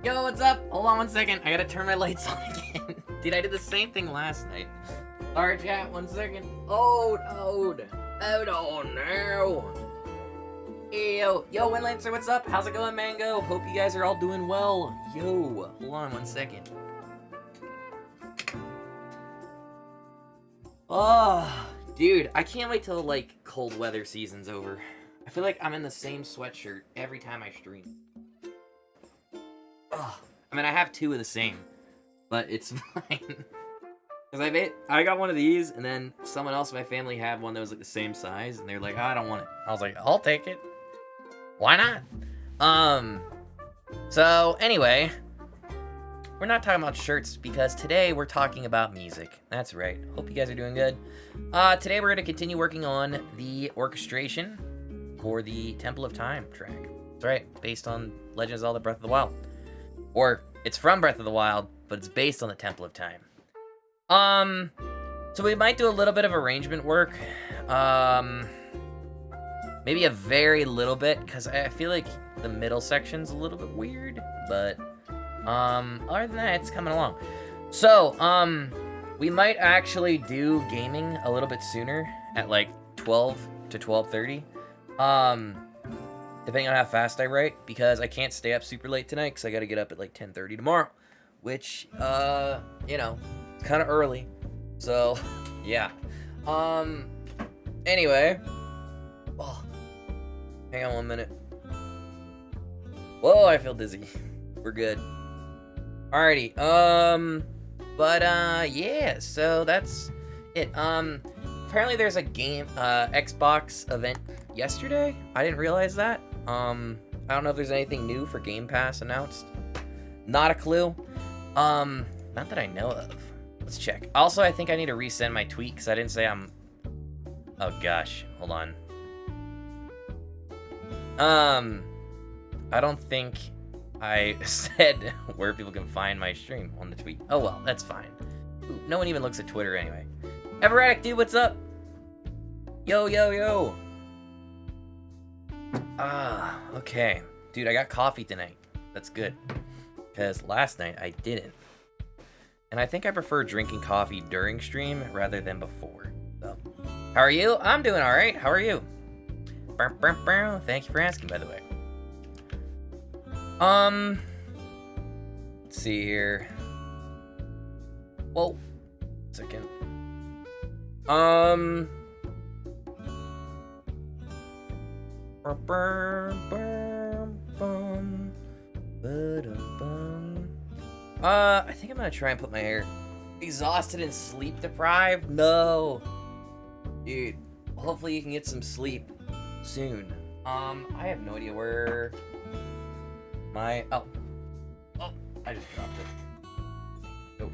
Yo, what's up? Hold on one second. I gotta turn my lights on again. Dude, I did the same thing last night. Alright, chat, 1 second. Oh, no. Yo, Windlancer, what's up? How's it going, Mango? Hope you guys are all doing well. Yo, hold on 1 second. Oh, dude, I can't wait till, like, cold weather season's over. I feel like I'm in the same sweatshirt every time I stream. Ugh. I mean, I have 2 of the same, but it's fine. Because I got one of these, and then someone else in my family had one that was like the same size, and they're like, oh, I don't want it. I was like, I'll take it. Why not? So anyway, we're not talking about shirts because today we're talking about music. That's right. Hope you guys are doing good. Today we're going to continue working on the orchestration for the Temple of Time track. That's right. Based on Legend of Zelda Breath of the Wild. Or it's from Breath of the Wild, but it's based on the Temple of Time. So we might do a little bit of arrangement work. Maybe a very little bit, because I feel like the middle section's a little bit weird, but, other than that, it's coming along. So, we might actually do gaming a little bit sooner, at like 12 to 12:30. Depending on how fast I write, because I can't stay up super late tonight, because I gotta get up at like 10:30 tomorrow, which, you know, kind of early. So, yeah. Anyway. Oh, hang on 1 minute. Whoa, I feel dizzy. We're good. Alrighty. Yeah, so that's it. Apparently there's a game, Xbox event yesterday. I didn't realize that. I don't know if there's anything new for Game Pass announced. Not a clue. Not that I know of. Let's check. Also, I think I need to resend my tweet because I didn't say I'm... Oh, gosh. Hold on. I don't think I said where people can find my stream on the tweet. Oh, well, that's fine. Ooh, no one even looks at Twitter anyway. Everadic, dude, what's up? Yo. Okay. Dude, I got coffee tonight. That's good. Because last night I didn't. And I think I prefer drinking coffee during stream rather than before. So, how are you? I'm doing alright. How are you? Thank you for asking, by the way. Let's see here. Whoa. Second. I think I'm gonna try and put my hair. Exhausted and sleep deprived? No. Dude, hopefully you can get some sleep soon. I have no idea where my... Oh, I just dropped it. Nope.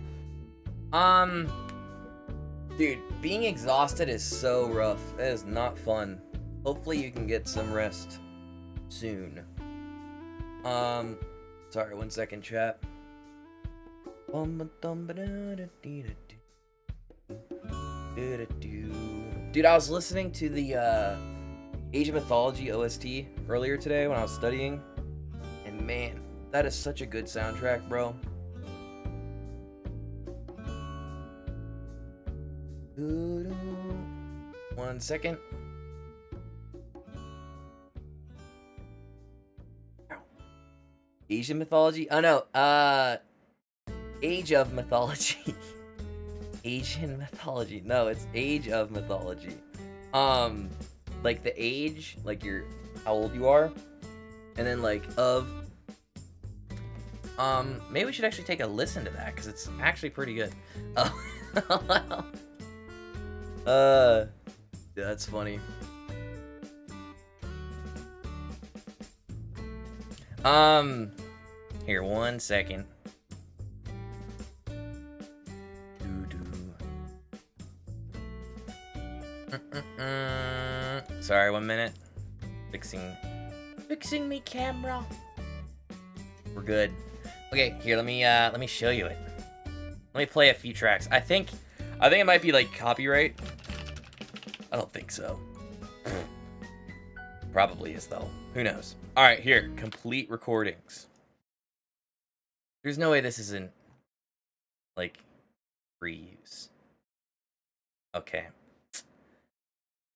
Dude, being exhausted is so rough. That is not fun. Hopefully you can get some rest soon. Sorry, 1 second, chat. Dude, I was listening to the Age of Mythology OST earlier today when I was studying, and man, that is such a good soundtrack, bro. One second. Asian mythology? Oh no, Age of Mythology. Asian mythology. No, it's Age of Mythology. Like the age, like how old you are, and then like of. Maybe we should actually take a listen to that because it's actually pretty good. Yeah, that's funny. Here, 1 second. Sorry, 1 minute. Fixing me camera. We're good. Okay, here, let me show you it. Let me play a few tracks. I think it might be like copyright. I don't think so. Probably is though. Who knows? All right, here, complete recordings. There's no way this isn't, like, free use. Okay.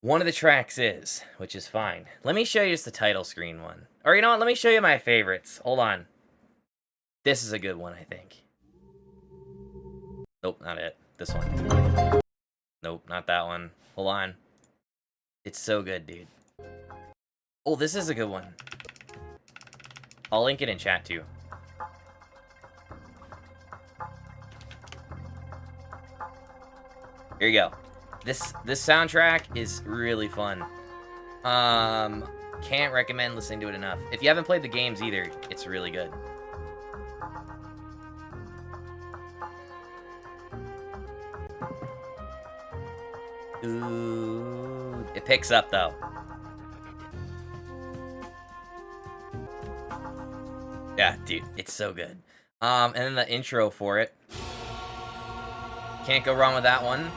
One of the tracks is, which is fine. Let me show you just the title screen one. Or you know what? Let me show you my favorites. Hold on. This is a good one, I think. Nope, not it. This one. Nope, not that one. Hold on. It's so good, dude. Oh, this is a good one. I'll link it in chat, too. Here you go. This soundtrack is really fun. Can't recommend listening to it enough. If you haven't played the games either, it's really good. Ooh, it picks up though. Yeah, dude, it's so good. And then the intro for it. Can't go wrong with that one.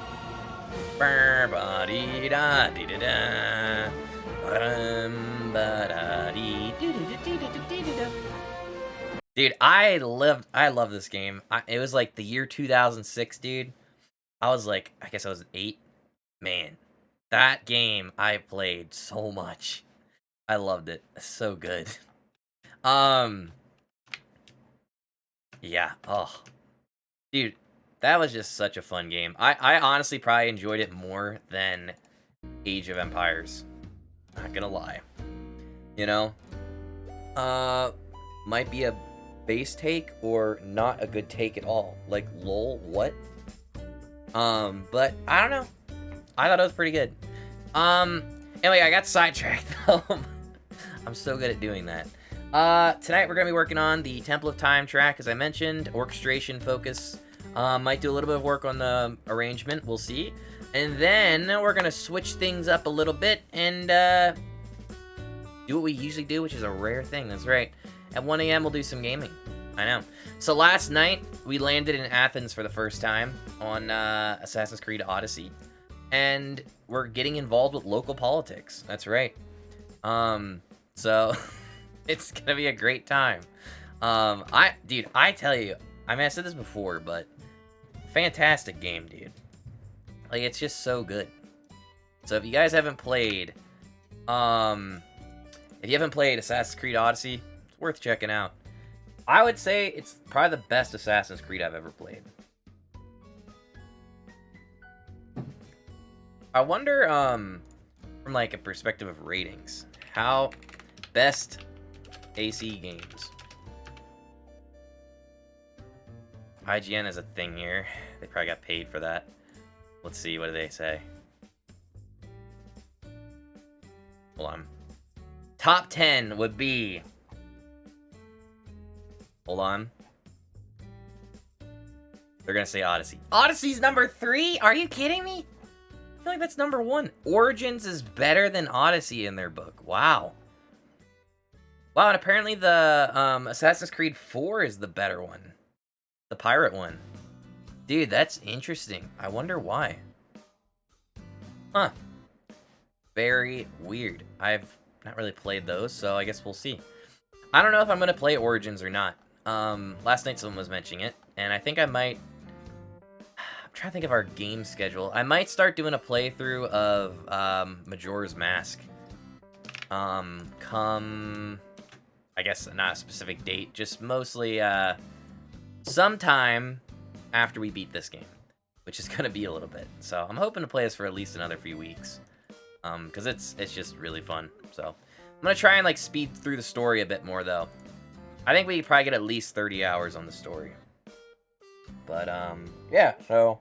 Dude, I love this game. It was like the year 2006, dude. I was like, I guess I was 8. Man, that game I played so much. I loved it. It's so good. Yeah. Oh, dude, that was just such a fun game. I honestly probably enjoyed it more than Age of Empires. Not gonna lie. You know? Might be a base take or not a good take at all. Like, lol, what? But I don't know. I thought it was pretty good. Anyway, I got sidetracked though. I'm so good at doing that. Tonight we're gonna be working on the Temple of Time track, as I mentioned. Orchestration focus. Might do a little bit of work on the arrangement. We'll see. And then we're gonna switch things up a little bit and do what we usually do, which is a rare thing. That's right. At 1 a.m. we'll do some gaming. I know. So last night we landed in Athens for the first time on Assassin's Creed Odyssey, and we're getting involved with local politics. That's right. So it's gonna be a great time. Dude, I tell you, I mean, I said this before, but fantastic game, dude. Like, it's just so good. So if you guys haven't played, Assassin's Creed Odyssey, it's worth checking out. I would say it's probably the best Assassin's Creed I've ever played. I wonder, from like a perspective of ratings, how best AC games. IGN is a thing here. They probably got paid for that. Let's see, what do they say? Hold on. Top 10 would be... Hold on. They're gonna say Odyssey. Odyssey's number 3? Are you kidding me? I feel like that's number 1. Origins is better than Odyssey in their book. Wow. Wow, and apparently the Assassin's Creed 4 is the better one. The pirate one. Dude, that's interesting. I wonder why. Huh. Very weird. I've not really played those, so I guess we'll see. I don't know if I'm going to play Origins or not. Last night someone was mentioning it, and I think I might... I'm trying to think of our game schedule. I might start doing a playthrough of Majora's Mask. Come... I guess not a specific date, just mostly sometime after we beat this game, which is going to be a little bit. So I'm hoping to play this for at least another few weeks, because it's just really fun. So I'm going to try and like speed through the story a bit more though. I think we probably get at least 30 hours on the story. But yeah, so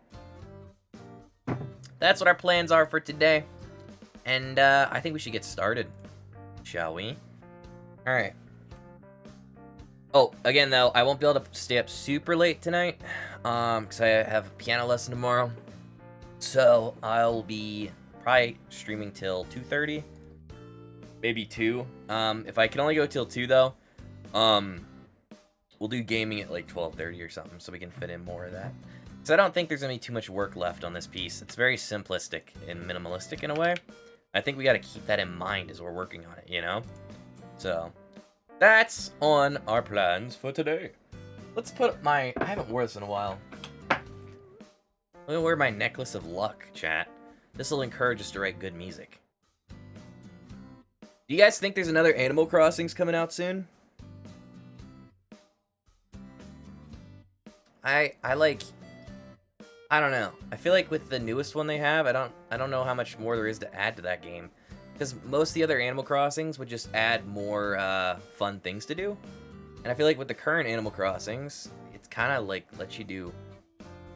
that's what our plans are for today. And I think we should get started, shall we? All right. Oh, again, though, I won't be able to stay up super late tonight, because I have a piano lesson tomorrow. So I'll be probably streaming till 2:30, maybe 2. If I can only go till 2, though, we'll do gaming at like 12:30 or something, so we can fit in more of that. Because I don't think there's gonna be too much work left on this piece. It's very simplistic and minimalistic in a way. I think we got to keep that in mind as we're working on it, you know? So... that's on our plans for today. Let's put my... I haven't worn this in a while. I'm gonna wear my necklace of luck, chat. This will encourage us to write good music. Do you guys think there's another Animal Crossings coming out soon? I don't know. I feel like with the newest one they have, I don't know how much more there is to add to that game. Because most of the other Animal Crossings would just add more fun things to do. And I feel like with the current Animal Crossings, it's kind of like lets you do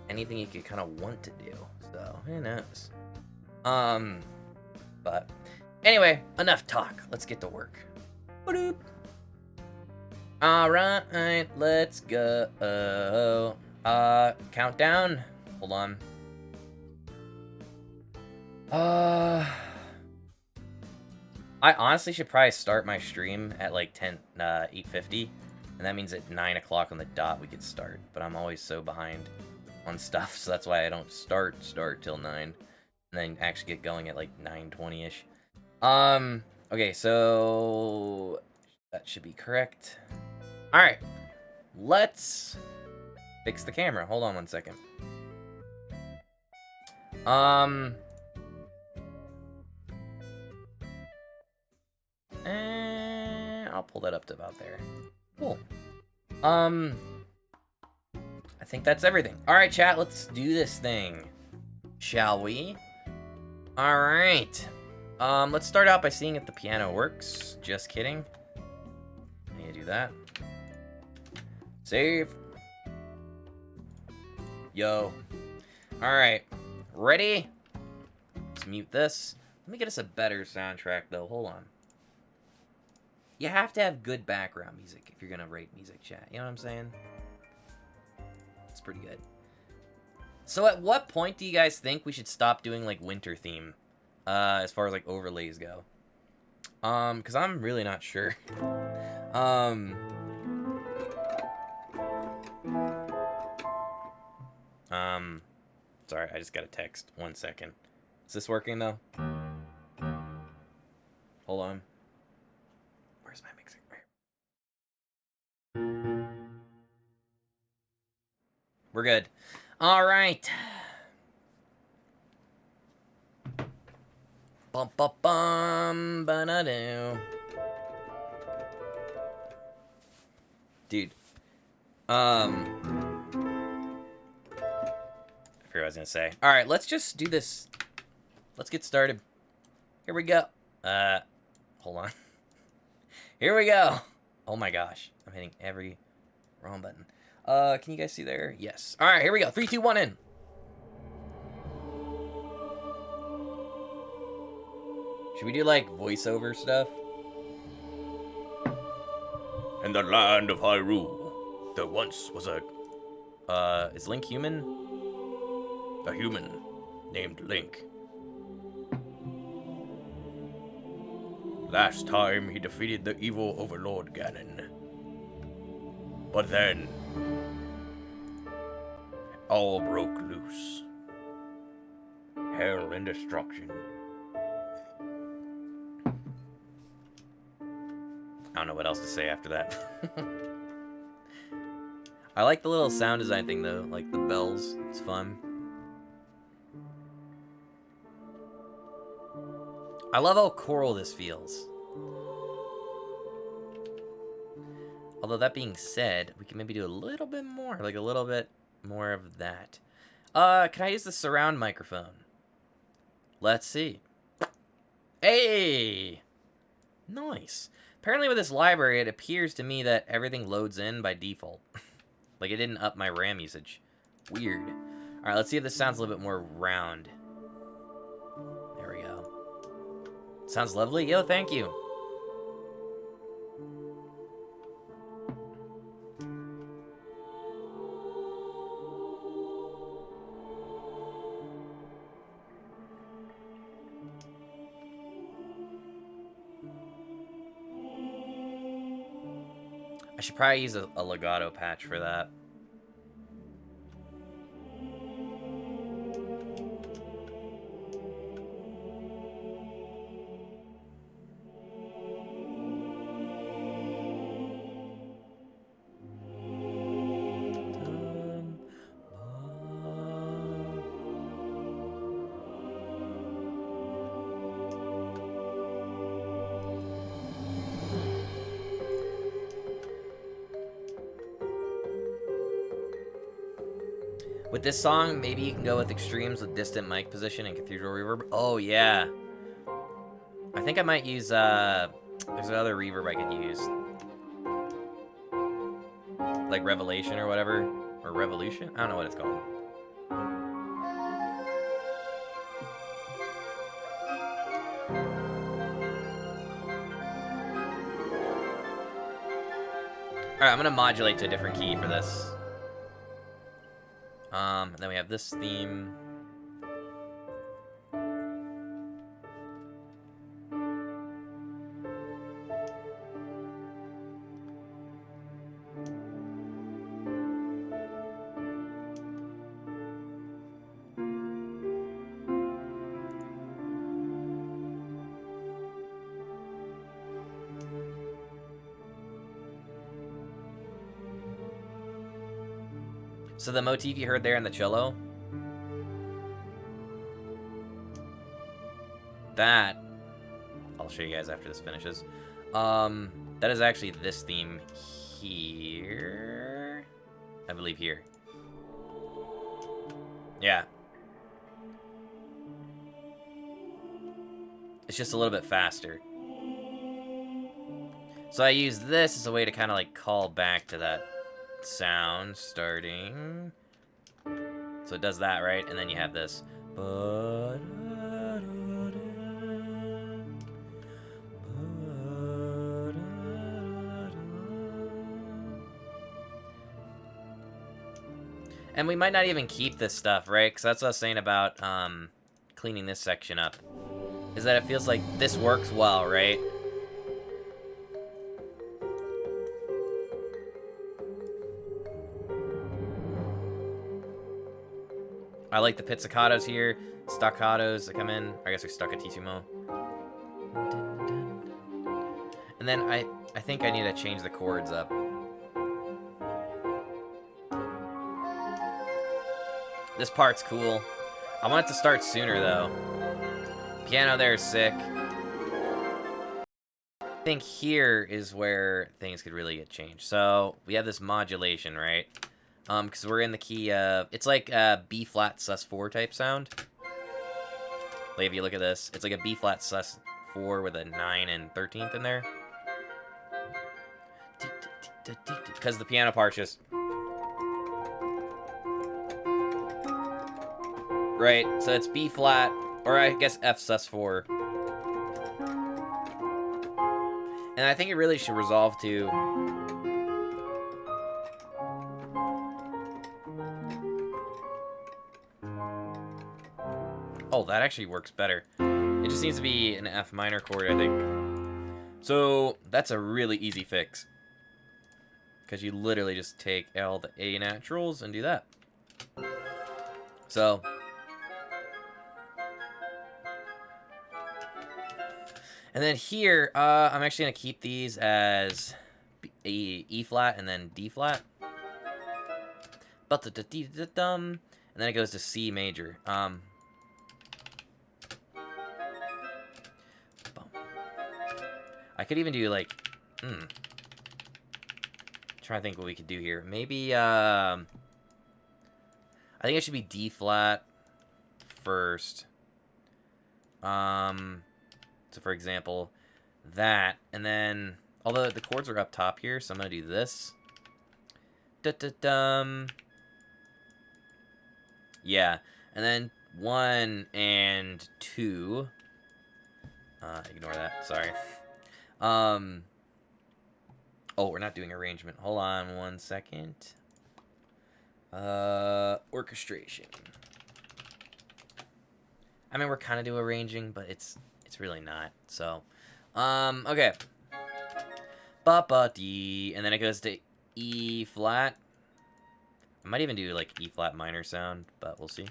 anything you could kind of want to do. So, who knows? But anyway, enough talk. Let's get to work. Ba-doop. All right, let's go. Countdown. Hold on. I honestly should probably start my stream at like 8:50, and that means at 9 o'clock on the dot we could start. But I'm always so behind on stuff, so that's why I don't start till 9, and then actually get going at like 9:20ish. Okay, so that should be correct. All right, let's fix the camera. Hold on one second. I'll pull that up to about there. Cool. I think that's everything. All right, chat, let's do this thing. Shall we? All right. Let's start out by seeing if the piano works. Just kidding. I need to do that. Save. Yo. All right. Ready? Let's mute this. Let me get us a better soundtrack, though. Hold on. You have to have good background music if you're going to rate music, chat. You know what I'm saying? It's pretty good. So at what point do you guys think we should stop doing, like, winter theme? As far as, like, overlays go. Because I'm really not sure. Sorry, I just got a text. 1 second. Is this working, though? Hold on. Where's my mixer? We're good. All right. Bum bum bum ba-da-do. Dude. I forgot what I was gonna say. All right, let's just do this. Let's get started. Here we go. Hold on. Here we go. Oh my gosh, I'm hitting every wrong button. Can you guys see there? Yes. All right, here we go. 3, 2, 1, in. Should we do like voiceover stuff? In the land of Hyrule, there once was a. Is Link human? A human named Link. Last time he defeated the evil overlord Ganon. But then, all broke loose. Hell and destruction. I don't know what else to say after that. I like the little sound design thing though, like the bells. It's fun. I love how choral this feels. Although that being said, we can maybe do a little bit more, like a little bit more of that. Can I use the surround microphone? Let's see. Hey! Nice. Apparently with this library, it appears to me that everything loads in by default. Like it didn't up my RAM usage. Weird. Alright, let's see if this sounds a little bit more round. There we go. Sounds lovely. Yo, thank you. I should probably use a legato patch for that. With this song, maybe you can go with extremes with distant mic position and cathedral reverb. Oh, yeah. I think I might use, there's another reverb I could use. Like Revelation or whatever. Or Revolution? I don't know what it's called. Alright, I'm gonna modulate to a different key for this. Then we have this theme. So the motif you heard there in the cello, that, I'll show you guys after this finishes. That is actually this theme here. I believe here. Yeah. It's just a little bit faster. So I use this as a way to kind of like call back to that sound starting. So it does that, right? And then you have this. And we might not even keep this stuff, right? Because that's what I was saying about cleaning this section up. Is that it feels like this works well, right? I like the pizzicatos here, staccatos that come in. I guess they're staccatissimo. And then I think I need to change the chords up. This part's cool. I want it to start sooner though. Piano there is sick. I think here is where things could really get changed. So we have this modulation, right? Because we're in the key of, it's like a B flat sus4 type sound. Like if you look at this, it's like a B flat sus4 with a 9 and 13th in there. Because the piano part's just, right? So it's B flat, or I guess F sus4. And I think it really should resolve to, oh, that actually works better. It just needs to be an F minor chord, I think. So that's a really easy fix. Because you literally just take all the A naturals and do that. So. And then here, I'm actually going to keep these as E flat and then D flat. And then it goes to C major. I could even do like, trying to think what we could do here. Maybe, I think it should be D flat first. So for example, that, and then, although the chords are up top here, so I'm gonna do this. Yeah, and then 1 and 2. Ignore that, sorry. Oh, we're not doing arrangement. Hold on 1 second. Orchestration. I mean, we're kind of doing arranging, but it's really not. So, okay. Ba-ba-dee, and then it goes to E flat. I might even do like E flat minor sound, but we'll see.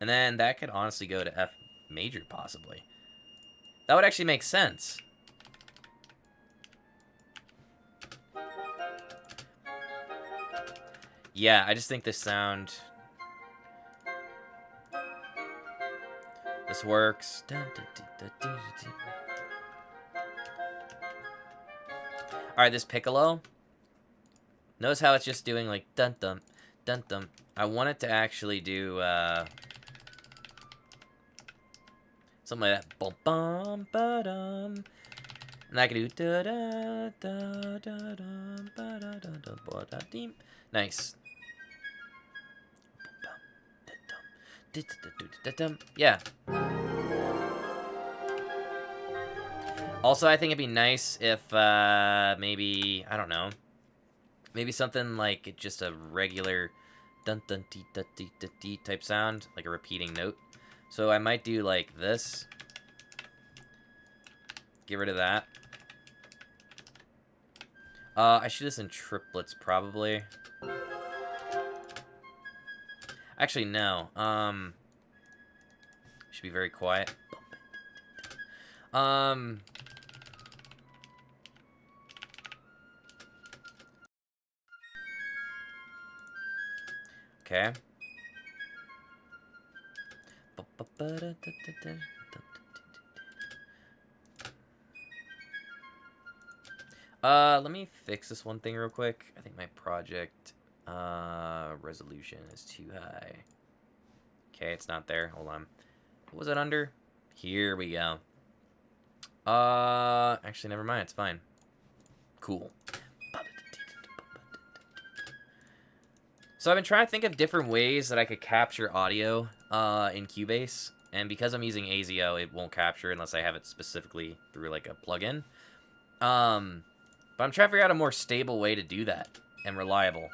And then that could honestly go to F major, possibly. That would actually make sense. Yeah, I just think this sound, this works. Alright, this piccolo. Notice how it's just doing like dun dun dun dun. I want it to actually do something like that. Bum bum ba dum. And I can do da da da da da ba da da da ba da dee. Nice. Yeah. Also, I think it'd be nice if maybe, I don't know, maybe something like just a regular dun dun dee dun dee dun dee type sound, like a repeating note. So I might do like this. Get rid of that. I should do this in triplets probably. Actually, no. Should be very quiet. Okay. Let me fix this one thing real quick. I think my project resolution is too high. Okay, it's not there. Hold on. What was it under? Here we go. Actually, never mind. It's fine. Cool. So I've been trying to think of different ways that I could capture audio in Cubase. And because I'm using AZO, it won't capture unless I have it specifically through like a plugin. But I'm trying to figure out a more stable way to do that and reliable.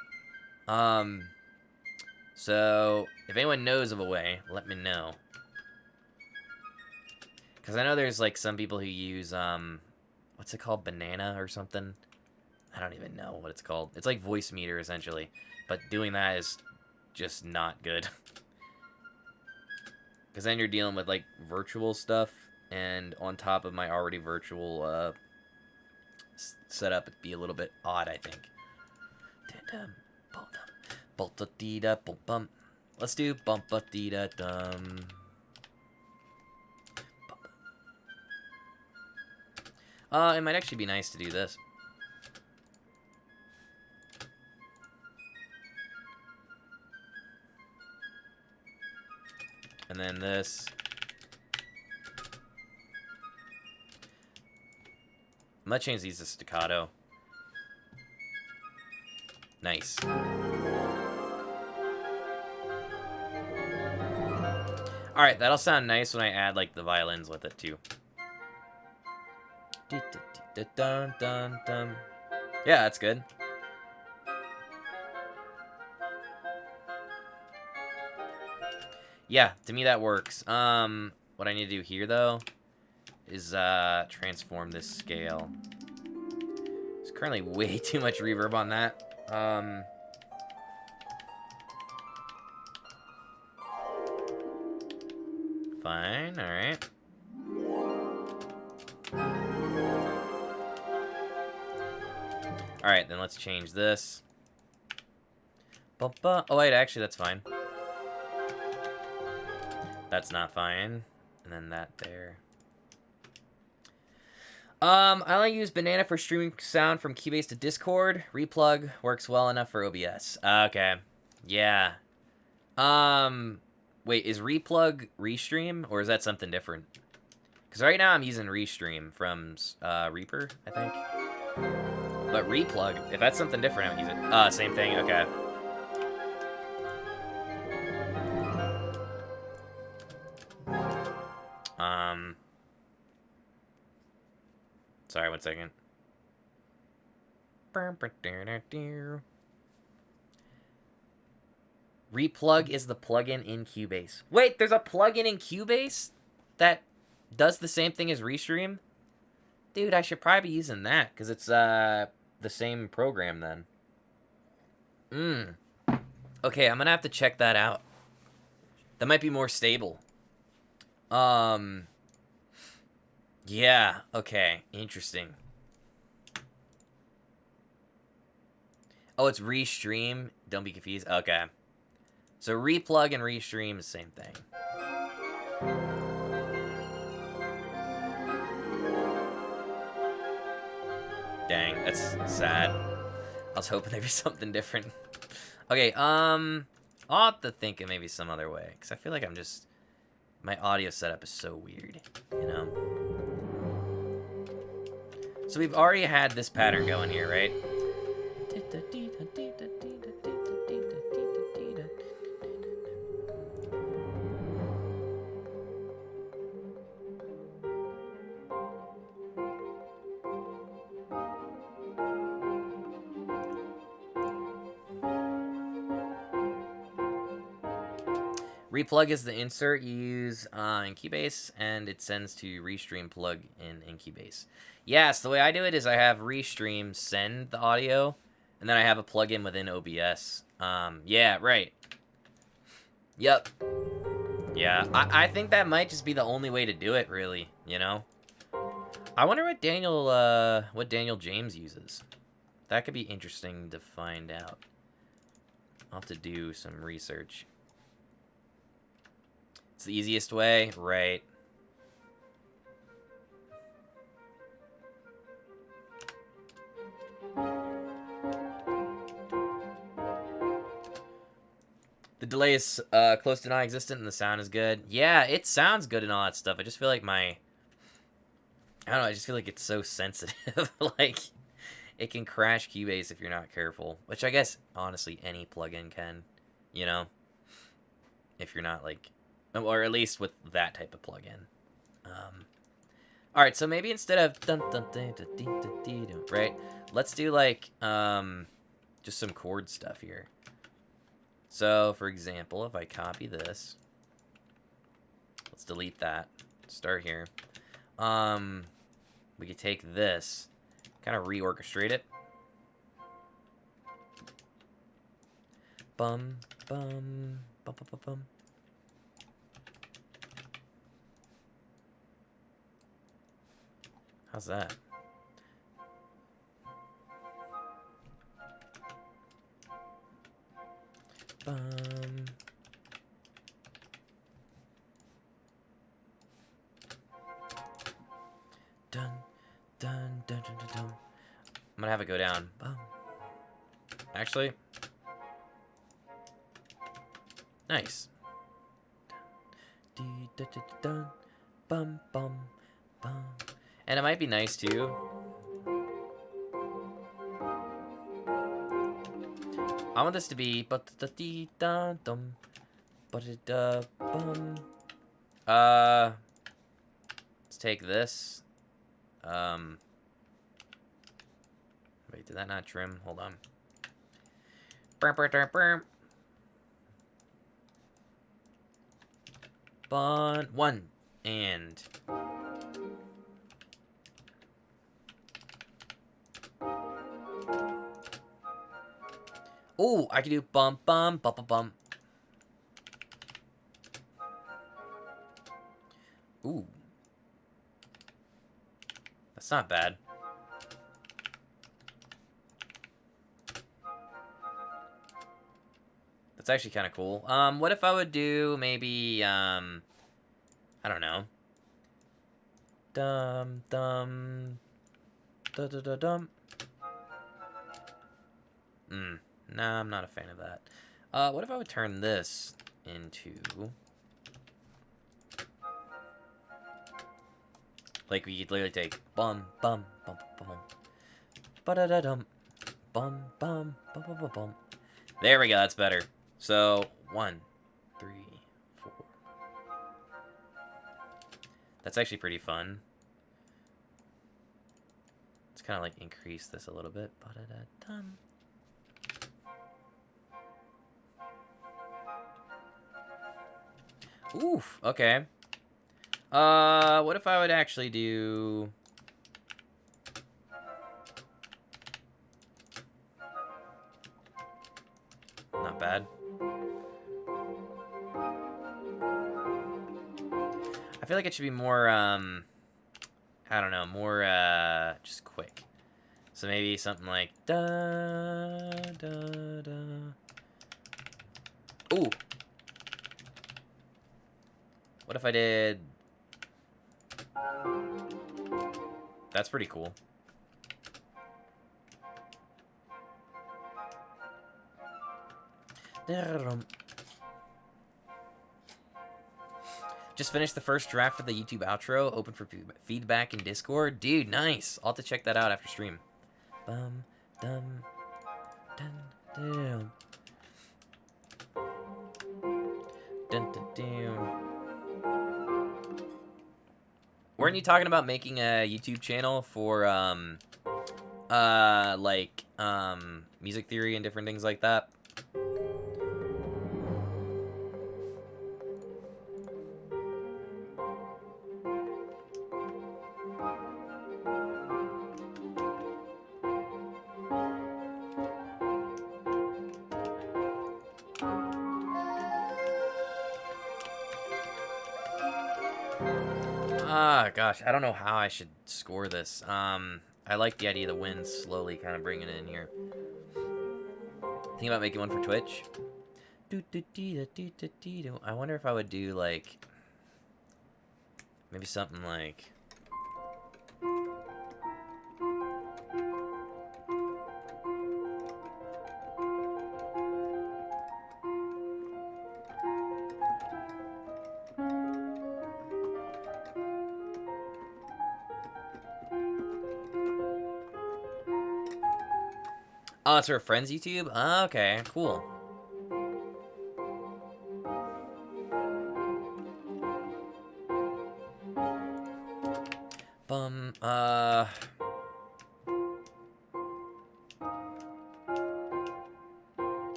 So if anyone knows of a way, let me know. Because I know there's like some people who use, what's it called? Banana or something? I don't even know what it's called. It's like voice meter essentially. But doing that is just not good. Because then you're dealing with like virtual stuff. And on top of my already virtual setup, it'd be a little bit odd, I think. Let's do bumpa-dee-da-dum. It might actually be nice to do this. And then this. I'm gonna change these to staccato. Nice. Alright, that'll sound nice when I add like the violins with it too. Yeah, that's good. Yeah, to me that works. What I need to do here though is transform this scale. There's currently way too much reverb on that. Fine, alright. Alright, then let's change this. Oh wait, actually that's fine. That's not fine. And then that there. I only use Banana for streaming sound from Cubase to Discord. Replug works well enough for OBS. Okay. Yeah. Wait, is Replug Restream, or is that something different? Because right now I'm using Restream from Reaper, I think. But Replug, if that's something different, I don't use it. Same thing, okay. Sorry, 1 second. Replug is the plugin in Cubase. Wait, there's a plugin in Cubase that does the same thing as Restream? Dude, I should probably be using that, because it's the same program then. Okay, I'm gonna have to check that out. That might be more stable. Yeah, okay, interesting. Oh, it's Restream? Don't be confused. Okay. So Replug and Restream is the same thing. Dang, that's sad. I was hoping there'd be something different. Okay, I'll have to think of maybe some other way, because I feel like I'm just... My audio setup is so weird, you know? So we've already had this pattern going here, right? Replug is the insert you use in Keybase, and it sends to Restream plug in Keybase. Yes, the way I do it is I have Restream send the audio, and then I have a plugin within OBS. Yeah, right. Yep. Yeah, I think that might just be the only way to do it, really, you know? I wonder what Daniel James uses. That could be interesting to find out. I'll have to do some research. It's the easiest way, right? The delay is close to non-existent and the sound is good. Yeah, it sounds good and all that stuff. I just feel like I don't know, I just feel like it's so sensitive. Like, it can crash Keybase if you're not careful. Which I guess, honestly, any plugin can, you know? If you're not, like... Or at least with that type of plugin. Alright, so maybe instead of... Right? Let's do, like, just some chord stuff here. So, for example, if I copy this... Let's delete that. Start here. We could take this, kind of reorchestrate it. Bum, bum, bum, bum, bum, bum. How's that? Bum. Dun, dun, dun, dun, dun, dun. I'm gonna have it go down. Bum. Actually. Nice. Dun, dun, dun, dun, bum, bum, bum. And it might be nice too. I want this to be let's take this. Wait, did that not trim? Hold on. One and oh, I can do bum bum bum bum bum. Ooh, that's not bad. That's actually kind of cool. What if I would do maybe I don't know. Dum dum da da da dum. Nah, I'm not a fan of that. What if I would turn this into... Like, we could literally take bum, bum, bum, bum, bum, ba-da-da-dum, bum, bum, bum, bum, bum, bum. There we go, that's better. So, 1, 3, 4. That's actually pretty fun. Let's kind of, like, increase this a little bit. Ba-da-da-dum. Oof, okay. What if I would actually do... Not bad. I feel like it should be more, I don't know, more, just quick. So maybe something like da da da. Ooh. What if I did... That's pretty cool. Just finished the first draft for the YouTube outro. Open for feedback in Discord. Dude, nice. I'll have to check that out after stream. Bum, dum, dun, dun. Dun, dun, dun. Weren't you talking about making a YouTube channel for, music theory and different things like that? Gosh, I don't know how I should score this. I like the idea of the wind slowly kind of bringing it in here. Think about making one for Twitch. I wonder if I would do, like, maybe something like... Oh, it's her friend's YouTube? Oh, okay, cool.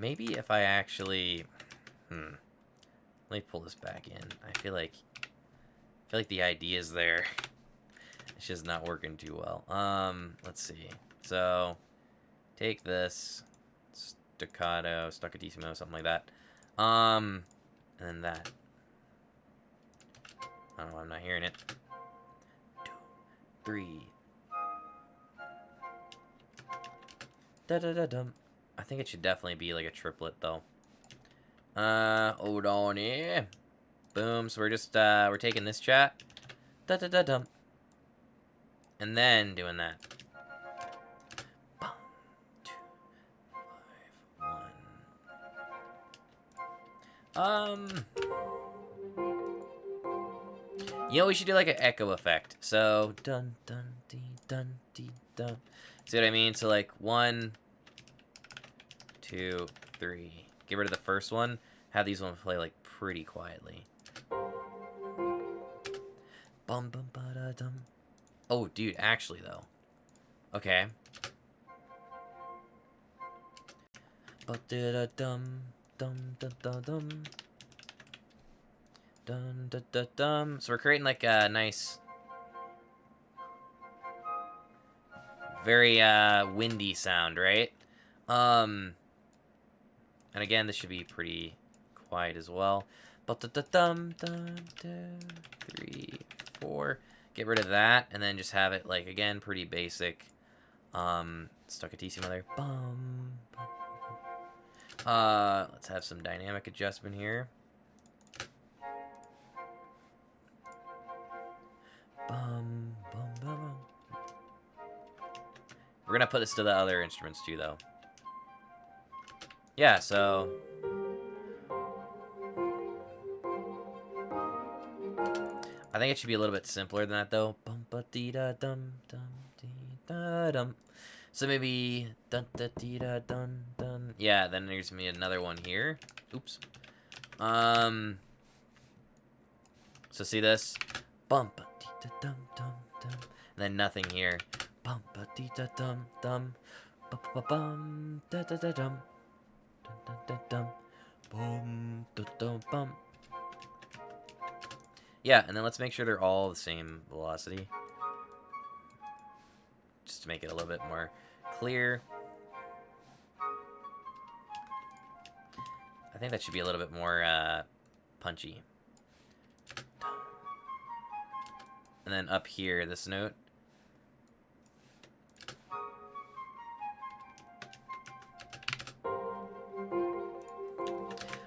Maybe if I actually... Let me pull this back in. I feel like the idea is there. It's just not working too well. Let's see. So... Take this, staccato, staccatissimo, something like that. And then that. Oh, I'm not hearing it. 2, 3. Da-da-da-dum. I think it should definitely be like a triplet, though. Hold on here. Boom. So we're just, we're taking this chat. Da-da-da-dum. And then doing that. You know, we should do like an echo effect. So, dun dun dee dun dee dun. See what I mean? So like 1, 2, 3. Get rid of the first one. Have these ones play like pretty quietly. Bum bum ba da dum. Oh, dude, actually though. Okay. Ba da da dum dum da da dum. Dun, dun, dun, dun. So we're creating like a nice, very windy sound, right? And again, this should be pretty quiet as well. But dum, dum, 2, 3, 4. Get rid of that, and then just have it like again, pretty basic. Staccatissimo there. Bum. Let's have some dynamic adjustment here. Bum, bum, bum, bum. We're gonna put this to the other instruments too, though. Yeah, so... I think it should be a little bit simpler than that, though. Bum ba dee da dum dum dee da dum. So maybe dun da dee da dun dun. Yeah, then there's gonna be another one here. Oops. So see this? Bum ba dee da dum dum dum. And then nothing here. Bum ba dee da dum dum. Ba ba bum da da da dum. Dun dun dun dum. Bum da dum bum. Yeah, and then let's make sure they're all the same velocity. Just to make it a little bit more clear. I think that should be a little bit more punchy. And then up here, this note.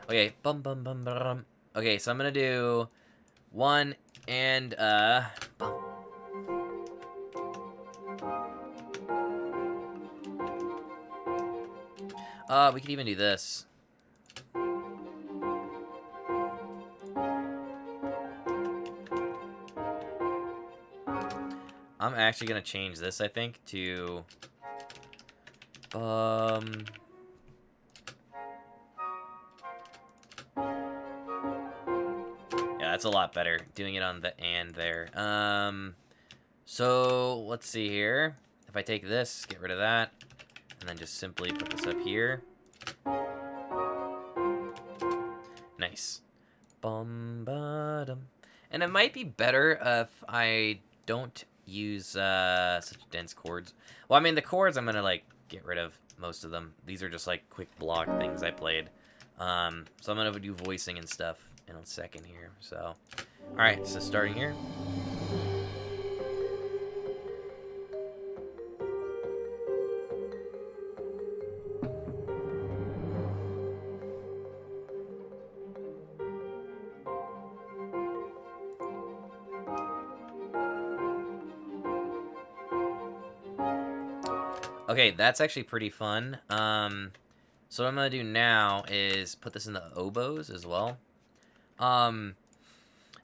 Okay, bum bum bum bum. Okay, so I'm gonna do 1 and bum. We could even do this. I'm actually gonna change this, I think, to yeah, that's a lot better. Doing it on the and there. So let's see here. If I take this, get rid of that, and then just simply put this up here. Nice. Bum-ba-dum. And it might be better if I don't use such dense chords. Well, I mean, the chords, I'm going to, like, get rid of most of them. These are just, like, quick block things I played. So I'm going to do voicing and stuff in a second here. So, all right, so starting here. Okay, that's actually pretty fun. So what I'm going to do now is put this in the oboes as well. And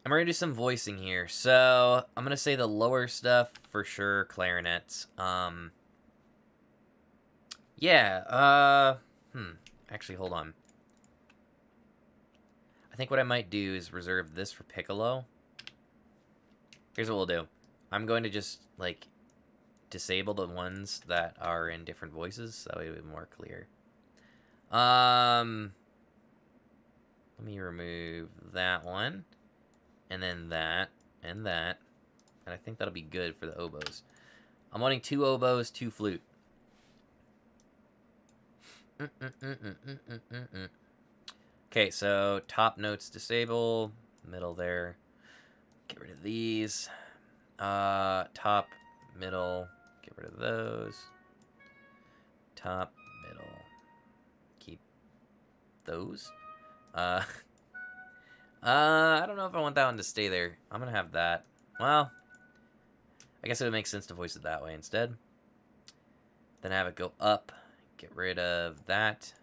we're going to do some voicing here. So I'm going to say the lower stuff for sure, clarinets. Yeah, actually, hold on. I think what I might do is reserve this for piccolo. Here's what we'll do. I'm going to just, like, disable the ones that are in different voices, so that way it'll be more clear. Let me remove that one, and then that, and that, and I think that'll be good for the oboes. I'm wanting 2 oboes, 2 flute. Okay, so top notes disable, middle there. Get rid of these. Top, middle, get rid of those. Top, middle, keep those. I don't know if I want that one to stay there. I'm gonna have that. Well, I guess it would make sense to voice it that way instead. Then have it go up. Get rid of that.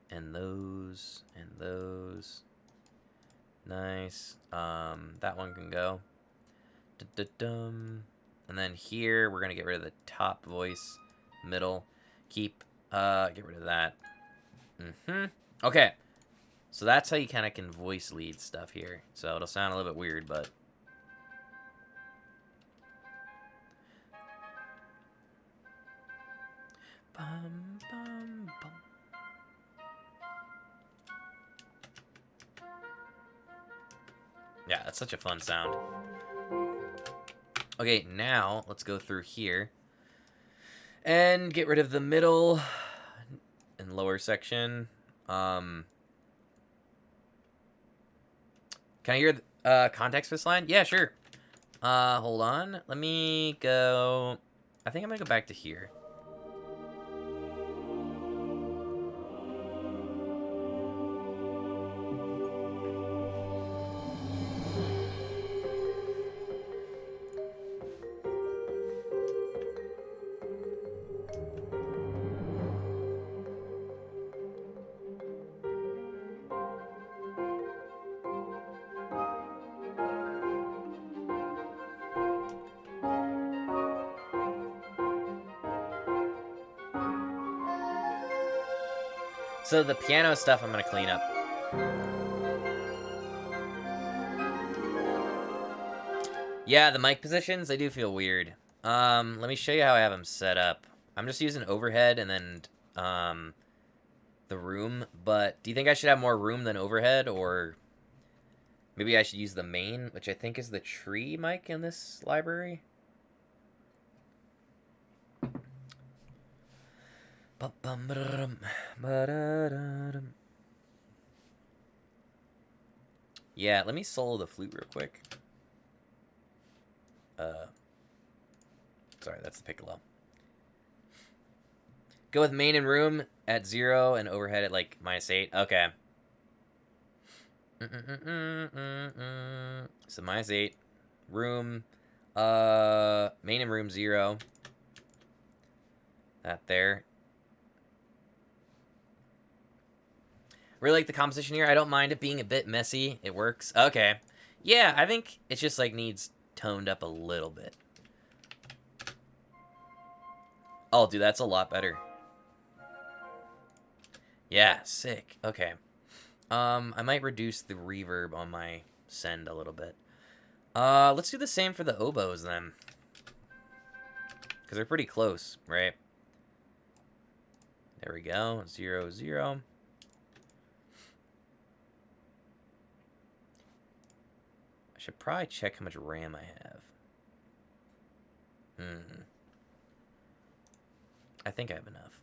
And those. And those. Nice. That one can go. And then here, we're going to get rid of the top voice. Middle. Keep. Get rid of that. Okay. So that's how you kind of can voice lead stuff here. So it'll sound a little bit weird, but... Bum, bum, bum. Yeah, that's such a fun sound. Okay, now let's go through here and get rid of the middle and lower section. Can I hear the context for this line? Yeah, sure. Hold on. Let me go. I think I'm gonna go back to here. So the piano stuff I'm gonna clean up. Yeah, the mic positions, they do feel weird. Let me show you how I have them set up. I'm just using overhead and then the room, but do you think I should have more room than overhead, or maybe I should use the main, which I think is the tree mic in this library? Yeah, let me solo the flute real quick. Sorry, that's the piccolo. Go with main and room at 0 and overhead at like -8. Okay. So -8. Room. Main and room 0. That there. Really like the composition here. I don't mind it being a bit messy. It works. Okay. Yeah, I think it just, like, needs toned up a little bit. Oh, dude, that's a lot better. Yeah, sick. Okay. I might reduce the reverb on my send a little bit. Let's do the same for the oboes, then. Because they're pretty close, right? There we go. 0, 0. I should probably check how much RAM I have. I think I have enough.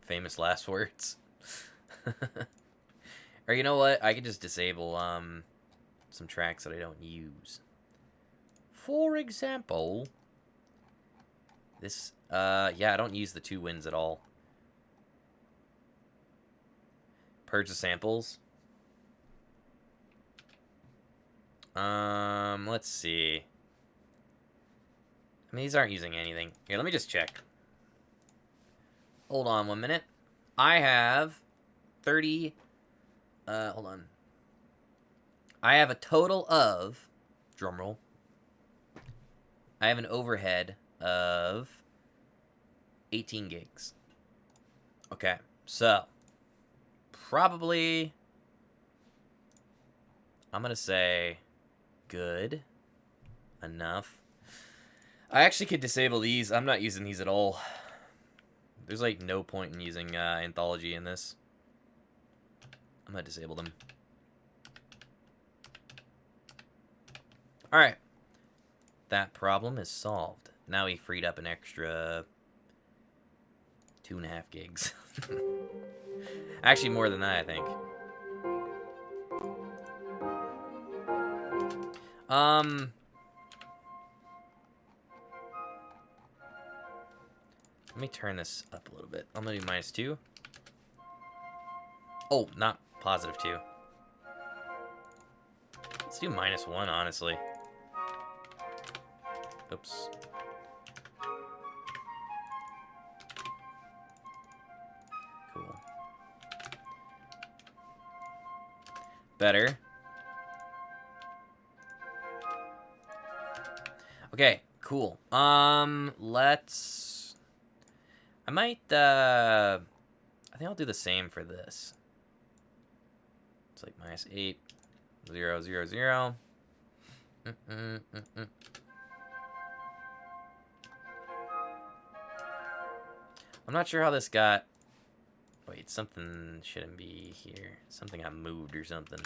Famous last words. Or you know what? I could just disable some tracks that I don't use. For example, this yeah, I don't use the 2 wins at all. Purge the samples. Let's see. I mean, these aren't using anything. Here, let me just check. Hold on 1 minute. I have 30... hold on. I have a total of... Drumroll. I have an overhead of 18 gigs. Okay, so... Probably... I'm gonna say... Good. Enough. I actually could disable these. I'm not using these at all. There's, like, no point in using Anthology in this. I'm gonna disable them. Alright. That problem is solved. Now we freed up an extra 2.5 gigs. Actually, more than that, I think. Let me turn this up a little bit. I'm gonna do -2. Oh, not +2. Let's do -1, honestly. Oops. Cool. Better. Okay, cool. Let's... I might, I think I'll do the same for this. It's like -8, 0, 0, 0. I'm not sure how this got... Wait, something shouldn't be here. Something got moved or something.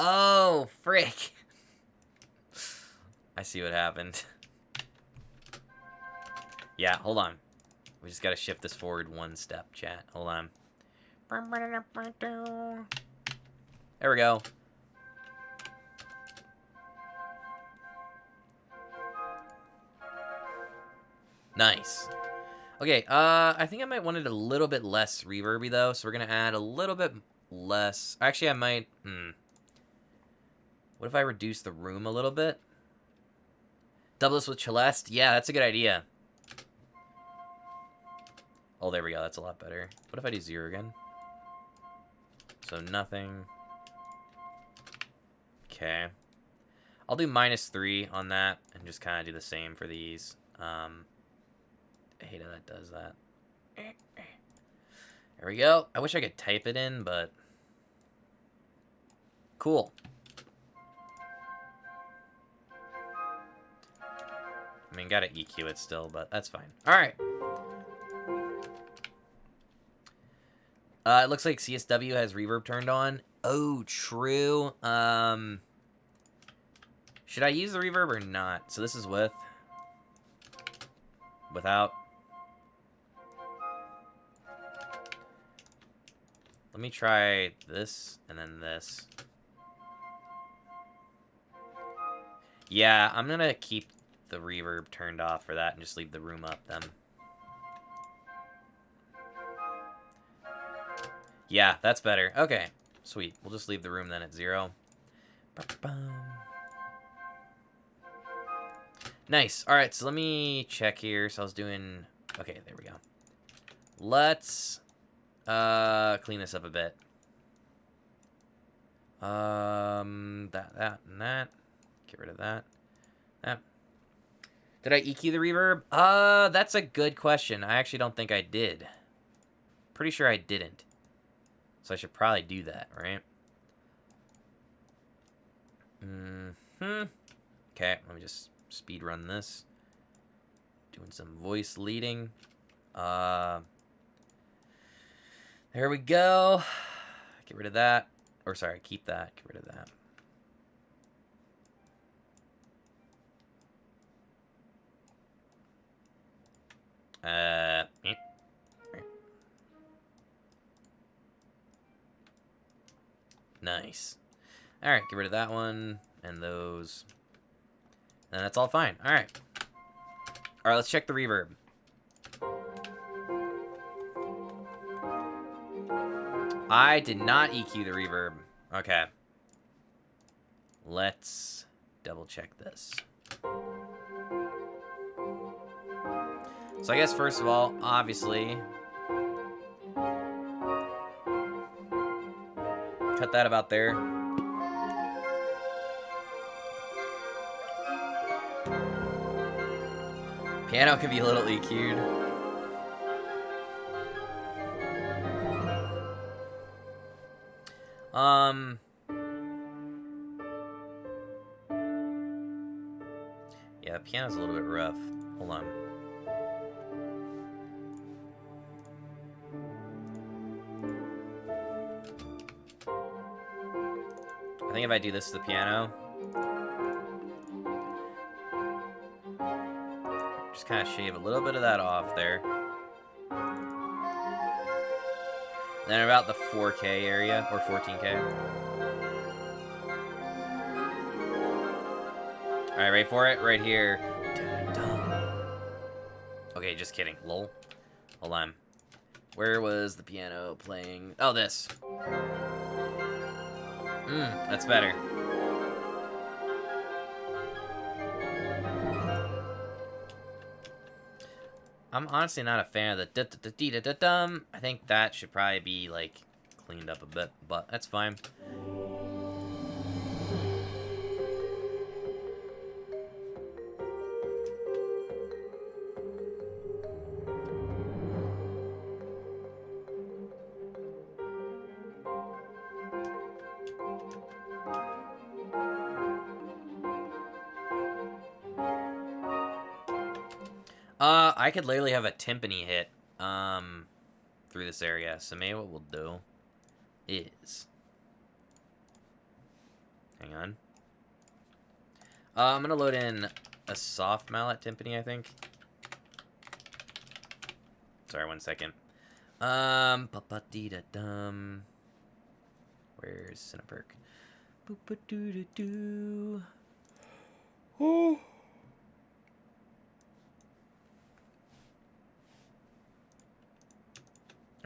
Oh, frick. I see what happened. Yeah, hold on. We just gotta shift this forward 1 step, chat. Hold on. There we go. Nice. Okay, I think I might want it a little bit less reverby, though, so we're gonna add a little bit less... Actually, I might... What if I reduce the room a little bit? Double this with Celeste? Yeah, that's a good idea. Oh, there we go. That's a lot better. What if I do 0 again? So nothing. Okay. I'll do -3 on that and just kind of do the same for these. I hate how that does that. There we go. I wish I could type it in, but... Cool. I mean, gotta EQ it still, but that's fine. Alright. It looks like CSW has reverb turned on. Oh, true. Should I use the reverb or not? So this is with... Without... Let me try this, and then this. Yeah, I'm gonna keep the reverb turned off for that and just leave the room up then. Yeah, that's better. Okay, sweet. We'll just leave the room then at 0. Nice. All right, so let me check here. So I was doing... Okay, there we go. Let's clean this up a bit. That, and that. Get rid of that. That. Did I EQ the reverb? That's a good question. I actually don't think I did. Pretty sure I didn't. So I should probably do that, right? Okay, let me just speed run this. Doing some voice leading. There we go. Get rid of that. Or sorry, keep that. Get rid of that. Nice. Alright, get rid of that one. And those. And that's all fine. Alright. Alright, let's check the reverb. I did not EQ the reverb. Okay. Let's double check this. So I guess first of all, obviously, cut that about there. Piano could be a little EQ'd. Yeah, the piano's a little bit rough. Hold on. I think if I do this to the piano, just kind of shave a little bit of that off there. Then about the 4K area, or 14K. Alright, ready for it? Right here. Okay, just kidding. Lol. Hold on. Where was the piano playing? Oh, this. That's better. I'm honestly not a fan of the da-da-da-dee-da-da-dum. I think that should probably be, like, cleaned up a bit, but that's fine. I could literally have a timpani hit, through this area. So maybe what we'll do is... Hang on. I'm gonna load in a soft mallet timpani, I think. Sorry, 1 second. Ba-ba-dee-da-dum. Where's Cineperk? Boop-a-doo-doo-doo. Oh.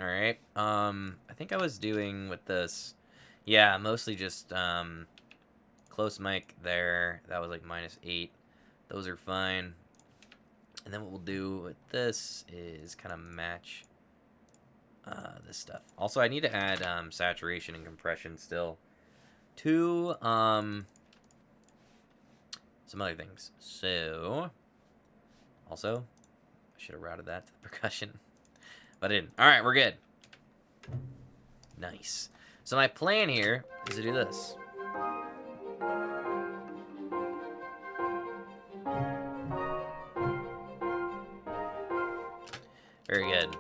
Alright, I think I was doing with this, yeah, mostly just, close mic there, that was like -8, those are fine, and then what we'll do with this is kind of match, this stuff. Also, I need to add, saturation and compression still to, some other things, so, also, I should have routed that to the percussion. But I didn't. Alright, we're good. Nice. So my plan here is to do this. Very good.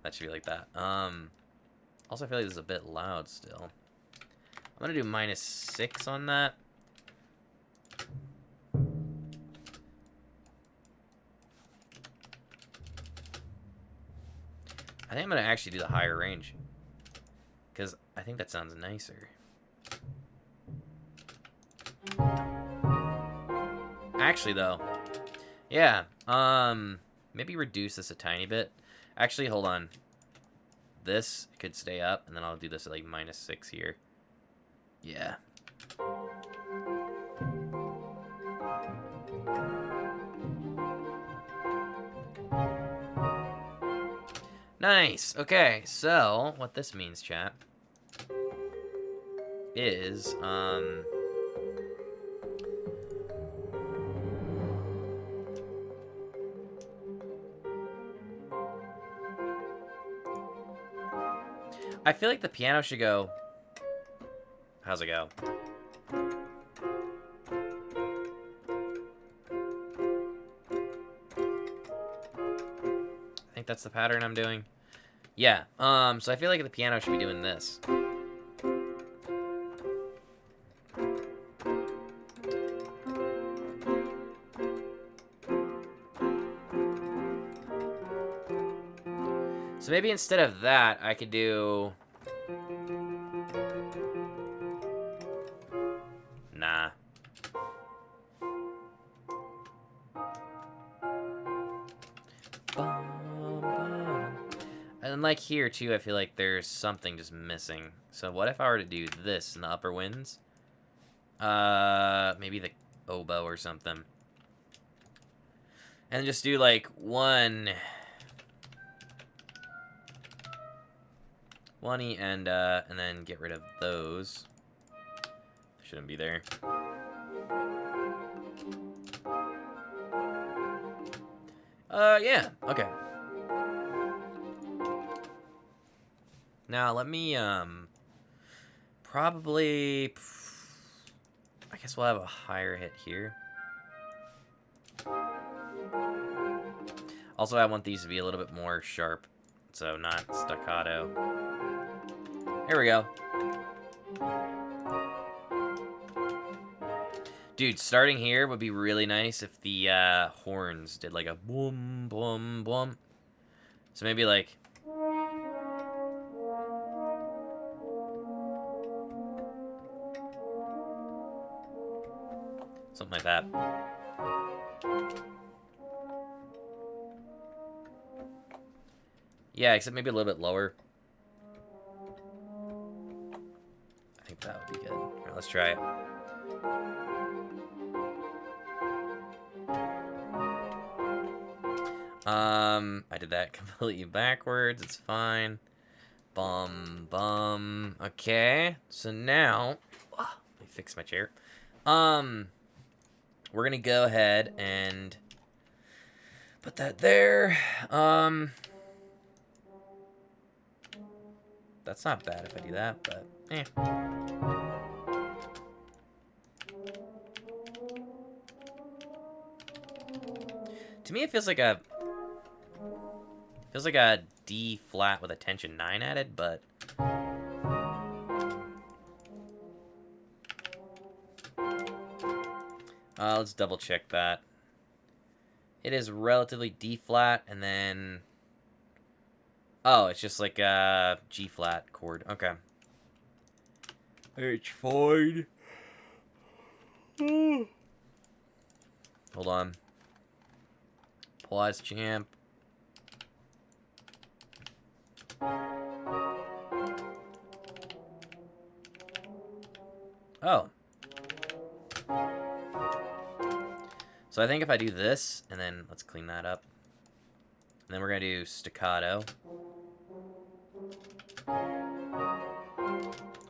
That should be like that. Also, I feel like this is a bit loud still. I'm gonna do -6 on that. I think I'm gonna actually do the higher range, because I think that sounds nicer. Actually, though, yeah, maybe reduce this a tiny bit. Actually, hold on. this, it could stay up, and then I'll do this at like -6 here. Yeah. Nice. Okay, so what this means, chat, is I feel like the piano should go. How's it go? I think that's the pattern I'm doing. Yeah. So I feel like the piano should be doing this. So maybe instead of that, I could do... Nah. And like here too, I feel like there's something just missing. So what if I were to do this in the upper winds? Maybe the oboe or something. And just do like one E and then get rid of those. Shouldn't be there. Yeah, okay. Now let me probably, I guess we'll have a higher hit here. Also, I want these to be a little bit more sharp, so not staccato. Here we go. Dude, starting here would be really nice if the horns did like a boom, boom, boom. So maybe like... something like that. Yeah, except maybe a little bit lower. I think that would be good. All right, let's try it. I did that completely backwards. It's fine. Bum, bum. Okay, so now... let me fix my chair. We're gonna go ahead and put that there. That's not bad if I do that, but eh. To me, it feels like a D flat with a tension 9 added, but let's double check that. It is relatively D flat, and then oh, it's just like a G flat chord. Okay, it's fine. Hold on. Pause, champ. Oh. So I think if I do this, and then let's clean that up. And then we're going to do staccato.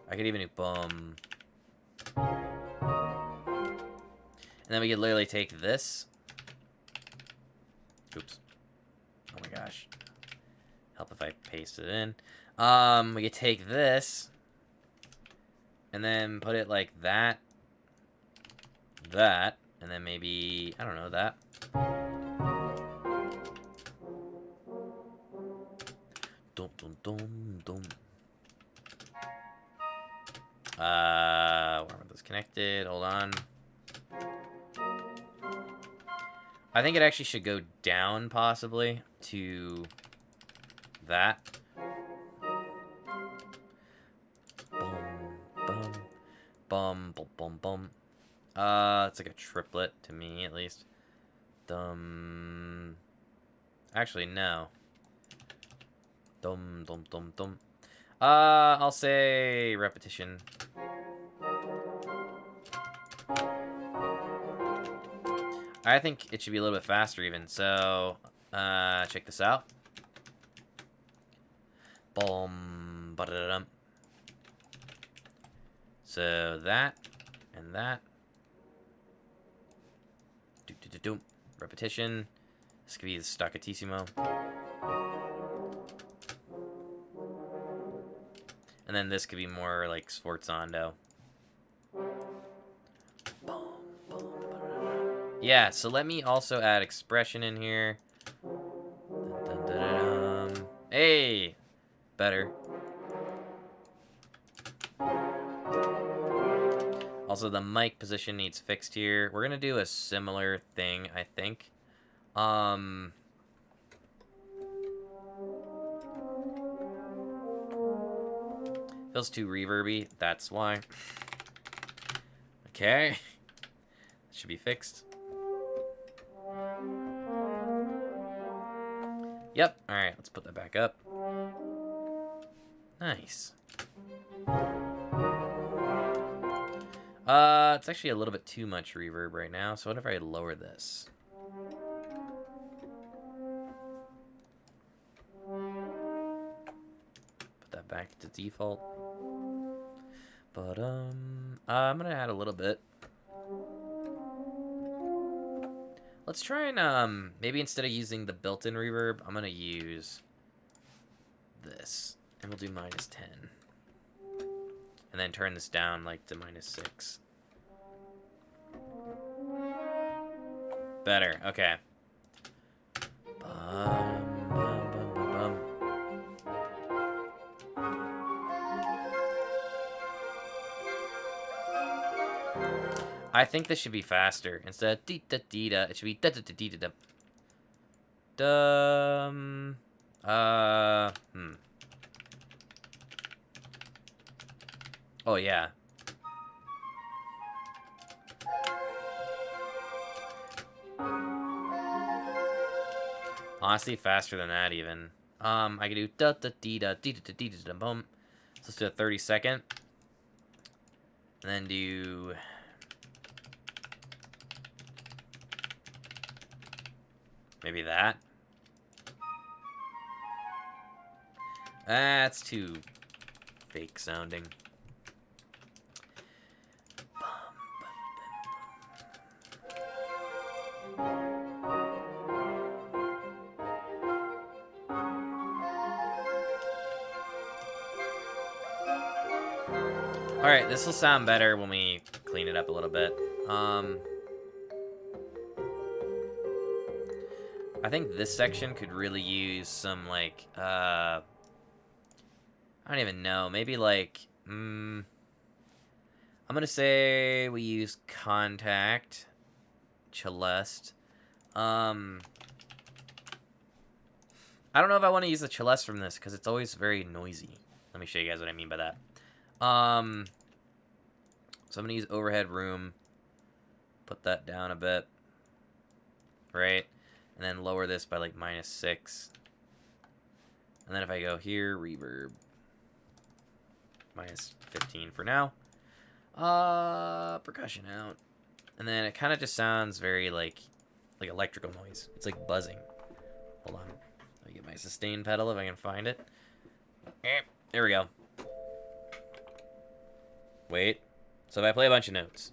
I could even do bum. And then we could literally take this. Oops. Oh my gosh. Help if I paste it in. We could take this. And then put it like that. That. And then maybe, I don't know, that. Dum, dum, dum, dum. Where are those connected? Hold on. I think it actually should go down, possibly, to that. Bum, bum, bum, bum, bum. It's like a triplet to me, at least. Actually, no. Dum dum dum dum. I'll say repetition. I think it should be a little bit faster even. So, check this out. Boom, ba-da-dum. So that and that. Do-do-do-do. Repetition. This could be the staccatissimo. And then this could be more like sforzando. Yeah, so let me also add expression in here. Dun, dun, dun, dun. Hey! Better. Also, the mic position needs fixed here. We're gonna do a similar thing, I think. Feels too reverby, that's why. Okay. Should be fixed. Yep, alright, let's put that back up. Nice. It's actually a little bit too much reverb right now, so what if I lower this? Put that back to default. But, I'm gonna add a little bit. Let's try and, maybe instead of using the built-in reverb, I'm gonna use this. And we'll do -10. And then turn this down, like, to -6. Better, okay. Bum, bum, bum, bum, bum. I think this should be faster. Instead of dee-da-dee-da, it should be da-da-da-dee-da-da. Oh, yeah. Honestly, faster than that, even. I can do da-da-dee-da-dee-da-dee-da-dee-da-bum. So let's do a 30-second. And then do... maybe that. That's too fake sounding. Alright, this will sound better when we clean it up a little bit. I think this section could really use some, like, I don't even know. Maybe, like, I'm gonna say we use Contact, Celeste. I don't know if I want to use the Celeste from this, because it's always very noisy. Let me show you guys what I mean by that. So I'm gonna use Overhead Room. Put that down a bit. Right? And then lower this by like -6. And then if I go here, reverb. -15 for now. Percussion out. And then it kind of just sounds very like electrical noise. It's like buzzing. Hold on. Let me get my sustain pedal if I can find it. There we go. Wait. So if I play a bunch of notes.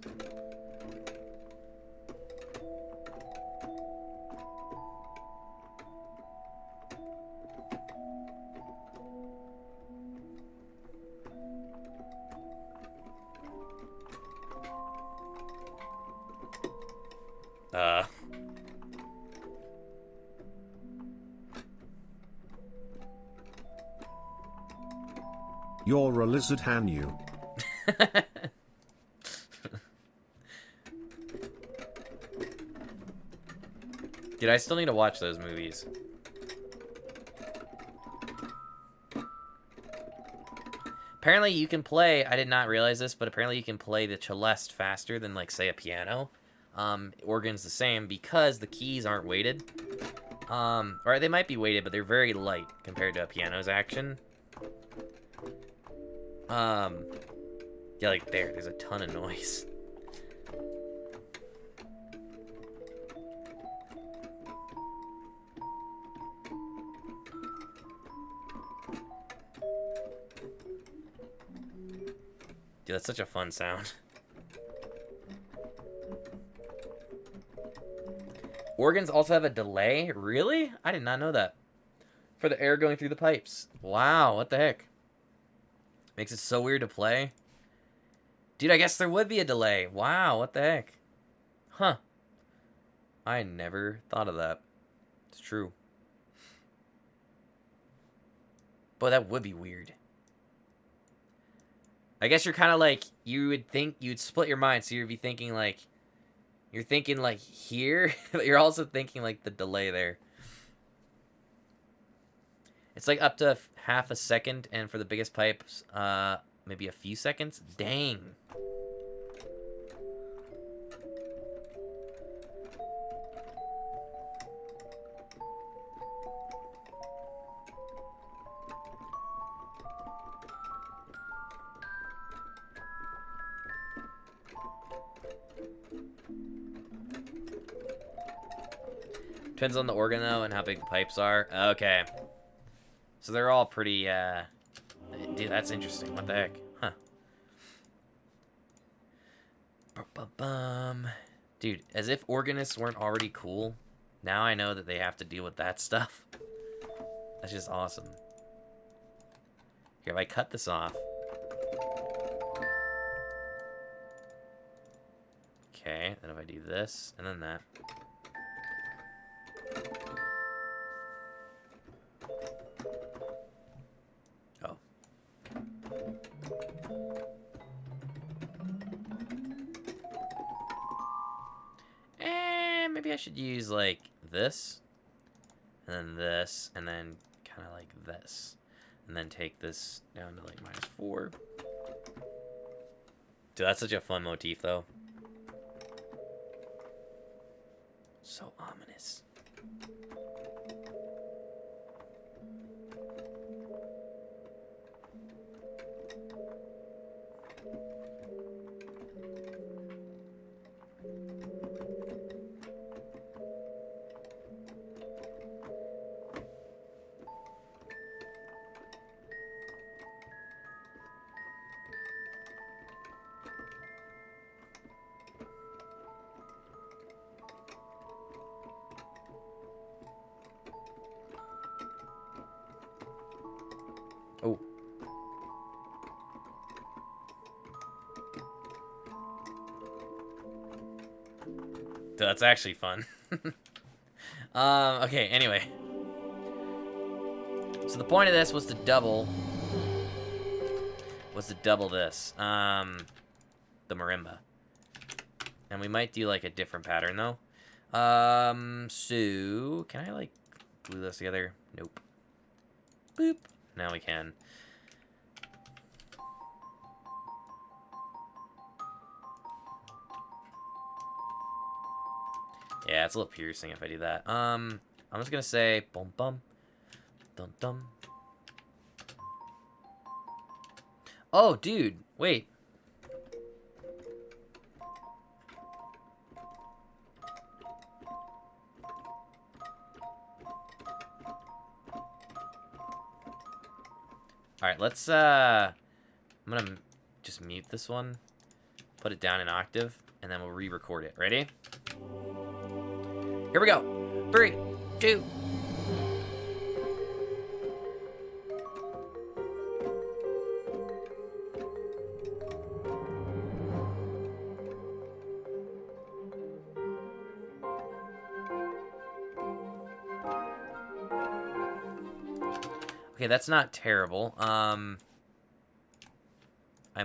You're a lizard, Hanyu. Dude, I still need to watch those movies. Apparently you can play, I did not realize this, but apparently you can play the Celeste faster than, like, say, a piano. Organ's the same because the keys aren't weighted. Or they might be weighted, but they're very light compared to a piano's action. Yeah, like there's a ton of noise. Dude, that's such a fun sound. Organs also have a delay? Really? I did not know that. For the air going through the pipes. Wow, what the heck? Makes it so weird to play. Dude, I guess there would be a delay. Wow, what the heck? Huh. I never thought of that. It's true. But that would be weird. I guess you're kind of like, you would think, you'd split your mind, so you'd be thinking like, you're thinking like here, but you're also thinking like the delay there. It's like up to half a second, and for the biggest pipes, maybe a few seconds. Dang. Depends on the organ, though, and how big the pipes are. Okay. So they're all pretty, dude, that's interesting. What the heck? Huh. Ba-ba-bum. Dude, as if organists weren't already cool. Now I know that they have to deal with that stuff. That's just awesome. Here, if I cut this off. Okay, then if I do this, and then that. Oh. And maybe I should use, like, this. And then kind of like this. And then take this down to, like, -4. Dude, that's such a fun motif, though. So ominous. Oh. Dude, that's actually fun. Okay, anyway. So the point of this was to double this. The marimba. And we might do like a different pattern though. So can I like glue this together? Nope. Boop. Now we can. Yeah, it's a little piercing if I do that. I'm just gonna say bum bum dum dum. Oh, dude, wait. All right, let's I'm gonna just mute this one, put it down an octave, and then we'll re-record it. Ready? Here we go. 3, 2. Okay, that's not terrible. I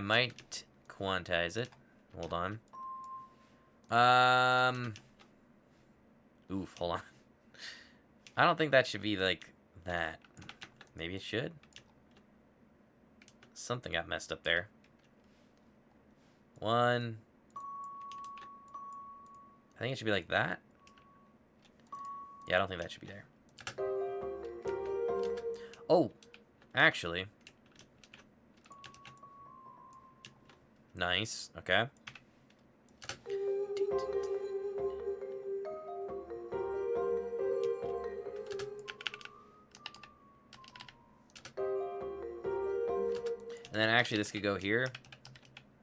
might quantize it. Hold on. Oof, hold on. I don't think that should be like that. Maybe it should. Something got messed up there. 1. I think it should be like that. Yeah, I don't think that should be there. Oh, actually. Nice. Okay. And then actually this could go here.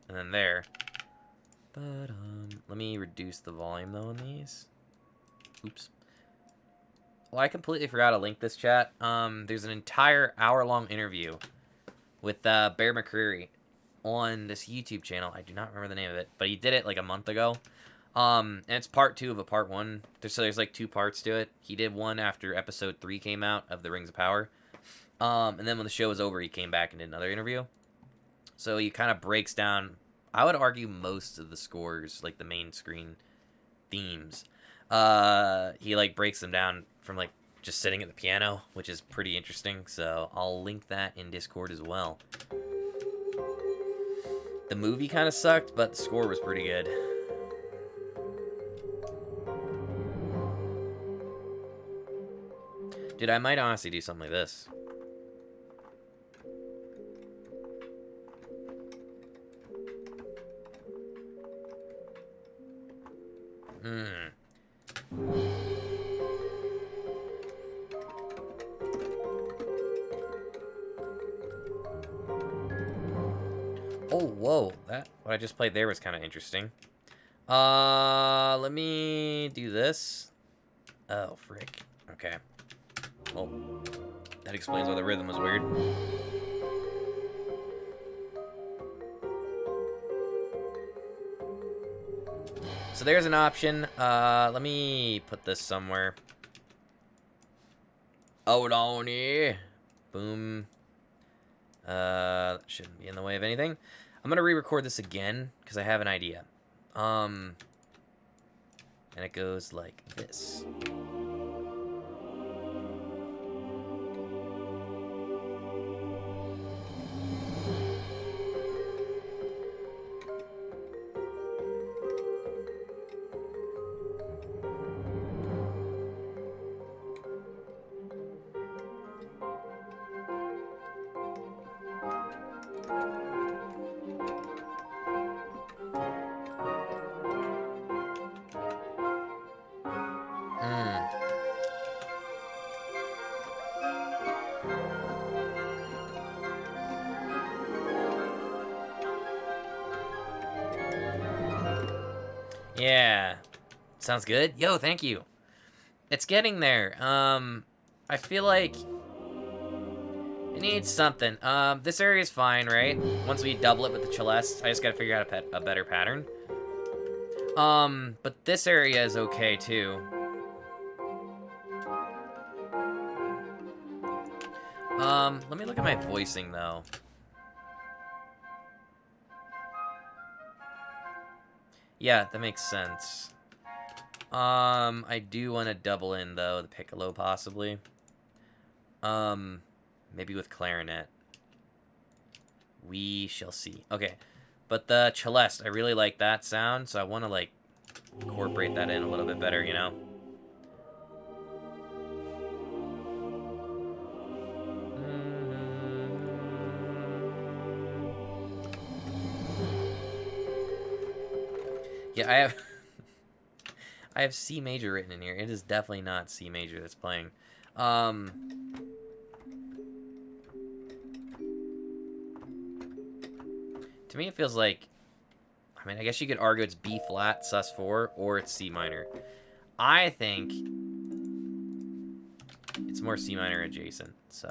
And then there. But, let me reduce the volume, though, on these. Oops. Well, I completely forgot to link this, chat. There's an entire hour-long interview with Bear McCreary on this YouTube channel. I do not remember the name of it, but he did it like a month ago. And it's part 2 of a part 1. So there's like 2 parts to it. He did one after episode 3 came out of The Rings of Power. And then when the show was over, he came back and did another interview. So he kind of breaks down, I would argue, most of the scores, like the main screen themes. He like breaks them down from like just sitting at the piano, which is pretty interesting. So I'll link that in Discord as well. The movie kind of sucked, but the score was pretty good. Dude, I might honestly do something like this. Oh, whoa. What I just played there was kind of interesting. Let me do this. Oh, frick. Okay. Well, that explains why the rhythm was weird. So there's an option. Let me put this somewhere. Hold on here. Boom. That shouldn't be in the way of anything. I'm gonna re-record this again because I have an idea. And it goes like this. Yeah. Sounds good. Yo, thank you. It's getting there. I feel like it needs something. This area is fine, right? Once we double it with the Celeste, I just gotta figure out a better pattern. But this area is okay, too. Let me look at my voicing, though. Yeah, that makes sense. I do want to double in, though, the piccolo, possibly. Maybe with clarinet. We shall see. Okay, but the Celeste, I really like that sound, so I want to, like, incorporate that in a little bit better, you know? Yeah, I have C major written in here. It is definitely not C major that's playing. To me, it feels like, I mean, I guess you could argue it's B flat, sus4, or it's C minor. I think it's more C minor adjacent, so.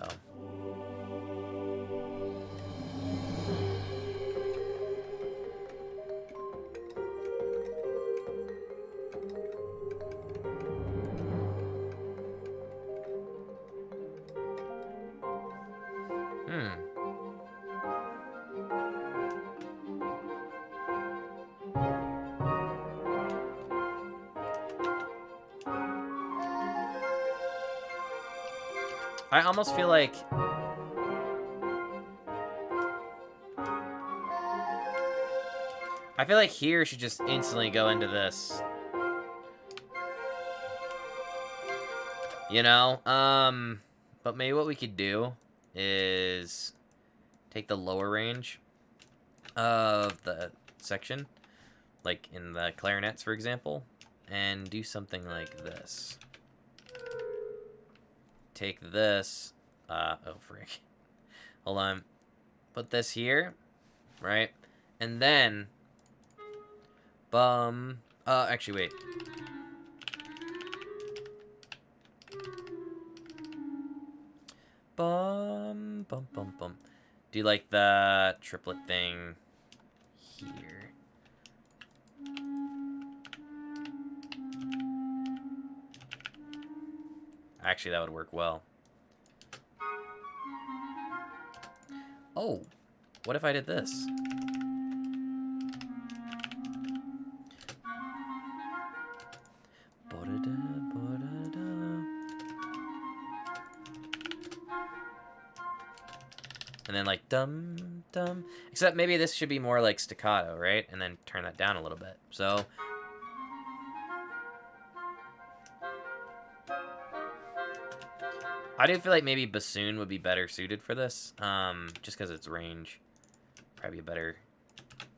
I almost feel like here should just instantly go into this. You know? But maybe what we could do is take the lower range of the section, like in the clarinets, for example, and do something like this. Take this. Oh, frick. Hold on. Put this here, right? And then, actually, wait. Bum, bum, bum, bum. Do like the triplet thing here. Actually, that would work well. Oh, what if I did this? And then like dum dum. Except maybe this should be more like staccato, right? And then turn that down a little bit. So I do feel like maybe bassoon would be better suited for this. Just because it's range. Probably a better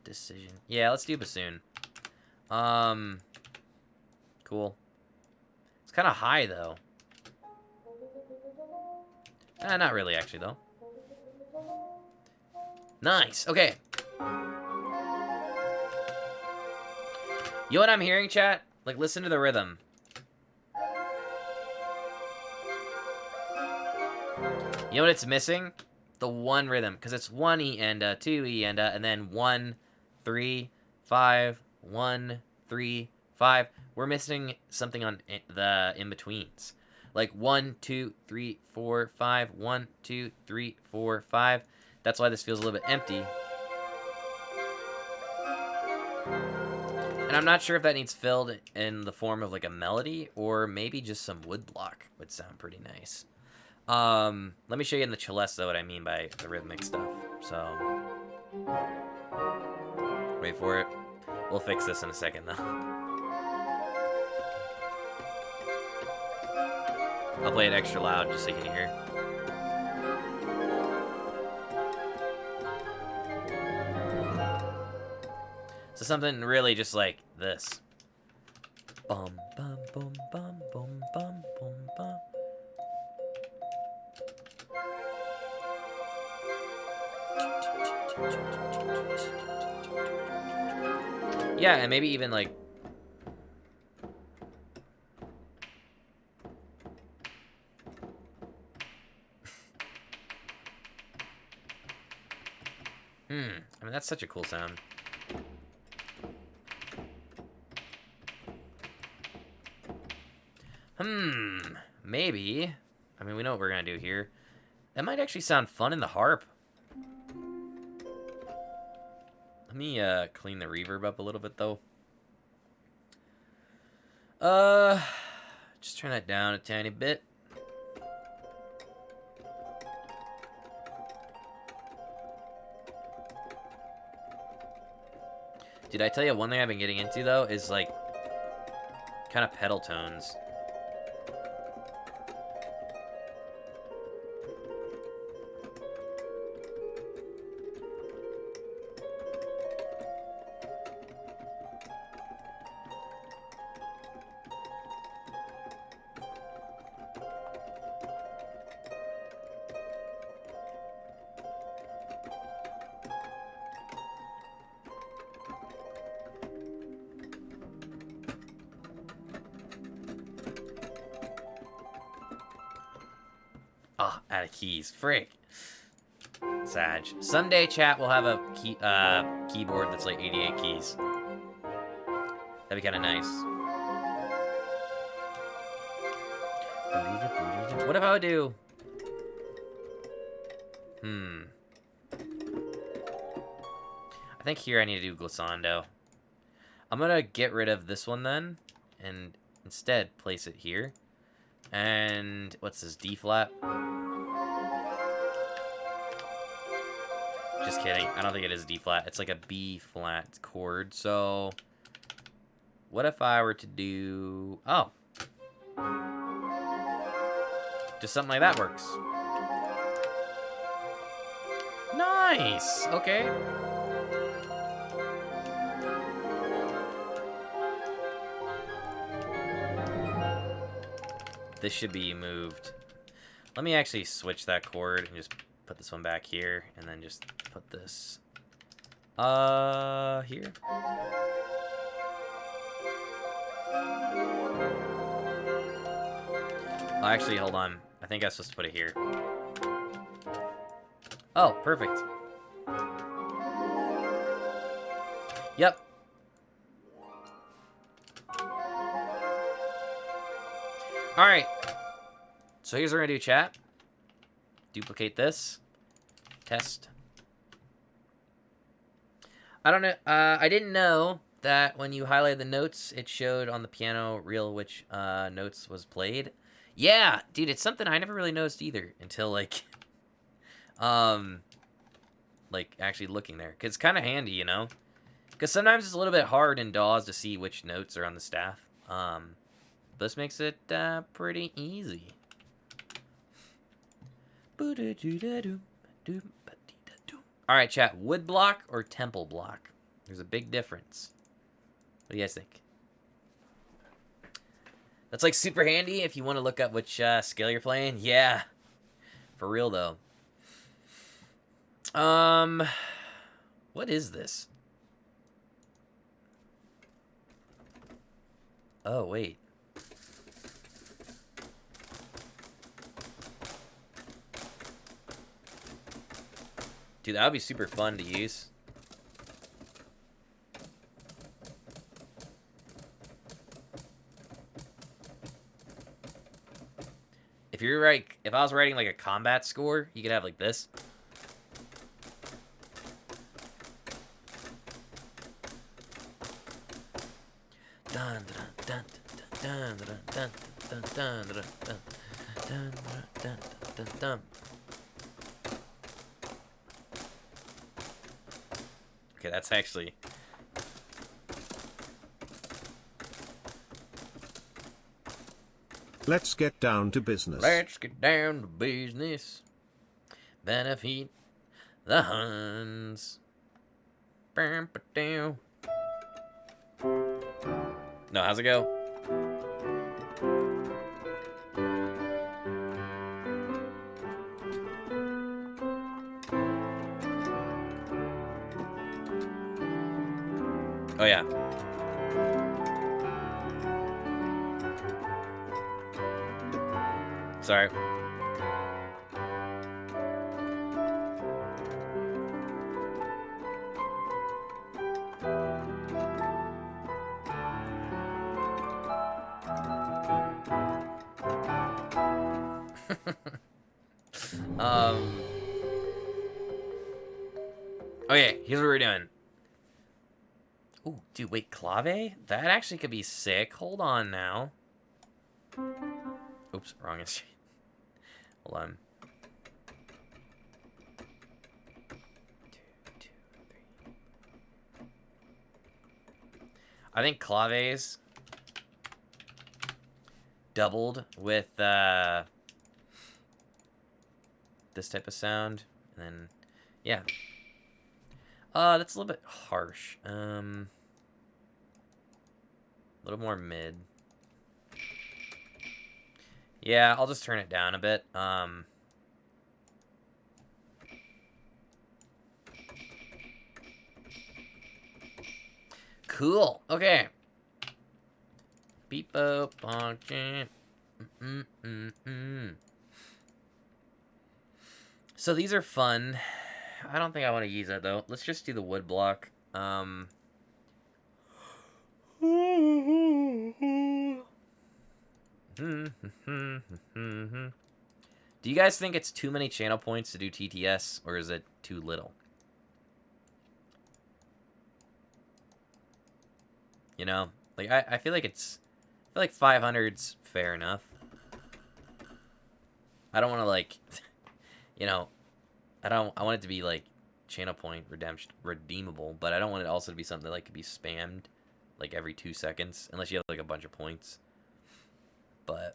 decision. Yeah, let's do bassoon. Cool. It's kind of high though. Not really actually though. Nice. Okay. You know what I'm hearing, chat? Like, listen to the rhythm. You know what it's missing? The one rhythm. Because it's 1 E and 2 E and then 1, 3, 5, 1, 3, 5. We're missing something on the in-betweens. Like 1, 2, 3, 4, 5. 1, 2, 3, 4, 5. That's why this feels a little bit empty. And I'm not sure if that needs filled in the form of like a melody or maybe just some woodblock would sound pretty nice. Let me show you in the celeste what I mean by the rhythmic stuff. So, wait for it. We'll fix this in a second though. I'll play it extra loud just so you can hear. So something really just like this. Bum bum bum bum bum bum bum bum. Yeah, and maybe even like I mean that's such a cool sound. Maybe. I mean, we know what we're gonna do here. That might actually sound fun in the harp. Let me clean the reverb up a little bit though. Just turn that down a tiny bit. Did I tell you one thing I've been getting into though is like kind of pedal tones. Out of keys. Frick. Sag. Someday, chat, will have a keyboard that's like 88 keys. That'd be kind of nice. What if I would do... I think here I need to do glissando. I'm going to get rid of this one then, and instead place it here. And what's this, D flat? Just kidding. I don't think it is D flat. It's like a B flat chord. So what if I were to do... Oh. Just something like that works. Nice. Okay. This should be moved. Let me actually switch that cord and just put this one back here, and then just put this here. Oh, actually, hold on. I think I'm supposed to put it here. Oh, perfect. Yep. Alright. So here's what we're gonna do, chat. Duplicate this. Test. I don't know. I didn't know that when you highlighted the notes, it showed on the piano reel which notes was played. Yeah, dude, it's something I never really noticed either until like actually looking there. 'Cause it's kind of handy, you know? Because sometimes it's a little bit hard in DAWs to see which notes are on the staff. This makes it pretty easy. Alright, chat. Wood block or temple block? There's a big difference. What do you guys think? That's like super handy if you want to look up which scale you're playing. Yeah. For real, though. What is this? Oh, wait. Dude, that would be super fun to use. If you're like, if I was writing like a combat score, you could have like this. Dun dun dun dun dun dun dun dun dun dun dun dun dun. Okay, that's actually. Let's get down to business. Let's get down to business. Benefit the Huns. No, how's it go? Oh, yeah. Sorry. Okay, here's what we're doing. Ooh, dude, wait, clave? That actually could be sick. Hold on now. Oops, wrong instrument. Hold on. 2, 2, 3. I think claves doubled with this type of sound, and then yeah. That's a little bit harsh. A little more mid. Yeah, I'll just turn it down a bit. Cool. Okay. Beep boop bonk jam. So these are fun. I don't think I want to use that though. Let's just do the wood block. Do you guys think it's too many channel points to do TTS, or is it too little? You know, like I feel like I feel like 500's fair enough. I don't want to like, you know, I want it to be like channel point redeemable, but I don't want it also to be something that like could be spammed like every 2 seconds, unless you have like a bunch of points. But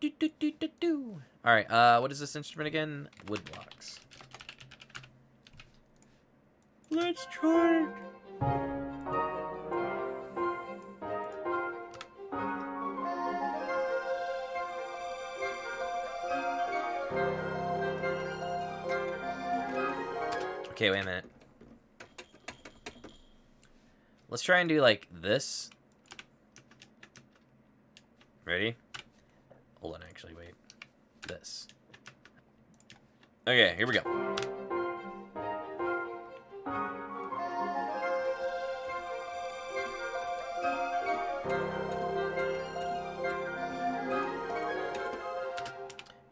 All right. What is this instrument again? Wood blocks. Let's try it. Okay, wait a minute. Let's try and do like this. Ready? Hold on, actually, wait. This. Okay, here we go.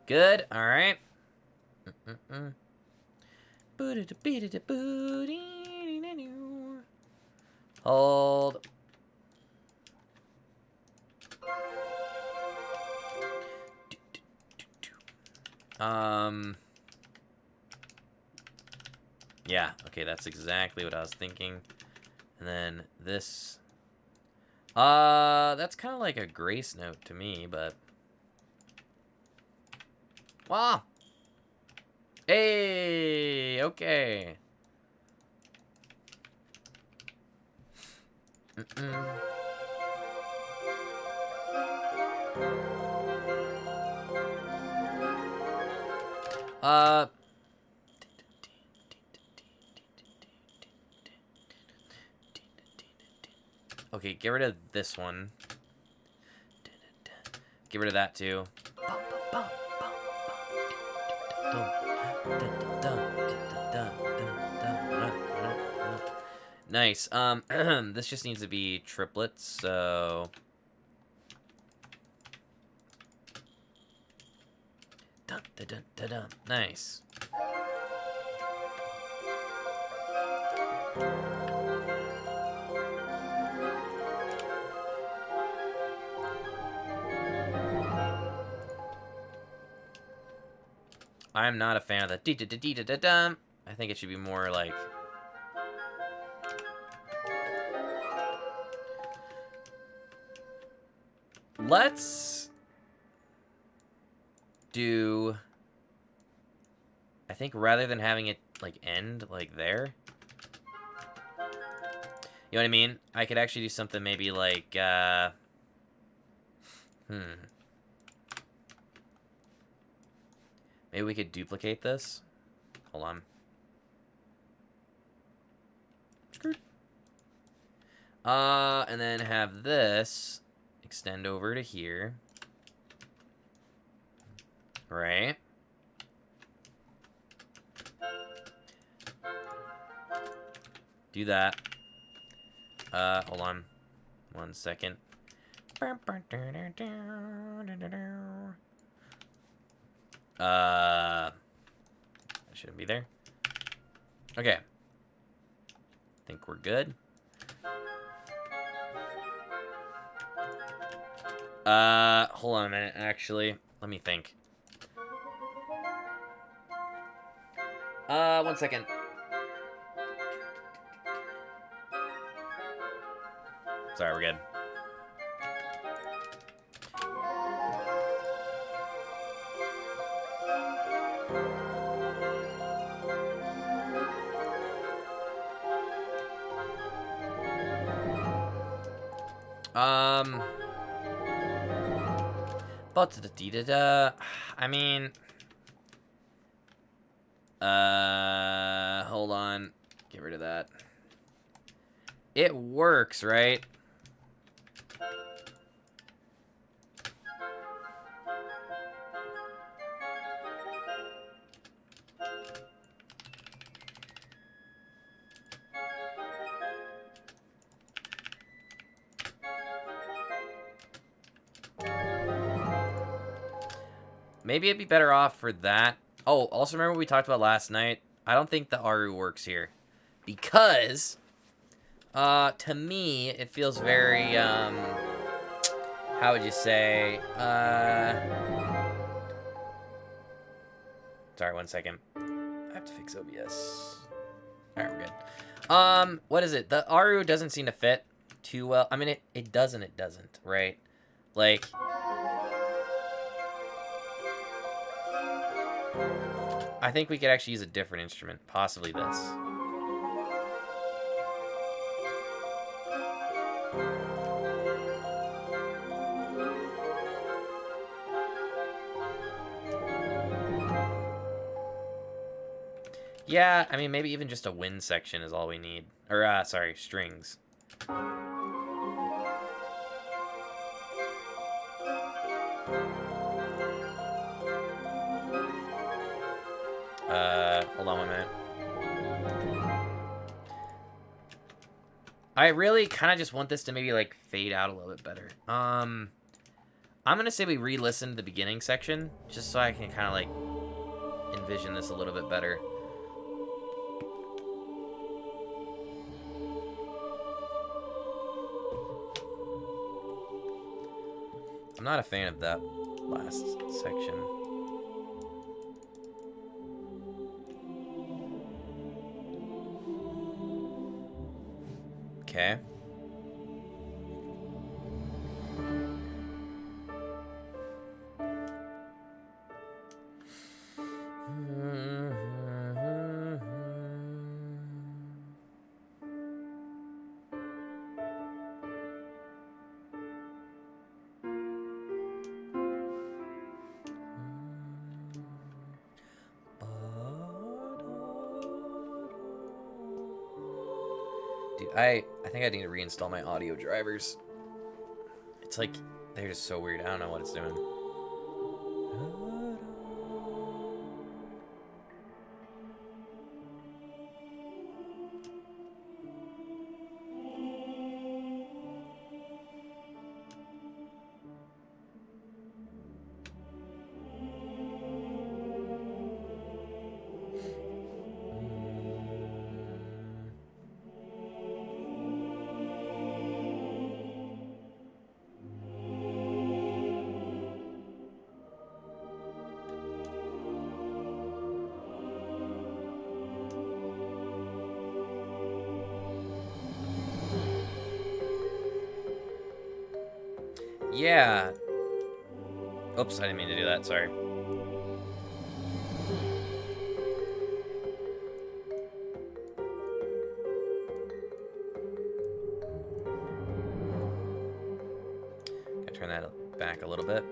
Good, alright. Hold. Yeah, okay, that's exactly what I was thinking. And then this. That's kind of like a grace note to me, but. Wow. Hey, okay. Okay, get rid of this one. Get rid of that too. Nice. This just needs to be triplets, so dun, dun, dun, dun, dun. Nice. I'm not a fan of the dee da da dee da da dum. I think it should be more like. Let's do. I think rather than having it like end like there. You know what I mean? I could actually do something maybe like. Maybe we could duplicate this. Hold on. And then have this extend over to here. Right. Do that. Hold on. 1 second. That shouldn't be there. Okay. Think we're good. Hold on a minute, actually. Let me think. 1 second. Sorry, we're good. But I mean, hold on. Get rid of that. It works, right? Maybe it'd be better off for that. Oh, also remember what we talked about last night? I don't think the Aru works here. Because, to me, it feels very, how would you say, sorry, 1 second. I have to fix OBS. Alright, we're good. What is it? The Aru doesn't seem to fit too well. I mean, it does and it doesn't, right? Like, I think we could actually use a different instrument, possibly this. Yeah, I mean, maybe even just a wind section is all we need. Or, sorry, strings. Hold on 1 minute. I really kind of just want this to maybe, like, fade out a little bit better. I'm gonna say we re-listen to the beginning section, just so I can kind of, like, envision this a little bit better. I'm not a fan of that last section. Okay. Dude, I think I need to reinstall my audio drivers. It's like, they're just so weird. I don't know what it's doing. Yeah. Oops, I didn't mean to do that, sorry. Gotta turn that back a little bit.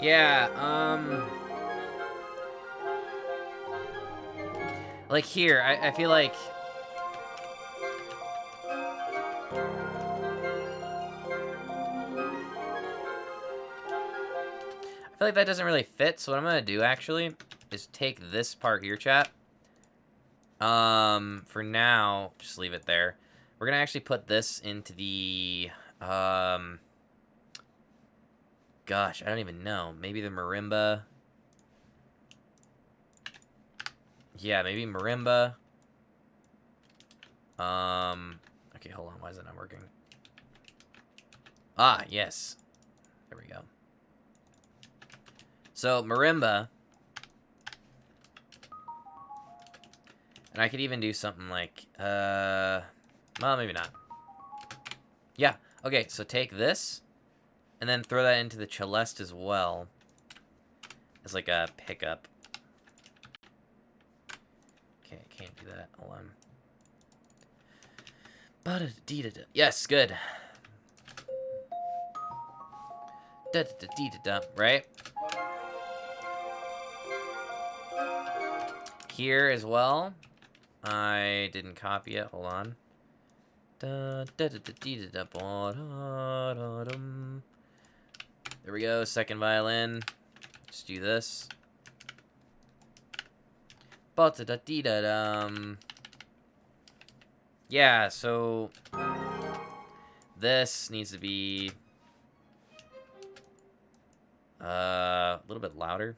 Yeah, like here, I feel like... I feel like that doesn't really fit, so what I'm gonna do, actually, is take this part here, chat. For now, just leave it there. We're gonna actually put this into the, gosh, I don't even know. Maybe the marimba. Yeah, maybe marimba. Okay, hold on. Why is it not working? Ah, yes. There we go. So, marimba. And I could even do something like, well, maybe not. Yeah, okay, so take this, and then throw that into the celeste as well, as like a pickup. Okay, I can't do that, hold on. Yes, good. Right? Here as well. I didn't copy it. Hold on. There we go. Second violin. Just do this. Yeah, so this needs to be a little bit louder.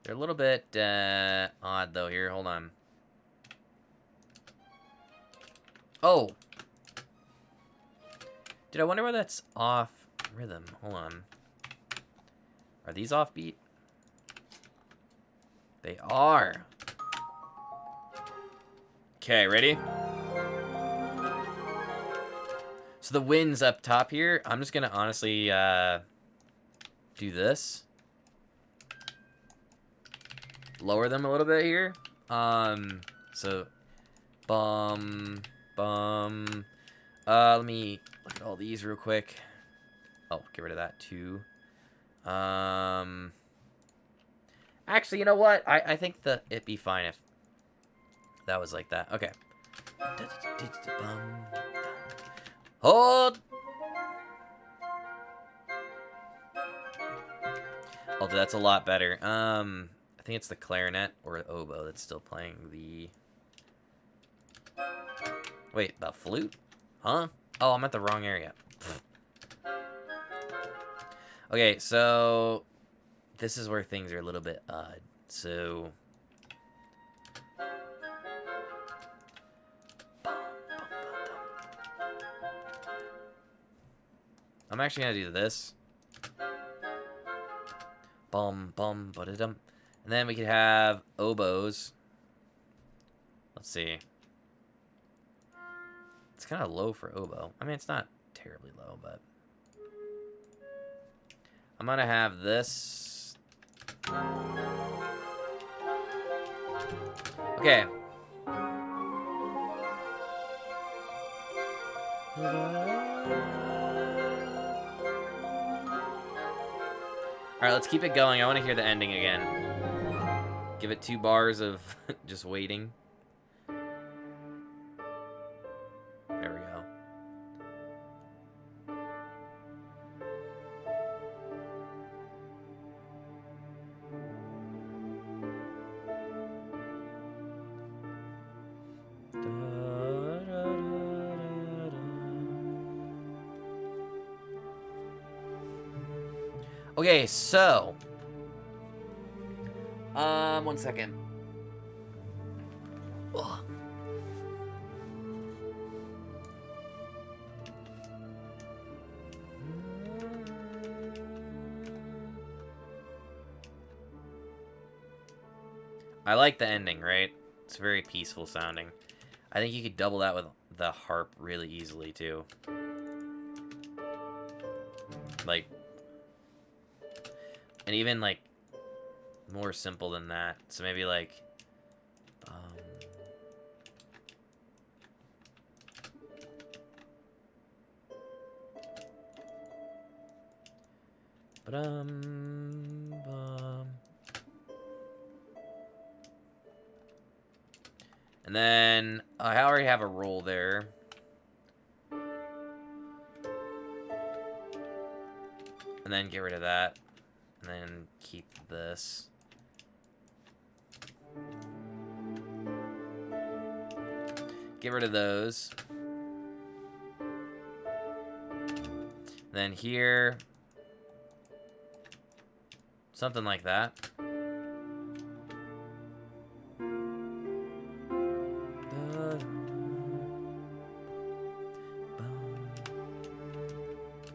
They're a little bit odd, though, here. Hold on. Oh! Dude, I wonder why that's off rhythm. Hold on. Are these off beat? They are. Okay, ready? So the winds up top here. I'm just gonna honestly do this. Lower them a little bit here. So bum. Let me look at all these real quick. Oh, get rid of that too. Actually, you know what? I think it'd be fine if that was like that. Okay. Hold. Oh, that's a lot better. I think it's the clarinet or oboe that's still playing the... Wait, the flute? Huh? Oh, I'm at the wrong area. Okay, so this is where things are a little bit odd. So I'm actually gonna do this. Bum bum ba-da-dum. And then we could have oboes. Let's see. It's kind of low for oboe. I mean, it's not terribly low, but I'm gonna have this. Okay. Alright, let's keep it going. I want to hear the ending again. Give it 2 bars of just waiting. There we go. Okay, so 1 second. Ugh. I like the ending, right? It's very peaceful sounding. I think you could double that with the harp really easily too. Like, and even like more simple than that. So maybe like and then I already have a roll there. And then get rid of that. And then keep this. Get rid of those. And then here. Something like that.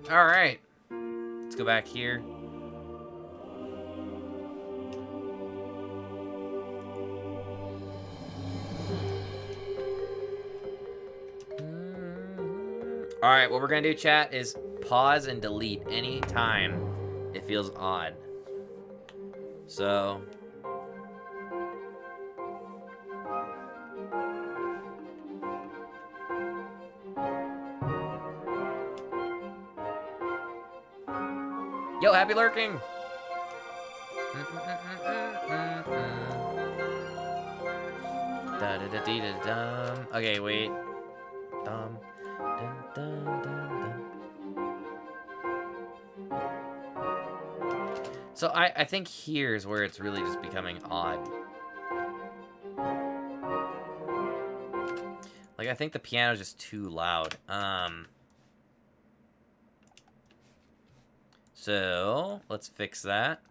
All right. Let's go back here. All right, what we're gonna do, chat, is pause and delete any time it feels odd. So yo, happy lurking. Okay, wait. So I think here's where it's really just becoming odd. Like, I think the piano's just too loud. So let's fix that.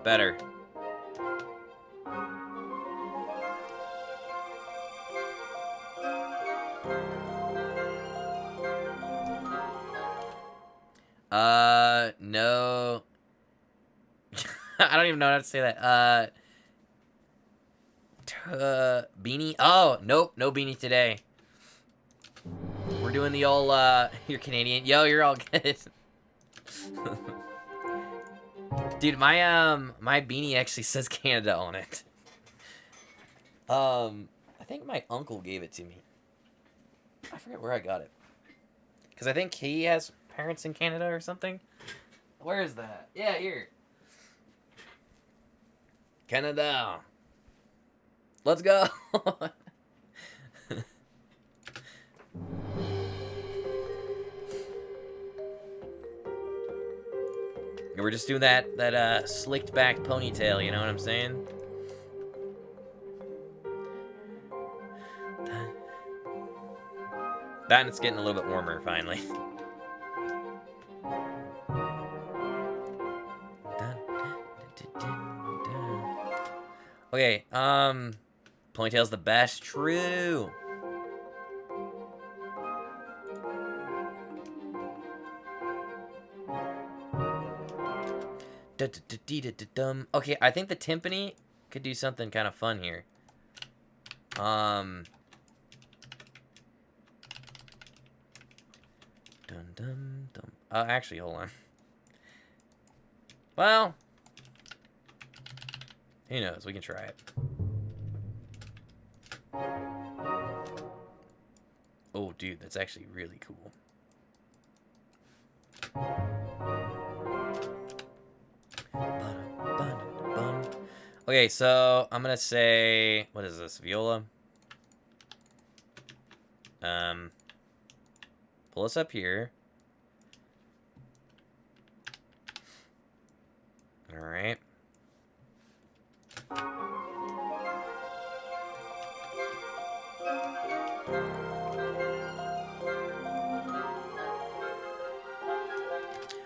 Better. No. I don't even know how to say that. Beanie? Oh, nope, no beanie today. We're doing the old, you're Canadian. Yo, you're all good. Dude, my beanie actually says Canada on it. I think my uncle gave it to me. I forget where I got it. Because I think he has parents in Canada or something. Where is that? Yeah, here. Canada. Let's go. And we're just doing that slicked back ponytail, you know what I'm saying? That and it's getting a little bit warmer finally. Okay, ponytail's the best. True. Okay, I think the timpani could do something kind of fun here. Dun dun dun. Actually, hold on. Well, who knows? We can try it. Oh, dude, that's actually really cool. Okay, so I'm gonna say, what is this? Viola. Pull us up here. All right.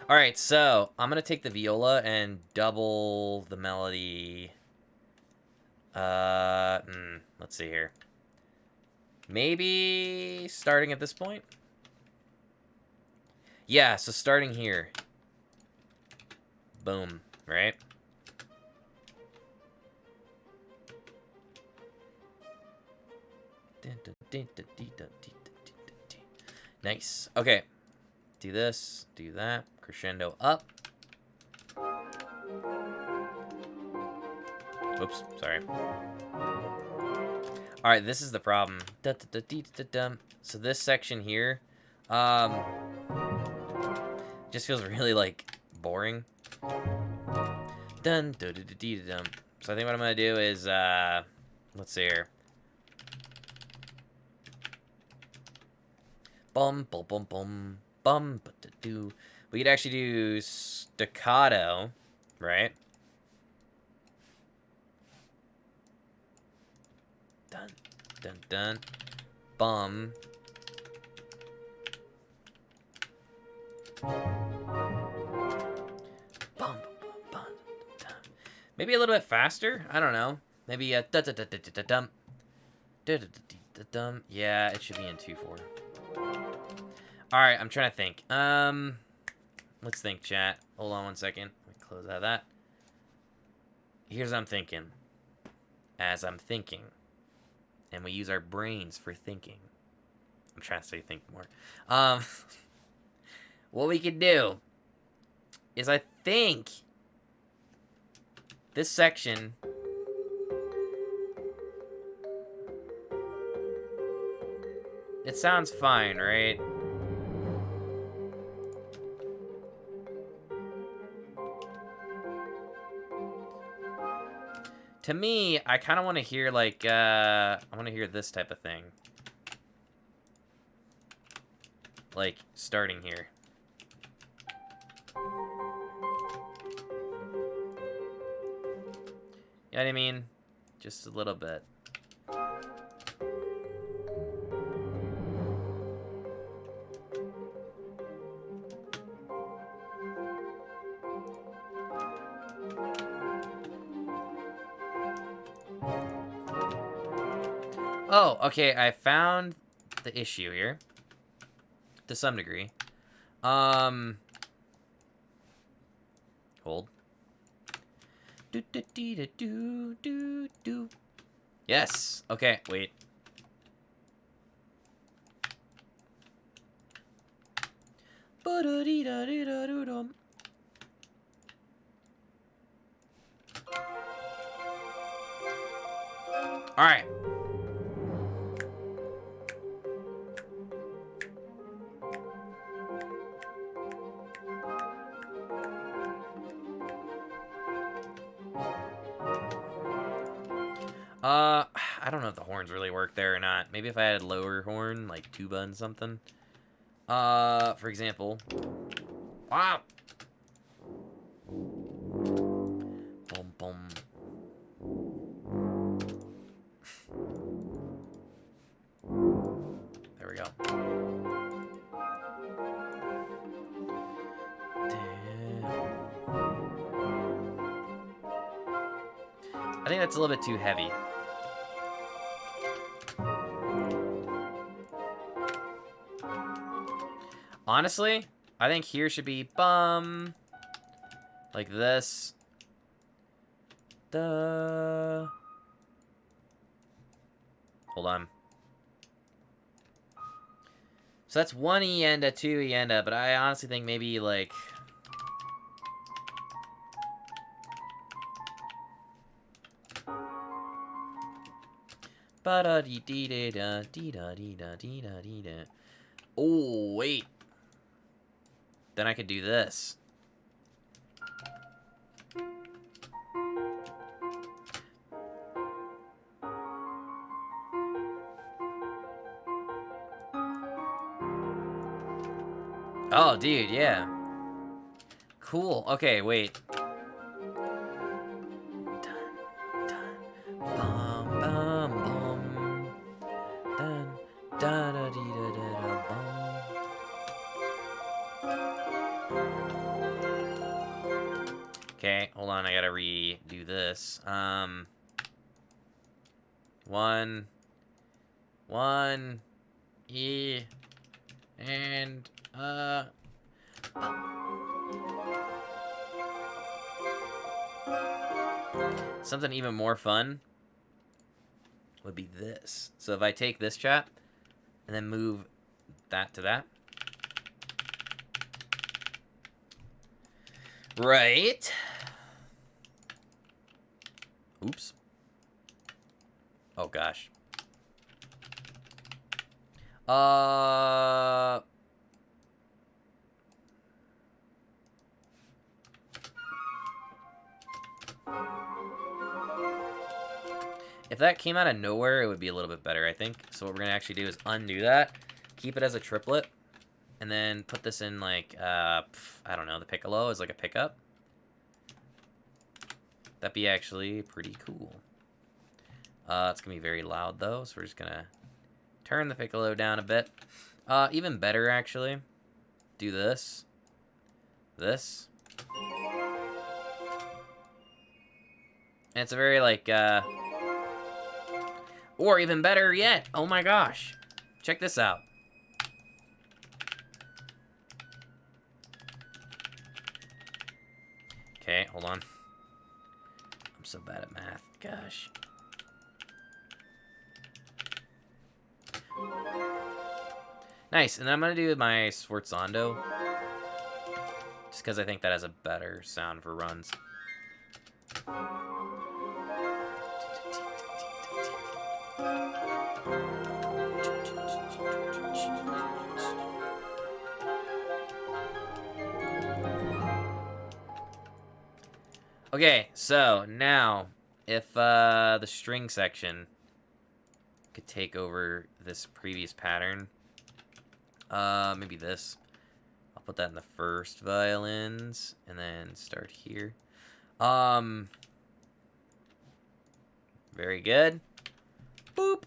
All right, so I'm gonna take the viola and double the melody. Let's see here. Maybe starting at this point. Yeah, so starting here. Boom, right? Nice. Okay. Do this, do that. Crescendo up. Oops, sorry. Alright, this is the problem. So this section here, just feels really, like, boring. Dun, dun, dun, dun, dun, dun. So I think what I'm gonna do is, let's see here. Bum, bum, bum, bum, bum, do. We could actually do staccato, right? Dun, dun, dun, bum. Bum, bum, dum. Maybe a little bit faster. I don't know. Maybe a da da da da da dum. Da da da da dum. Yeah, it should be in 2/4. All right, I'm trying to think. Let's think, chat. Hold on one second. Let me close out of that. Here's what I'm thinking. As I'm thinking, and we use our brains for thinking. I'm trying to say think more. What we could do is I think this section it sounds fine, right? To me, I kind of want to hear like I want to hear this type of thing. Like starting here. You know what I mean? Just a little bit. Oh, okay, I found the issue here. To some degree. Hold. Do do do do do do do. Yes. Okay, wait. Ba-da-dee-da-dee-da-doo-dum. All right. I don't know if the horns really work there or not. Maybe if I had a lower horn, like tuba and something. For example. Wow. Boom, boom. There we go. I think that's a little bit too heavy. Honestly, I think here should be bum. Like this. Duh. Hold on. So that's 1 Enda, 2 Enda, but I honestly think maybe like... Ba-da-dee-dee-da-dee-da-dee-da-dee-da-dee-da. Oh, wait. Then I could do this. Oh, dude, yeah. Cool. Okay, wait. Bum, bum, bum. Dun, da-da-dee-da-da-da-bum. Okay, hold on, I gotta redo this. One, E, and, something even more fun would be this. So if I take this chat, and then move that to that. Right. Oops. Oh, gosh. If that came out of nowhere, it would be a little bit better, I think. So what we're going to actually do is undo that, keep it as a triplet, and then put this in like, I don't know, the piccolo as like a pickup. That'd be actually pretty cool. It's going to be very loud, though, so we're just going to turn the piccolo down a bit. Even better, actually. Do this. This. And it's a very, like, or even better yet, oh my gosh. Check this out. Okay, hold on. I'm so bad at math. Gosh. Nice, and then I'm going to do my sforzando. Just because I think that has a better sound for runs. Okay, so now, if the string section could take over this previous pattern, maybe this. I'll put that in the first violins, and then start here. Very good. Boop.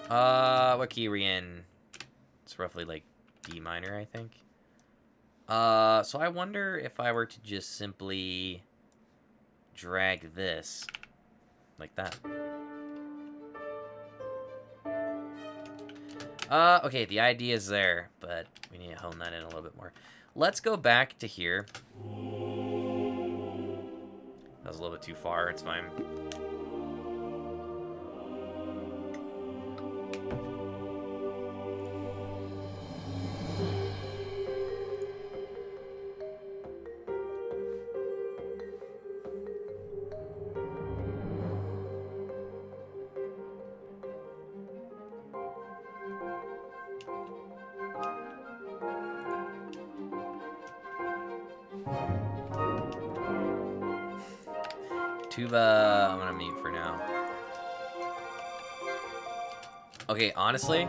What key are we in? It's roughly like D minor, I think. So I wonder if I were to just simply drag this like that. Okay, the idea is there, but we need to hone that in a little bit more. Let's go back to here. That was a little bit too far, it's fine. Tuba, I'm gonna mute for now. Okay, honestly.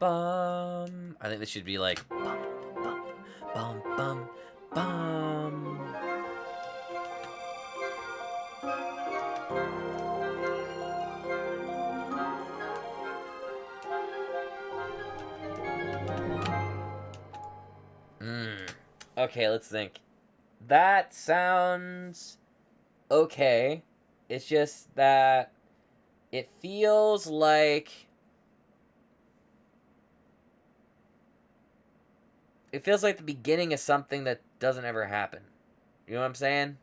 I think this should be like bum, bum, bum, bum. Okay, let's think. That sounds okay. It's just that it feels like the beginning of something that doesn't ever happen. You know what I'm saying?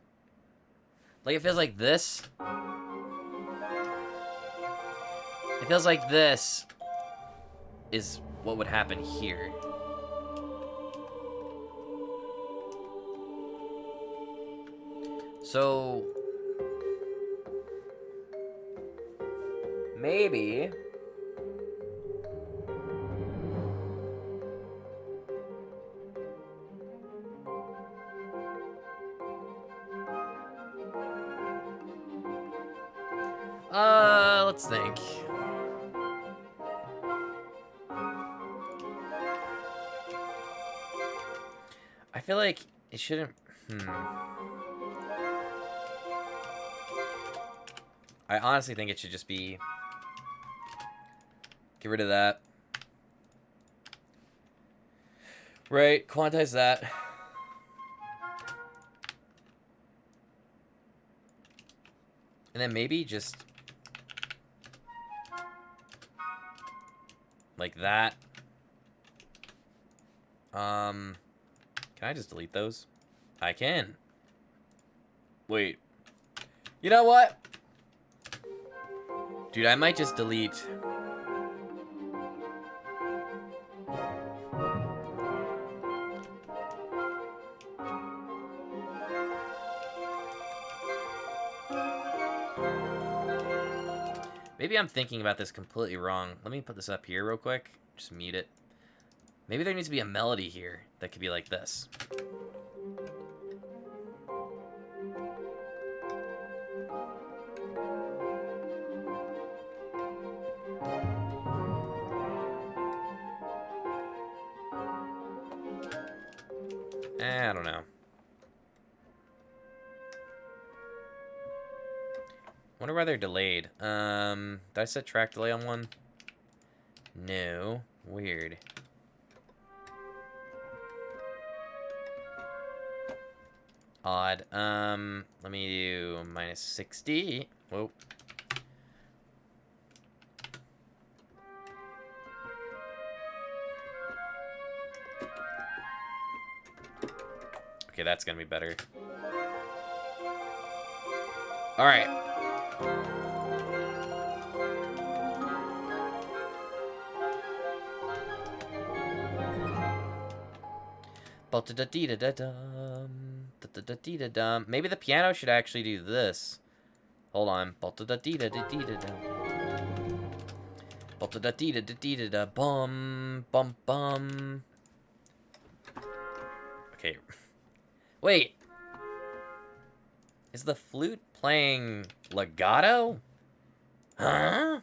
Like it feels like this. It feels like this is what would happen here. So maybe let's think. I feel like it shouldn't I honestly think it should just be get rid of that. Right, quantize that. And then maybe just like that. Can I just delete those? I can. Wait. You know what? Dude, I might just delete. Maybe I'm thinking about this completely wrong. Let me put this up here real quick. Just mute it. Maybe there needs to be a melody here that could be like this. I don't know. Wonder why they're delayed. Did I set track delay on one? No. Weird. Odd. Let me do minus 60. Whoa. Okay, that's gonna be better. All right. Maybe the piano should actually do this. Hold on. Bum bum bum. Okay. Wait. Is the flute playing legato? Huh?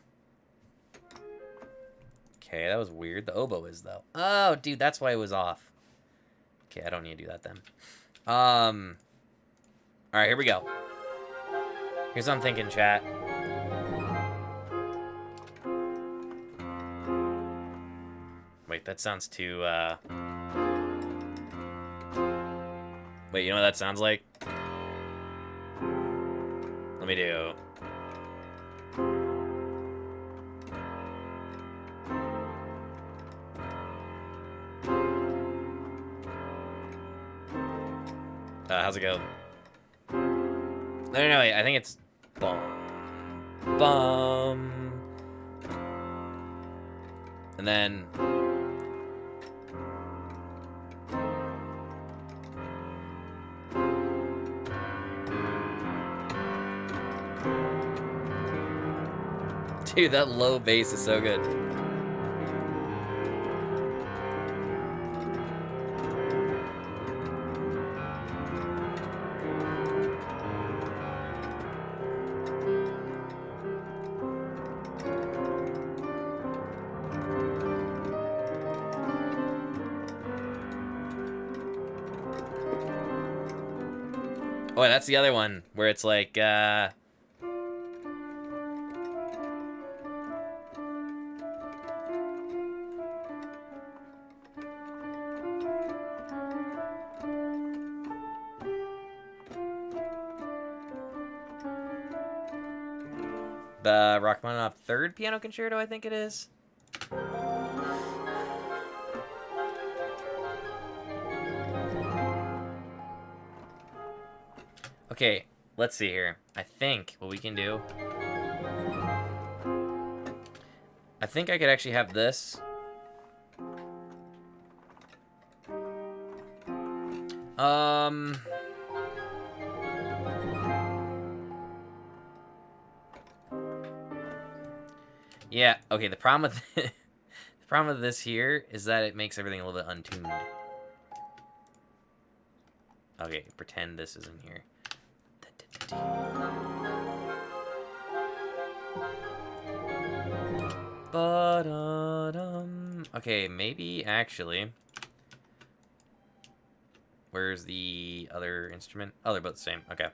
Okay, that was weird. The oboe is though. Oh, dude, that's why it was off. Okay, I don't need to do that then. All right, here we go. Here's what I'm thinking, chat. Wait, that sounds too, Wait, you know what that sounds like? Let me do... how's it go? No, wait, I think it's... Bum. Bum. And then... Dude, that low bass is so good. Oh, that's the other one, where it's like, the Rachmaninoff third piano concerto, I think it is. Okay, let's see here. I think what we can do... I think I could actually have this. Yeah, okay, the problem with the problem with this here is that it makes everything a little bit untuned. Okay, pretend this is in here. Okay, maybe actually. Where's the other instrument? Oh, they're both the same. Okay.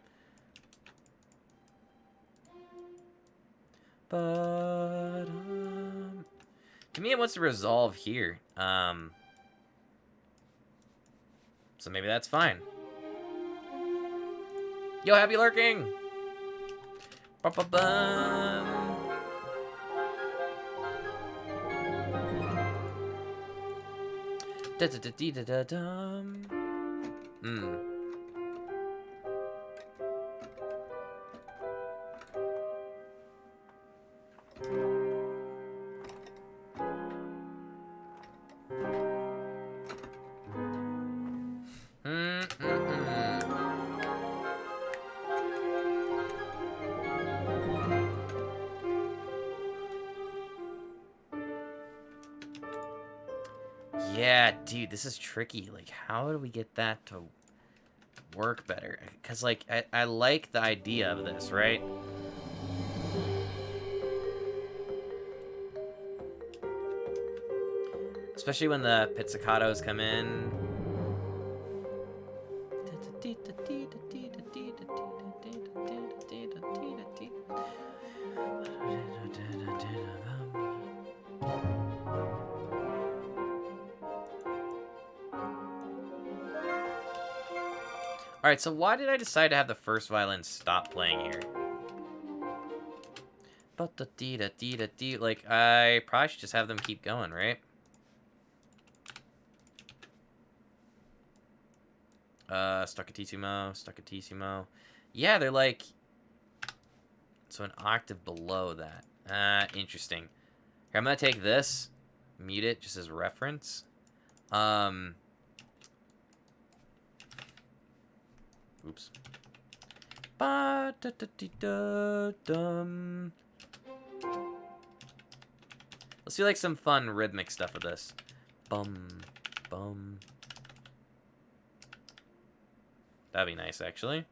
To me, it wants to resolve here. So maybe that's fine. Yo, happy lurking! Ba-ba-bum. Da-da-da-dee-da-da-dum. Yeah, dude, this is tricky. Like, how do we get that to work better? Because, like, I like the idea of this, right? Especially when the pizzicatos come in. Alright, so why did I decide to have the first violin stop playing here? Like, I probably should just have them keep going, right? Staccatissimo. Yeah, they're like... So an octave below that. Interesting. Here, I'm gonna take this, mute it just as reference. Oops. Let's do like some fun rhythmic stuff with this. Bum, bum. That'd be nice, actually.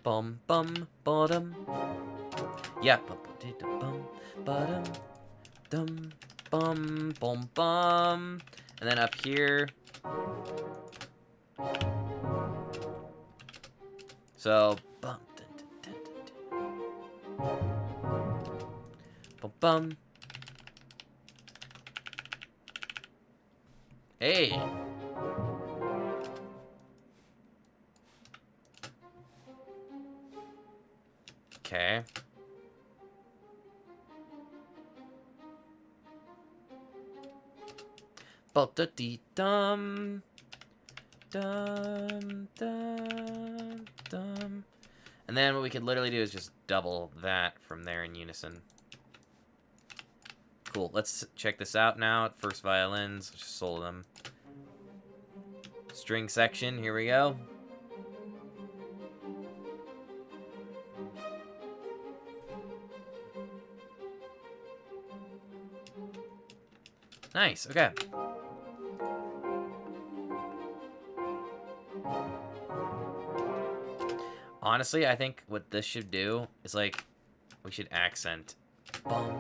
Bum, bum, bottom. Yeah. Bum, bottom. Dum, bum, bum, bum. And then up here. So, bum, dun, dun, dun, dun, dun. Bum, bum. Hey. Okay. Dum dum dum dum. And then what we could literally do is just double that from there in unison. Cool. Let's check this out now. First violins, just solo them. String section. Here we go. Nice. Okay. Honestly, I think what this should do is, like, we should accent bum,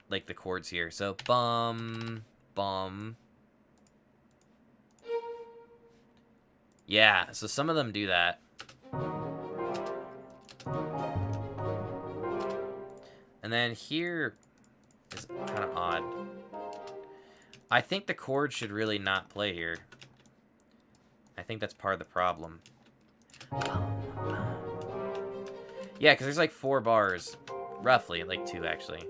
like the chords here. So bum, bum. Yeah, so some of them do that. And then here is kind of odd. I think the chord should really not play here. I think that's part of the problem. Yeah, because there's like 4 bars. Roughly, like 2 actually.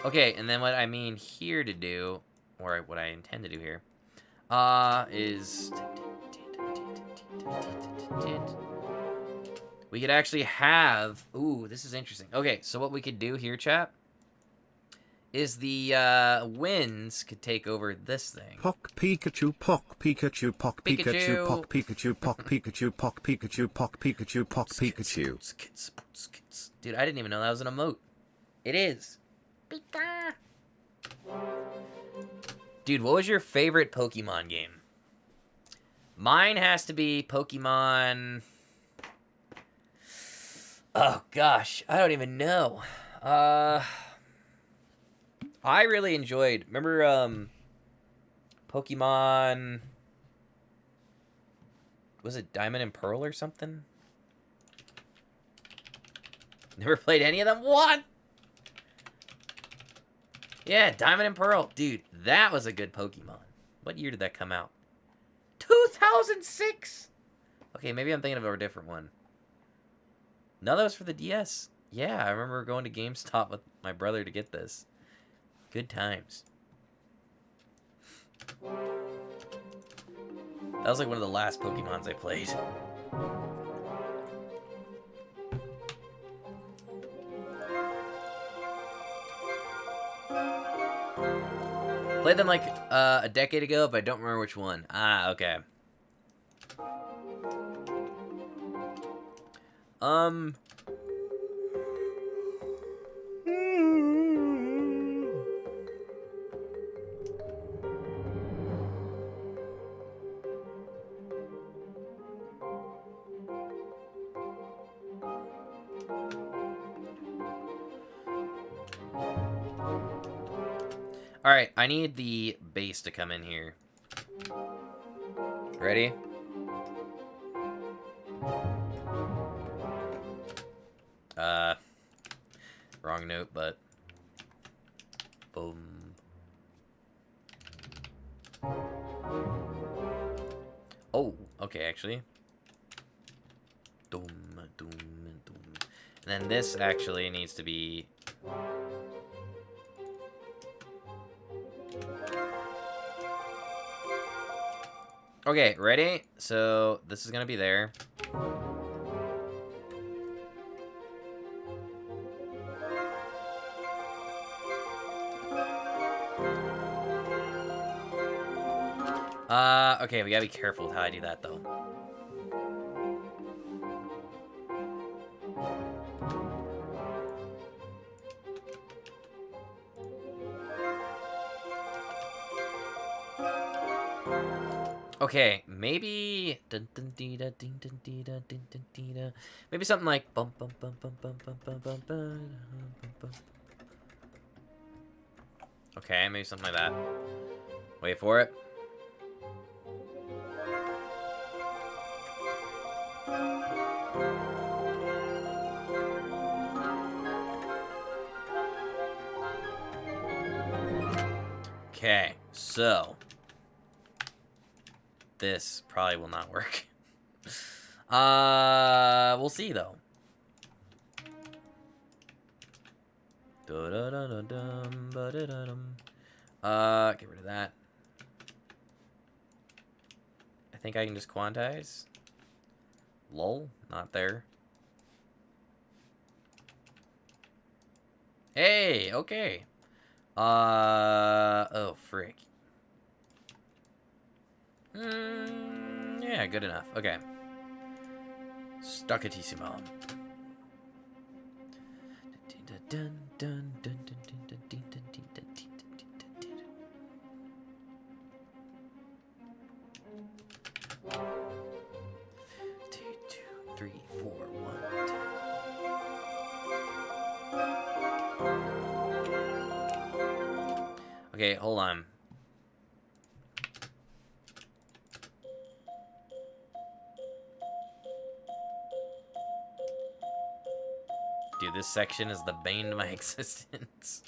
Okay, and then what I mean here to do, or what I intend to do here, is... We could actually have... Ooh, this is interesting. Okay, so what we could do here, chat, is the winds could take over this thing. Pock Pikachu, Pock Pikachu, Pock Pikachu, Pock Pikachu, Pock Pikachu, Pock Pikachu, Pock Pikachu, Pock Pikachu. Dude, I didn't even know that was an emote. It is. Pika. Dude, what was your favorite Pokemon game? Mine has to be Pokemon... Oh, gosh. I don't even know. I really enjoyed... Remember, Pokemon... Was it Diamond and Pearl or something? Never played any of them? What? Yeah, Diamond and Pearl. Dude, that was a good Pokemon. What year did that come out? 2006? Okay, maybe I'm thinking of a different one. No, that was for the DS. Yeah, I remember going to GameStop with my brother to get this. Good times. That was like one of the last Pokemons I played. Played them like a decade ago, but I don't remember which one. Ah, okay. Alright, I need the bass to come in here. Ready? Wrong note, but... Boom. Oh, okay, actually. Doom, doom, doom. And then this actually needs to be... Okay, ready? So, this is gonna be there. Okay, we gotta be careful with how I do that, though. Okay, Maybe maybe something like okay, maybe something like that. Wait for it. Okay, so this probably will not work. We'll see though. Get rid of that. I think I can just quantize. Lol, not there. Hey, okay. Oh, frick. Yeah, good enough. Okay. Stuckatissimo. Three, four, one. Okay, hold on. Dude, this section is the bane of my existence.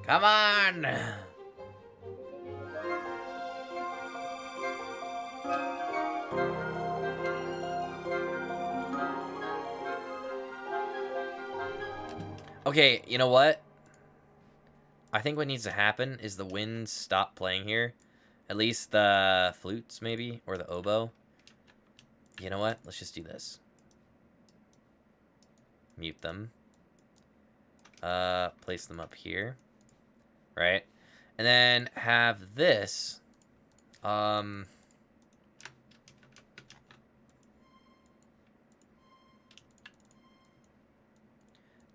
Come on! Okay, you know what? I think what needs to happen is the winds stop playing here. At least the flutes, maybe, or the oboe. You know what? Let's just do this. Mute them. Place them up here. Right? And then have this.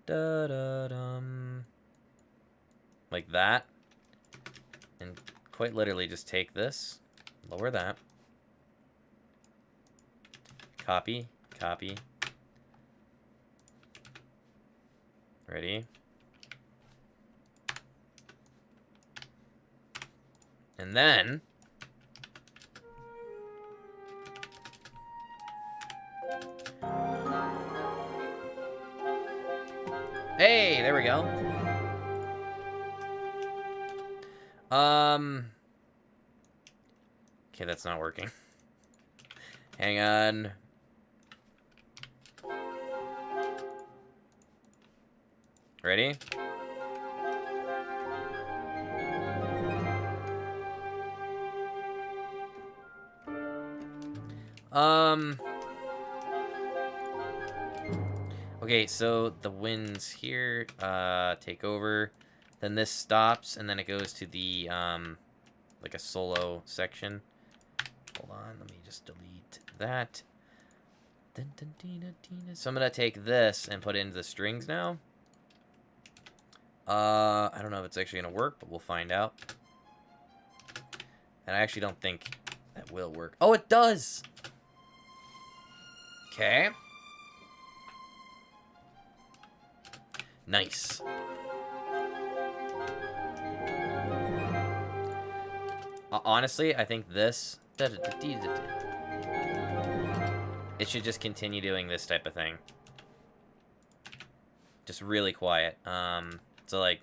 Da-da-dum. Like that. And quite literally just take this. Lower that. Copy. Copy. Ready? And then hey, there we go. Okay, that's not working. Hang on. Ready? Okay, so the winds here, take over. Then this stops, and then it goes to the, like a solo section. Hold on, let me just delete that. So I'm gonna take this and put it into the strings now. I don't know if it's actually gonna work, but we'll find out. And I actually don't think that will work. Oh, it does! Okay. Nice. Honestly, I think this... It should just continue doing this type of thing. Just really quiet. So like...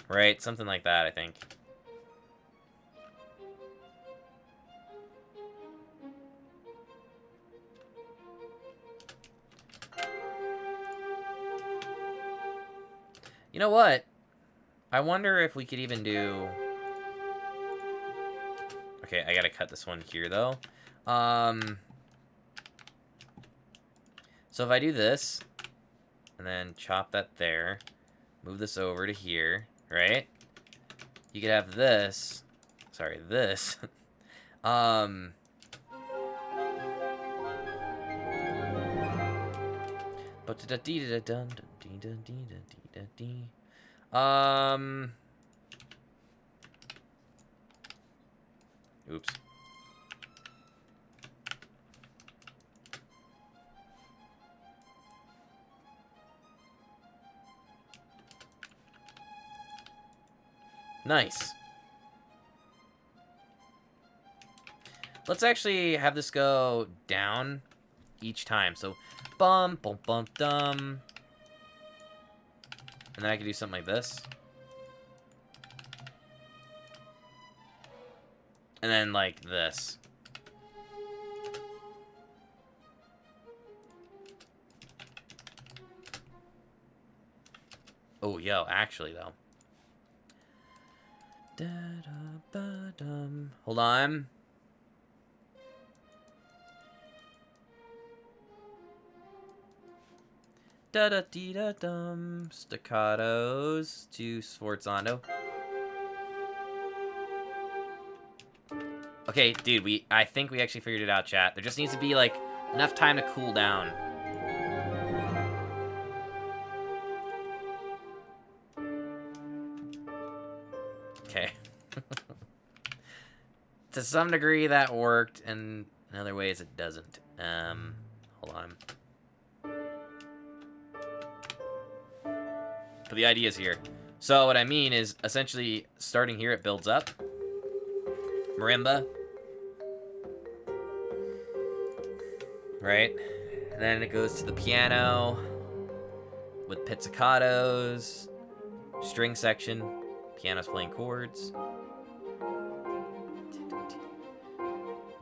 Right? Something like that, I think. You know what? I wonder if we could even do... Okay, I gotta cut this one here, though. So if I do this, and then chop that there, move this over to here, right? You could have this... Sorry, this. Oops. Nice. Let's actually have this go down each time. So, bum, bum, bum, dum. And then I can do something like this. And then like this. Oh, yo, actually, though. Hold on. Da-da-dee-da-dum. Staccatos to Sforzando. Okay, dude, I think we actually figured it out, chat. There just needs to be, like, enough time to cool down. Okay. To some degree, that worked, and in other ways, it doesn't. Hold on. But the idea is here. So what I mean is, essentially, starting here, it builds up. Marimba. Right? And then it goes to the piano with pizzicatos, string section, piano's playing chords.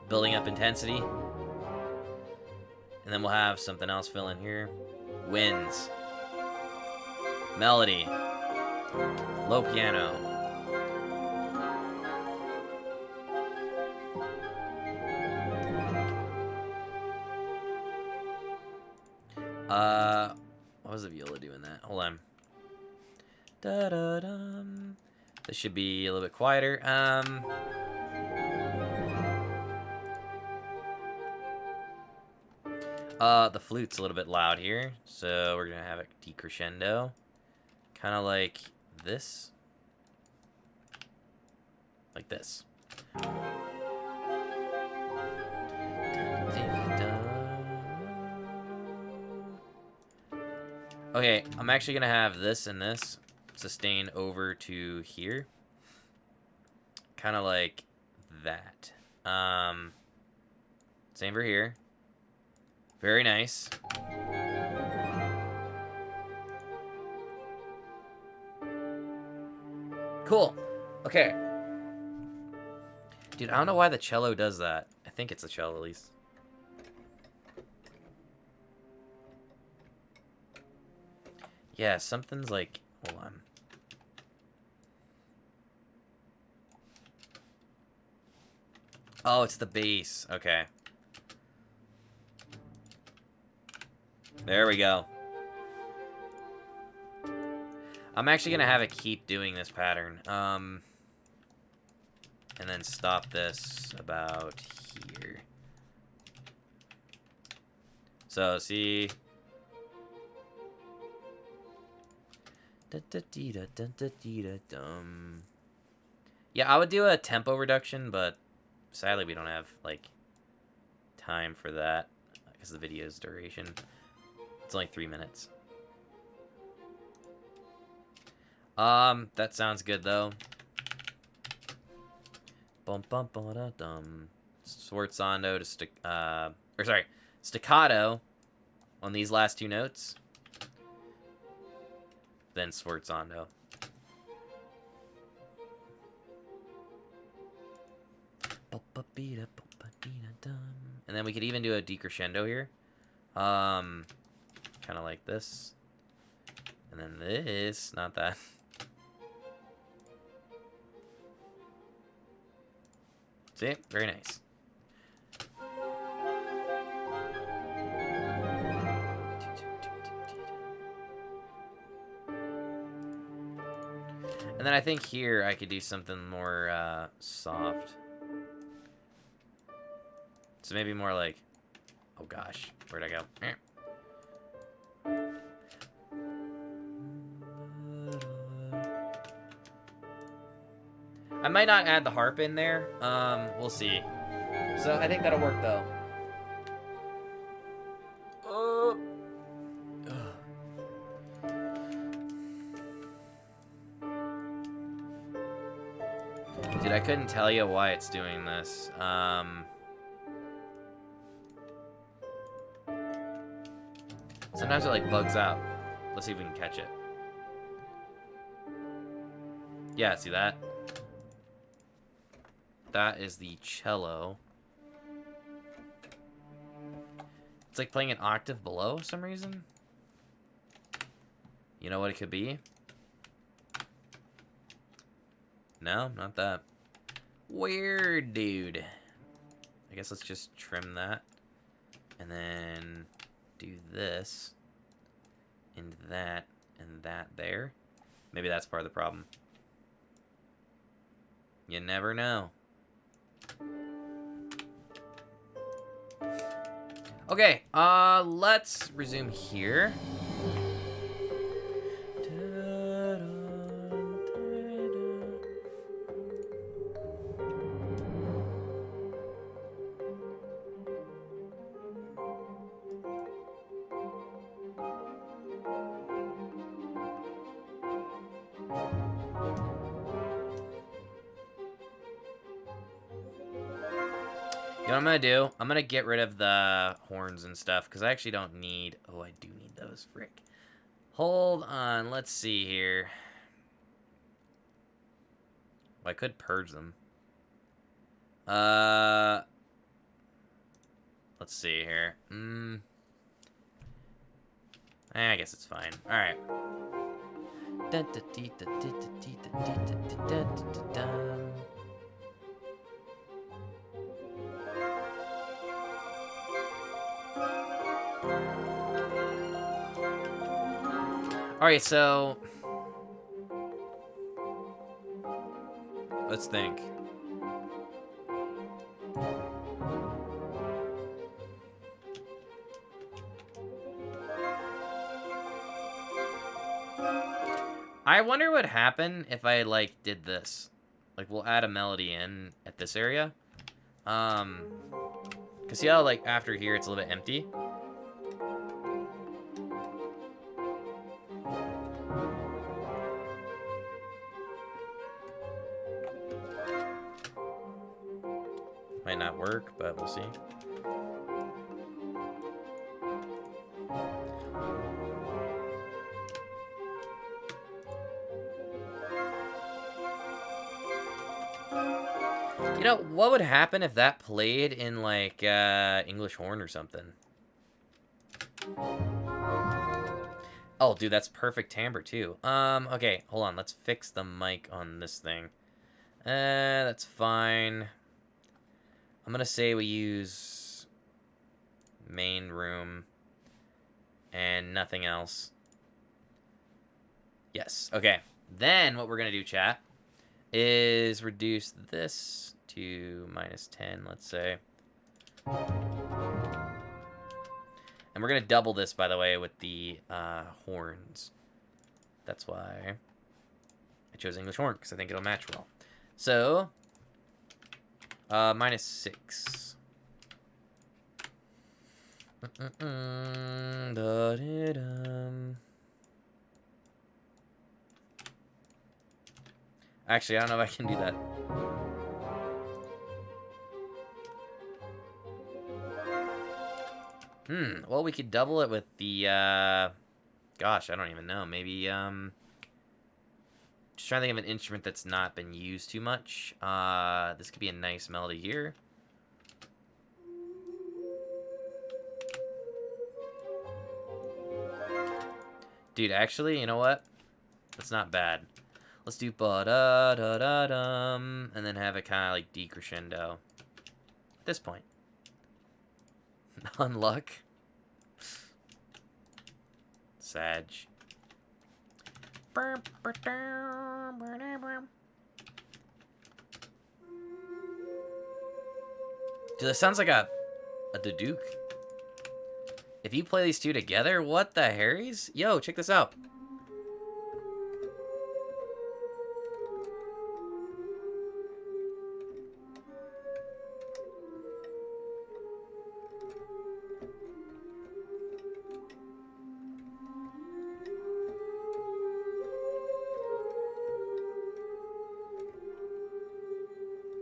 Building up intensity. And then we'll have something else fill in here. Winds. Melody. Low piano. What was the viola doing that? Hold on. Da-da-dum. This should be a little bit quieter. The flute's a little bit loud here, so we're gonna have it decrescendo. Kind of like this. Like this. Okay, I'm actually gonna have this and this sustain over to here. Kind of like that. Same for here. Very nice. Cool. Okay. Dude, I don't know why the cello does that. I think it's the cello, at least. Yeah, something's like... Hold on. Oh, it's the bass. Okay. There we go. I'm actually going to have it keep doing this pattern. And then stop this about here. So, see... Yeah, I would do a tempo reduction, but sadly we don't have, like, time for that because of the video's duration. It's only 3 minutes. That sounds good, though. Bum bum bum da dum. Sforzando to staccato on these last two notes. Then sforzando. And then we could even do a decrescendo here. Kind of like this. And then this, not that. See? Very nice. And then I think here I could do something more soft. So maybe more like... Oh gosh, where'd I go? I might not add the harp in there. We'll see. So I think that'll work though. Dude, I couldn't tell you why it's doing this. Sometimes it like bugs out. Let's see if we can catch it. Yeah, see that? That is the cello. It's like playing an octave below for some reason. You know what it could be? No, not that. Weird, dude. I guess let's just trim that. And then do this. And that there. Maybe that's part of the problem. You never know. Okay, let's resume here. You know what I'm gonna do? I'm gonna get rid of the horns and stuff, because I actually don't need... Oh, I do need those, frick. Hold on, let's see here. Well, I could purge them. Let's see here. I guess it's fine. Alright. Alright, so... let's think. I wonder what would happen if I, like, did this. Like, we'll add a melody in at this area. Cause see how, like, after here it's a little bit empty? Might not work, but we'll see. You know, what would happen if that played in, like, English horn or something? Oh, dude, that's perfect timbre, too. Okay, hold on. Let's fix the mic on this thing. That's fine. I'm gonna say we use main room and nothing else. Yes, okay. Then what we're gonna do, chat, is reduce this to -10, let's say. And we're gonna double this, by the way, with the horns. That's why I chose English horn, because I think it'll match well. So, -6. Actually, I don't know if I can do that. Well, we could double it with the, gosh, I don't even know. Maybe, just trying to think of an instrument that's not been used too much. This could be a nice melody here. Dude, actually, you know what? That's not bad. Let's do ba-da-da-da-dum, and then have it kind of like decrescendo. At this point. Unluck. Sag. Dude, that sounds like a Duke. If you play these two together, what the Harrys? Yo, check this out.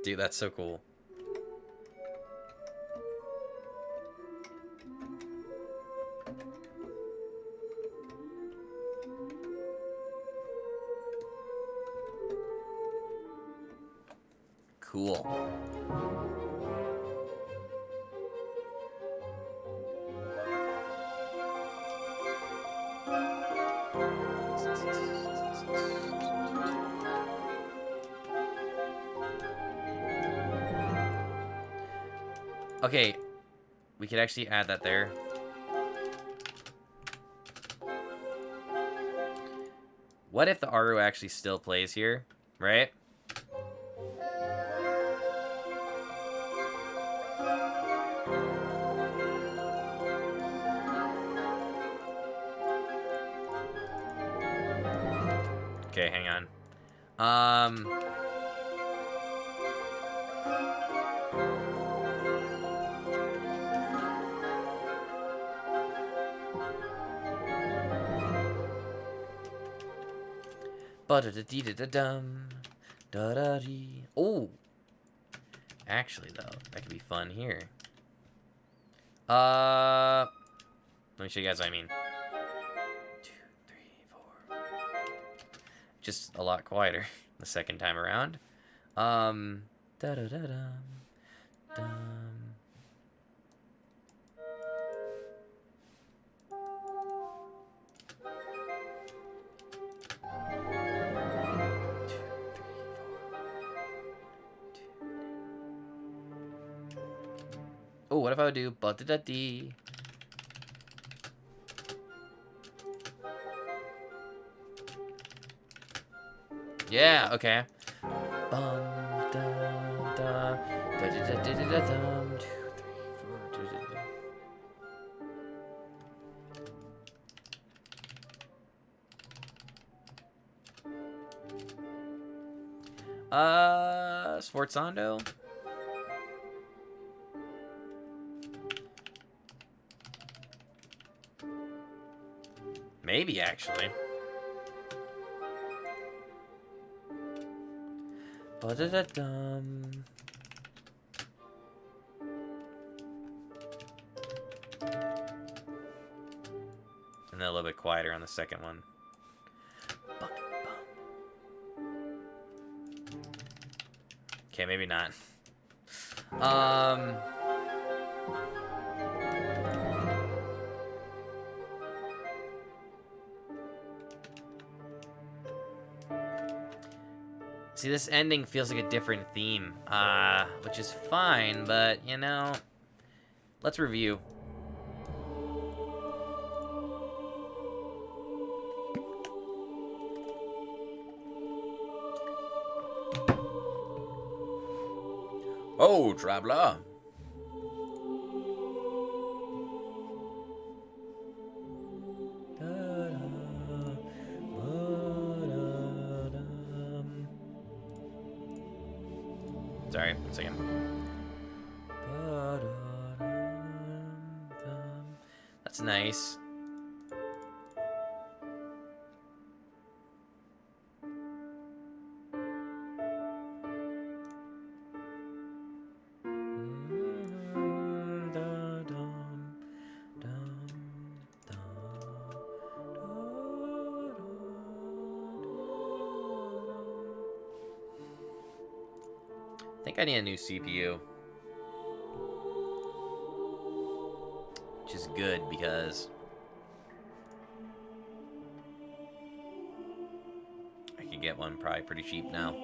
Dude, that's so cool. Cool. Okay, we could actually add that there. What if the Aru actually still plays here, right? Okay, hang on. Ba-da-da-dee-da-da-dum. Da-da-dee. Oh! Actually, though, that could be fun here. Let me show you guys what I mean. 2, 3, 4. Just a lot quieter the second time around. Da-da-da-dum. Dum. Oh, what if I would do ba-da-da-dee? Yeah, okay. Bum, da, da, da, da, da, da, da, dum. 2, 3, 4, da, da, da. Sforzando? Maybe, actually. Ba-da-da-dum. And then a little bit quieter on the second one. Bum, bum. Okay, maybe not. See, this ending feels like a different theme, which is fine, but, you know, let's review. Oh, traveler. Sorry, 1 second. That's nice. I think I need a new CPU. Which is good because I could get one probably pretty cheap now.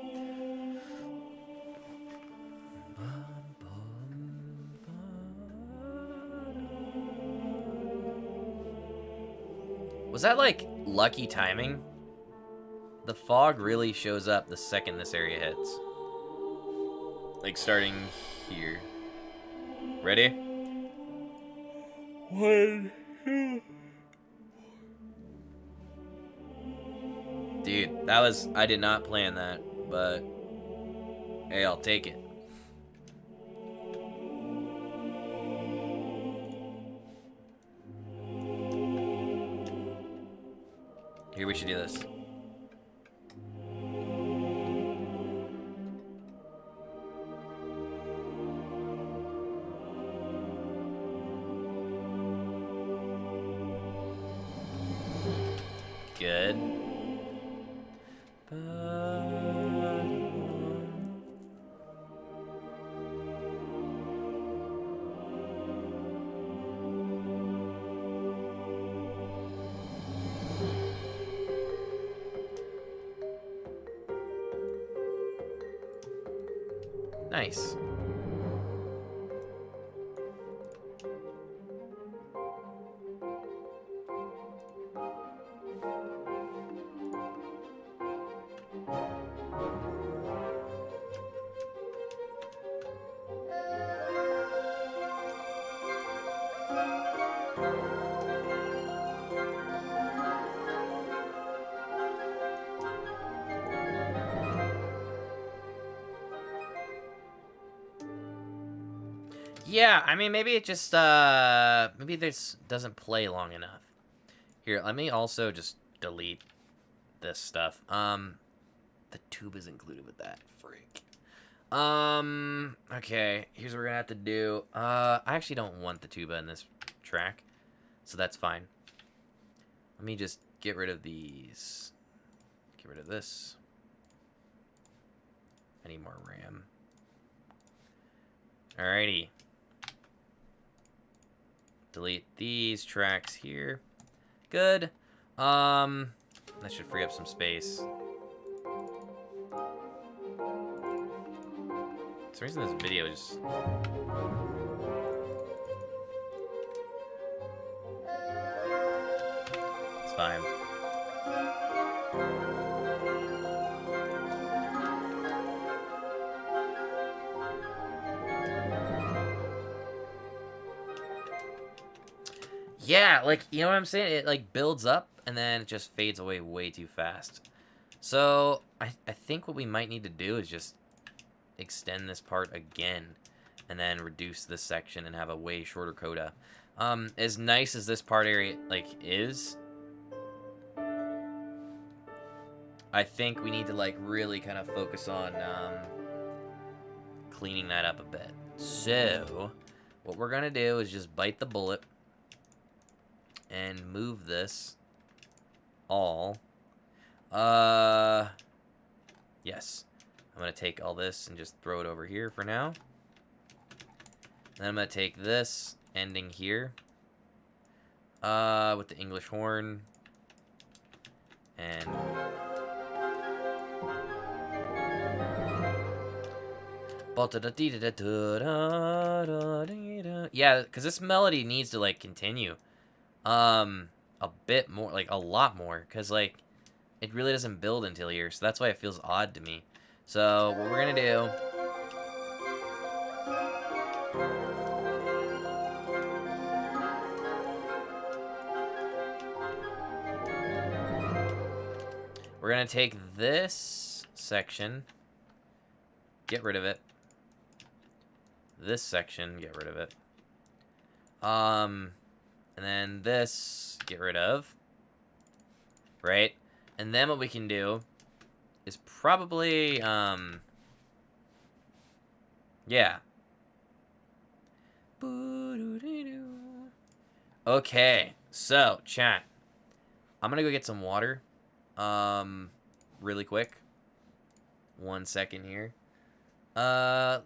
Was that like lucky timing? The fog really shows up the second this area hits. Like starting here. Ready? 1, 2. Dude, that was... I did not plan that, but... Hey, I'll take it. Here, we should do this. Nice. Yeah, I mean, maybe it just, maybe this doesn't play long enough. Here, let me also just delete this stuff. The tube is included with that. Freak. Okay, here's what we're gonna have to do. I actually don't want the tuba in this track, so that's fine. Let me just get rid of these. Get rid of this. I need more RAM. Alrighty. Delete these tracks here. Good. That should free up some space. For some reason this video just... It's fine. Yeah, like, you know what I'm saying? It, like, builds up, and then it just fades away way too fast. So, I think what we might need to do is just extend this part again, and then reduce this section and have a way shorter coda. As nice as this part area, like, is, I think we need to, like, really kind of focus on, cleaning that up a bit. So, what we're gonna do is just bite the bullet and move this all. Yes. I'm gonna take all this and just throw it over here for now. Then I'm gonna take this ending here, with the English horn, and yeah, because this melody needs to, like, continue. A bit more, like, a lot more, because, like, it really doesn't build until here, so that's why it feels odd to me. So, what we're gonna do... We're gonna take this section, get rid of it. This section, get rid of it. And then this, get rid of. Right? And then what we can do is probably, yeah. Okay, so, chat. I'm gonna go get some water. Really quick. 1 second here. Let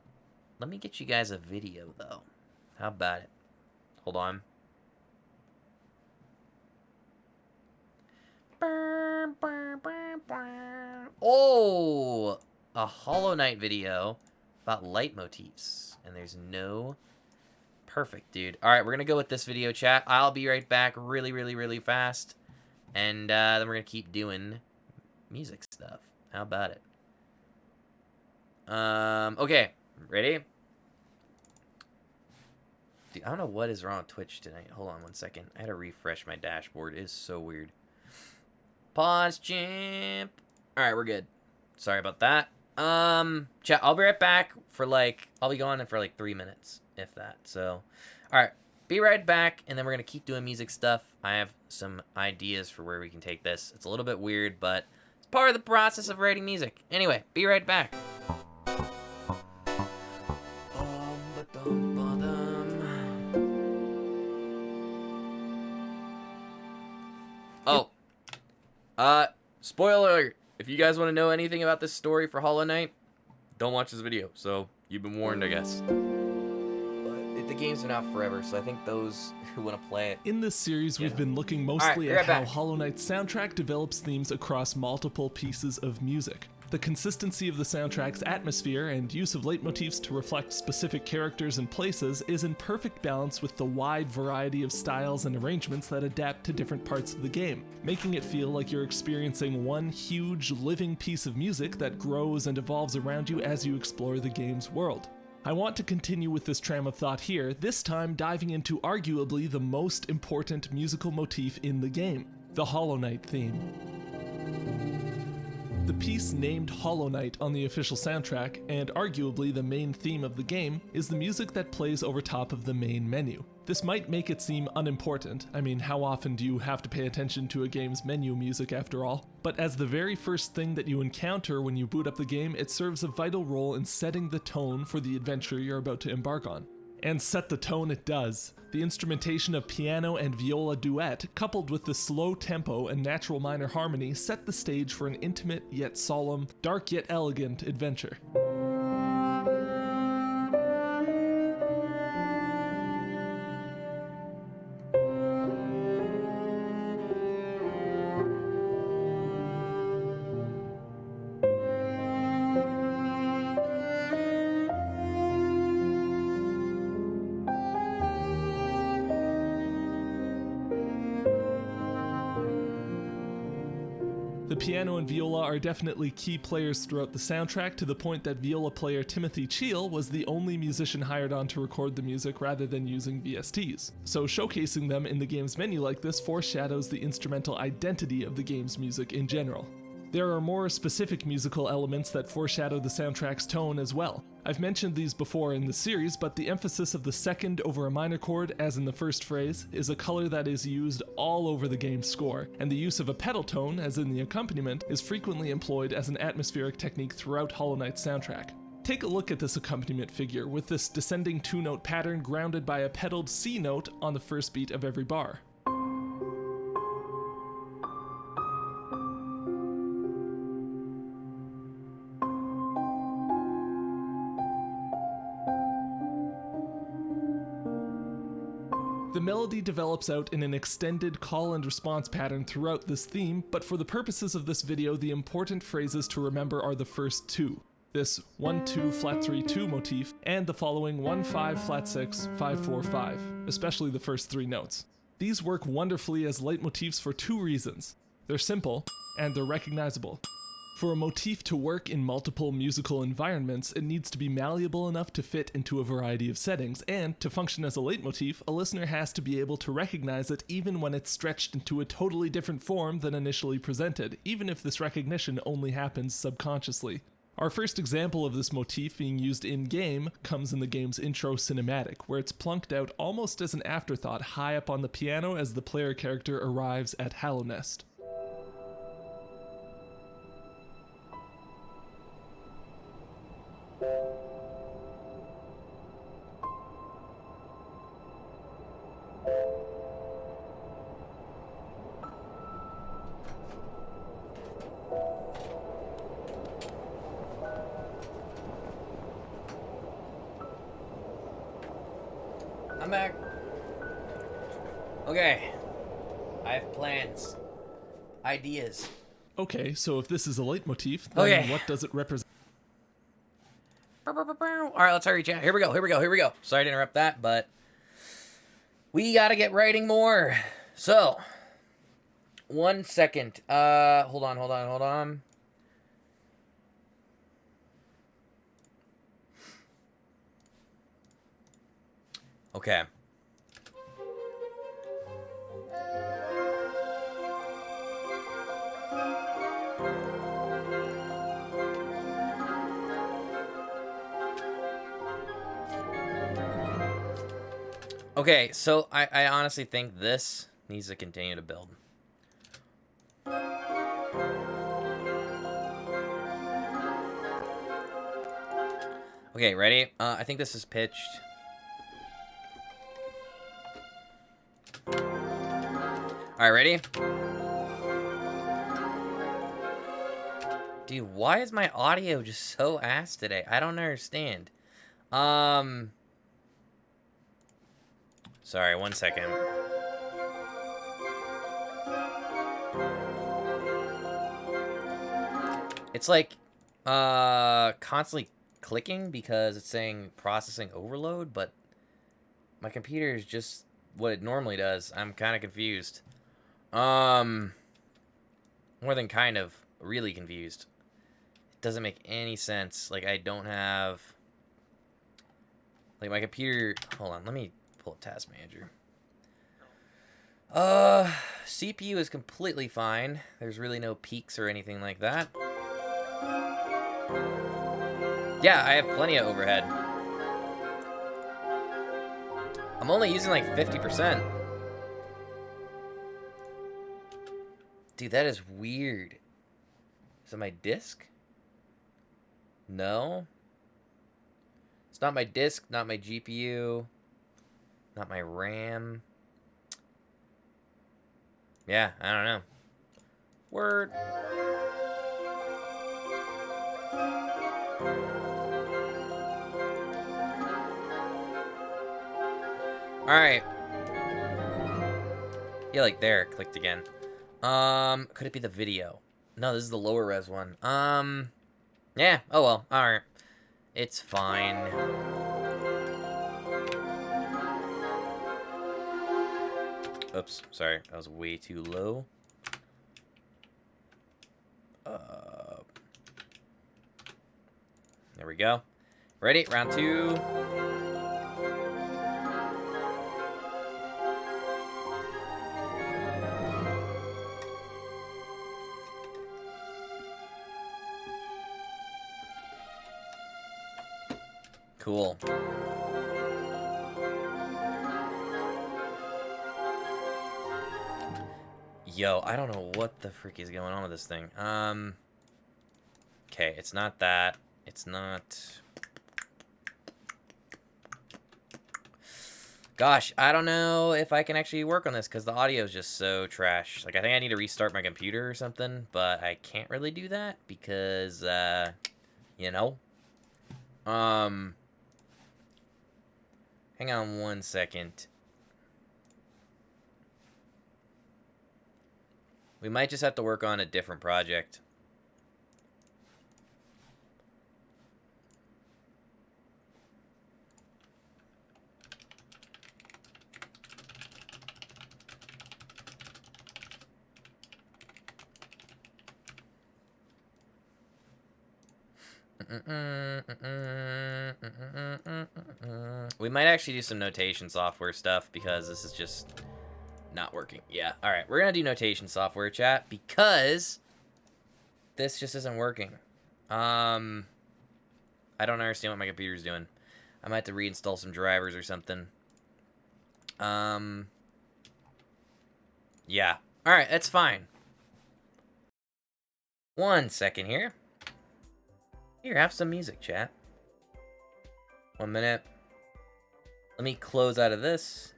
me get you guys a video, though. How about it? Hold on. Oh! A Hollow Knight video about leitmotifs. And there's no... Perfect, dude. Alright, we're gonna go with this video, chat. I'll be right back really, really, really fast. And then we're gonna keep doing music stuff. How about it? Okay. Ready? Dude, I don't know what is wrong with Twitch tonight. Hold on 1 second. I had to refresh my dashboard. It is so weird. Pause, champ. Alright, we're good. Sorry about that. Chat, I'll be right back for, like, I'll be gone for, like, 3 minutes, if that. So, alright. Be right back, and then we're going to keep doing music stuff. I have some ideas for where we can take this. It's a little bit weird, but it's part of the process of writing music. Anyway, be right back. Oh. Spoiler alert. if you guys want to know anything about this story for Hollow Knight, don't watch this video. So you've been warned, I guess. But the game's been out forever, so I think those who want to play it. In this series, we've been looking mostly at how Hollow Knight's soundtrack develops themes across multiple pieces of music. The consistency of the soundtrack's atmosphere and use of leitmotifs to reflect specific characters and places is in perfect balance with the wide variety of styles and arrangements that adapt to different parts of the game, making it feel like you're experiencing one huge, living piece of music that grows and evolves around you as you explore the game's world. I want to continue with this tram of thought here, this time diving into arguably the most important musical motif in the game, the Hollow Knight theme. The piece named Hollow Knight on the official soundtrack, and arguably the main theme of the game, is the music that plays over top of the main menu. This might make it seem unimportant. I mean, how often do you have to pay attention to a game's menu music after all? But as the very first thing that you encounter when you boot up the game, it serves a vital role in setting the tone for the adventure you're about to embark on. And set the tone it does. The instrumentation of piano and viola duet, coupled with the slow tempo and natural minor harmony, set the stage for an intimate yet solemn, dark yet elegant adventure. The piano and viola are definitely key players throughout the soundtrack, to the point that viola player Timothy Cheel was the only musician hired on to record the music rather than using VSTs. So showcasing them in the game's menu like this foreshadows the instrumental identity of the game's music in general. There are more specific musical elements that foreshadow the soundtrack's tone as well. I've mentioned these before in the series, but the emphasis of the second over a minor chord, as in the first phrase, is a color that is used all over the game's score, and the use of a pedal tone, as in the accompaniment, is frequently employed as an atmospheric technique throughout Hollow Knight's soundtrack. Take a look at this accompaniment figure, with this descending two-note pattern grounded by a pedaled C note on the first beat of every bar. The melody develops out in an extended call and response pattern throughout this theme, but for the purposes of this video, the important phrases to remember are the first two. This 1-2 flat 3-2 motif, and the following 1-5 flat 6 5-4-5, especially the first three notes. These work wonderfully as leitmotifs for two reasons. They're simple, and they're recognizable. For a motif to work in multiple musical environments, it needs to be malleable enough to fit into a variety of settings, and to function as a leitmotif, a listener has to be able to recognize it even when it's stretched into a totally different form than initially presented, even if this recognition only happens subconsciously. Our first example of this motif being used in-game comes in the game's intro cinematic, where it's plunked out almost as an afterthought high up on the piano as the player character arrives at Hallownest. I'm back. Okay. I have plans. Ideas. Okay, so if this is a leitmotif, then what does it represent? Alright, let's hurry, chat. Here we go. Sorry to interrupt that, but we gotta get writing more. So, 1 second. Hold on. Okay. Okay, so I honestly think this needs to continue to build. Okay, ready? I think this is pitched. Alright, ready? Dude, why is my audio just so ass today? I don't understand. Sorry, 1 second. It's like, constantly clicking because it's saying processing overload, but my computer is just what it normally does. I'm kind of confused. More than kind of, really confused. It doesn't make any sense. Like, I don't have... Like, my computer... Hold on, let me pull up Task Manager. CPU is completely fine. There's really no peaks or anything like that. Yeah, I have plenty of overhead. I'm only using like 50%. Dude, that is weird. Is it my disk? No. It's not my disk, not my GPU, not my RAM. Yeah, I don't know. Word. Alright. Yeah, like there, clicked again. Could it be the video? No, this is the lower res one. Yeah, oh well, alright. It's fine. Oops, sorry, that was way too low. There we go. Ready? Round 2. Cool. Yo, I don't know what the frick is going on with this thing. Okay, it's not that. It's not... Gosh, I don't know if I can actually work on this because the audio is just so trash. Like, I think I need to restart my computer or something, but I can't really do that because, you know. Hang on 1 second. We might just have to work on a different project. We might actually do some notation software stuff because this is just not working. Yeah, alright, we're gonna do notation software, chat, because this just isn't working. I don't understand what my computer's doing. I might have to reinstall some drivers or something. Yeah. Alright, that's fine. 1 second here. Here, have some music, chat. 1 minute. Let me close out of this.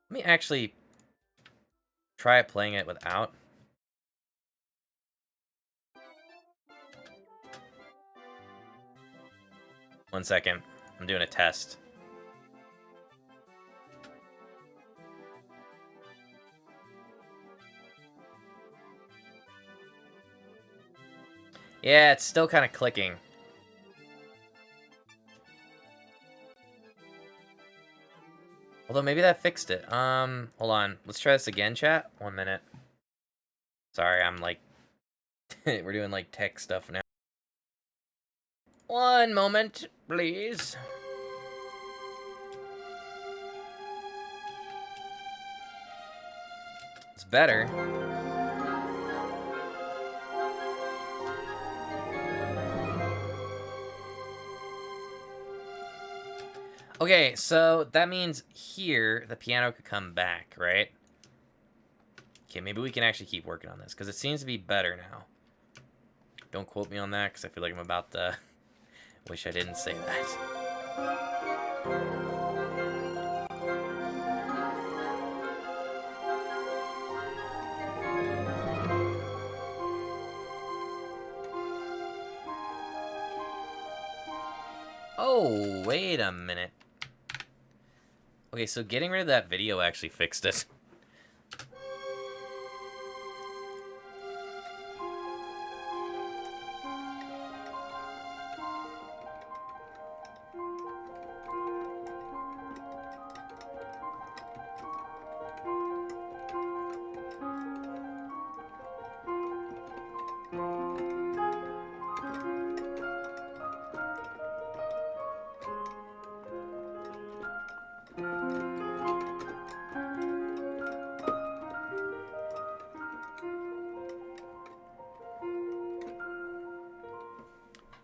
Let me actually try playing it without. One second. I'm doing a test. Yeah, it's still kind of clicking. Although maybe that fixed it. Hold on. Let's try this again, chat. 1 minute. Sorry, I'm like... We're doing like tech stuff now. 1 moment, please. It's better. Okay, so that means here the piano could come back, right? Okay, maybe we can actually keep working on this because it seems to be better now. Don't quote me on that because I feel like I'm about to... Wish I didn't say that. Oh, wait a minute. Okay, so getting rid of that video actually fixed it.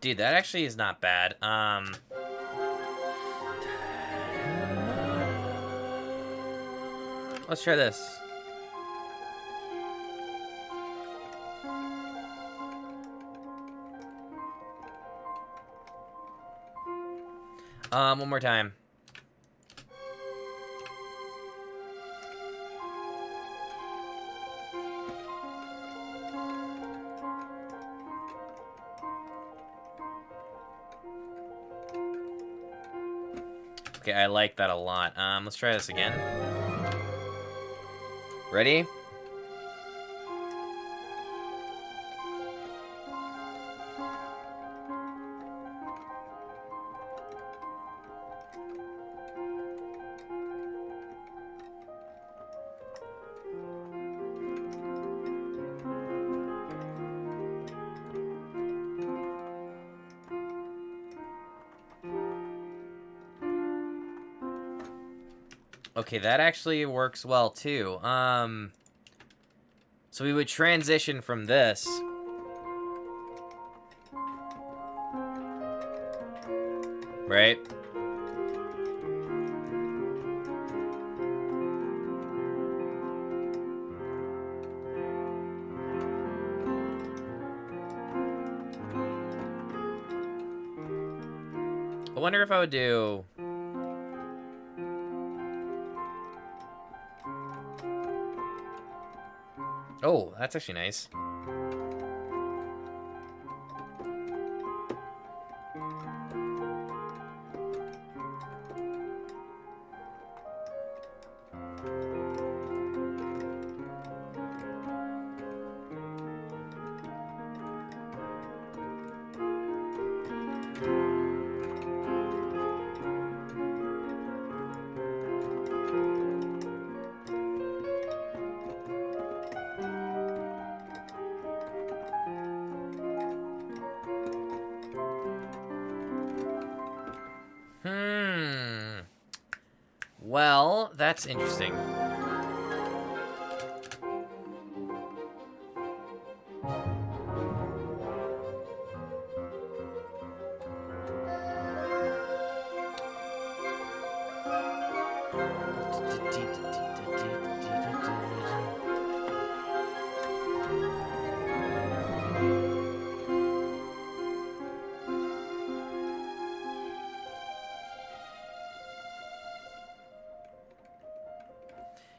Dude, that actually is not bad. Let's try this. One more time. Okay, I like that a lot. Let's try this again. Ready? Okay, that actually works well too. So we would transition from this. Right? I wonder if I would do... Oh, that's actually nice. Well, that's interesting.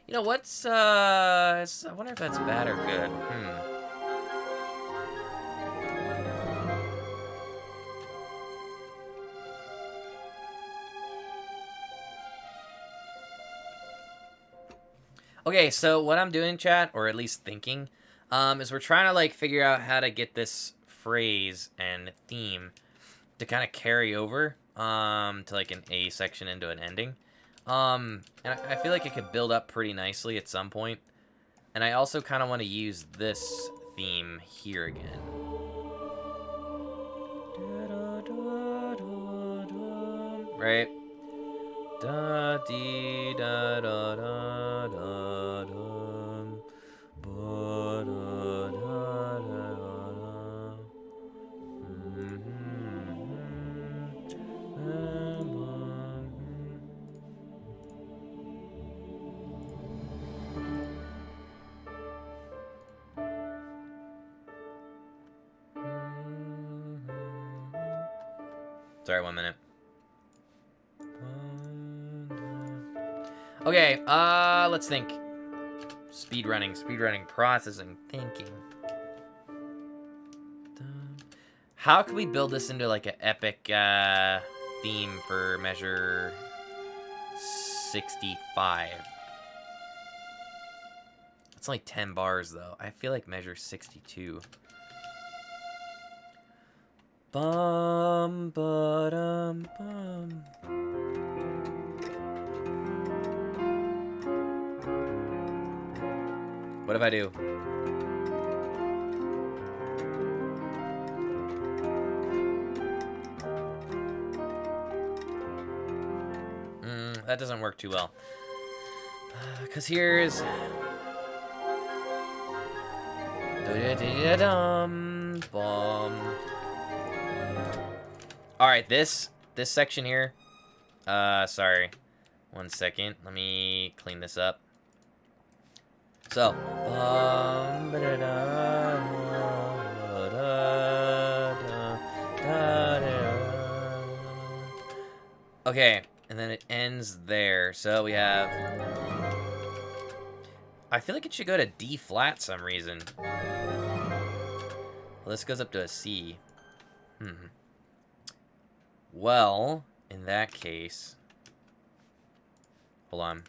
You know, what's, I wonder if that's bad or good. Okay, so what I'm doing, chat, or at least thinking, is we're trying to, like, figure out how to get this phrase and theme to kind of carry over, to, like, an A section into an ending. And I feel like it could build up pretty nicely at some point. And I also kind of want to use this theme here again. Right? Da dee da da da da dum ba da da da da. Sorry, 1 minute. Okay, let's think. Speedrunning, processing, thinking. How can we build this into like an epic theme for measure 65. It's only 10 bars, though. I feel like measure 62. Bum, ba-dum, bum. What if I do? That doesn't work too well. Because here's... Alright, this section here. Sorry. 1 second. Let me clean this up. So. Okay, and then it ends there. So we have... I feel like it should go to D flat some reason. Well, this goes up to a C. Well, in that case... Hold on.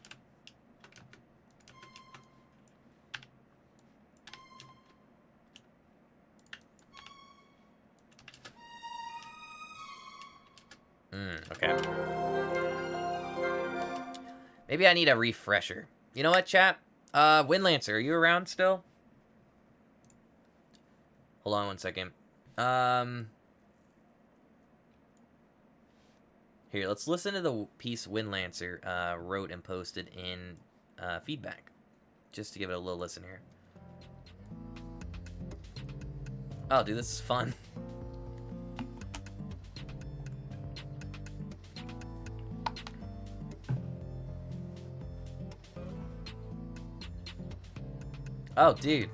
Okay. Maybe I need a refresher. You know what, chat? Windlancer, are you around still? Hold on 1 second. Here, let's listen to the piece Windlancer wrote and posted in feedback. Just to give it a little listen here. Oh, dude, this is fun. Oh, dude.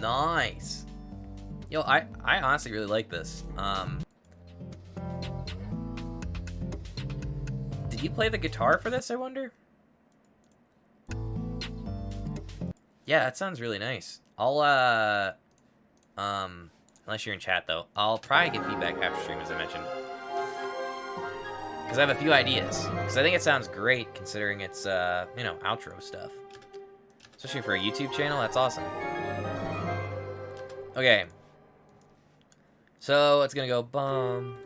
Nice. Yo, I honestly really like this. Did you play the guitar for this, I wonder? Yeah, that sounds really nice. I'll, unless you're in chat, though, I'll probably get feedback after stream, as I mentioned. Because I have a few ideas. Because I think it sounds great, considering it's, you know, outro stuff. Especially for a YouTube channel, that's awesome. Okay. So, it's gonna go bum.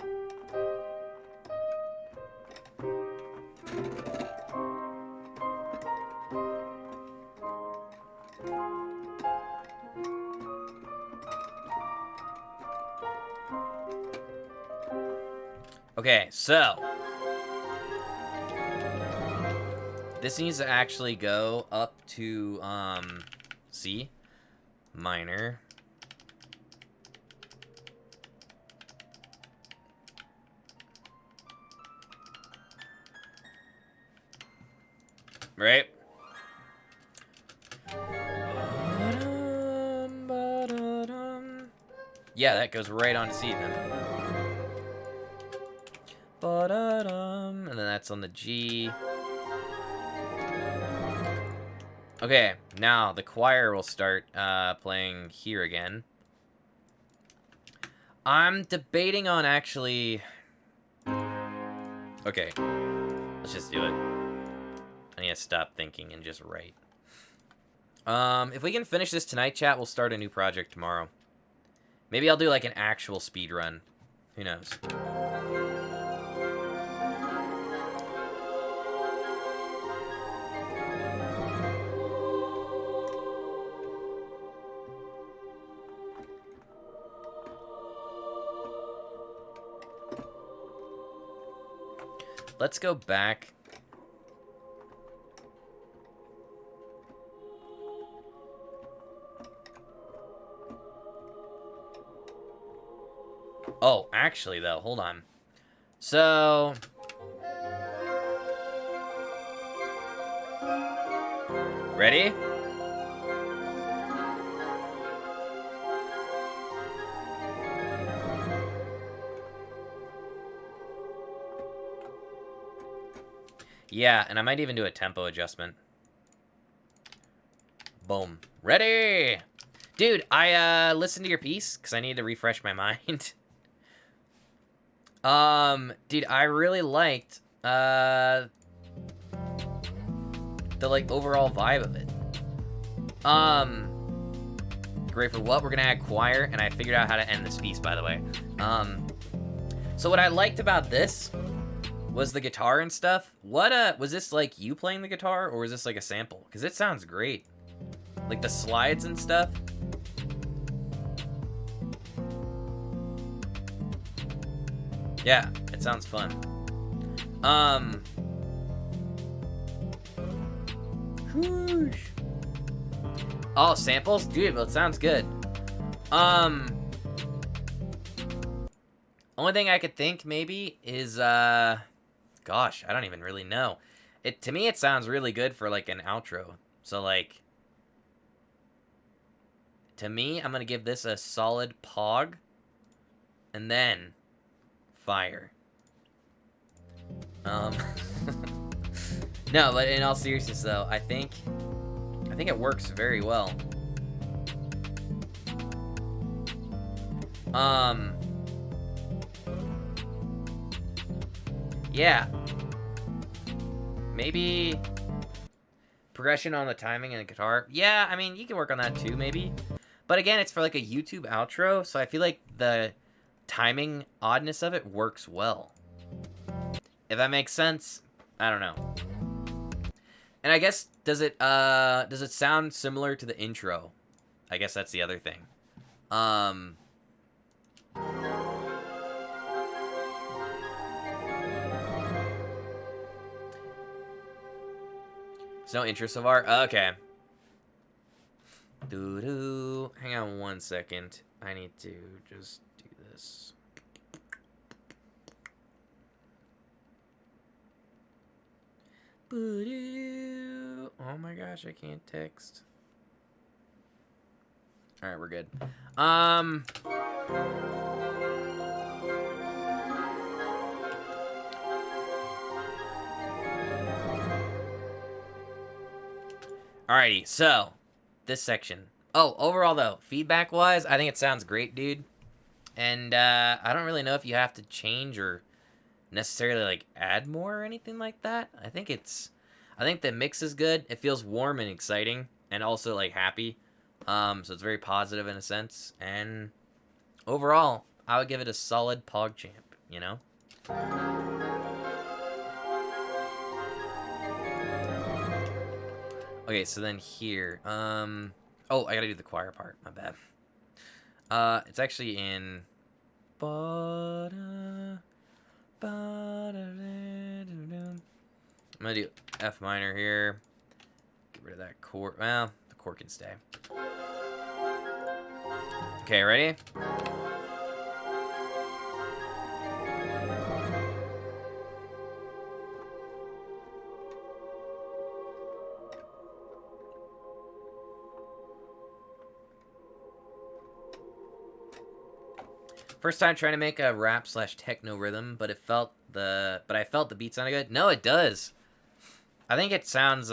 Okay, so this needs to actually go up to C minor. Right? Yeah, that goes right on to C then. And then that's on the G. Okay, now the choir will start playing here again. I'm debating on actually... Okay, let's just do it. I need to stop thinking and just write. If we can finish this tonight, chat, we'll start a new project tomorrow. Maybe I'll do like an actual speed run. Who knows? Let's go back. Oh, actually, though, hold on. So... Ready? Yeah, and I might even do a tempo adjustment. Boom. Ready! Dude, I listened to your piece because I need to refresh my mind. Dude, I really liked the like overall vibe of it. Great for what? We're gonna add choir, and I figured out how to end this piece, by the way. So what I liked about this was the guitar and stuff. What was this like you playing the guitar, or was this like a sample? Because it sounds great. Like the slides and stuff. Yeah, it sounds fun. Whoosh. Oh, samples? Dude, well, it sounds good. Only thing I could think maybe is, gosh, I don't even really know. To me, it sounds really good for, like, an outro. So, like, to me, I'm gonna give this a solid pog. And then, fire. No, but in all seriousness, though, I think it works very well. Yeah. Maybe progression on the timing and the guitar. Yeah, I mean, you can work on that too, maybe. But again, it's for like a YouTube outro, so I feel like the timing oddness of it works well. If that makes sense, I don't know. And I guess does it sound similar to the intro? I guess that's the other thing. There's no intro so far? Okay. Doo-doo. Hang on one second. I need to just do this. Boo-doo. Oh my gosh, I can't text. Alright, we're good. Alrighty, so this section. Oh, overall though, feedback wise, I think it sounds great, dude. And I don't really know if you have to change or necessarily like add more or anything like that. I think the mix is good. It feels warm and exciting and also like happy. So it's very positive in a sense. And overall, I would give it a solid PogChamp, you know? Okay, so then here, oh, I gotta do the choir part, my bad. It's actually in, I'm gonna do F minor here, get rid of that chord, well, the chord can stay. Okay, ready? First time trying to make a rap / techno rhythm, but I felt the beat sounded good. No, it does. I think it sounds,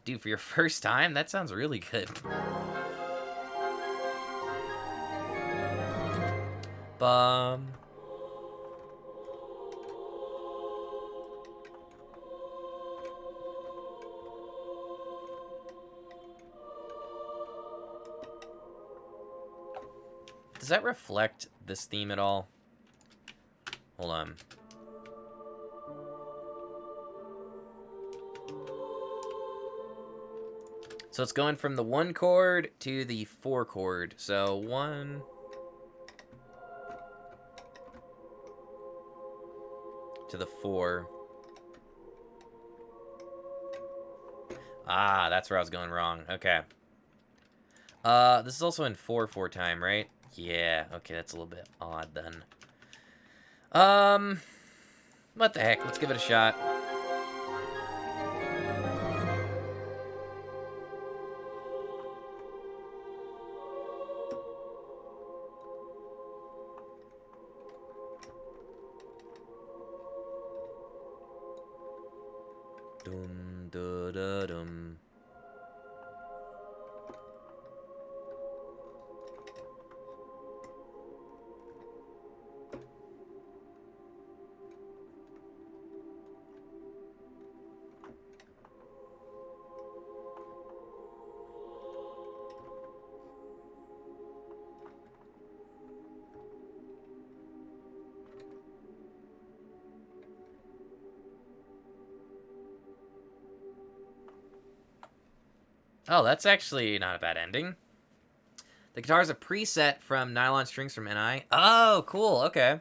dude, for your first time, that sounds really good. Bum. Does that reflect this theme at all? Hold on. So it's going from the 1 chord to the 4 chord. So 1 to the 4. Ah, that's where I was going wrong. Okay. This is also in 4/4 time, right? Yeah, okay, that's a little bit odd then. What the heck? Let's give it a shot. Dum da da dum. Oh, that's actually not a bad ending. The guitar is a preset from Nylon Strings from NI. Oh, cool. Okay.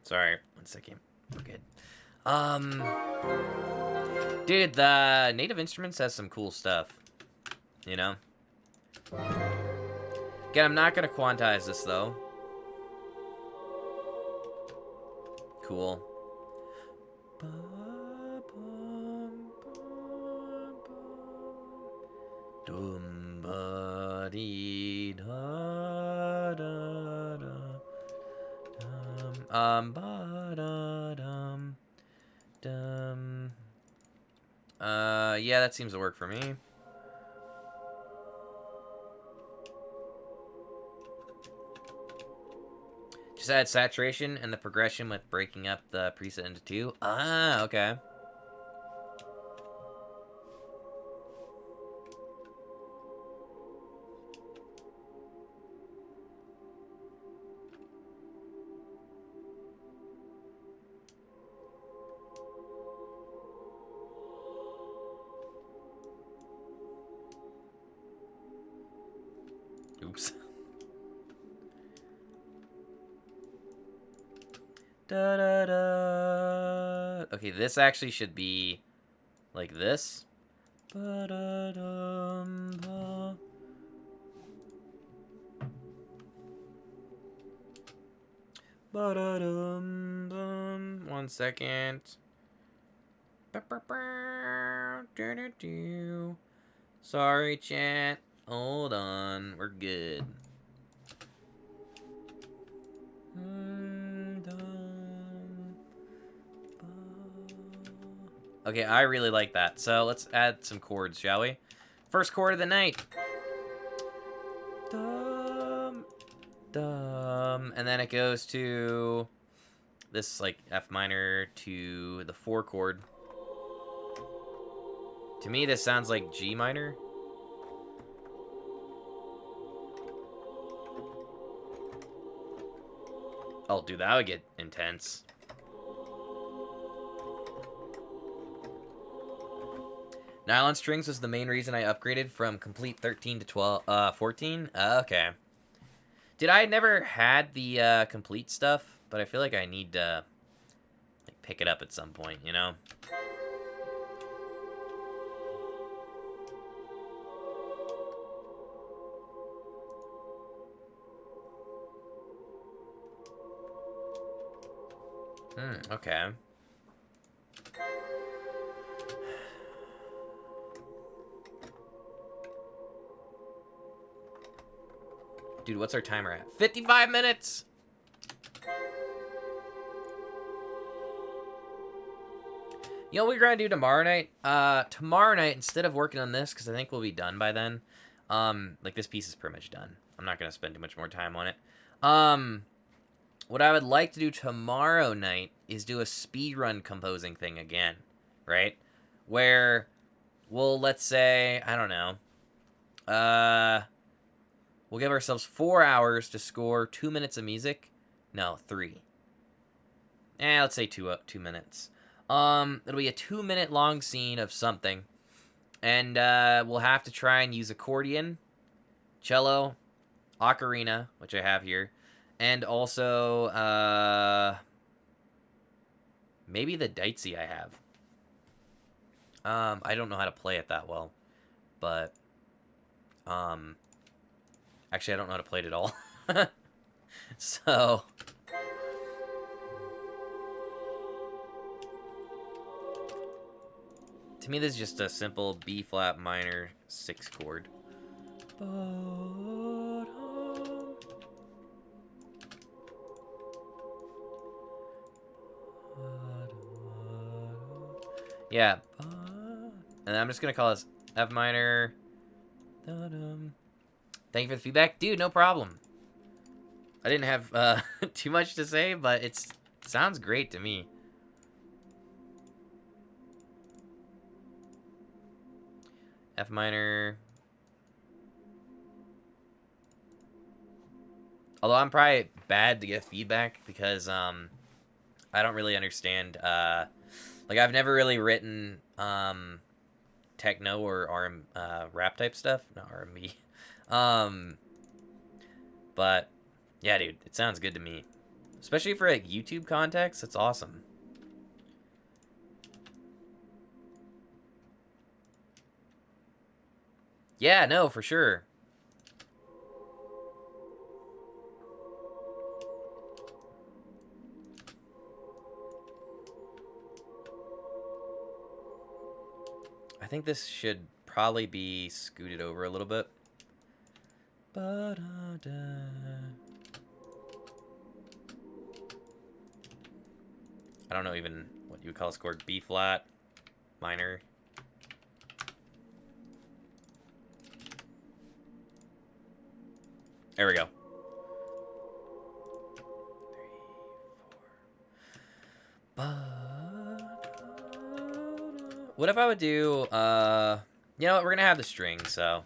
Sorry, one second. We're good. Dude, the Native Instruments has some cool stuff. You know? Again, I'm not gonna quantize this, though. Cool. Dum ba dee da da da ba da dum dum. Yeah, that seems to work for me. Just add saturation and the progression with breaking up the preset into two. Ah, okay. Oops. Da da da. Okay, this actually should be like this. Ba da dum ba. Ba da dum dum. 1 second. Ba ba ba. Do do do. Sorry, chat. Hold on. We're good. Okay, I really like that. So let's add some chords, shall we? First chord of the night. Dum, dum. And then it goes to this, like, F minor to the 4 chord. To me, this sounds like G minor. Oh, dude, that would get intense. Nylon strings was the main reason I upgraded from complete 13 to 14. Okay. Dude, I never had the complete stuff, but I feel like I need to like pick it up at some point, you know? Okay. Dude, what's our timer at? 55 minutes! You know what we're gonna do tomorrow night? Tomorrow night, instead of working on this, because I think we'll be done by then, like, this piece is pretty much done. I'm not gonna spend too much more time on it. What I would like to do tomorrow night is do a speedrun composing thing again, right? Where we'll, let's say, I don't know, we'll give ourselves 4 hours to score 2 minutes of music. No, 3. Let's say 2 minutes. It'll be a 2-minute long scene of something. And we'll have to try and use accordion, cello, ocarina, which I have here, and also maybe the Daitzi I have. I don't know how to play it that well, but actually I don't know how to play it at all. So to me, this is just a simple B flat minor 6 chord. Yeah. And I'm just gonna call this F minor. Thank you for the feedback. Dude, no problem. I didn't have too much to say, but it sounds great to me. F minor. Although I'm probably bad to get feedback because I don't really understand. Like I've never really written techno or rap type stuff. Not R&B. But yeah, dude, it sounds good to me. Especially for like YouTube context, that's awesome. Yeah, no, for sure. I think this should probably be scooted over a little bit. Ba-da-da. I don't know even what you would call this chord. B flat, minor. There we go. 3, 4. What if I would do, you know what, we're gonna have the string, so.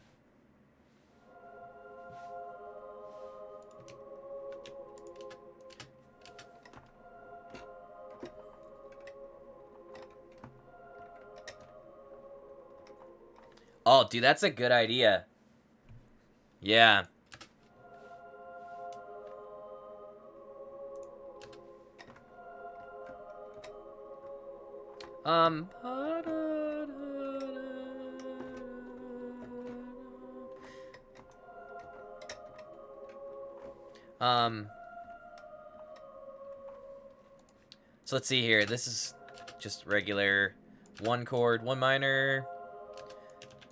Oh, dude, that's a good idea. Yeah. Um. So let's see here. This is just regular 1 chord, 1 minor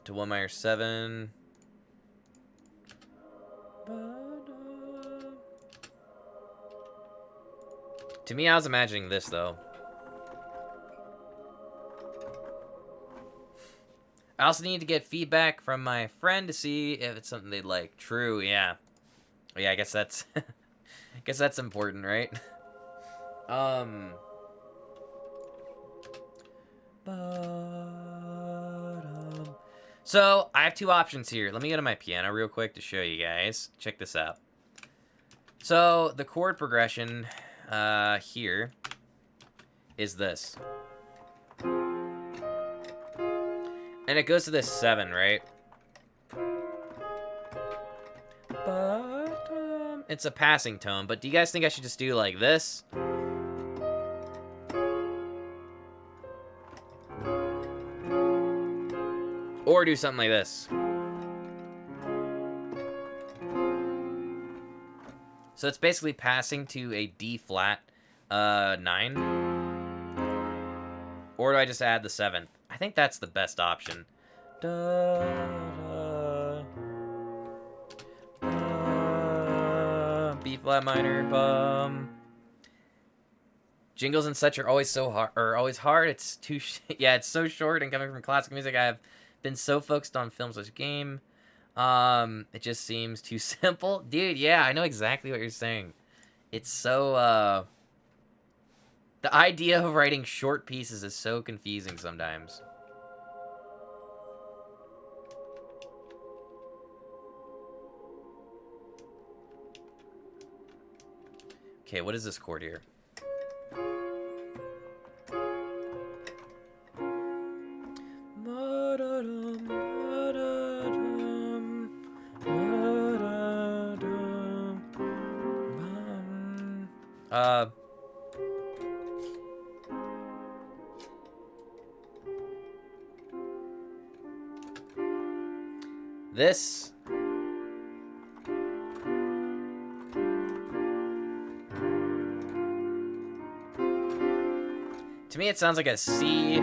to 1 minor 7. To me, I was imagining this though. I also need to get feedback from my friend to see if it's something they'd like. True, yeah. Yeah, I guess that's I guess that's important, right? So, I have 2 options here. Let me go to my piano real quick to show you guys. Check this out. So, the chord progression here is this. And it goes to this 7, right? It's a passing tone, but do you guys think I should just do like this? Or do something like this. So it's basically passing to a D flat 9. Or do I just add the 7th? I think that's the best option. Da, da, B flat minor, bum. Jingles and such are always so hard, It's too, yeah, it's so short. And coming from classical music, I have been so focused on film slash game. It just seems too simple, dude. Yeah, I know exactly what you're saying. It's so the idea of writing short pieces is so confusing sometimes. Okay, what is this chord here? This. To me, it sounds like a C.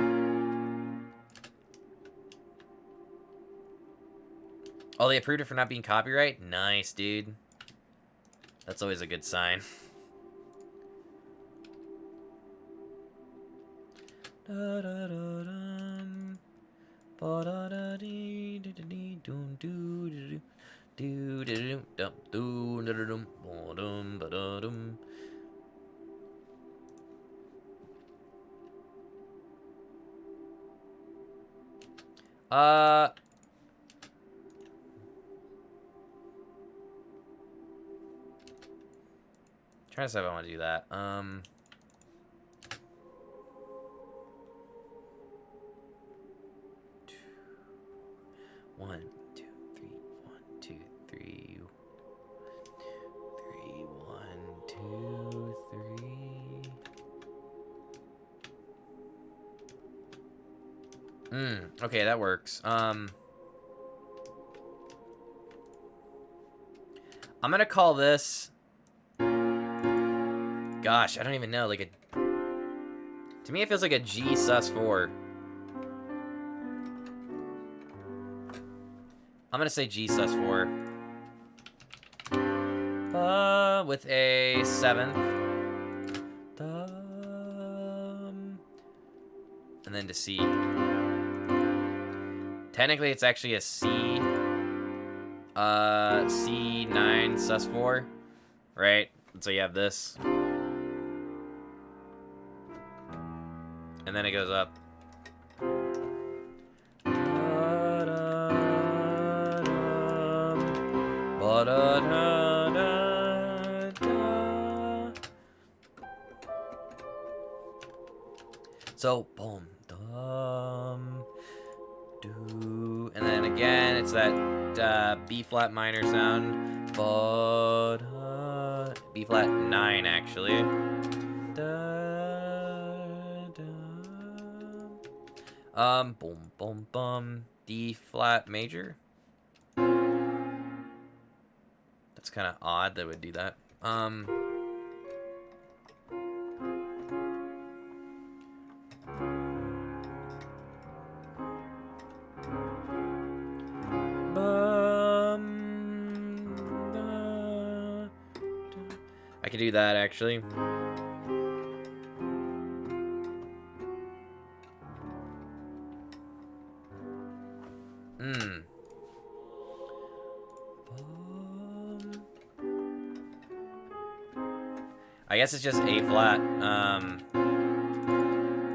Oh, they approved it for not being copyright? Nice, dude. That's always a good sign. trying to decide if I want to do that. 1, 2, 3, 1, 2, 3. 3, 1, 2, 3. Okay, that works. I'm gonna call this. Gosh, I don't even know. Like a. To me, it feels like a G sus4. I'm gonna say G sus4. With a 7th. And then to C. Technically, it's actually a C. C9 sus4. Right? So you have this. And then it goes up. So, boom, dum, do, and then again, it's that B flat minor sound, but B flat 9 actually. Boom, boom, bum, D flat major. That's kind of odd that it would do that. I could do that actually. I guess it's just A flat.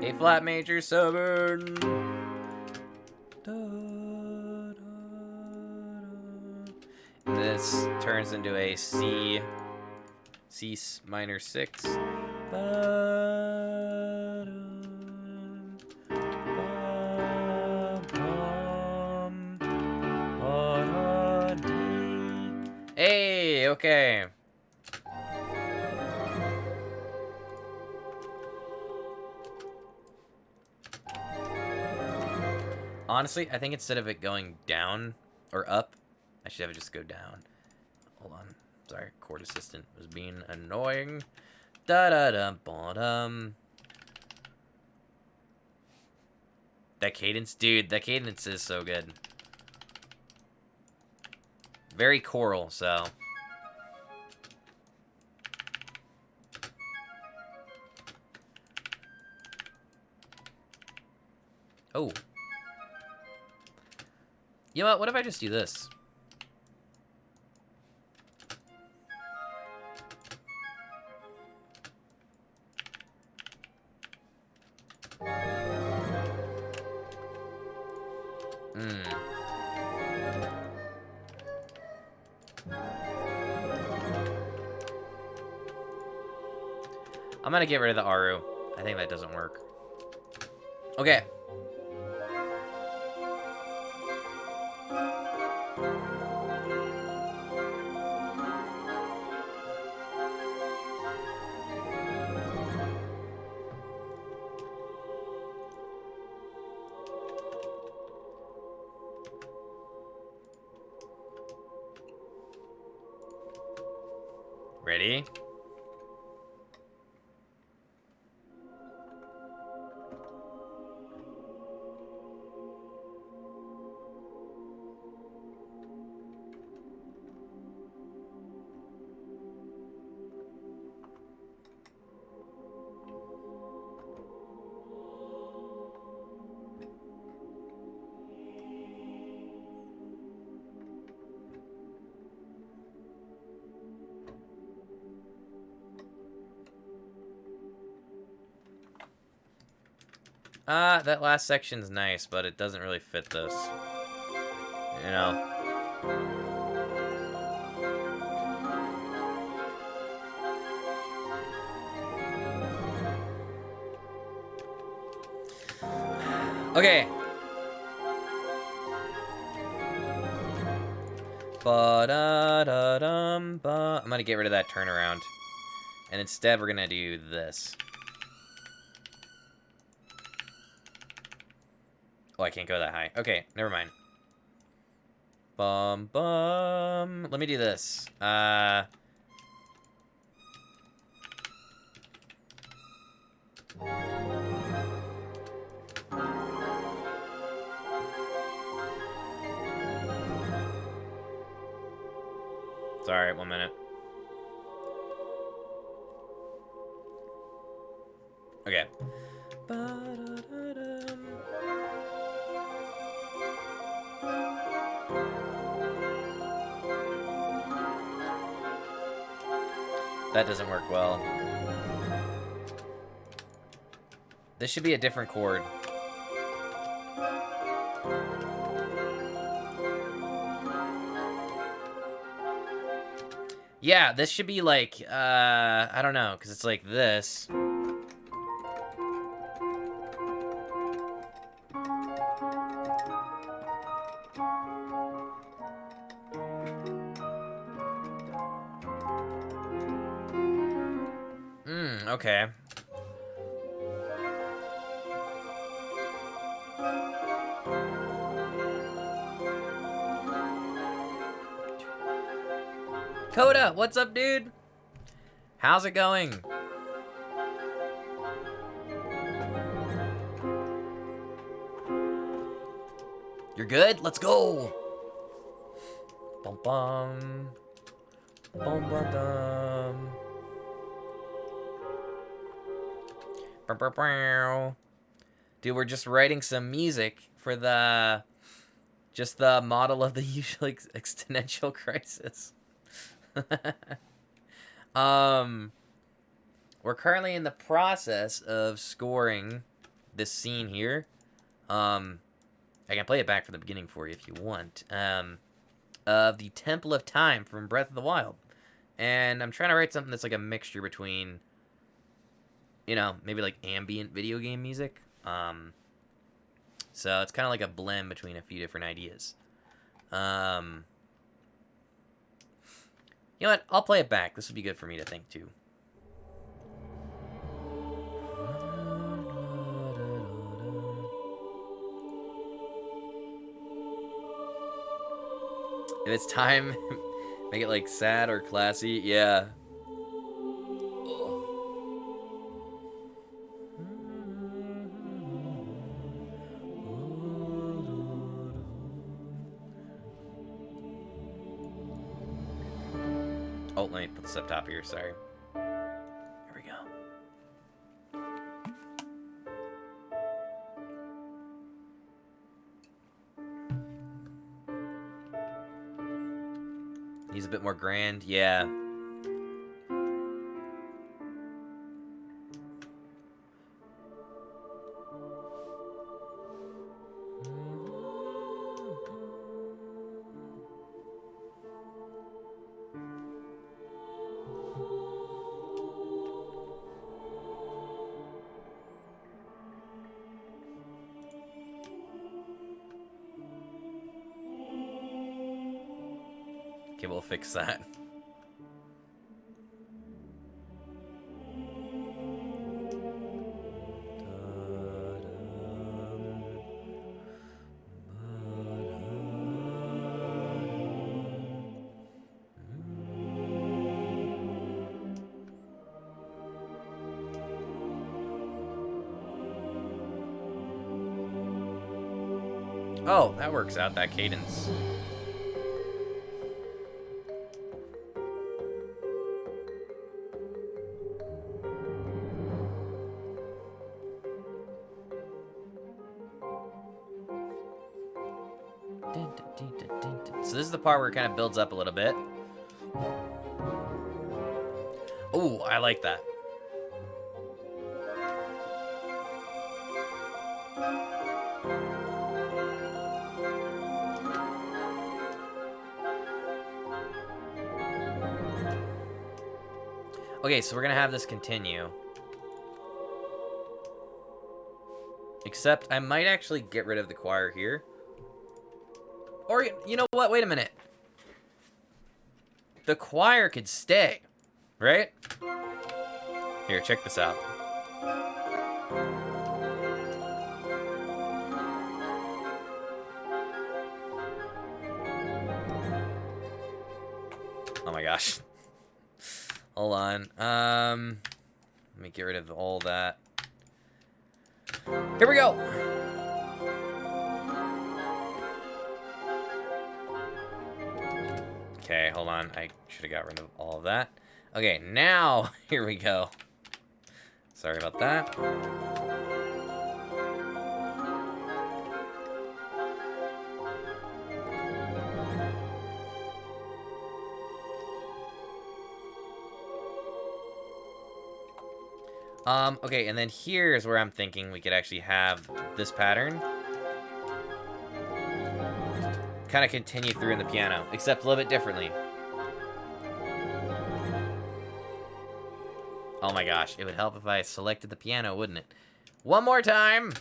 A flat major 7. And this turns into a C minor 6. Hey, okay. Honestly, I think instead of it going down or up, I should have it just go down. Hold on. Sorry, chord assistant was being annoying. Da-da-dum-ba-dum. That cadence, dude, that cadence is so good. Very choral, so. Oh. You know what if I just do this? I'm gonna get rid of the Aru. I think that doesn't work. Okay. Ready? That last section's nice, but it doesn't really fit this. You know? Okay. Ba-da-da-dum-ba. I'm gonna get rid of that turnaround. And instead, we're gonna do this. Oh, I can't go that high. Okay, never mind. Bum bum. Let me do this. Sorry, 1 minute. Okay. Ba-da-da-dum. That doesn't work well. This should be a different chord. Yeah, this should be like, I don't know, because it's like this. Okay. Coda, what's up, dude? How's it going? You're good? Let's go! Bum bum. Bum bum dum. Bow, bow, bow. Dude, we're just writing some music for the... just the model of the usual exponential crisis. We're currently in the process of scoring this scene here. I can play it back from the beginning for you if you want. Of the Temple of Time from Breath of the Wild. And I'm trying to write something that's like a mixture between, you know, maybe like ambient video game music. So it's kind of like a blend between a few different ideas. You know what? I'll play it back. This would be good for me to think too. If it's time, make it like sad or classy. Yeah. Oh, let me put this up top here. Sorry. Here we go. He's a bit more grand. Yeah. Okay, we'll fix that. Oh, that works out, that cadence. So this is the part where it kind of builds up a little bit. Oh, I like that. Okay, so we're gonna have this continue. Except I might actually get rid of the choir here. Or, you know what? Wait a minute. The choir could stay, right? Here, check this out. Oh my gosh. Hold on. Let me get rid of all that. Here we go. Okay, hold on. I should have got rid of all of that. Okay, now, here we go. Sorry about that. Okay, and then here's where I'm thinking we could actually have this pattern kind of continue through in the piano, except a little bit differently. Oh my gosh, it would help if I selected the piano, wouldn't it? One more time!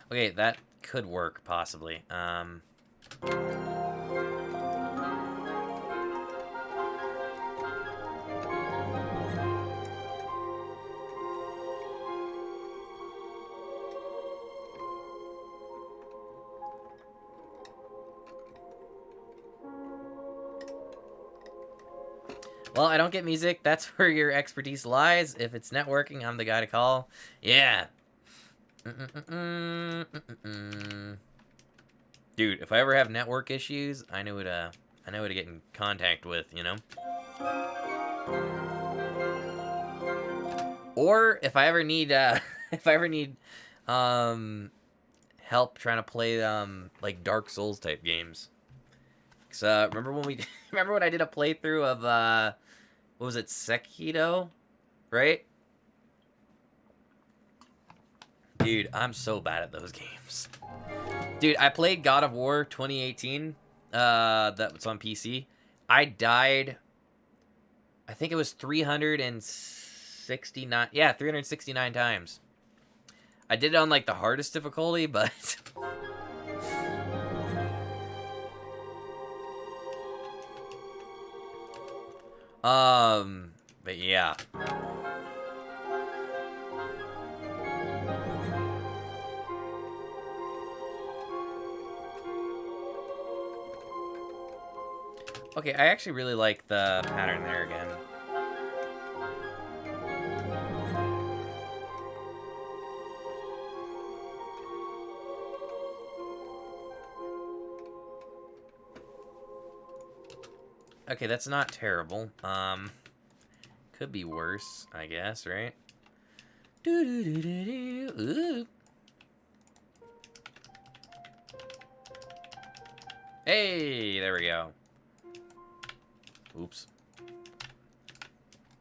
Okay, that could work, possibly. Well, I don't get music. That's where your expertise lies. If it's networking, I'm the guy to call. Yeah. Dude, if I ever have network issues, I know who to get in contact with, you know? Or if I ever need help trying to play like Dark Souls type games. So remember when I did a playthrough of what was it, Sekiro, right? Dude, I'm so bad at those games. Dude, I played God of War 2018. That was on PC. I died. I think it was 369. Yeah, 369 times. I did it on like the hardest difficulty, but but yeah. Okay, I actually really like the pattern there again. Okay, that's not terrible. Could be worse, I guess, right? Ooh. Hey, there we go. Oops.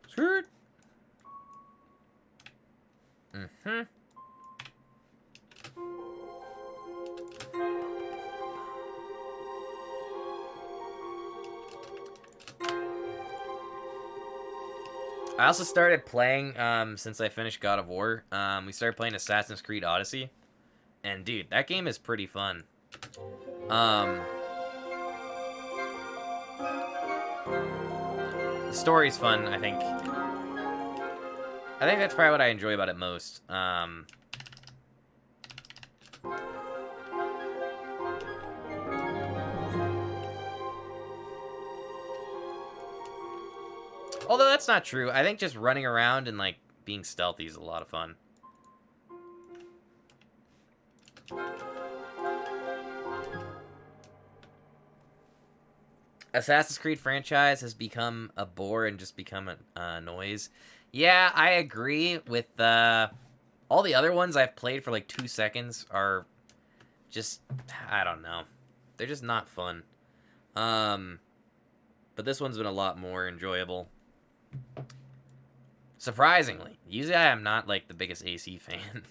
Skirt. Mm-hmm. I also started playing, since I finished God of War, we started playing Assassin's Creed Odyssey. And dude, that game is pretty fun. The story's fun, I think. I think that's probably what I enjoy about it most. Although that's not true. I think just running around and, like, being stealthy is a lot of fun. Assassin's Creed franchise has become a bore and just become a noise. Yeah, I agree with all the other ones I've played for like 2 seconds are just, I don't know. They're just not fun. But this one's been a lot more enjoyable. Surprisingly. Usually I am not, like, the biggest AC fan.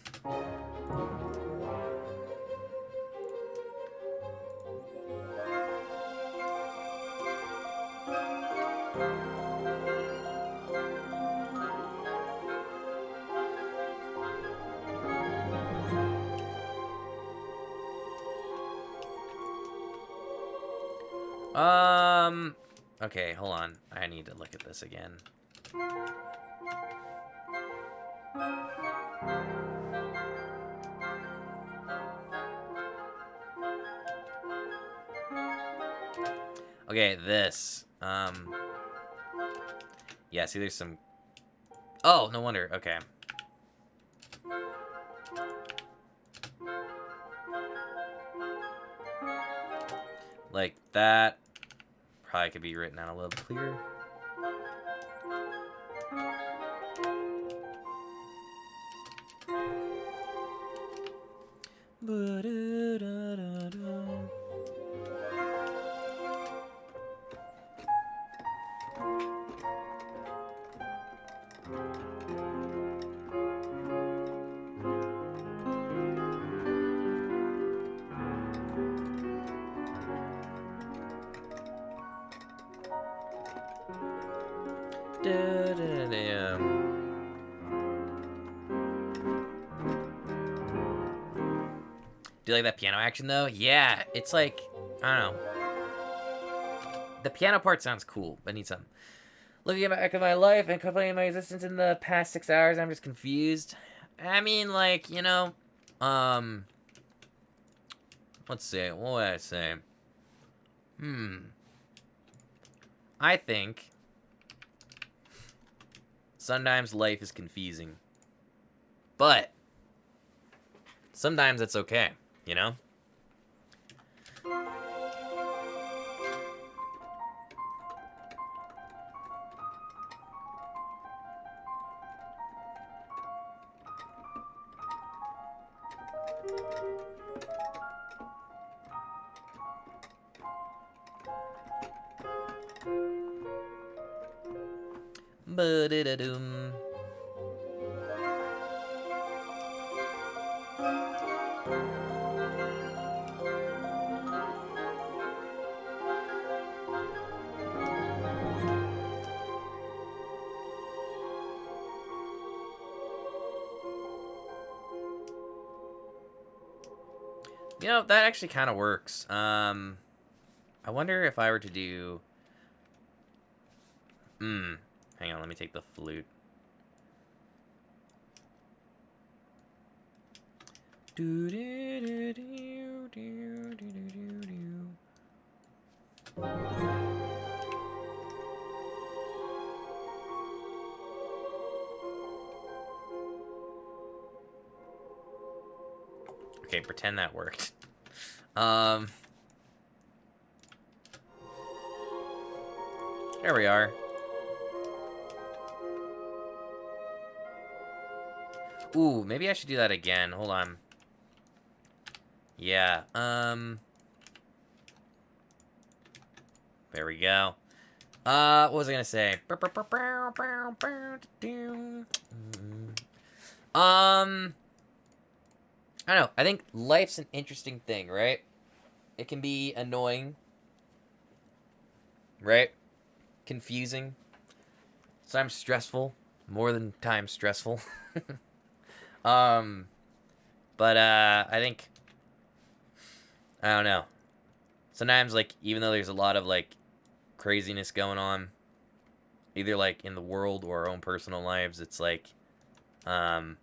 Okay, hold on. I need to look at this again. Okay, this. Yeah, see, there's some... Oh, no wonder. Okay. Like that. Probably could be written out a little clearer. Do you like that piano action, though? Yeah, it's like, I don't know. The piano part sounds cool, but I need some. Looking back at my life and contemplating my existence in the past 6 hours, I'm just confused. I mean, like, you know, let's see, what would I say? I think sometimes life is confusing, but sometimes it's okay, you know? Ba-da-da-dum. You know, that actually kind of works. I wonder if I were to do... Hang on, let me take the flute. Okay, pretend that worked. There we are. Ooh, maybe I should do that again. Hold on. Yeah, there we go. What was I gonna say? I don't know. I think life's an interesting thing, right? It can be annoying, right? Confusing. Sometimes stressful. More than times stressful. But I think, I don't know. Sometimes, like, even though there's a lot of, like, craziness going on, either, like, in the world or our own personal lives, it's like, no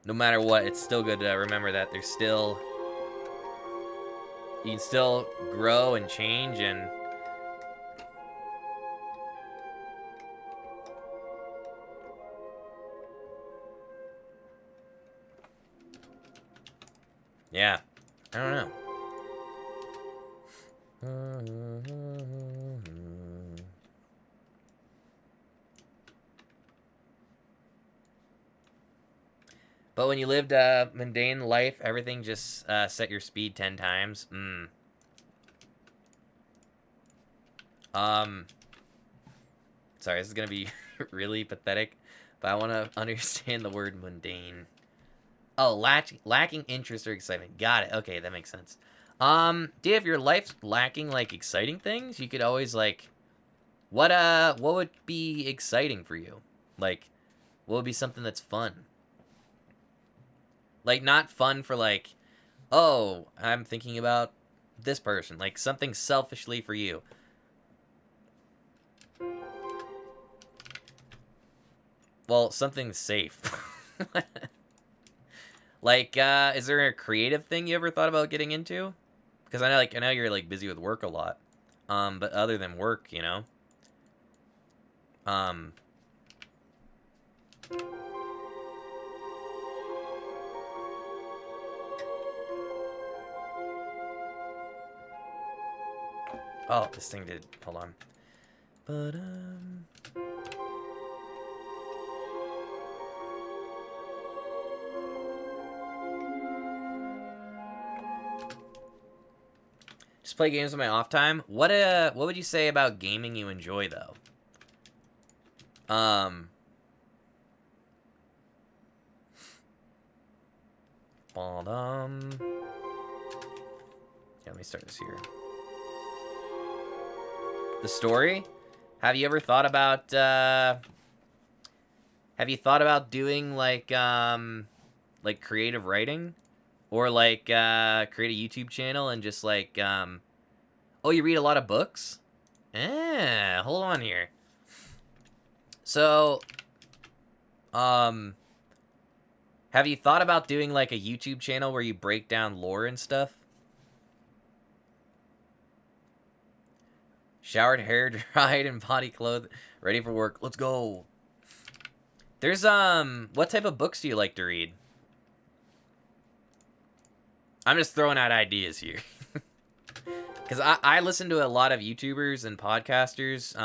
matter what, it's still good to remember that there's still, you can still grow and change and, yeah, I don't know. But when you lived a mundane life, everything just set your speed 10 times. Sorry, this is gonna be really pathetic, but I want to understand the word mundane. Oh, lacking interest or excitement. Got it. Okay, that makes sense. If your life's lacking like exciting things, you could always like, what would be exciting for you? Like, what would be something that's fun? Like, not fun for like, oh, I'm thinking about this person. Like, something selfishly for you. Well, something safe. Like, is there a creative thing you ever thought about getting into? Because I know you're like busy with work a lot. But other than work, you know. Um. Oh, this thing did. Hold on. But just play games on my off time. What would you say about gaming you enjoy though? Yeah, let me start this here. The story? Have you ever thought about doing like creative writing? Or like create a YouTube channel and just like oh, you read a lot of books? Hold on here. So have you thought about doing like a YouTube channel where you break down lore and stuff? Showered, hair dried, and body clothed, ready for work. Let's go. There's what type of books do you like to read? I'm just throwing out ideas here. Because I listen to a lot of YouTubers and podcasters.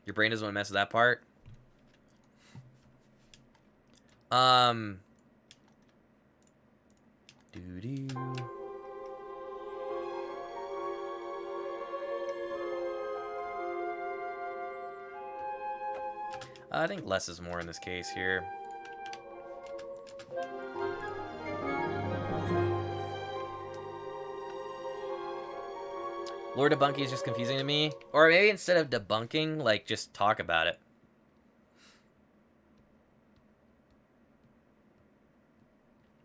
Your brain doesn't want to mess with that part. Doo-doo. I think less is more in this case here. Lore debunking is just confusing to me. Or maybe instead of debunking, like, just talk about it.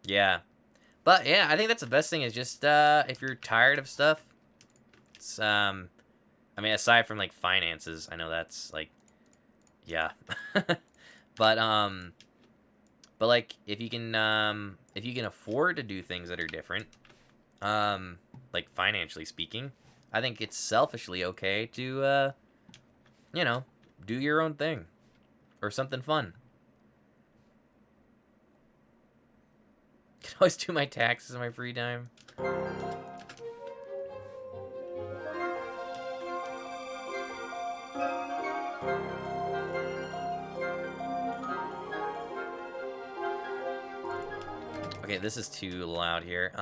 Yeah. But, yeah, I think that's the best thing is just, if you're tired of stuff, it's, I mean, aside from, like, finances, I know that's, like, yeah. But, like, if you can afford to do things that are different, like, financially speaking, I think it's selfishly okay to, you know, do your own thing. Or something fun. Can always do my taxes in my free time. Okay, this is too loud here.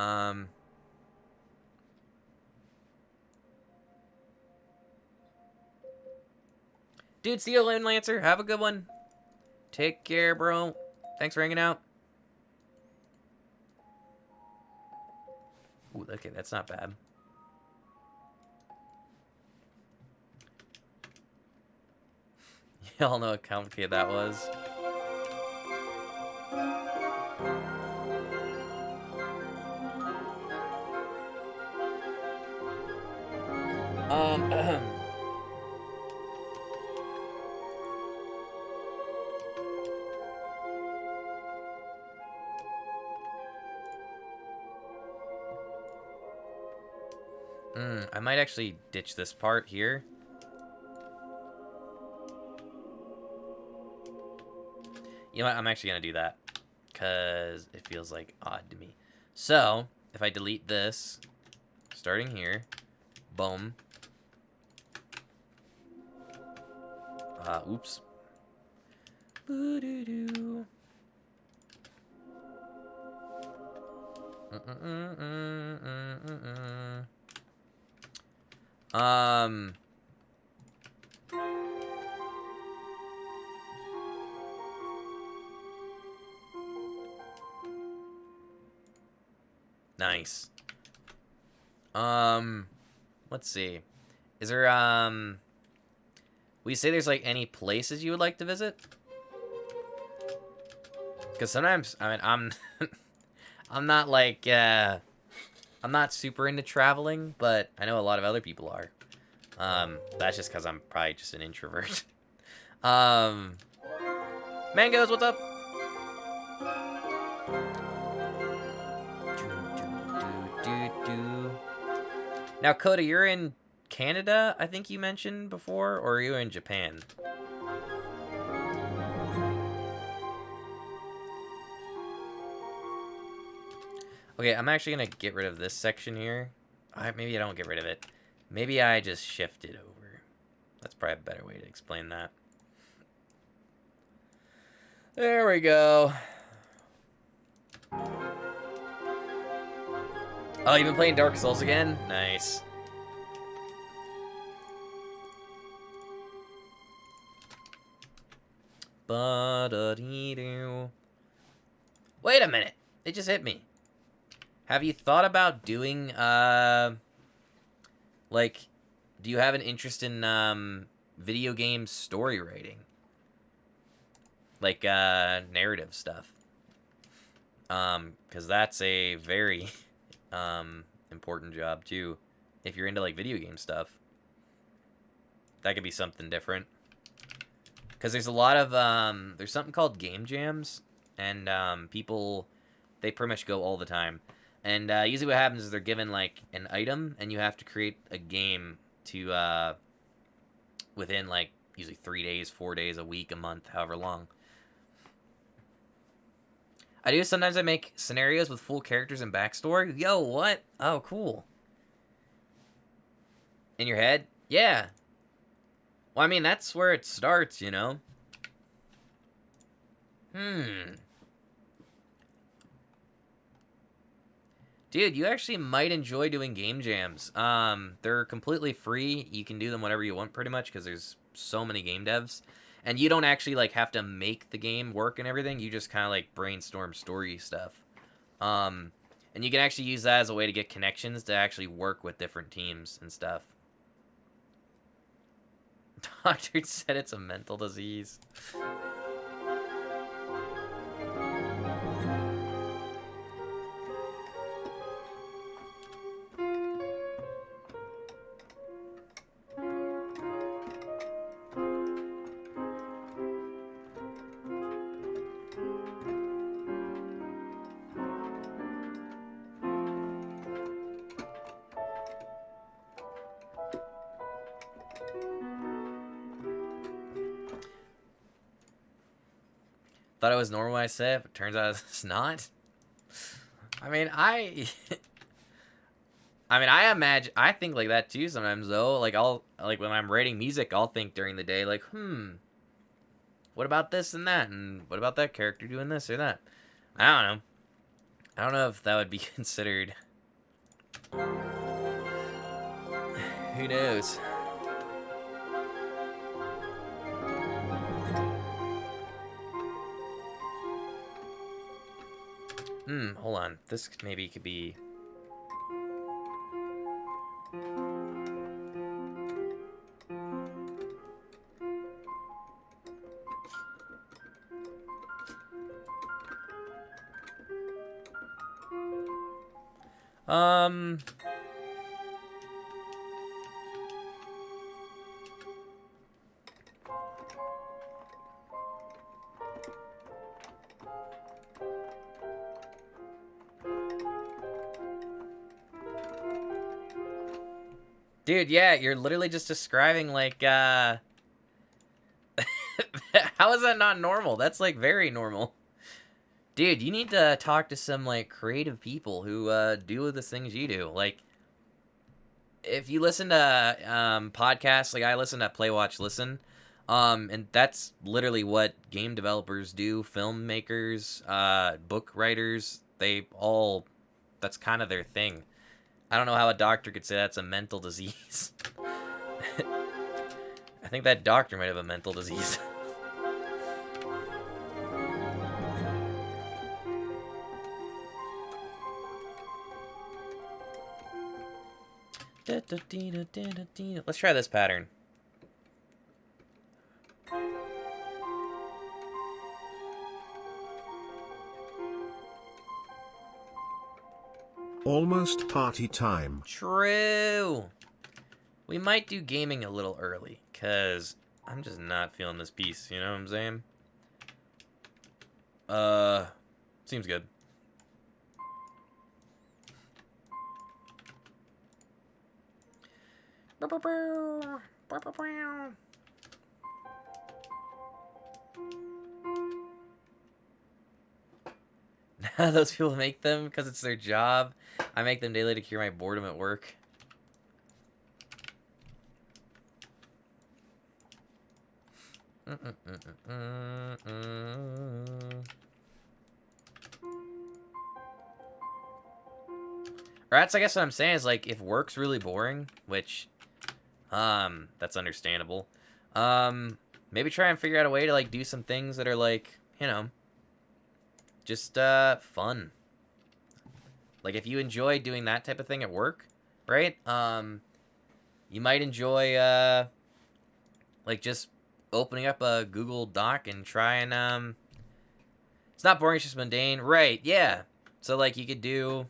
Dude, see you, Lone Lancer. Have a good one. Take care, bro. Thanks for hanging out. Ooh, okay, that's not bad. Y'all know how complicated that was. I might actually ditch this part here. You know what? I'm actually going to do that. Because it feels like odd to me. So, if I delete this, starting here, boom. Oops. Boo-doo-doo. Nice. Let's see. Is there, will you say there's, like, any places you would like to visit? Because sometimes, I mean, I'm not, like, I'm not super into traveling, but I know a lot of other people are. That's just because I'm probably just an introvert. Mangoes, what's up? Now, Coda, you're in Canada, I think you mentioned before, or are you in Japan? Okay, I'm actually gonna get rid of this section here. Maybe I don't get rid of it. Maybe I just shift it over. That's probably a better way to explain that. There we go. Oh, you've been playing Dark Souls again? Nice. Ba-da-dee-doo. Wait a minute. It just hit me. Have you thought about doing, like, do you have an interest in, video game story writing? Like, narrative stuff. Because that's a very, important job, too. If you're into, like, video game stuff. That could be something different. Because there's a lot of, there's something called game jams. And, people, they pretty much go all the time. And usually what happens is they're given, like, an item, and you have to create a game to, within, like, usually 3 days, 4 days, a week, a month, however long. I do sometimes I make scenarios with full characters and backstory. Yo, what? Oh, cool. In your head? Yeah. Well, I mean, that's where it starts, you know? Dude, you actually might enjoy doing game jams. They're completely free. You can do them whenever you want, pretty much, because there's so many game devs. And you don't actually, like, have to make the game work and everything. You just kind of, like, brainstorm story stuff. And you can actually use that as a way to get connections to actually work with different teams and stuff. Doctor said it's a mental disease. Thought it was normal when I said it, but turns out it's not. I mean, I imagine, I think like that too sometimes though. Like when I'm writing music, I'll think during the day like, what about this and that, and what about that character doing this or that? I don't know. I don't know if that would be considered. Who knows? Hold on. This maybe could be... Dude, yeah, you're literally just describing, like, how is that not normal? That's, like, very normal. Dude, you need to talk to some, like, creative people who, do the things you do. Like, if you listen to, podcasts, like, I listen to Play, Watch, Listen, and that's literally what game developers do, filmmakers, book writers, that's kind of their thing. I don't know how a doctor could say that's a mental disease. I think that doctor might have a mental disease. Let's try this pattern. Almost party time. True. We might do gaming a little early, because I'm just not feeling this piece, you know what I'm saying? Seems good. Those people make them because it's their job. I make them daily to cure my boredom at work. Or that's, I guess what I'm saying is, like, if work's really boring, which, that's understandable. Maybe try and figure out a way to, like, do some things that are, like, you know, just, fun. Like, if you enjoy doing that type of thing at work, right? You might enjoy, like, just opening up a Google Doc and trying, it's not boring, it's just mundane. Right, yeah. So, like, you could do,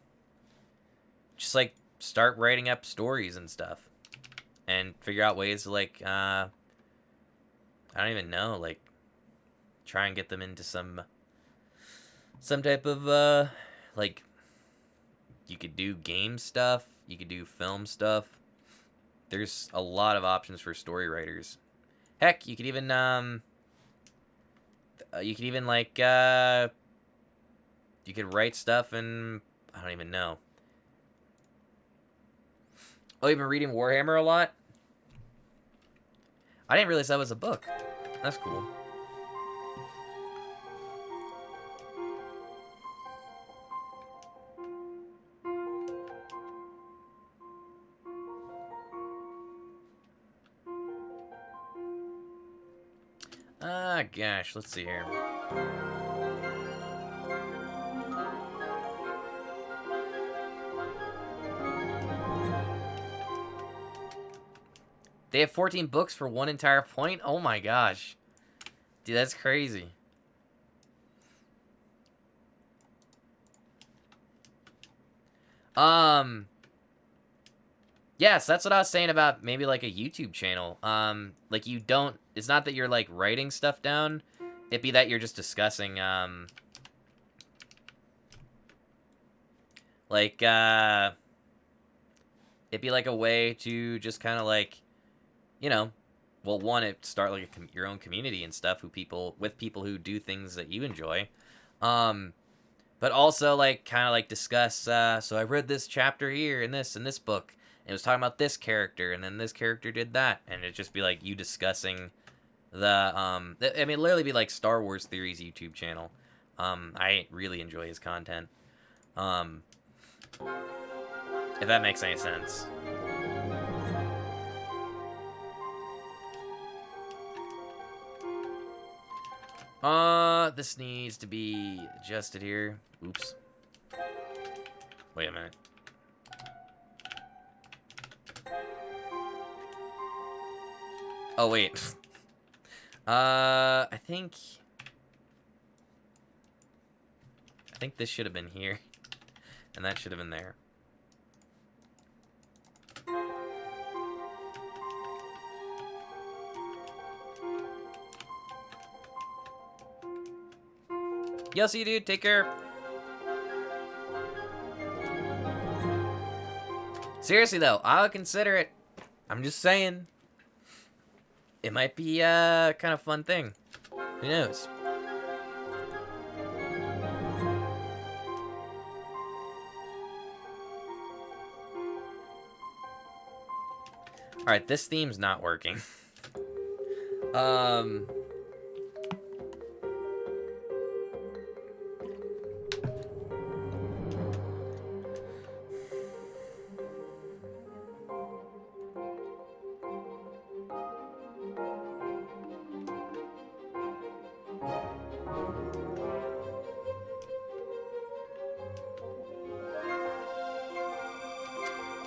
just, like, start writing up stories and stuff. And figure out ways to, like, I don't even know, like, try and get them into some type of, like, you could do game stuff, you could do film stuff. There's a lot of options for story writers. Heck, you could even, like, you could write stuff and, I don't even know. Oh, you've been reading Warhammer a lot? I didn't realize that was a book. That's cool. Gosh, let's see here. They have 14 books for one entire point? Oh my gosh. Dude, that's crazy. Yes, that's what I was saying about maybe like a YouTube channel. Like you don't, it's not that you're like writing stuff down. It'd be that you're just discussing, like, it'd be like a way to just kind of like, you know, well, one, it start like your own community and stuff with people who do things that you enjoy. But also like kind of like discuss, so I read this chapter here in this book, and it was talking about this character, and then this character did that, and it'd just be like you discussing the, I mean, literally be like Star Wars Theories YouTube channel. I really enjoy his content. If that makes any sense. This needs to be adjusted here. Oops. Wait a minute. Oh, wait. I think this should have been here. And that should have been there. Yes, you dude. Take care. Seriously, though, I'll consider it. I'm just saying. It might be a kind of fun thing. Who knows? Alright, this theme's not working.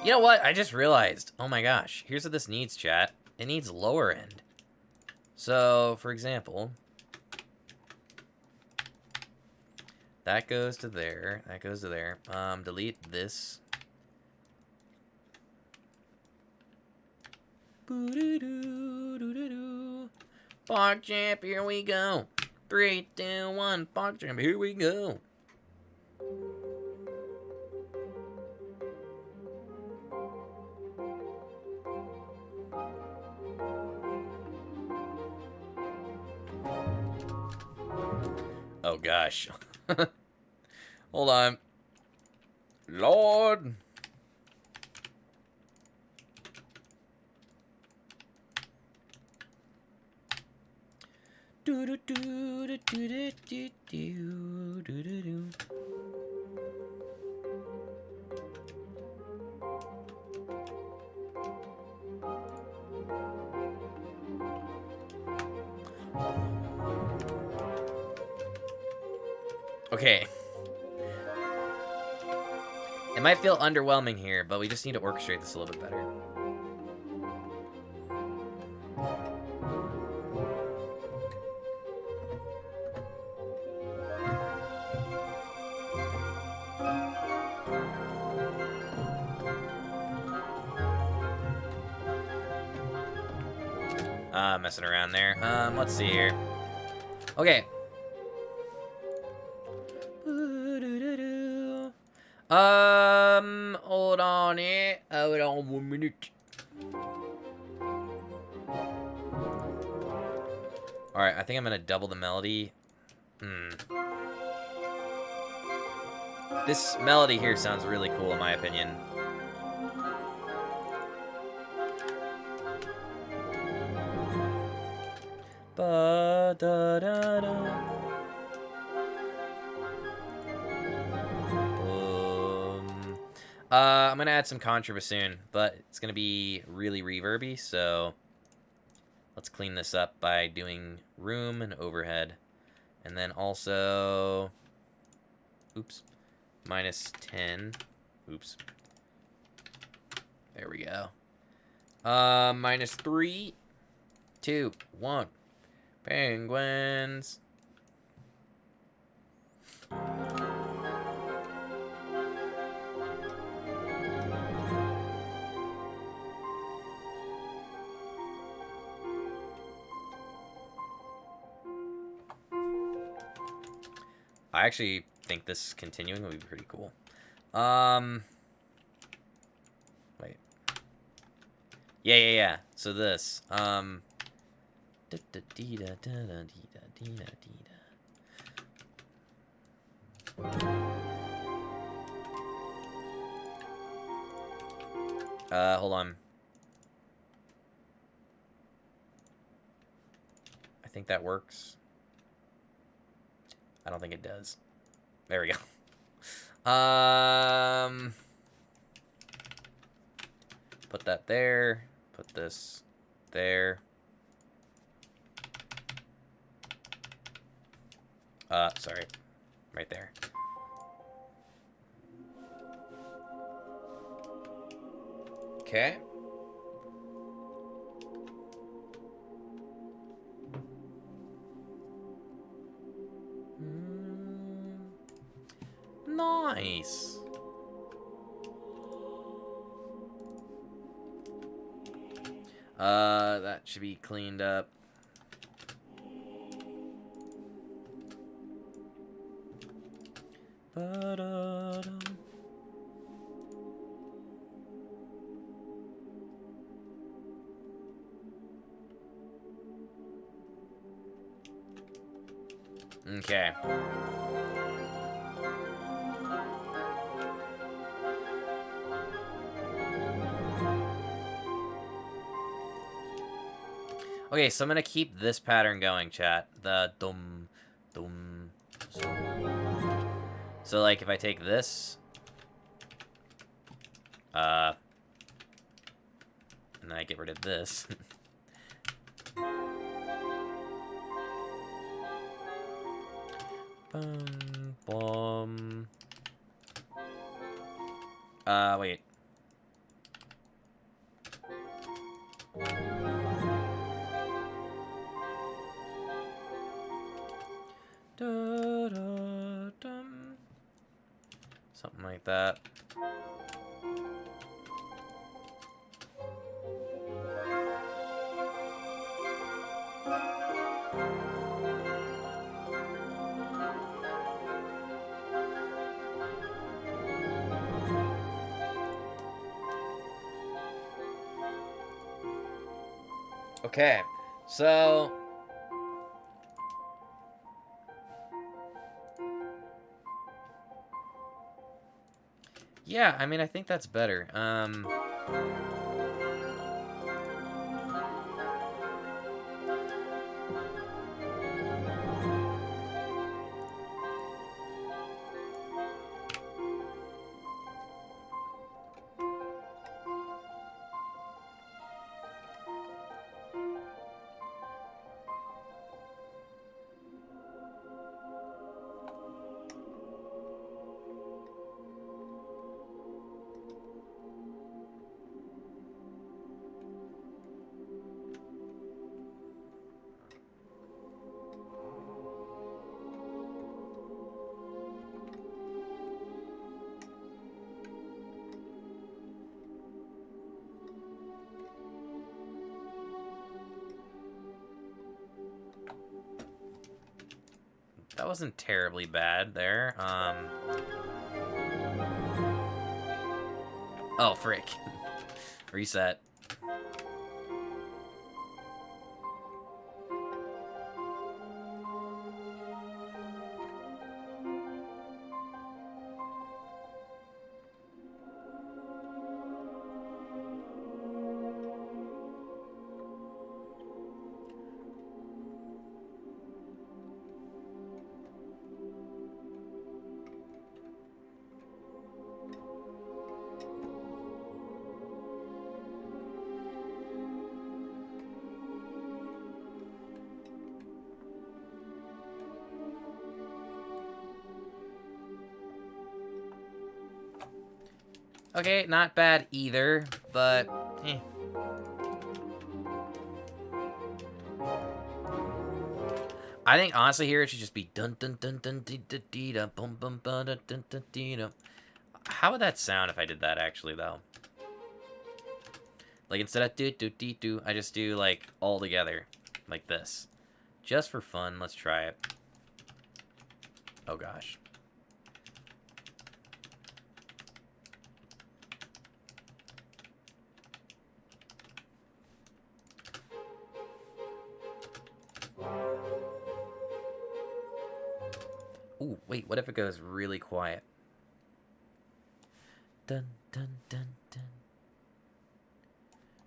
You know what? I just realized. Oh my gosh. Here's what this needs, chat. It needs lower end. So, for example, that goes to there. That goes to there. Delete this. Park Champ, here we go. 3, 2, 1. Park Champ, here we go. Oh gosh. Hold on. Lord. Do do do do do do do do do do. Okay. It might feel underwhelming here, but we just need to orchestrate this a little bit better. Messing around there. Let's see here. Okay. Hold on here. Hold on 1 minute. Alright, I think I'm gonna double the melody. This melody here sounds really cool in my opinion. Ba da da da. I'm gonna add some contrabassoon, but it's gonna be really reverby, so let's clean this up by doing room and overhead. And then also, oops, -10. Oops. There we go. -3, 2, 1. Penguins. I actually think this continuing would be pretty cool. Wait. Yeah. So this. Hold on. I think that works. I don't think it does. There we go. Put that there. Put this there. Sorry. Right there. Okay. Nice. That should be cleaned up. Ba-da-dum. Okay. Okay, so I'm gonna keep this pattern going, chat. The dum dum. So like if I take this, and then I get rid of this. Bum bum. Wait. Da-da-dum. Something like that. Okay, so yeah, I mean, I think that's better. That wasn't terribly bad there. Oh, frick. Reset. Okay, not bad either, but eh. I think honestly here it should just be dun dun dun dun dee dee dee da bum bum ba da dun dun dee da. How would that sound if I did that actually though? Like instead of do do dee do, I just do like all together, like this, just for fun. Let's try it. Oh gosh. Ooh, wait, what if it goes really quiet? Dun, dun, dun, dun.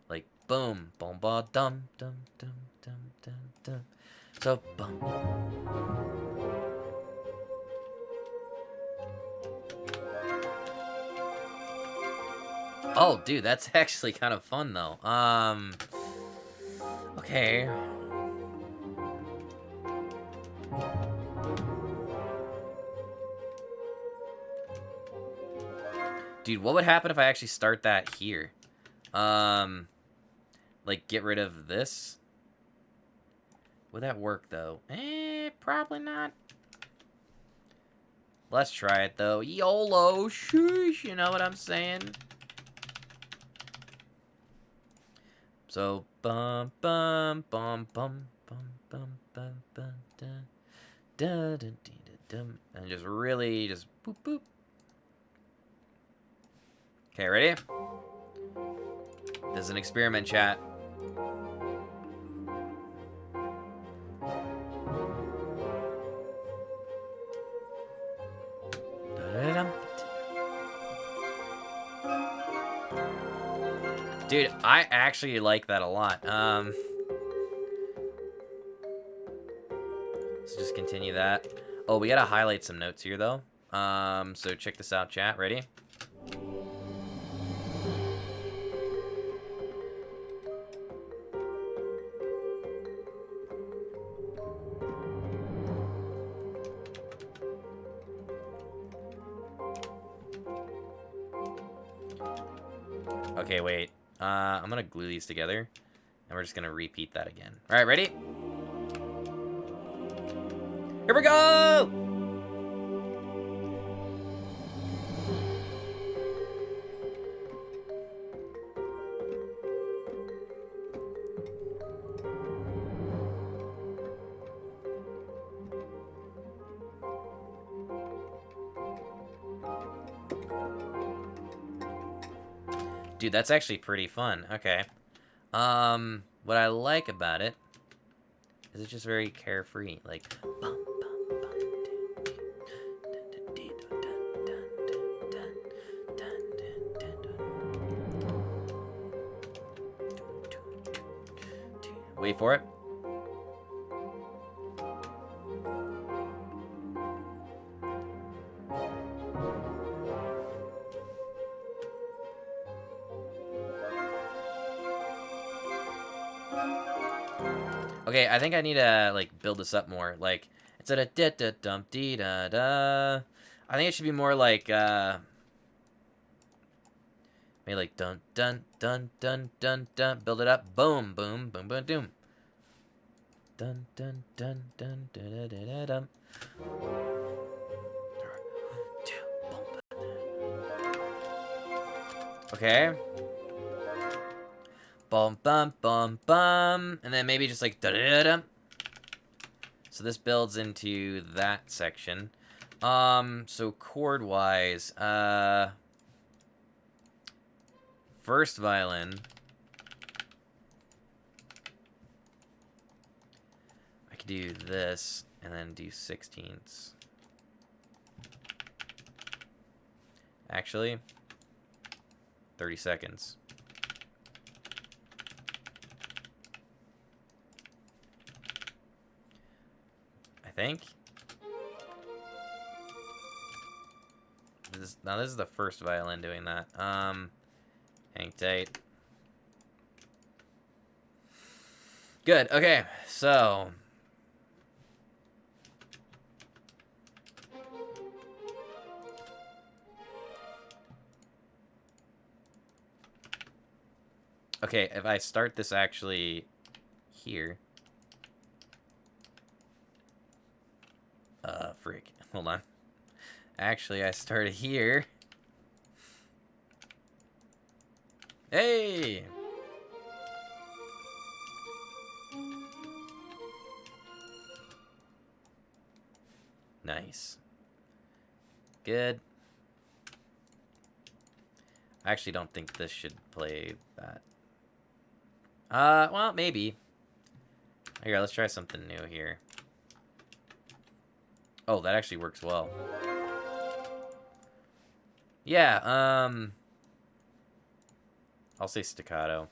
Like, boom, boom, ba, dum, dum, dum, dum, dum, dum. So, boom. Oh, dude, that's actually kind of fun, though. Okay. Dude, what would happen if I actually start that here? Like, get rid of this? Would that work, though? Probably not. Let's try it, though. YOLO, sheesh, you know what I'm saying? So, bum, bum, bum, bum, bum, bum, bum, bum, dun, dun, dun, dun, dun, and just really, just boop, boop. Okay, ready? This is an experiment, chat. Dude, I actually like that a lot. Let's just continue that. Oh, we gotta highlight some notes here, though. So check this out, chat. Ready? Okay, wait. I'm gonna glue these together. And we're just gonna repeat that again. All right, ready? Here we go! Dude, that's actually pretty fun. Okay. What I like about it is it's just very carefree. Like, wait for it. Okay, I think I need to like build this up more. Like instead of da da dum dee da da, I think it should be more like maybe like dun dun dun dun dun dun. Build it up. Boom boom boom boom doom. Dun dun dun dun da da da da dum. Okay. Bum bum bum bum, and then maybe just like da da da. So this builds into that section. So chord wise, first violin. I could do this and then do 16ths. Actually, 30 seconds. I think. This is the first violin doing that. Hang tight. Good. Okay. So. Okay, if I start this actually here. Freak. Hold on. Actually, I started here. Hey! Nice. Good. I actually don't think this should play that. Well, maybe. Here, let's try something new here. Oh, that actually works well. Yeah, I'll say staccato.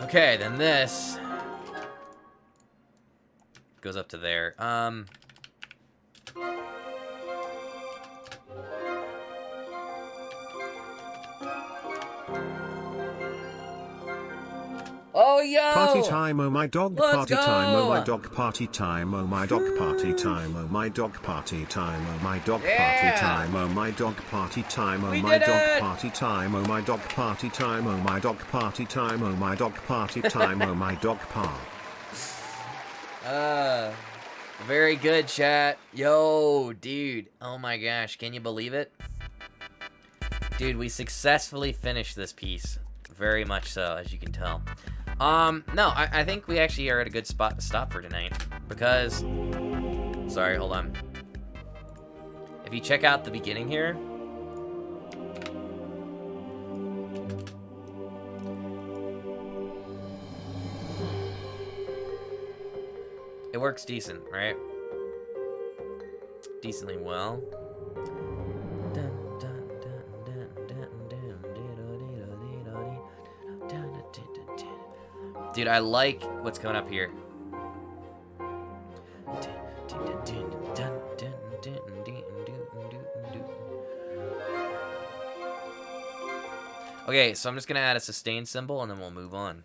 Okay, then this goes up to there. Oh, yo! Party time, oh my dog, Let's party time, oh my go! dog, party time, oh my dog, party time, oh my dog, party time, oh my dog, Yeah! party time, oh my dog, party time, oh We my did dog, it! party time, oh my dog, party time, oh my dog, party time, oh my dog, party time, oh my dog, Very good, chat. Yo, dude. Oh my gosh, can you believe it? Dude, we successfully finished this piece. Very much so, as you can tell. No, I think we actually are at a good spot to stop for tonight. Because... Sorry, hold on. If you check out the beginning here... It works decent, right? Decently well. Dude, I like what's coming up here. Okay, so I'm just gonna add a sustain symbol and then we'll move on.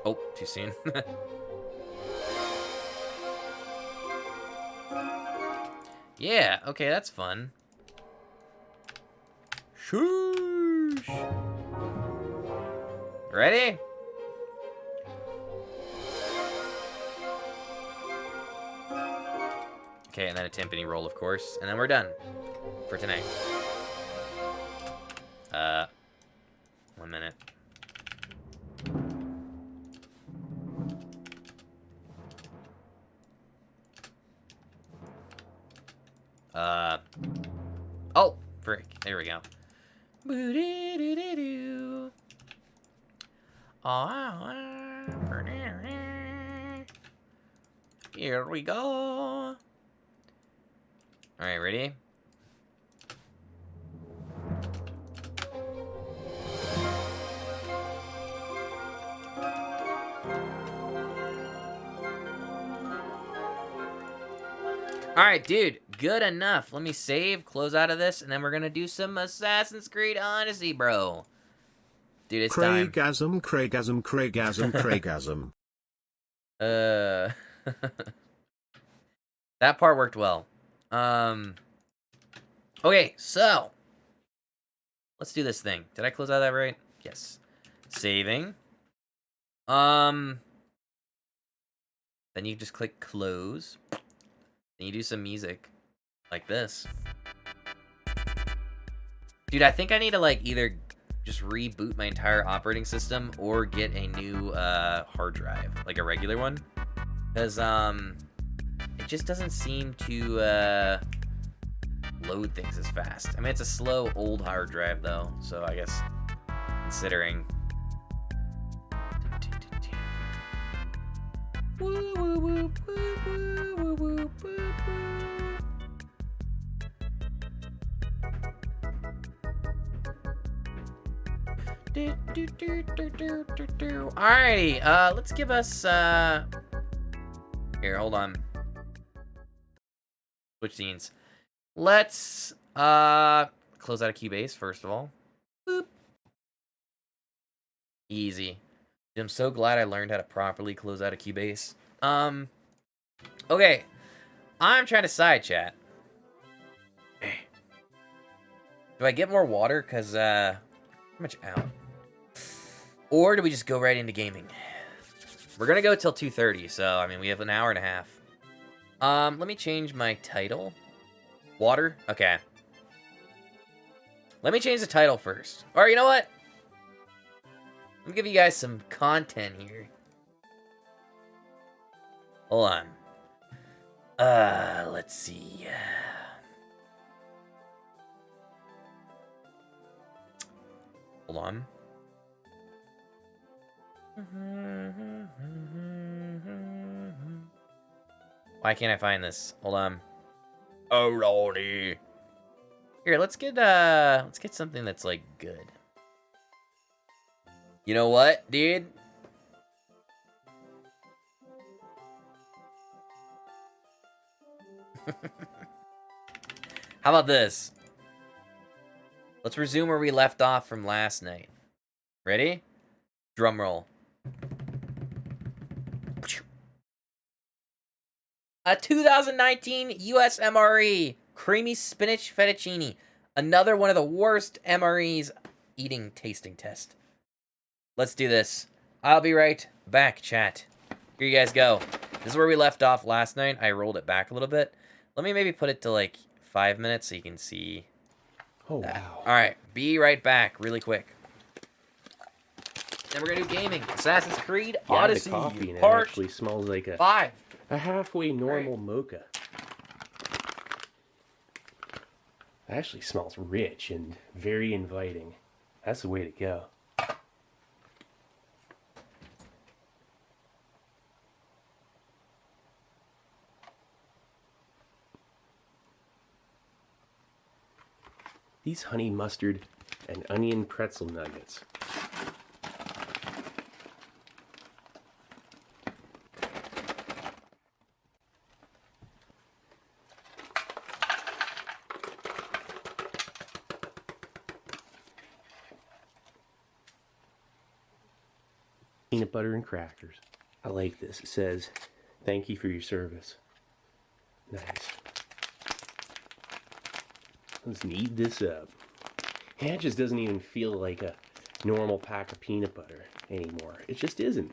Oh, too soon. Yeah, okay, that's fun. Shoosh. Ready? Okay, and then a timpani roll, of course. And then we're done for tonight. 1 minute. Oh, frick. There we go. Boo-dee-doo-doo-doo. Here we go. Alright, ready? Alright, dude. Good enough. Let me save, close out of this, and then we're gonna do some Assassin's Creed Odyssey, bro. Dude, it's time. Craigasm, Craigasm, Craigasm, Craigasm. That part worked well. Okay, so. Let's do this thing. Did I close out of that right? Yes. Saving. Then you just click close. Then you do some music. Like this. Dude, I think I need to, like, either just reboot my entire operating system or get a new hard drive. Like a regular one. Because, it just doesn't seem to load things as fast. I mean, it's a slow, old hard drive, though. So, I guess, considering... Alrighty, let's give us, here, hold on. Switch scenes. Let's, close out of Cubase, first of all. Boop. Easy. I'm so glad I learned how to properly close out of Cubase. Okay. I'm trying to side chat. Do I get more water? Because, how much out? Or do we just go right into gaming? We're going to go till 2:30, so, I mean, we have an hour and a half. Let me change my title. Water? Okay. Let me change the title first. Or, you know what? Let me give you guys some content here. Hold on. Let's see. Hold on. Why can't I find this? Hold on. Oh lordy. Here, let's get something that's like good. You know what, dude? How about this? Let's resume where we left off from last night. Ready? Drum roll. A 2019 US MRE. Creamy spinach fettuccine. Another one of the worst MREs eating tasting test. Let's do this. I'll be right back, chat. Here you guys go. This is where we left off last night. I rolled it back a little bit. Let me maybe put it to like 5 minutes so you can see. Oh, that. wow. Alright, be right back really quick. Then we're gonna do gaming. Assassin's Creed Odyssey, the coffee, and it part actually smells like 5. a halfway normal mocha. It actually smells rich and very inviting. That's the way to go. These honey mustard and onion pretzel nuggets. Peanut butter and crackers. I like this. It says, "Thank you for your service." Nice. Let's knead this up. And it just doesn't even feel like a normal pack of peanut butter anymore. It just isn't.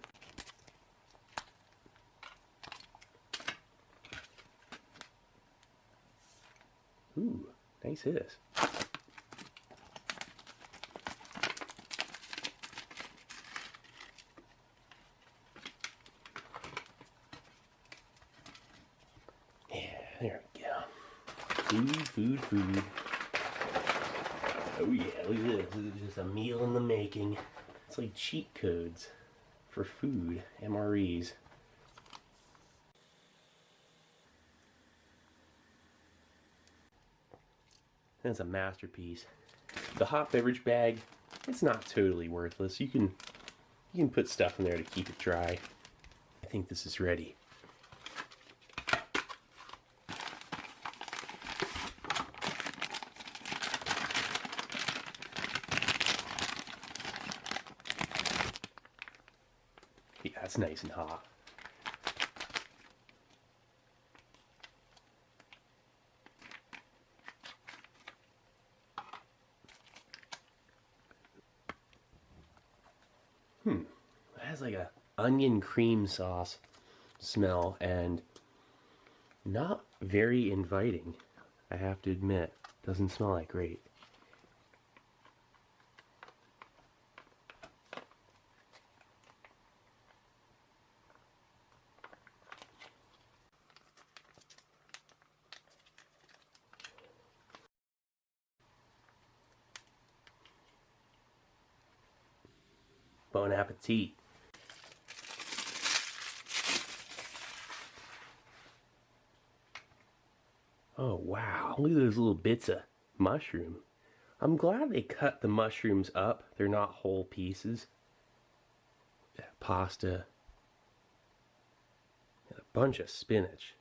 Ooh, nice hiss. Yeah, there we go. Food, food, food. Oh yeah, look at this. This is just a meal in the making. It's like cheat codes for food, MREs. That's a masterpiece. The hot beverage bag, it's not totally worthless. You can put stuff in there to keep it dry. I think this is ready. Yeah, it's nice and hot. It has like a onion cream sauce smell and not very inviting, I have to admit. Doesn't smell like great. Bon appetit. Oh wow, look at those little bits of mushroom. I'm glad they cut the mushrooms up. They're not whole pieces. Pasta. And a bunch of spinach.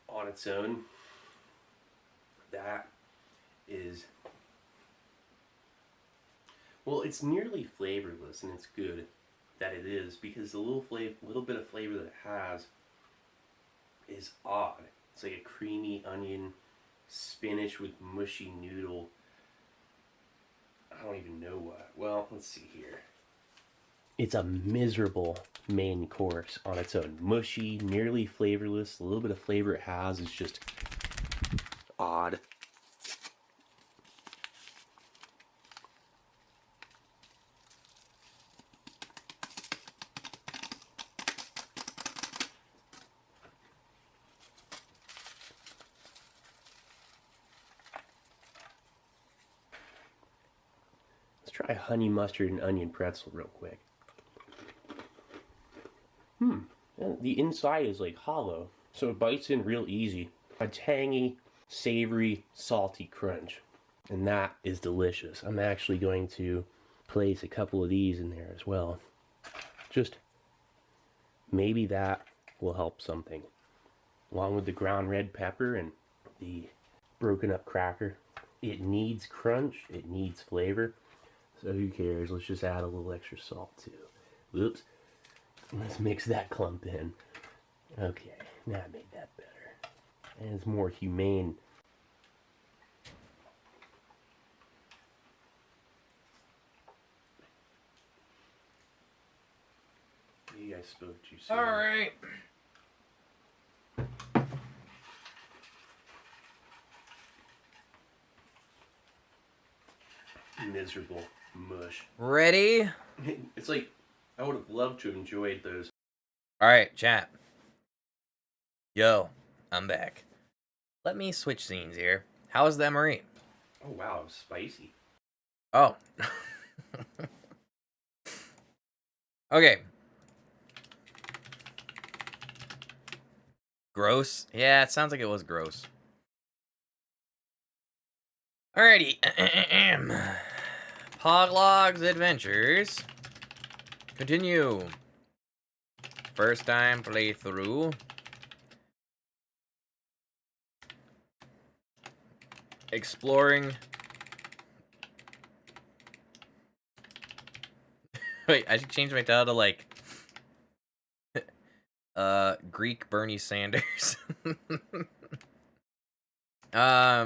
On its own, that is, well, it's nearly flavorless, and it's good that it is, because the little bit of flavor that it has is odd. It's like a creamy onion, spinach with mushy noodle. I don't even know what. Well, let's see here. It's a miserable main course on its own. Mushy, nearly flavorless. The little bit of flavor it has is just odd. Let's try a honey mustard and onion pretzel real quick. The inside is like hollow, so it bites in real easy. A tangy, savory, salty crunch. And that is delicious. I'm actually going to place a couple of these in there as well. Just maybe that will help something. Along with the ground red pepper and the broken up cracker. It needs crunch, it needs flavor. So who cares? Let's just add a little extra salt too. Whoops. Let's mix that clump in. Okay, now I made that better. And it's more humane. You guys spoke too soon. Alright. Miserable mush. Ready? It's like, I would have loved to have enjoyed those. Alright, chat. Yo, I'm back. Let me switch scenes here. How's the MRE? Oh wow, it was spicy. Oh. Okay. Gross? Yeah, it sounds like it was gross. Alrighty. Poglog's Adventures. Continue. First time playthrough. Exploring. Wait, I should change my title to like Greek Bernie Sanders. I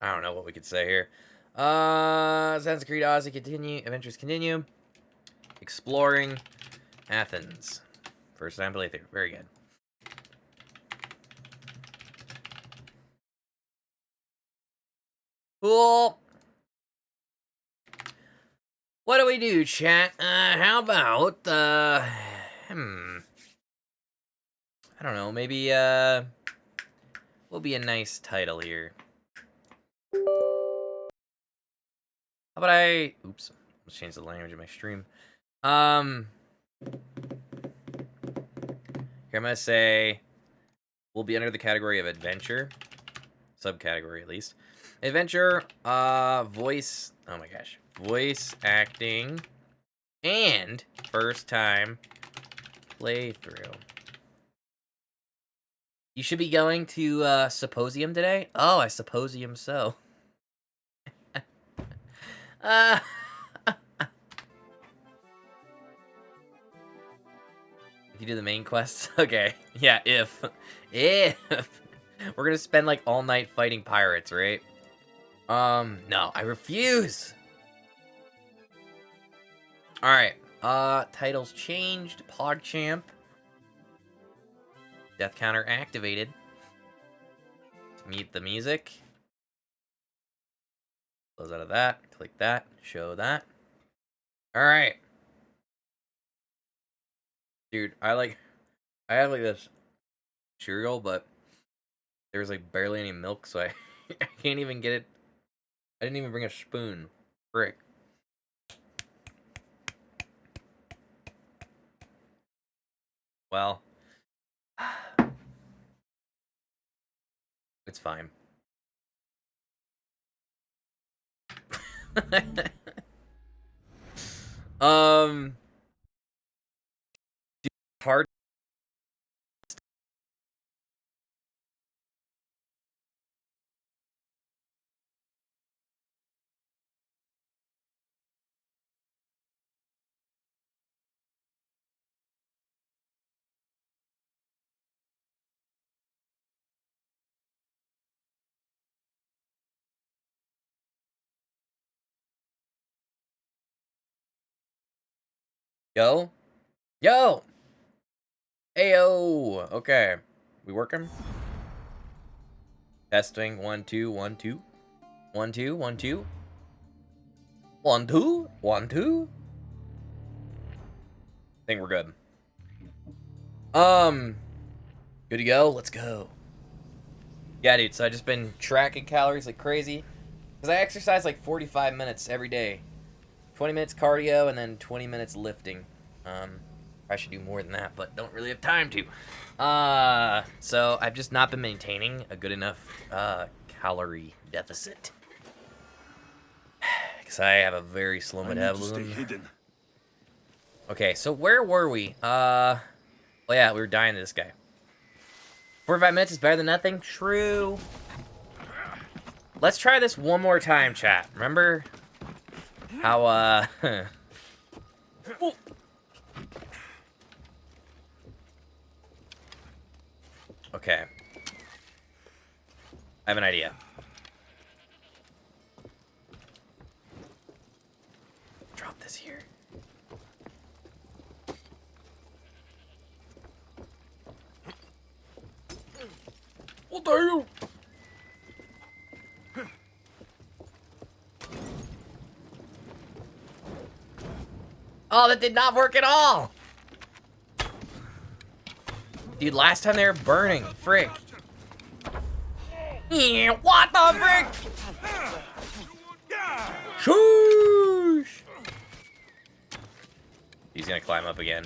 don't know what we could say here. Assassin's Creed Odyssey adventures continue. Exploring Athens. First time playthrough. Very good. Cool. What do we do, chat? How about, I don't know, maybe, will be a nice title here. How about oops, let's change the language of my stream. Here, I'm gonna say, we'll be under the category of adventure. Subcategory, at least. Adventure, voice, oh my gosh. Voice acting, and first time playthrough. You should be going to, Symposium today? Oh, I Symposium so. If you do the main quests? Okay. Yeah, if. We're gonna spend, like, all night fighting pirates, right? No, I refuse! Alright, titles changed, PogChamp. Death counter activated. Mute the music. Close out of that, click that, show that. Alright. Dude, I have like this cereal, but there's like barely any milk, so I can't even get it. I didn't even bring a spoon. Frick. Well, it's fine. Hard. Yo? Yo! Ayo! Okay. We working? Testing. 1, 2, 1, 2. 1, 2, 1, 2. 1, 2, 1, 2. I think we're good. Good to go? Let's go. Yeah, dude, so I just been tracking calories like crazy. Because I exercise like 45 minutes every day. 20 minutes cardio and then 20 minutes lifting. I should do more than that, but don't really have time to. So I've just not been maintaining a good enough calorie deficit. Because I have a very slow metabolism. Okay, so where were we? Well, yeah, we were dying to this guy. 45 minutes is better than nothing? True. Let's try this one more time, chat. Remember how, Okay. I have an idea. Drop this here. What are you? Oh, that did not work at all! Dude, last time they were burning. Frick. Yeah, what the frick? Shoosh! He's gonna climb up again.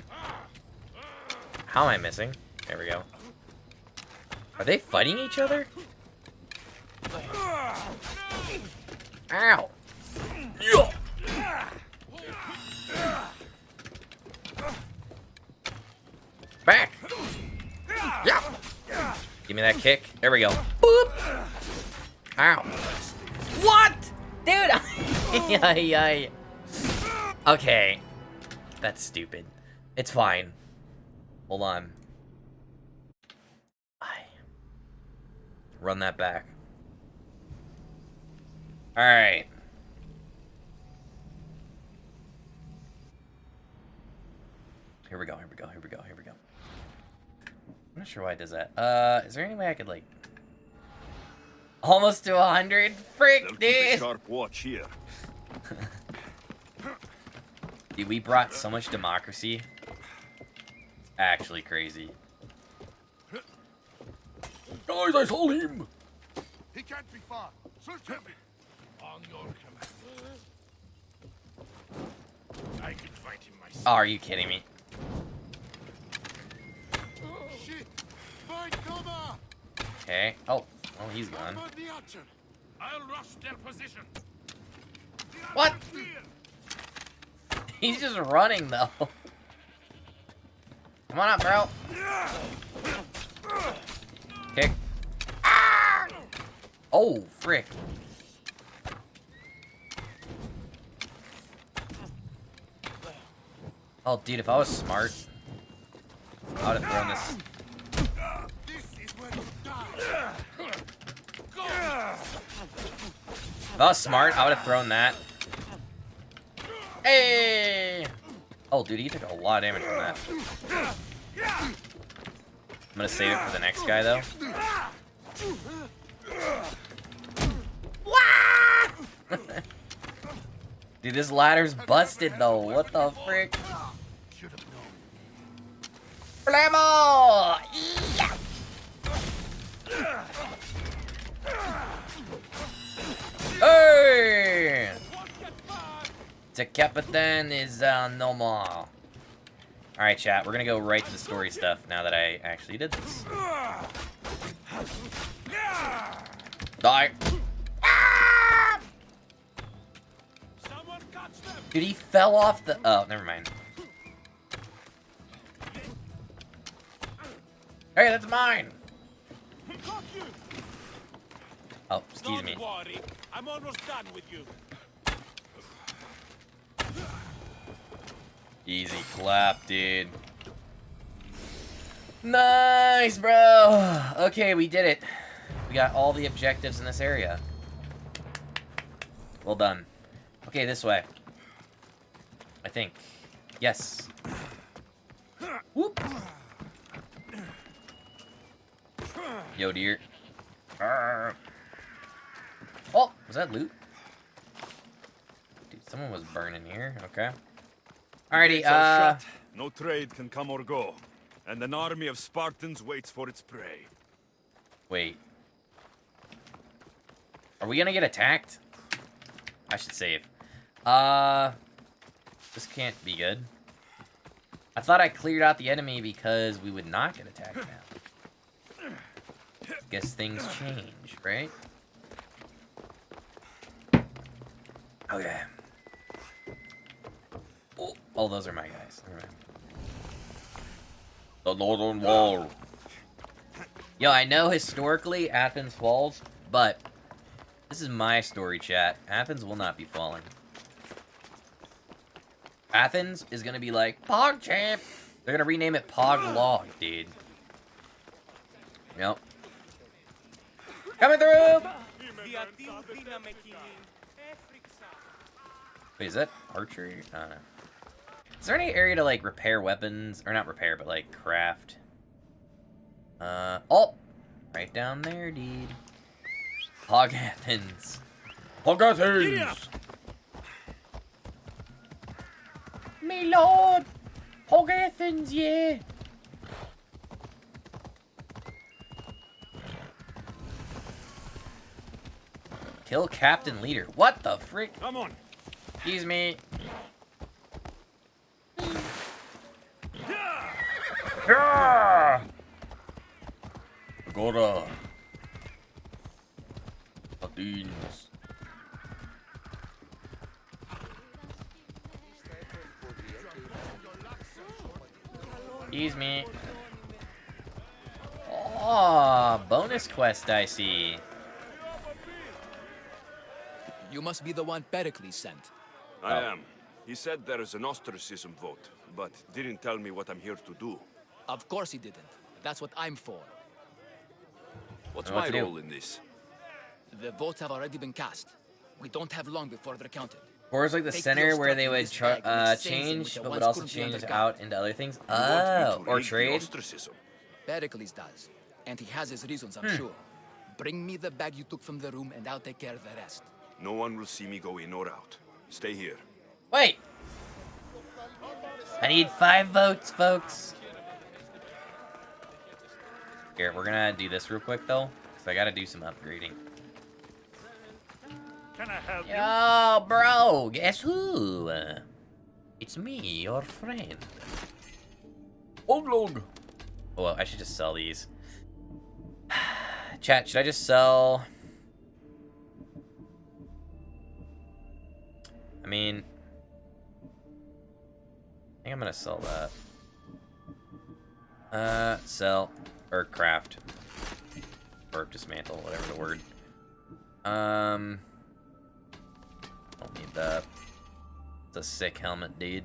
How am I missing? There we go. Are they fighting each other? Ow! Give me that kick. There we go. Boop! Ow. What? Dude! Yay. Okay. That's stupid. It's fine. Hold on. Run that back. Alright. Here we go, here we go, here we go, here we go. I'm not sure why it does that. Is there any way I could, like... Almost to 100? Frick, dude! Sharp watch here. Dude, we brought so much democracy. It's actually crazy. Guys, I saw him! He can't be far. Search him. On your command. I can fight him myself. Oh, are you kidding me? Shit! Find cover! Okay. Oh, well, he's gone. Find the archer. I'll rush their position. What? He's just running, though. Come on up, bro. Kick. Ah! Oh, frick. Oh, dude, if I was smart, I would have thrown this. This is where you die. If I was smart, I would have thrown that. Hey! Oh, dude, he took a lot of damage from that. I'm gonna save it for the next guy, though. Dude, this ladder's busted, though. What the frick? Blammo! Yeah! Hey! The Capitan is no more. Alright, chat, we're gonna go right to the story stuff now that I actually did this. Die! Ah! Dude, he fell off the... Oh, never mind. Hey, that's mine! Oh, excuse me. Don't worry. I'm almost done with you. Easy clap, dude. Nice, bro! Okay, we did it. We got all the objectives in this area. Well done. Okay, this way. I think. Yes. Whoop! Yo, dear. Oh, was that loot? Dude, someone was burning here. Okay. Alrighty, No trade can come or go, and an army of Spartans waits for its prey. Wait. Are we gonna get attacked? I should save. This can't be good. I thought I cleared out the enemy because we would not get attacked now. Guess things change, right? Okay. Oh, those are my guys. Never mind. The Northern Wall. Yo, I know historically Athens falls, but this is my story, chat. Athens will not be falling. Athens is gonna be like, PogChamp! They're gonna rename it Poglog, dude. Yep. Coming through! Wait, is that archery? I don't know. Is there any area to, like, repair weapons? Or not repair, but, like, craft? Oh! Right down there, dude. Hog Athens. Hog Athens! Me lord! Hog Athens, yeah! Kill Captain Leader. What the frick? Come on. Excuse me. Agora. Athens. Excuse me. Oh. Oh, bonus quest I see. You must be the one Pericles sent. I am. He said there is an ostracism vote, but didn't tell me what I'm here to do. Of course he didn't. That's what I'm for. What's What my to do? role in this? The votes have already been cast. We don't have long before they're counted. Or it's like the Take center your where stuff they in would this bag and exchange them change, with the but would ones also currently change under out guard. into other things. You want me Oh, to or raise the trade. ostracism? Pericles does. And he has his reasons, I'm sure. Bring me the bag you took from the room and I'll take care of the rest. No one will see me go in or out. Stay here. Wait. I need 5 votes, folks. Here, we're gonna do this real quick though, because I gotta do some upgrading. Can I help Yo, bro, guess who? It's me, your friend. Oh, well, I should just sell these. Chat, should I just sell? I mean, I think I'm gonna sell that. Sell or craft or dismantle, whatever the word. Don't need that. It's a sick helmet, dude.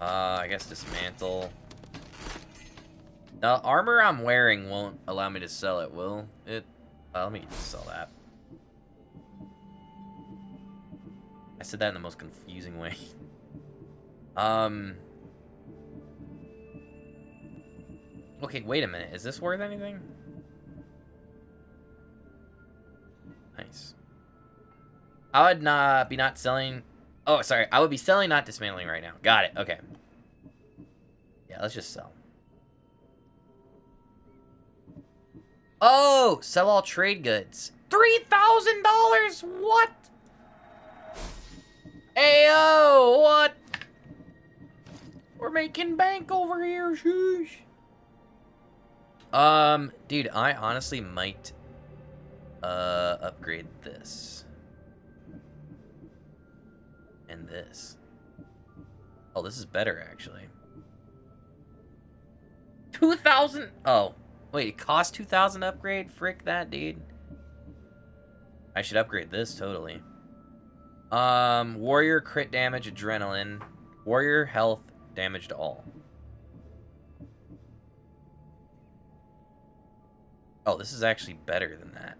I guess dismantle. The armor I'm wearing won't allow me to sell it, will it? Let me sell that. I said that in the most confusing way. Okay, wait a minute. Is this worth anything? Nice. I would not be selling. Oh, sorry. I would be selling, not dismantling right now. Got it. Okay. Yeah, let's just sell. Oh, sell all trade goods. $3,000. What? Ayo, what? We're making bank over here, shoosh. Dude, I honestly might upgrade this. And this. Oh, this is better actually. 2,000. Oh, wait, it costs 2,000 upgrade? Frick that, dude. I should upgrade this totally. Warrior crit damage, adrenaline. Warrior health, damage to all. Oh, this is actually better than that.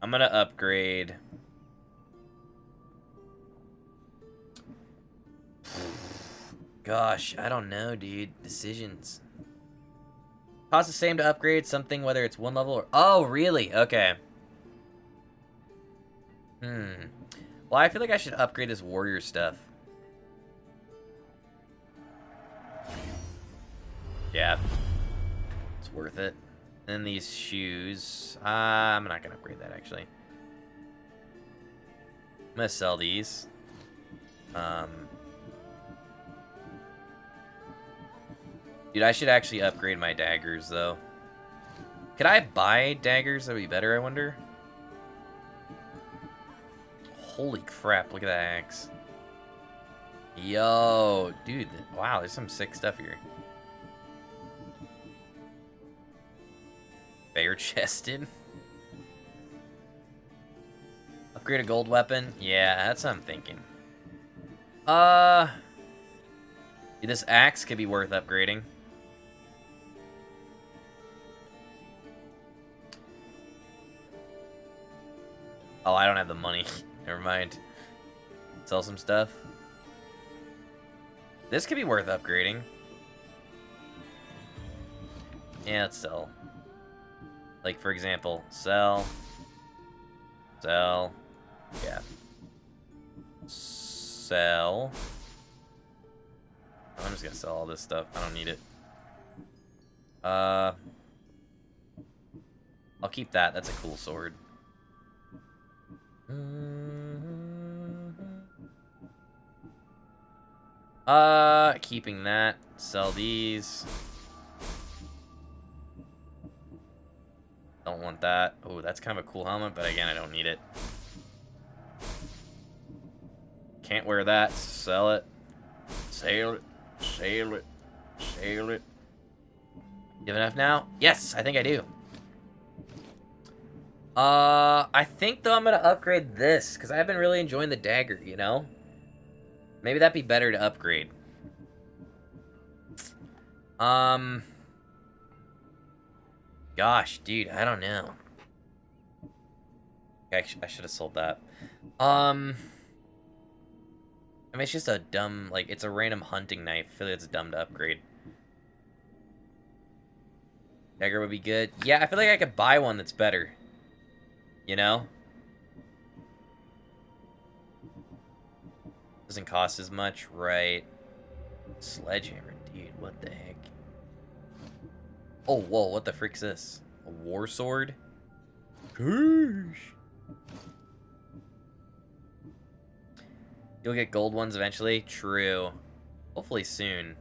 I'm gonna upgrade. Gosh, I don't know, dude. Decisions. Costs the same to upgrade something, whether it's 1 level or... Oh, really? Okay. Well, I feel like I should upgrade this warrior stuff. Yeah. It's worth it. And these shoes. I'm not gonna upgrade that, actually. I'm gonna sell these. Dude, I should actually upgrade my daggers, though. Could I buy daggers that would be better, I wonder? Holy crap, look at that axe. Yo, dude, wow, there's some sick stuff here. Bare-chested. Upgrade a gold weapon? Yeah, that's what I'm thinking. Dude, this axe could be worth upgrading. Oh, I don't have the money. Never mind. Sell some stuff. This could be worth upgrading. Yeah, let's sell. Like, for example, sell. Sell. Yeah. Sell. I'm just gonna sell all this stuff. I don't need it. I'll keep that. That's a cool sword. Keeping that. Sell these. Don't want that. Oh, that's kind of a cool helmet, but again, I don't need it. Can't wear that. Sell it. Sell it. Sell it. Sell it. You have enough now? Yes, I think I do. I think, though, I'm going to upgrade this, because I've been really enjoying the dagger, you know? Maybe that'd be better to upgrade. Gosh, dude, I don't know. I should have sold that. I mean, it's just a dumb, like, it's a random hunting knife. I feel like it's dumb to upgrade. Dagger would be good. Yeah, I feel like I could buy one that's better. You know? Doesn't cost as much, right? Sledgehammer, dude, what the heck? Oh, whoa, what the frick's this? A war sword? Gosh. You'll get gold ones eventually? True. Hopefully soon.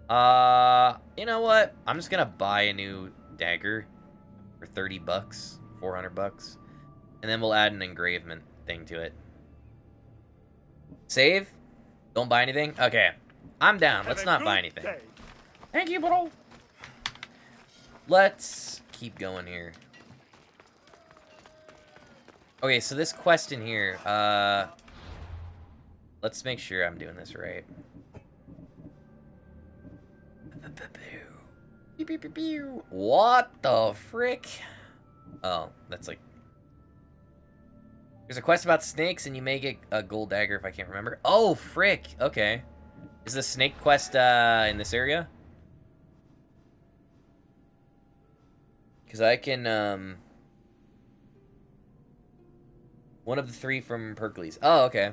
You know what? I'm just gonna buy a new dagger for 30 bucks, 400 bucks. And then we'll add an engravement thing to it. Save? Don't buy anything? Okay. I'm down. Let's not buy anything. Thank you, bro. Let's keep going here. Okay, so this quest in here, let's make sure I'm doing this right. What the frick? Oh, that's like... There's a quest about snakes, and you may get a gold dagger if I can't remember. Oh, frick. Okay. Is the snake quest in this area? Because I can... One of the 3 from Pericles. Oh, okay.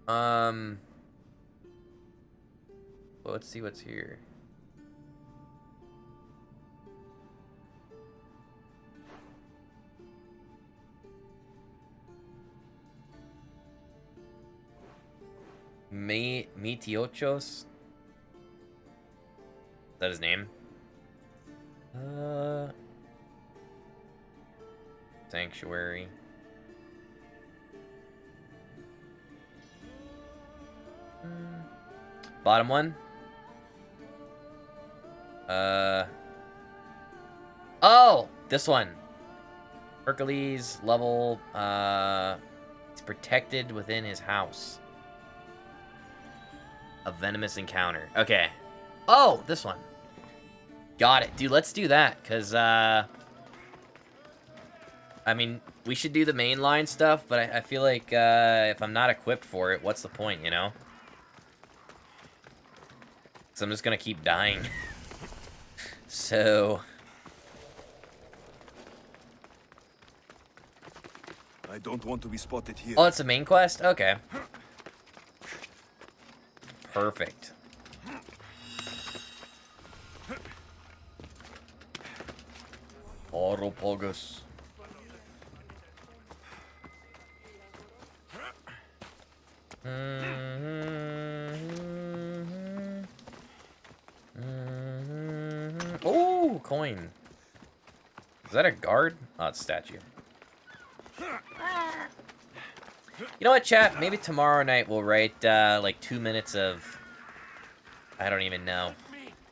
Well, let's see what's here. Metiochos? Is that his name? Sanctuary. Bottom one? Oh! This one. Hercules level, it's protected within his house. A venomous encounter. Okay. Oh, this one. Got it. Dude, let's do that, because, I mean, we should do the mainline stuff, but I feel like, if I'm not equipped for it, what's the point, you know? Because I'm just gonna keep dying. So... I don't want to be spotted here. Oh, it's a main quest? Okay. Perfect. Autopogus. Oh, coin. Is that a guard? Oh, it's a statue. You know what, chat? Maybe tomorrow night we'll write, like 2 minutes of... I don't even know.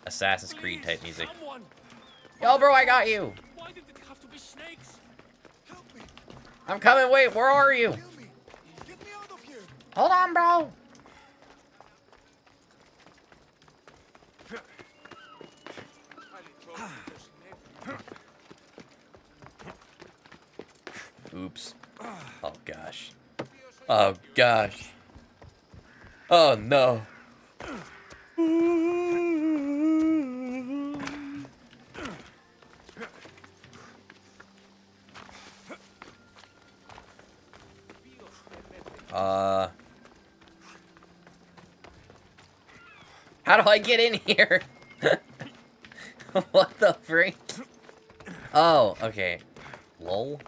Assassin's Creed type music. Yo, bro, I got you! Why did it have to be snakes? Help me. I'm coming, wait, where are you? Kill me. Get me out of here. Hold on, bro! Oops. Oh, gosh. Oh, gosh. Oh, no. How do I get in here? What the freak? Oh, okay. Lol.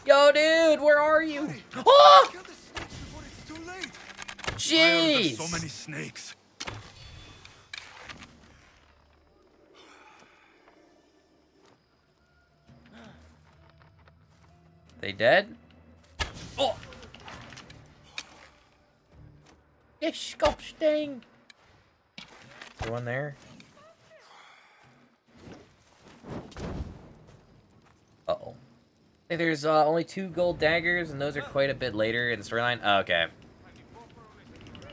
Yo, dude, where are you? Oh! Kill the snakes before it's too late. Jeez! So many snakes. They dead? Oh! Disgusting. Is there one there? Uh-oh. I think there's only 2 gold daggers, and those are quite a bit later in the storyline. Oh, okay.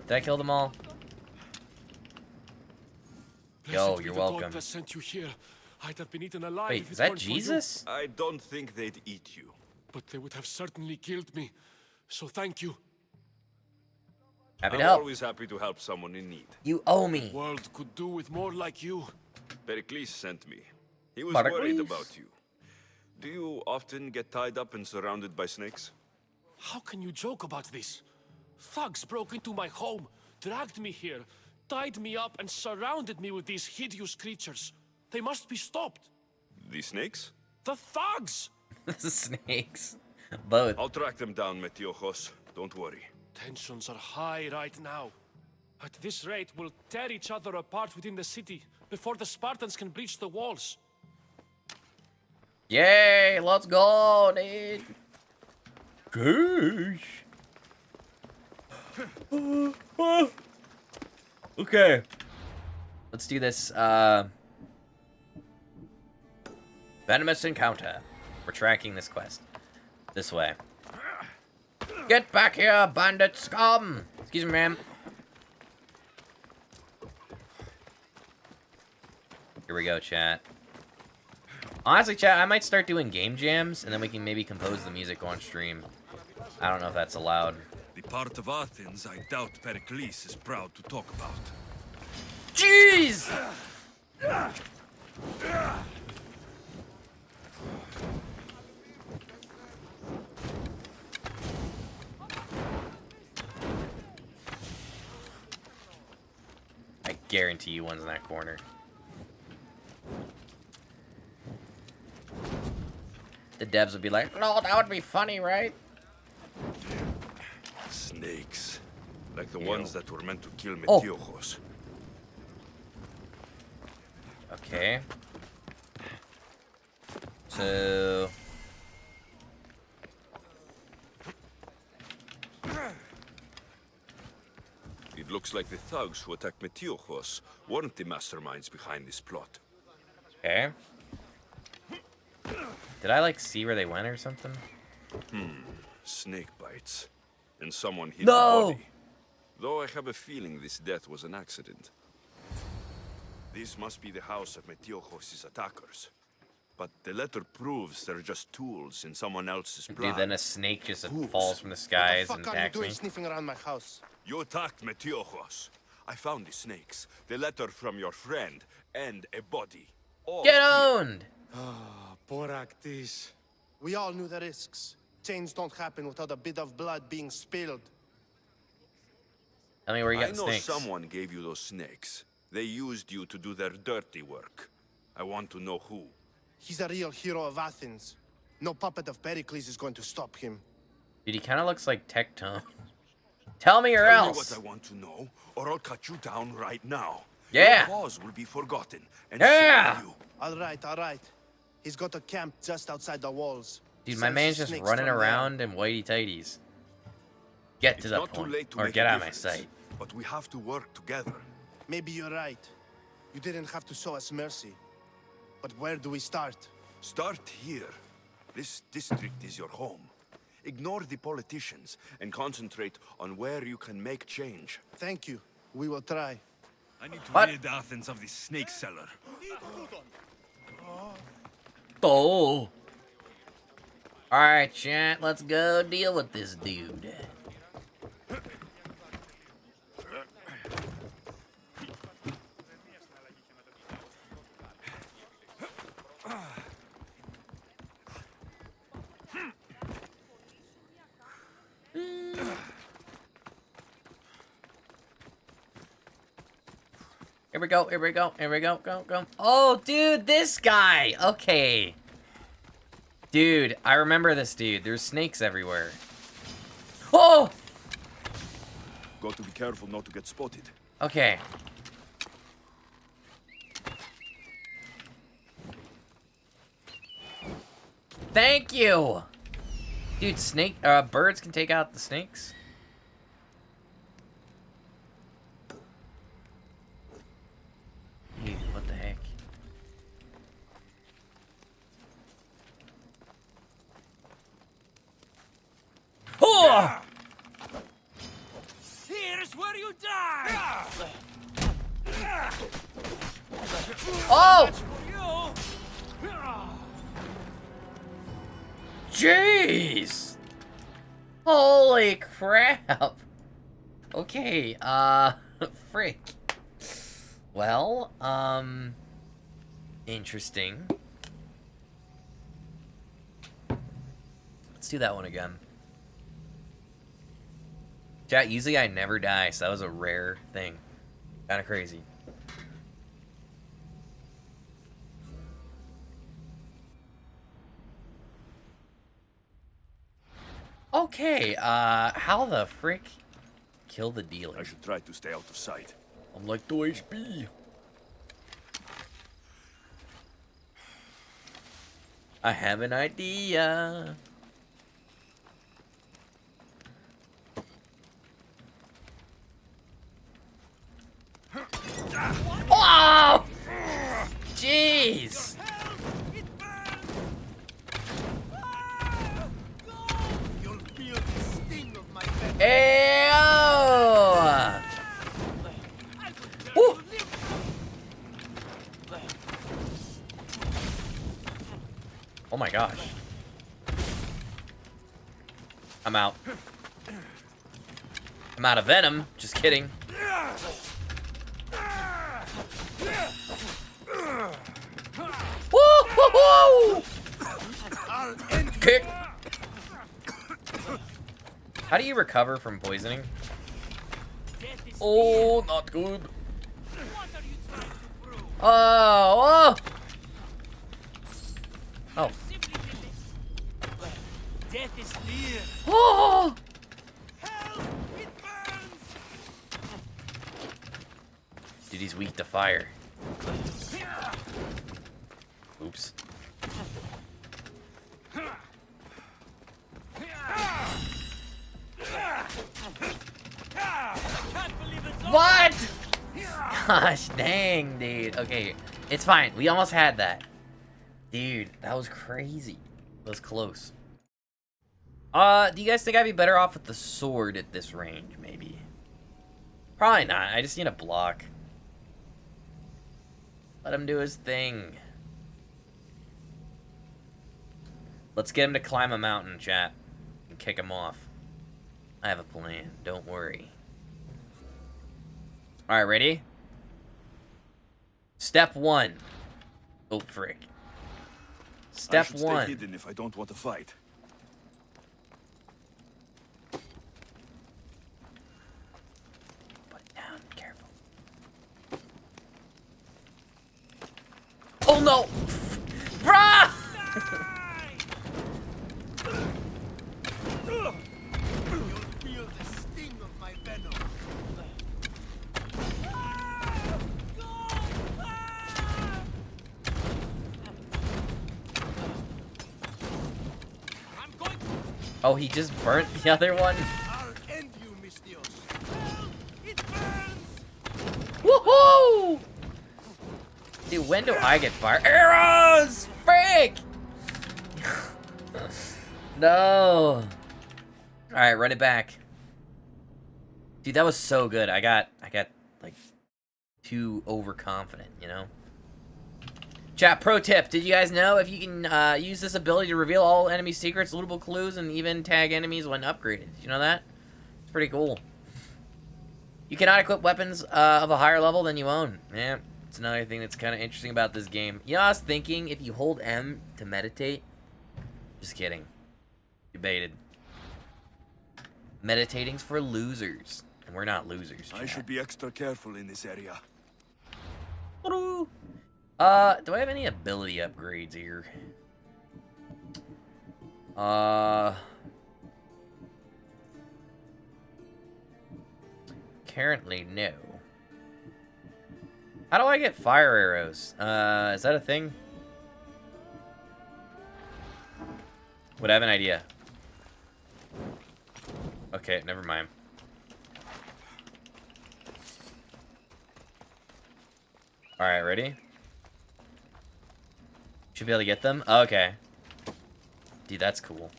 Did I kill them all? Yo, Blessed you're be the God welcome. that sent you here. I'd have been eaten alive Wait, if is it that weren't for you. Jesus? I don't think they'd eat you. But they would have certainly killed me. So thank you. Happy I'm to help. always happy to help someone in need. You owe me. World could do with more like you. Pericles sent me. He was Pericles? worried about you. Do you often get tied up and surrounded by snakes? How can you joke about this? Thugs broke into my home, dragged me here, tied me up, and surrounded me with these hideous creatures. They must be stopped. The snakes? The thugs! The snakes. Both. I'll track them down, Metiojos. Don't worry. Tensions are high right now. At this rate, we'll tear each other apart within the city before the Spartans can breach the walls. Yay, let's go, dude. Gosh. Okay. Let's do this, venomous encounter. We're tracking this quest. This way. Get back here, bandit scum! Excuse me, ma'am. Here we go, chat. Honestly, chat, I might start doing game jams, and then we can maybe compose the music on stream. I don't know if that's allowed. The part of Athens I doubt Pericles is proud to talk about. Jeez! I guarantee you one's in that corner. The devs would be like, no, that would be funny, right? Snakes. Like the Ew. ones that were meant to kill Oh. Metiojos. Okay. So... It looks like the thugs who attacked Metiojos weren't the masterminds behind this plot. Okay. Did I, like, see where they went or something? Snake bites. And someone hit No! the body. Though I have a feeling this death was an accident. This must be the house of Metiojos' attackers. But the letter proves they're just tools in someone else's plan. Dude, then a snake just Oops. falls from the What skies the and fuck are you attacks me. doing sniffing around my house? You attacked Metiojos. I found the snakes, the letter from your friend, and a body. All Get here. owned! Boraktis. We all knew the risks. Change don't happen without a bit of blood being spilled. Tell me where you I got know snakes. someone gave you those snakes. They used you to do their dirty work. I want to know who. He's a real hero of Athens. No puppet of Pericles is going to stop him. Dude, he kind of looks like Tectone. Tell me or Tell me else. what I want to know, or I'll cut you down right now. Yeah. Your cause will be forgotten, and Yeah. so will you. All right. He's got a camp just outside the walls. Dude, my Sends man's the just snakes running from there. around in whitey tighties. Get It's to the not too point, late to or make get a out of my difference, sight. but we have to work together. Maybe you're right. You didn't have to show us mercy. But where do we start? Start here. This district is your home. Ignore the politicians and concentrate on where you can make change. Thank you. We will try. I need to What? rid Athens of the snake seller. Oh. Alright, chat, let's go deal with this dude. Here we go, go. Oh, dude, this guy! Okay. Dude, I remember this dude. There's snakes everywhere. Oh! Got to be careful not to get spotted. Okay. Thank you! Dude, birds can take out the snakes? Oh! Jeez! Holy crap! Okay, frick. Well, interesting. Let's do that one again. Chat, usually I never die, so that was a rare thing. Kinda crazy. Okay, how the frick kill the dealer? I should try to stay out of sight. I'm like 2 HP. I have an idea. Oh! Jeez! Ew! Woo! Oh my gosh. I'm out. I'm out of venom. Just kidding. Woo-hoo-hoo! Kick. How do you recover from poisoning? Oh, not good. Oh, oh. Oh. Oh. Dude, he's weak to fire. Oops. What? Gosh dang, dude. Okay, it's fine. We almost had that. Dude, that was crazy. That was close. Do you guys think I'd be better off with the sword at this range, maybe? Probably not. I just need a block. Let him do his thing. Let's get him to climb a mountain, chat. And kick him off. I have a plan. Don't worry. Alright, ready? Step 1. Oh, frick. Step I should 1. stay hidden if I don't want to fight. Put it down. Careful. Oh, no! Bruh! Oh, he just burnt the other one? Woohoo! Dude, when do I get fire? Arrows! Frick! No. Alright, run it back. Dude, that was so good. I got like too overconfident, you know? Chat, pro tip. Did you guys know if you can use this ability to reveal all enemy secrets, lootable clues, and even tag enemies when upgraded? Did you know that? It's pretty cool. You cannot equip weapons of a higher level than you own. Yeah, it's another thing that's kind of interesting about this game. You know, I was thinking if you hold M to meditate. Just kidding. Debated. Meditating's for losers. And we're not losers, chat. I should be extra careful in this area. Do I have any ability upgrades here? Currently, no. How do I get fire arrows? Is that a thing? Would I have an idea? Okay, never mind. Alright, ready? Should be able to get them? Okay. Dude, that's cool.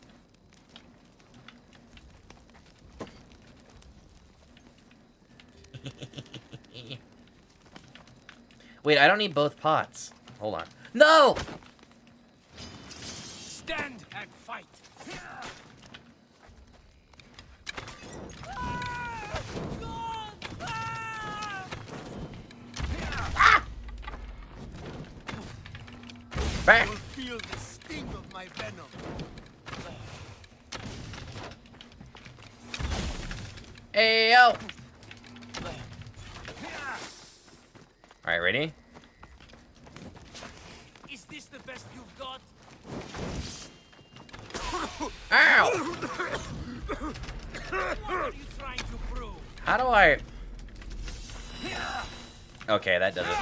Wait, I don't need both pots. Hold on. No! Stand and fight. Back! You'll feel the sting of my venom. Hey, yo! Alright, ready? Is this the best you've got? Ow! What are you trying to prove? How do I... Okay, that does it.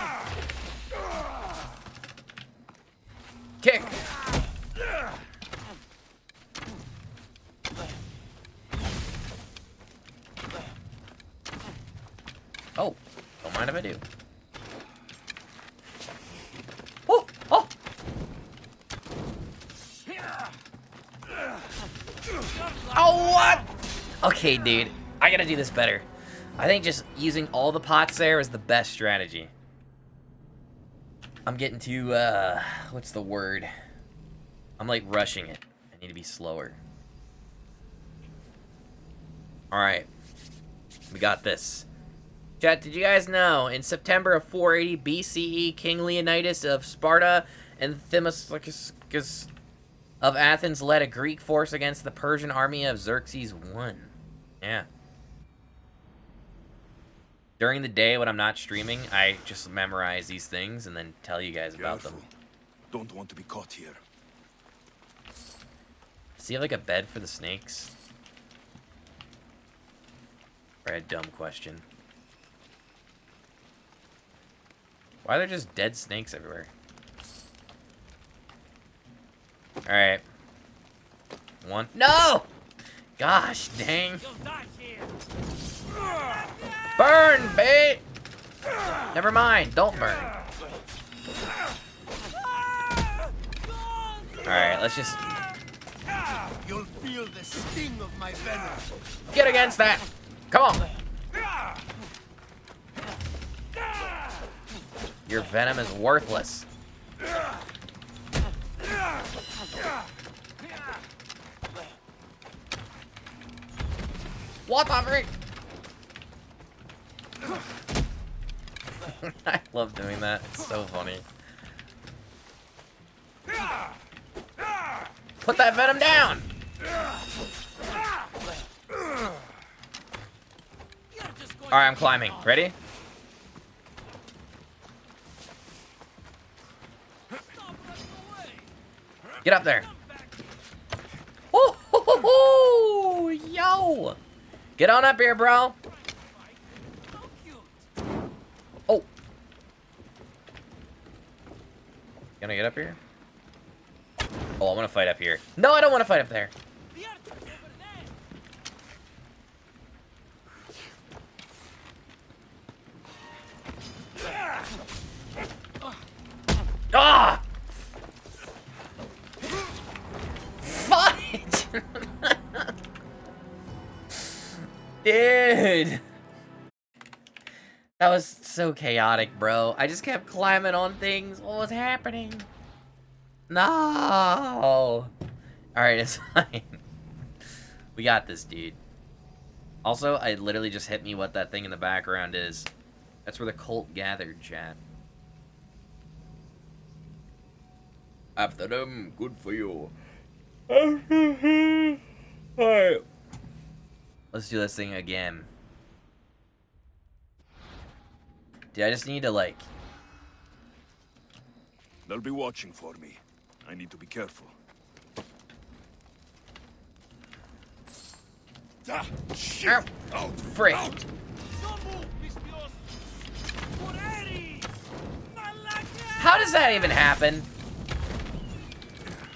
Kick! Oh, don't mind if I do. Oh! Oh! Oh, what? Okay, dude. I gotta do this better. I think just using all the pots there is the best strategy. I'm getting too, what's the word? I'm like rushing it. I need to be slower. Alright. We got this. Chat, did you guys know, in September of 480 BCE, King Leonidas of Sparta and Themistocles of Athens led a Greek force against the Persian army of Xerxes I. Yeah. During the day when I'm not streaming, I just memorize these things and then tell you guys about them. Don't want to be caught here. Does he have like a bed for the snakes? Or a dumb question. Why are there just dead snakes everywhere? Alright. One. No! Gosh, dang. Burn, bait! Never mind, don't burn. Alright, let's just... You'll feel the sting of my venom. Get against that! Come on! Your venom is worthless. What the freak? I love doing that. It's so funny. Put that venom down! Alright, I'm climbing. Ready? Get up there. Oh, ho, ho, ho, yo. Get on up here, bro. Oh. Gonna get up here? Oh, I want to fight up here. No, I don't want to fight up there. Ah! Fight! Dude! That was so chaotic, bro. I just kept climbing on things. What was happening? No! Alright, it's fine. We got this, dude. Also, I literally just hit me what that thing in the background is. That's where the cult gathered, chat. After them, good for you. Alright. Let's do this thing again. Dude, I just need to, like... They'll be watching for me. I need to be careful. Ah, shit! Oh, frick. How does that even happen?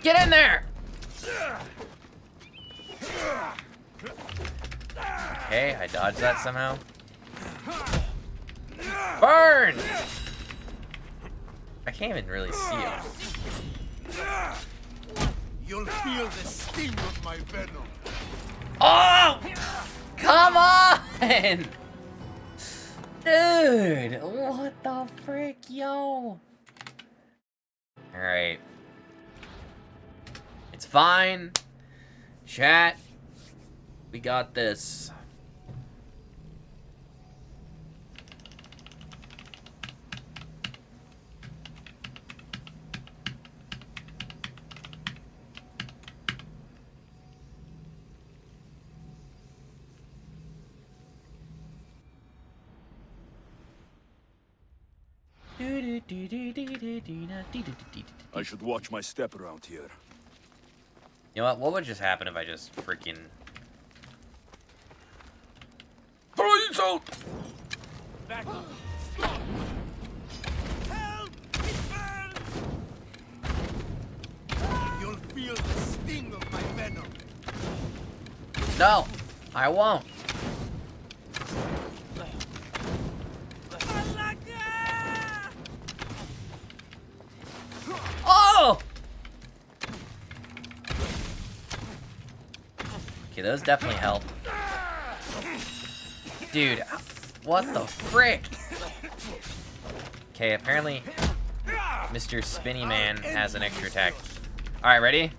Get in there! Okay, I dodged that somehow. Burn! I can't even really see him. You'll feel the sting of my venom. Oh! Come on! Dude, what the frick, yo? Alright. It's fine. Chat. We got this. I should watch my step around here. You know what would just happen if I just freaking... Freeze out! Back up. You'll feel the sting of my venom. No, I won't. Oh! Okay, those definitely help. Dude, what the frick? Okay, apparently Mr. Spinny Man has an extra attack. Alright, ready?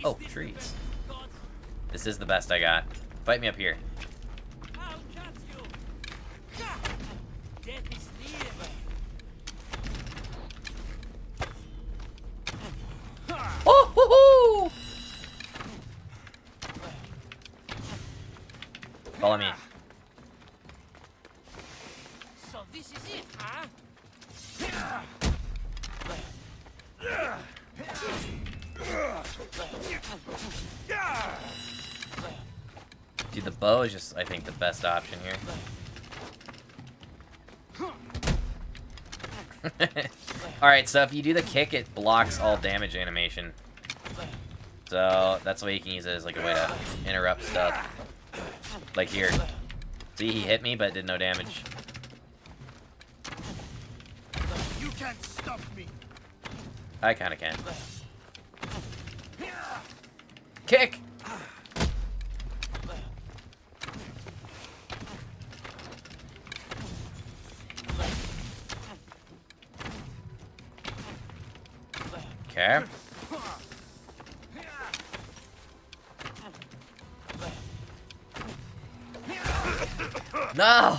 Oh, trees. This is the best I got. Fight me up here. Oh, hoo, hoo. Follow me. So this is it, huh? Dude, the bow is just, I think, the best option here. Alright, so if you do the kick, it blocks all damage animation. So that's why you can use it as like a way to interrupt stuff. Like here. See, he hit me, but did no damage. You can't stop me. I kinda can. Kick! Okay. No!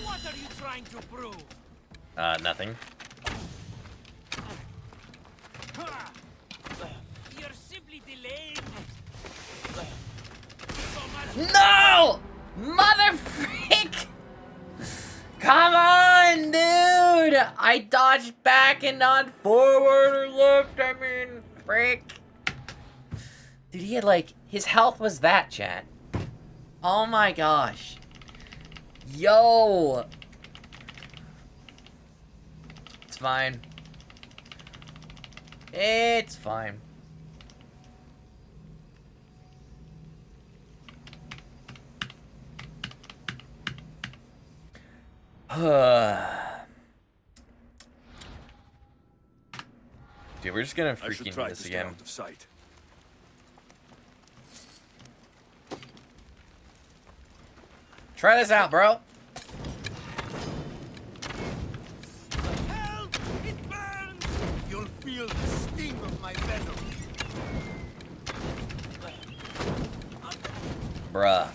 What are you trying to prove? Nothing. You're simply delaying. No! Mother freak! Come on, dude! I dodged back and not forward or left, I mean, frick. Dude, he had like, his health was that, chat. Oh my gosh. Yo! It's fine. It's fine. Dude, we're just gonna I should freaking try do to this stay again. out of sight. Try this out, bro. Help! It burns! You'll feel the sting of my venom. Bruh.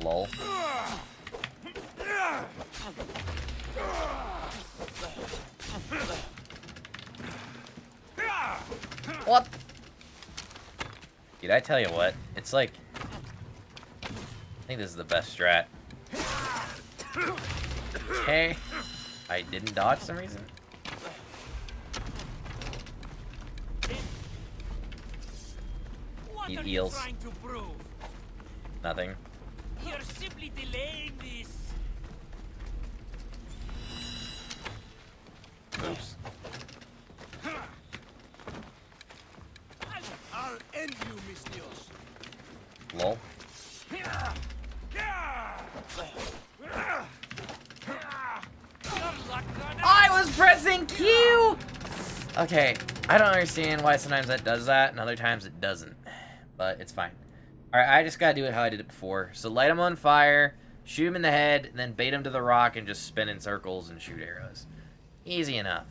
Lol. What? Dude, I tell you what, it's like... I think this is the best strat. Okay. I didn't dodge for some reason. He heals. Trying to prove? Nothing. You're simply delaying this. Oops. I'll end you, Mistios. Lol. pressing Q! Okay, I don't understand why sometimes that does that and other times it doesn't. But it's fine. Alright, I just gotta do it how I did it before. So light him on fire, shoot him in the head, and then bait him to the rock and just spin in circles and shoot arrows. Easy enough.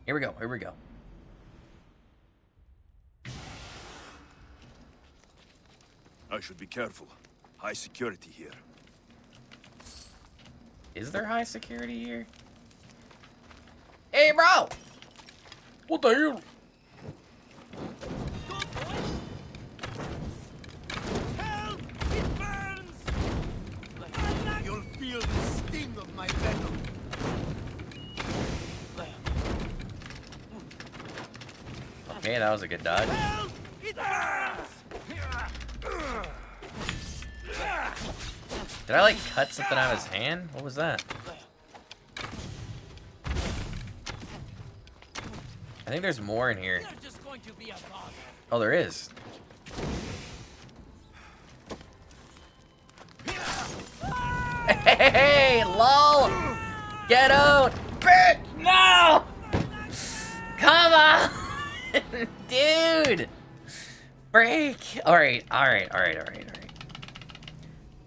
Here we go, here we go. I should be careful. High security here. Is there high security here? Hey, bro! What the hell? Help! It burns! You'll feel the sting of my venom. Okay, that was a good dodge. Help! It burns! Did I, like, cut something out of his hand? What was that? I think there's more in here. Oh, there is. Hey, lol! Get out! Bitch! No! Come on! Dude! Break! Alright.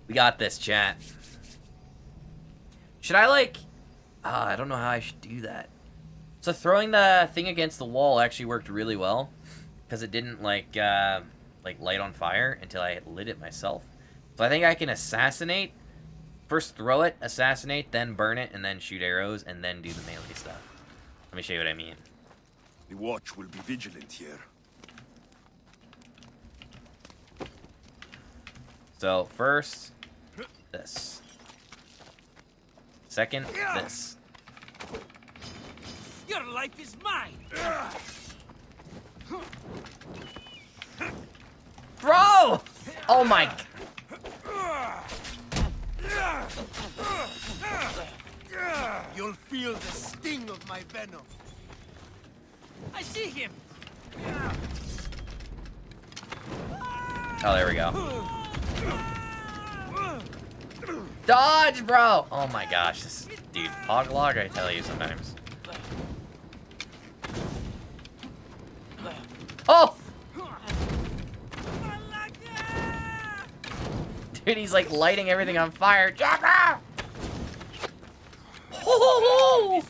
We got this, chat. Should I, like... I don't know how I should do that. So throwing the thing against the wall actually worked really well. Because it didn't, like light on fire until I lit it myself. So I think I can assassinate. First throw it, assassinate, then burn it, and then shoot arrows, and then do the melee stuff. Let me show you what I mean. The watch will be vigilant here. So first, this. Second, this. Your life is mine! Bro! Oh my... You'll feel the sting of my venom. I see him! Oh, there we go. Dodge, bro! Oh my gosh, this dude, Poglog, I tell you sometimes. Oh! Dude, he's like lighting everything on fire. Jabba! Oh!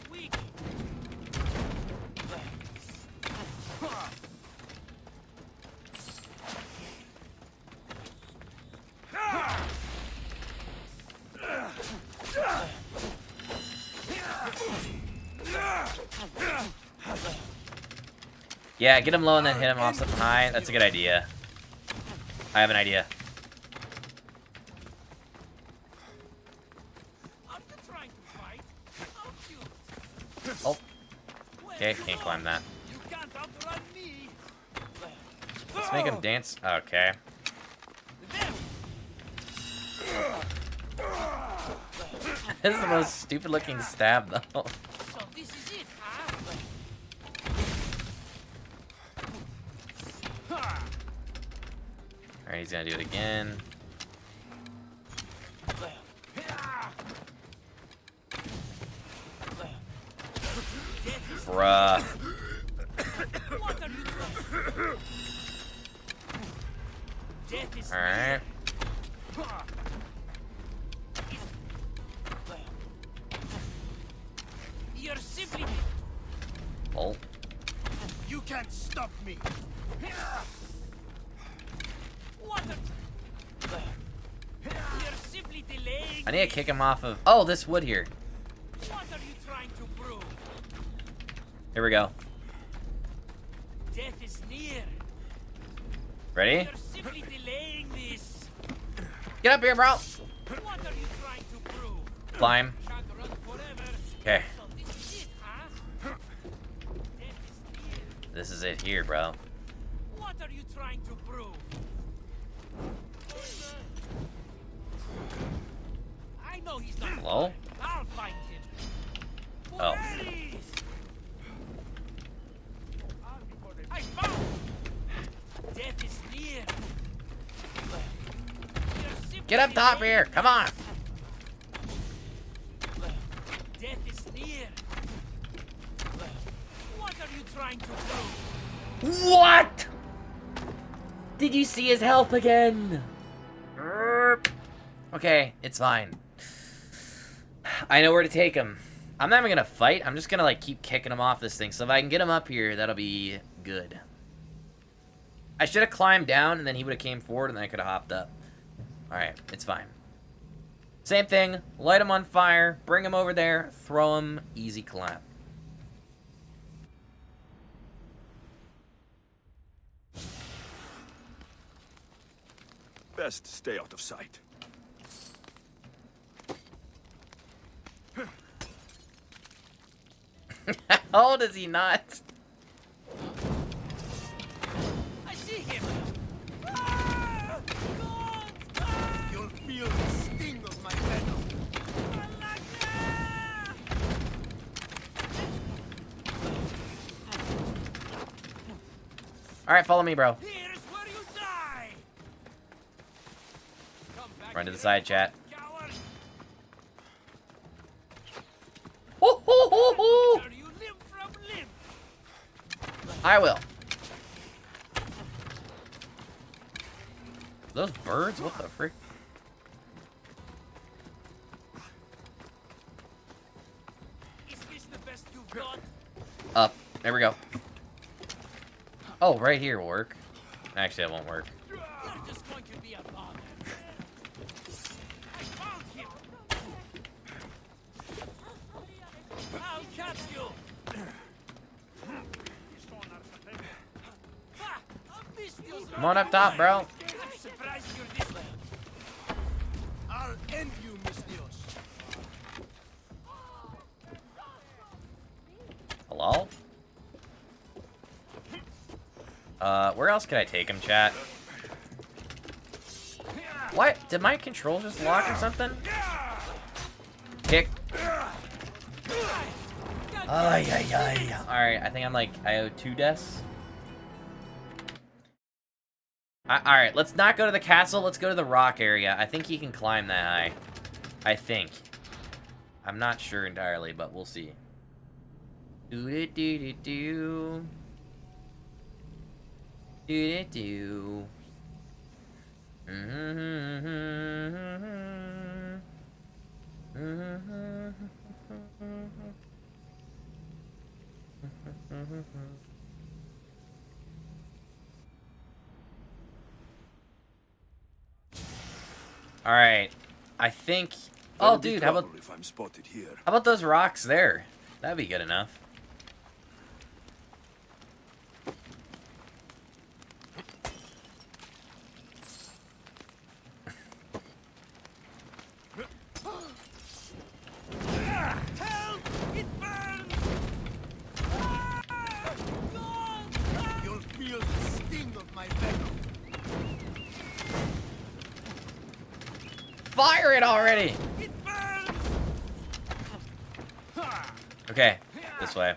Yeah, get him low and then hit him off something high. That's a good idea. I have an idea. Oh. Okay, can't climb that. Let's make him dance. Okay. This is the most stupid looking stab, though. Alright, he's gonna do it again. Bruh. Alright. You're simply... Oh. You can't stop me. You're simply delaying. I need to kick him off of... Oh, this wood here. What are you trying to prove? Here we go. Death is near. Ready? You're simply delaying this. Get up here, bro. What are you trying to prove? Climb. Can't run forever. Okay. So this is it, huh? Death is near. This is it here, bro. What are you trying to prove? I know he's not. Hello? I'll find him. Oh. Where is? Get up top here. Come on. Death is near. What are you trying to do? What? Did you see his health again? Okay, it's fine. I know where to take him. I'm not even gonna fight. I'm just gonna like keep kicking him off this thing. So if I can get him up here, that'll be good. I should have climbed down and then he would have came forward and then I could have hopped up. Alright, it's fine. Same thing. Light him on fire. Bring him over there. Throw him. Easy clap. Best stay out of sight. How old is he not? I see him. Ah! God! Ah! You'll feel the sting of my venom. Alright, follow me, bro. Here's where you die. Come back Run to the here, side, chat. coward. Ho, ho, ho, ho. Where you live from limb. I will. Those birds? What the frick? Is this the best you've got? Up. There we go. Oh, right here will work. Actually, that won't work. You're just going to be a bother. I found him. I'll catch you. Ha! I missed you. Come on up top, bro. I'm surprised you're this way. I'll end you, Miss Dios. Hello? Where else could I take him, chat? What? Did my controls just lock or something? Kick. Ay, ay, ay. Alright, I think I'm like, I owe 2 deaths. Alright, let's not go to the castle. Let's go to the rock area. I think he can climb that high. I think. I'm not sure entirely, but we'll see. Do-do-do-do-do. Do-do-do. All right, I think. Oh, dude, how about if I'm spotted here? how about those rocks there? That'd be good enough. Help! It burns! Ah! God! You'll feel the sting of my venom. Fire it already! It burns! Okay, this way.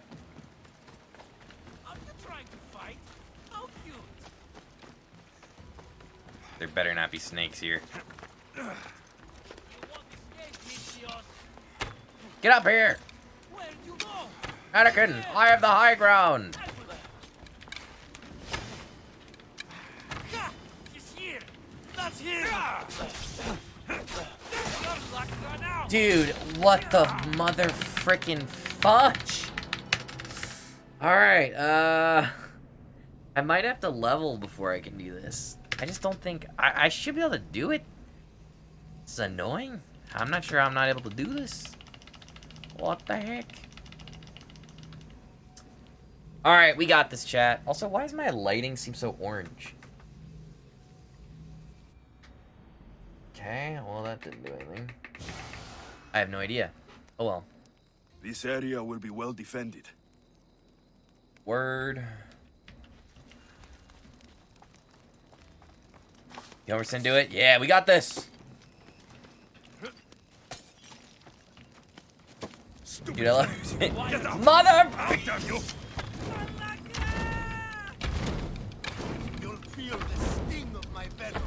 Are you trying to fight? How cute! There better not be snakes here. You won't escape, Mistios. Get up here! Where'd you go? Anakin, I have the high ground! Ha! He's here! That's him! Your luck run out! Dude, what the mother frickin' fudge? Alright, I might have to level before I can do this. I just don't think... I should be able to do it. It's annoying. I'm not sure I'm not able to do this. What the heck? Alright, we got this, chat. Also, why does my lighting seem so orange? Okay, well, that didn't do anything. I have no idea. Oh, well. This area will be well defended. Word. Yomerson, do it? Yeah, we got this. Dude, I love it. Mother! You'll feel the sting of my venom.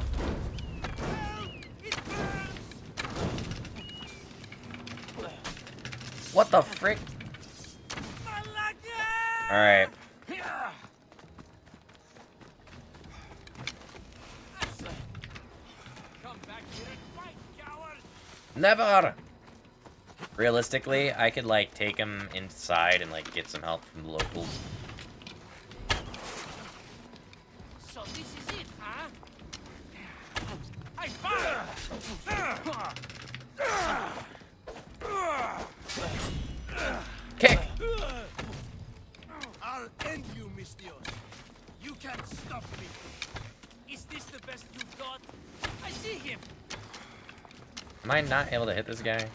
Help! It burns! What the frick? Alright. Never! Realistically, I could, like, take him inside and, like, get some help from the locals. So this is it, huh? I fire! Kick! I'll end you, Mistios. You can't stop me. Is this the best you've got? I see him. Am I not able to hit this guy?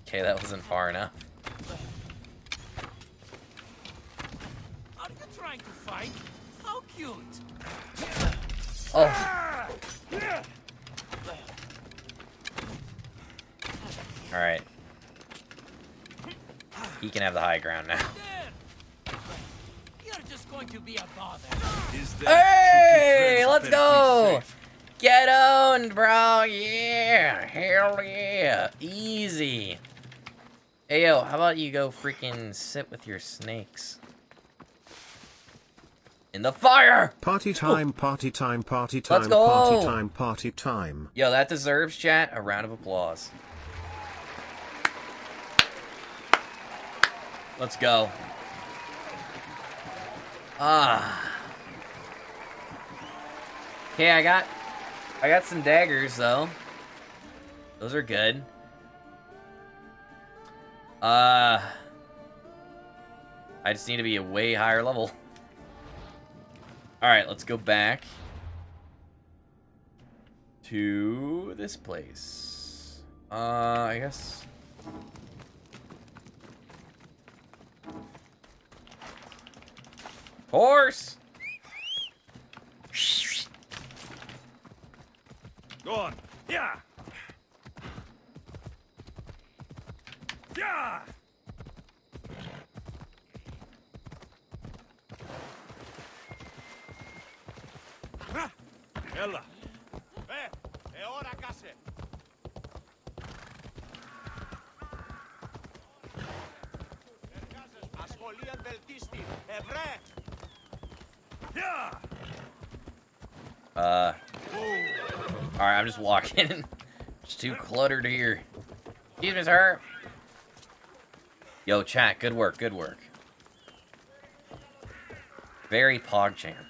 Okay, that wasn't far enough. Are you trying to fight? How cute. Oh. Alright. He can have the high ground now. There. You're just going to be a bother. Is Hey, let's go! Get owned, bro! Yeah! Hell yeah! Easy! Hey, yo, how about you go freaking sit with your snakes? In the fire! Party time, party time, party time, Let's go! party time, party time. Yo, that deserves, chat, a round of applause. Let's go. Ah. Okay, I got some daggers though. Those are good. I just need to be a way higher level. Alright, let's go back to this place. I guess. Horse! Go on. Yeah. Yeah. Ella. Ora case. Ασχολίαν βελτίστη. Ευρέ. Yeah. Alright, I'm just walking. It's too cluttered here. Excuse me, sir. Yo, chat, good work, good work. Very PogChamp.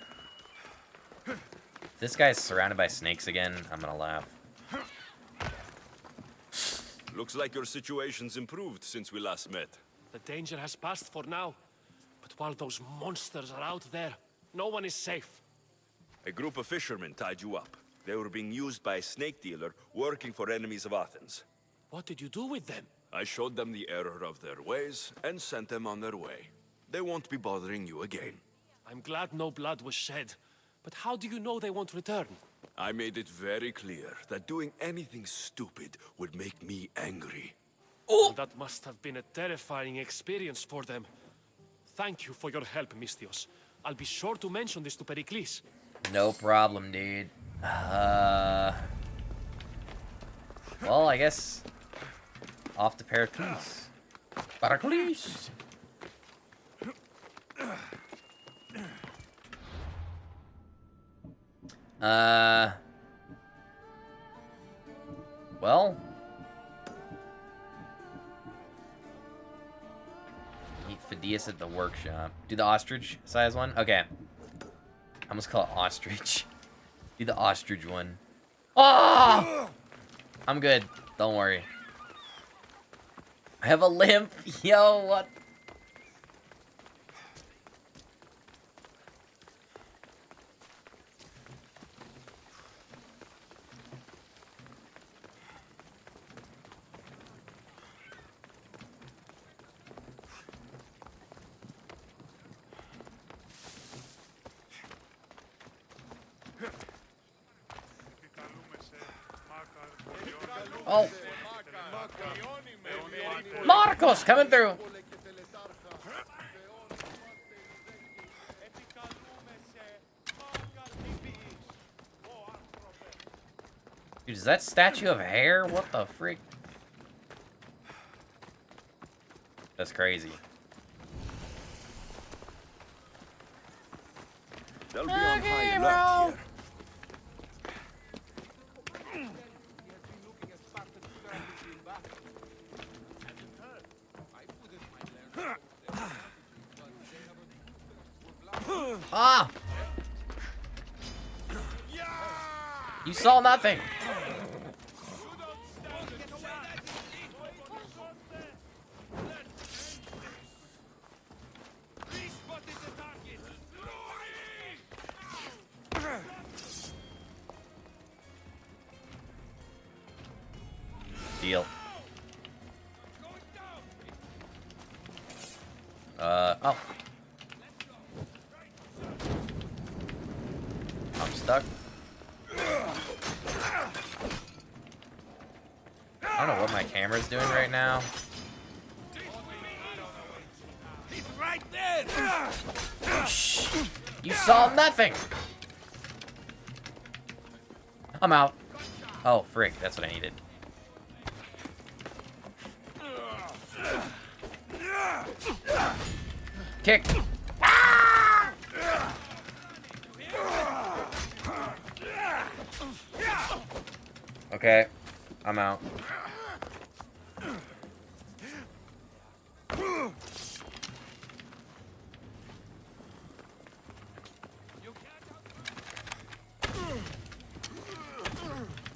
If this guy's surrounded by snakes again, I'm gonna laugh. Looks like your situation's improved since we last met. The danger has passed for now. But while those monsters are out there, no one is safe. A group of fishermen tied you up. They were being used by a snake dealer working for enemies of Athens. What did you do with them? I showed them the error of their ways and sent them on their way. They won't be bothering you again. I'm glad no blood was shed. But how do you know they won't return? I made it very clear that doing anything stupid would make me angry. Oh! That must have been a terrifying experience for them. Thank you for your help, Mistios. I'll be sure to mention this to Pericles. No problem, dude. Well, I guess off to Pericles. Pericles. Well, meet Phidias at the workshop. Do the ostrich size one? Okay. I almost call it ostrich. Do the ostrich one. Oh! I'm good. Don't worry. I have a limp. Yo, what? Oh. Marcos coming through. Dude, is that statue of hair? What the freak? That's crazy. They'll be on high alert here. Ah! You saw nothing. Deal. Oh. I'm stuck. I don't know what my camera's doing right now. He's right there! Shh. You saw nothing! I'm out. Oh, frick. That's what I needed. Kick. Okay. I'm out.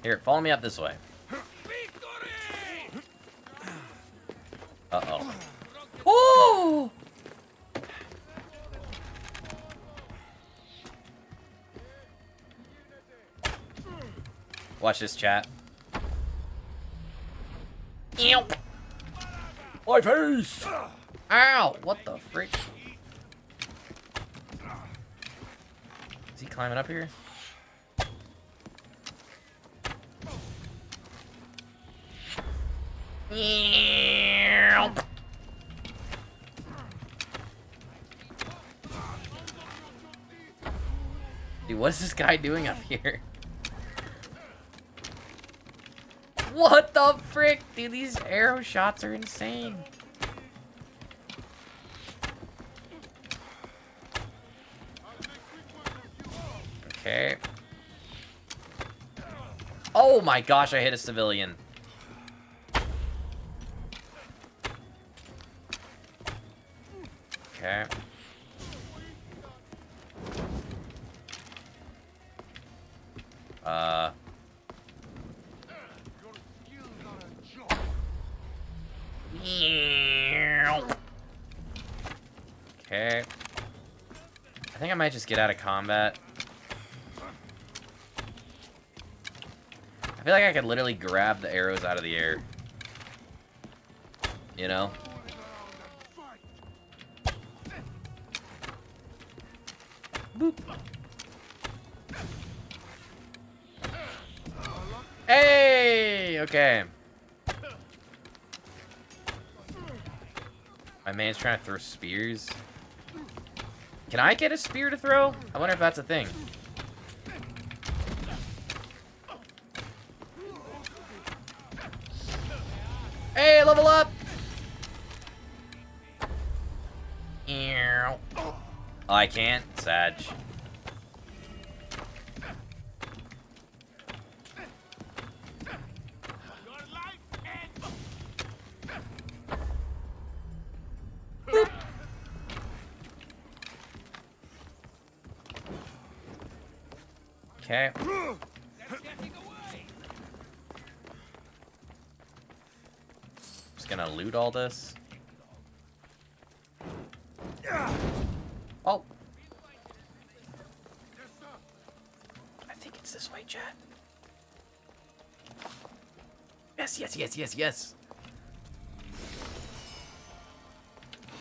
Here, follow me up this way. Uh-oh. Oh! Watch this, chat. Ew. My face! Ow! What the frick? Is he climbing up here? Ew. Dude, what is this guy doing up here? What the frick? Dude, these arrow shots are insane. Okay. Oh my gosh, I hit a civilian. Okay. Okay. I think I might just get out of combat. I feel like I could literally grab the arrows out of the air. You know? Boop. Hey! Okay. My man's trying to throw spears. Can I get a spear to throw? I wonder if that's a thing. Hey, level up! Ew. Oh, I can't? Sag. Boop. Okay. Just gonna loot all this. Oh. I think it's this way, chat. Yes, yes, yes, yes, yes.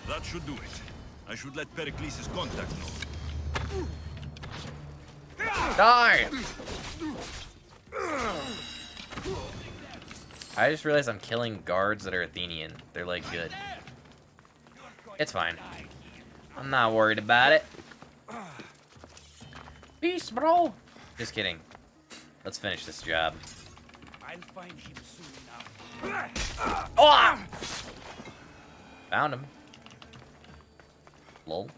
That should do it. I should let Pericles' contact know. Die! I just realized I'm killing guards that are Athenian. They're like good. It's fine. I'm not worried about it. Peace, bro. Just kidding. Let's finish this job. I'll find him soon enough. Oh! Found him. Lol.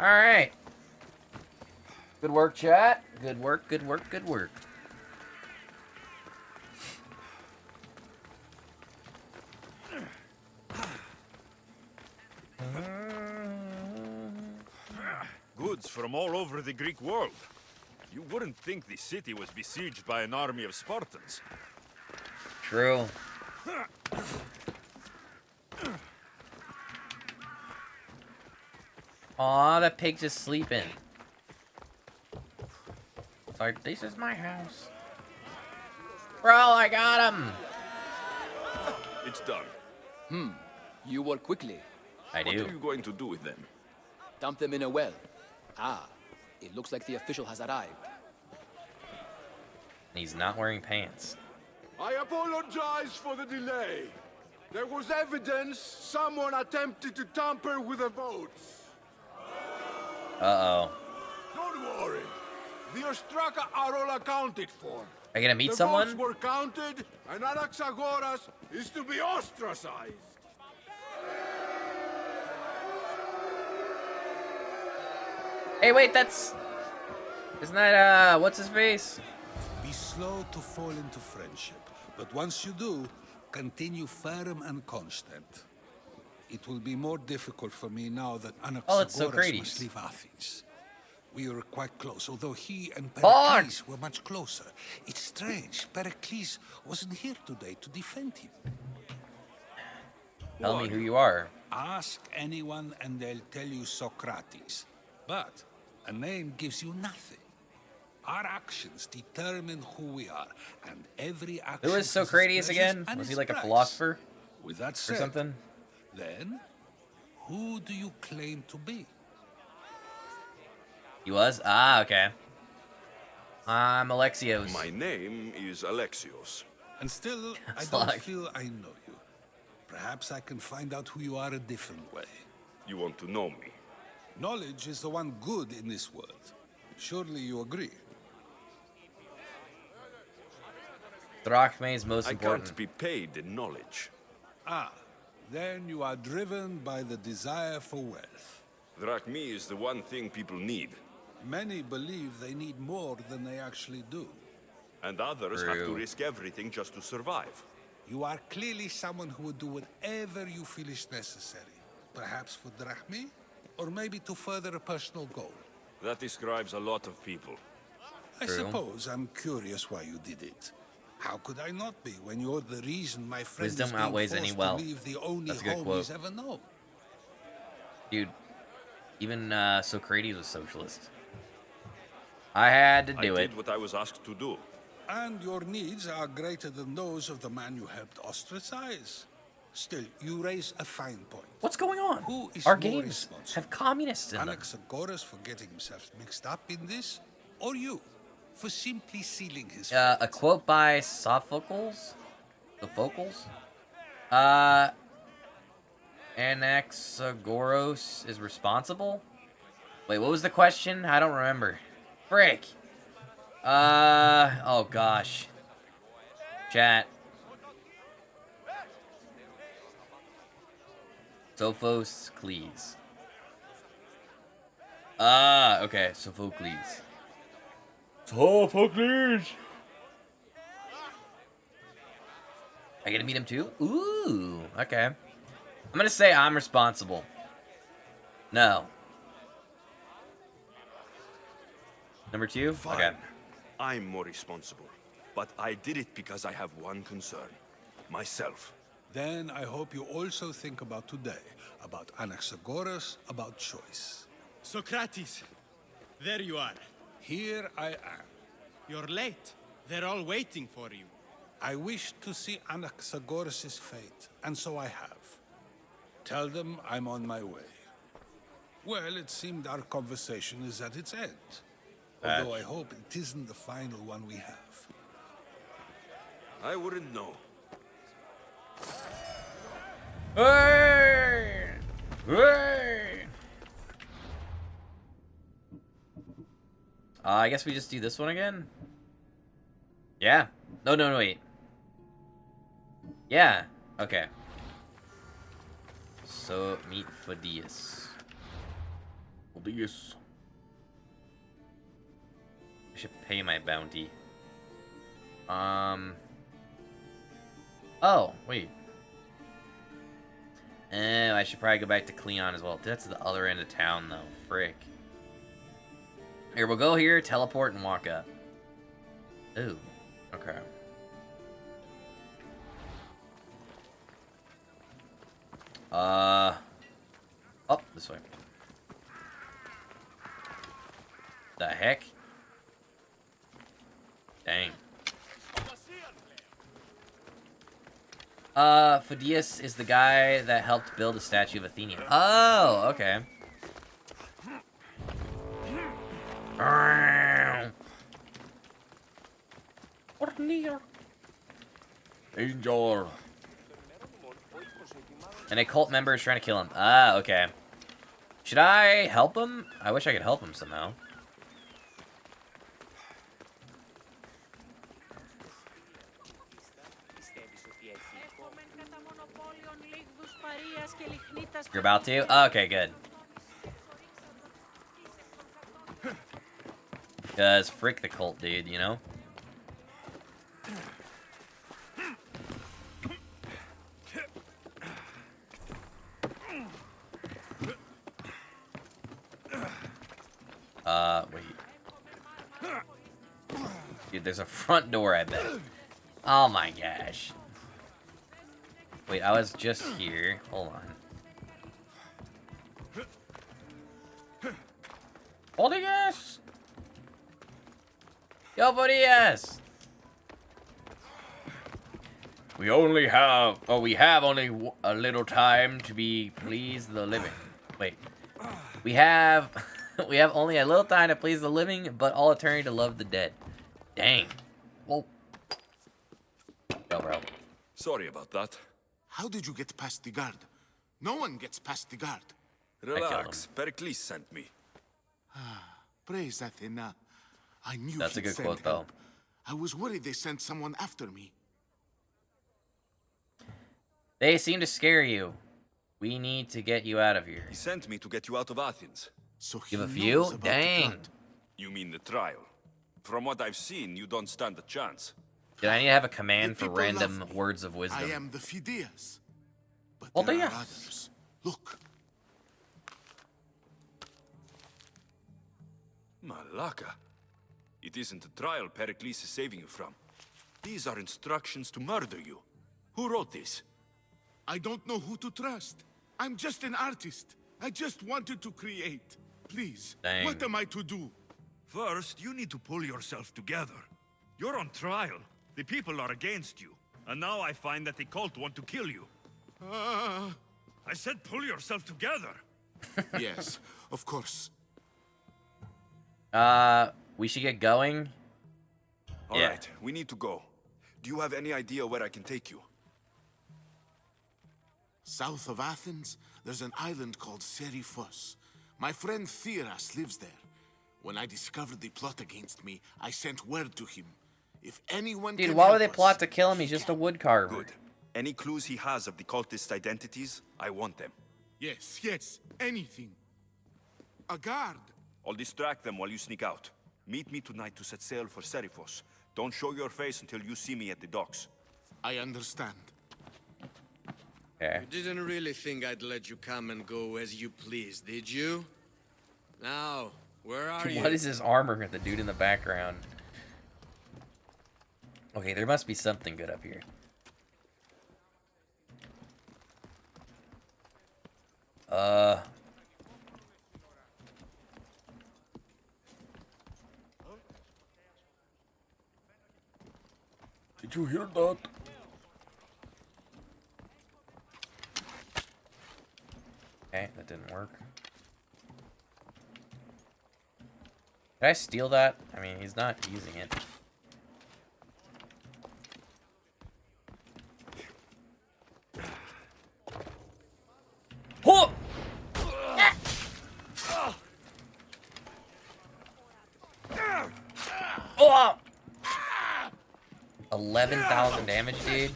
Alright. Good work, chat. Good work, good work, good work. Goods from all over the Greek world. You wouldn't think the city was besieged by an army of Spartans. True. Aw, that pig just sleeping. Sorry, this is my house. Bro, I got him! It's done. You work quickly. I What do. are you going to do with them? Dump them in a well. Ah, it looks like the official has arrived. He's not wearing pants. I apologize for the delay. There was evidence someone attempted to tamper with the votes. Uh-oh. Don't worry. The Ostraka are all accounted for. Are you gonna meet The someone? votes were counted, and Anaxagoras is to be ostracized. Hey, wait, that's... Isn't that, what's his face? Be slow to fall into friendship, but once you do, continue firm and constant. It will be more difficult for me now that Oh, it's Anaxagoras Socrates. must leave Athens. We were quite close, although he and Fuck! Pericles were much closer. It's strange, Pericles wasn't here today to defend him. Tell me who you are. Ask anyone and they'll tell you Socrates. But a name gives you nothing. Our actions determine who we are, and every action Who is has its Socrates pleasures again? and Was he its like a price. philosopher With that or said, something? then, who do you claim to be? He was? Ah, okay. I'm Alexios. My name is Alexios. And still, I It's don't like- feel I know you. Perhaps I can find out who you are a different way. You want to know me? Knowledge is the one good in this world. Surely you agree? Drachma is most I important. can't be paid in knowledge. Ah, then you are driven by the desire for wealth. Drachmi is the one thing people need, Many believe they need more than they actually do. and others have to True. risk everything just to survive. You are clearly someone who would do whatever you feel is necessary. Perhaps for drachmi, or maybe to further a personal goal. That describes a lot of people. I True. suppose I'm curious why you did it. How could I not be when you're the reason my friend Wisdom is being outweighs forced any to wealth. leave the only That's a good home quote. he's ever known? Dude, even Socrates was socialist. I had to do I it. did what I was asked to do. And your needs are greater than those of the man you helped ostracize. Still, you raise a fine point. What's going on? Who is Our more games responsible? have communists in them. Anaxagoras for getting himself mixed up in this, or you for simply sealing his A fate? quote by Sophocles? Sophocles? Anaxagoras is responsible? Wait, what was the question? I don't remember. Frick. Oh gosh. Chat. Sophocles. Okay, Sophocles. Sophocles! I get to meet him too? Ooh, okay. I'm gonna say I'm responsible. No. Number two? Fine. Okay. I'm more responsible. But I did it because I have one concern. Myself. Then I hope you also think about today, about Anaxagoras, about choice. Socrates, there you are. Here I am. You're late. They're all waiting for you. I wish to see Anaxagoras' fate, and so I have. Tell them I'm on my way. Well, it seemed our conversation is at its end. Although I hope it isn't the final one we have. I wouldn't know. Hey! Hey! I guess we just do this one again? Yeah. No, wait. Yeah. Okay. So, meet Phidias. Phidias. I should pay my bounty. Oh, wait. I should probably go back to Cleon as well. That's the other end of town, though. Frick. Here, we'll go here, teleport, and walk up. Ooh. Okay. Oh, this way. The heck? Dang. Phidias is the guy that helped build the statue of Athena. Oh, okay. Angel. And a cult member is trying to kill him. Ah, okay. Should I help him? I wish I could help him somehow. You're about to? Oh, okay, good. Because frick the cult, dude, you know? Wait. Dude, there's a front door, I bet. Oh my gosh. Wait, I was just here. Hold on. Phidias! Yo, Phidias! We have only a little time to be please the living. Wait. We have only a little time to please the living, but all eternity to love the dead. Dang. Whoa. Yo, bro. Sorry about that. How did you get past the guard? No one gets past the guard. Relax. Pericles sent me. Praise Athena. I knew That's a he'd good send quote, help. though. I was worried they sent someone after me. They seem to scare you. We need to get you out of here. He sent me to get you out of Athens. So You have a he few? knows about the Dang. plot. You mean the trial? From what I've seen, you don't stand a chance. Did I need to have a command The for people random love me. words of wisdom? I am the Phidias. But Oh, there are yeah. others. Look. Malaka. It isn't a trial Pericles is saving you from. These are instructions to murder you. Who wrote this? I don't know who to trust. I'm just an artist. I just wanted to create. Please, Dang. what am I to do? First, you need to pull yourself together. You're on trial. The people are against you. And now I find that the cult want to kill you. I said pull yourself together. Yes, of course. We should get going. All Yeah. right, we need to go. Do you have any idea where I can take you? South of Athens, there's an island called Seriphos. My friend Theras lives there. When I discovered the plot against me, I sent word to him. If anyone Dude, can why help would they us, plot to kill him? He's just a wood carver. Good. Any clues he has of the cultist identities, I want them. Yes, anything. A guard. I'll distract them while you sneak out. Meet me tonight to set sail for Seriphos. Don't show your face until you see me at the docks. I understand. Okay. You didn't really think I'd let you come and go as you please, did you? Now, where are you? What is his armor? The dude in the background. Okay, there must be something good up here. Did you hear that? Okay, that didn't work. Did I steal that? I mean, he's not using it. Oh! Oh! 11,000 damage, dude.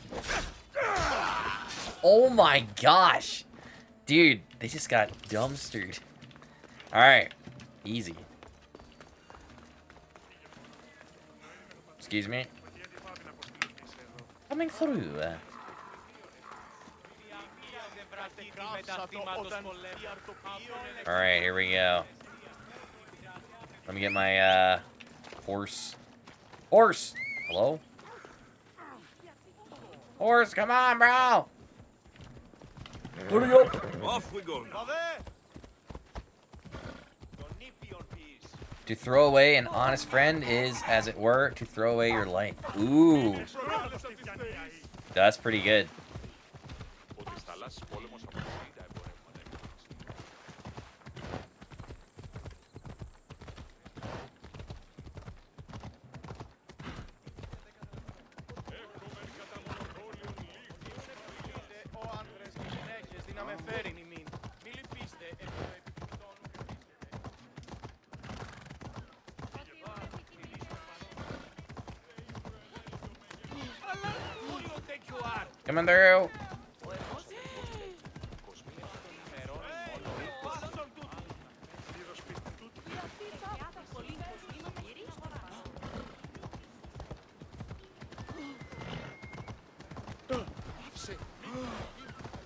Oh my gosh. Dude, they just got dumpstered. Alright. Easy. Excuse me. Coming through. Alright, here we go. Let me get my, horse. Horse! Hello? Horse, come on, bro! Where'd he go? Off we go now. To throw away an honest friend is, as it were, to throw away your life. Ooh. That's pretty good. Coming through.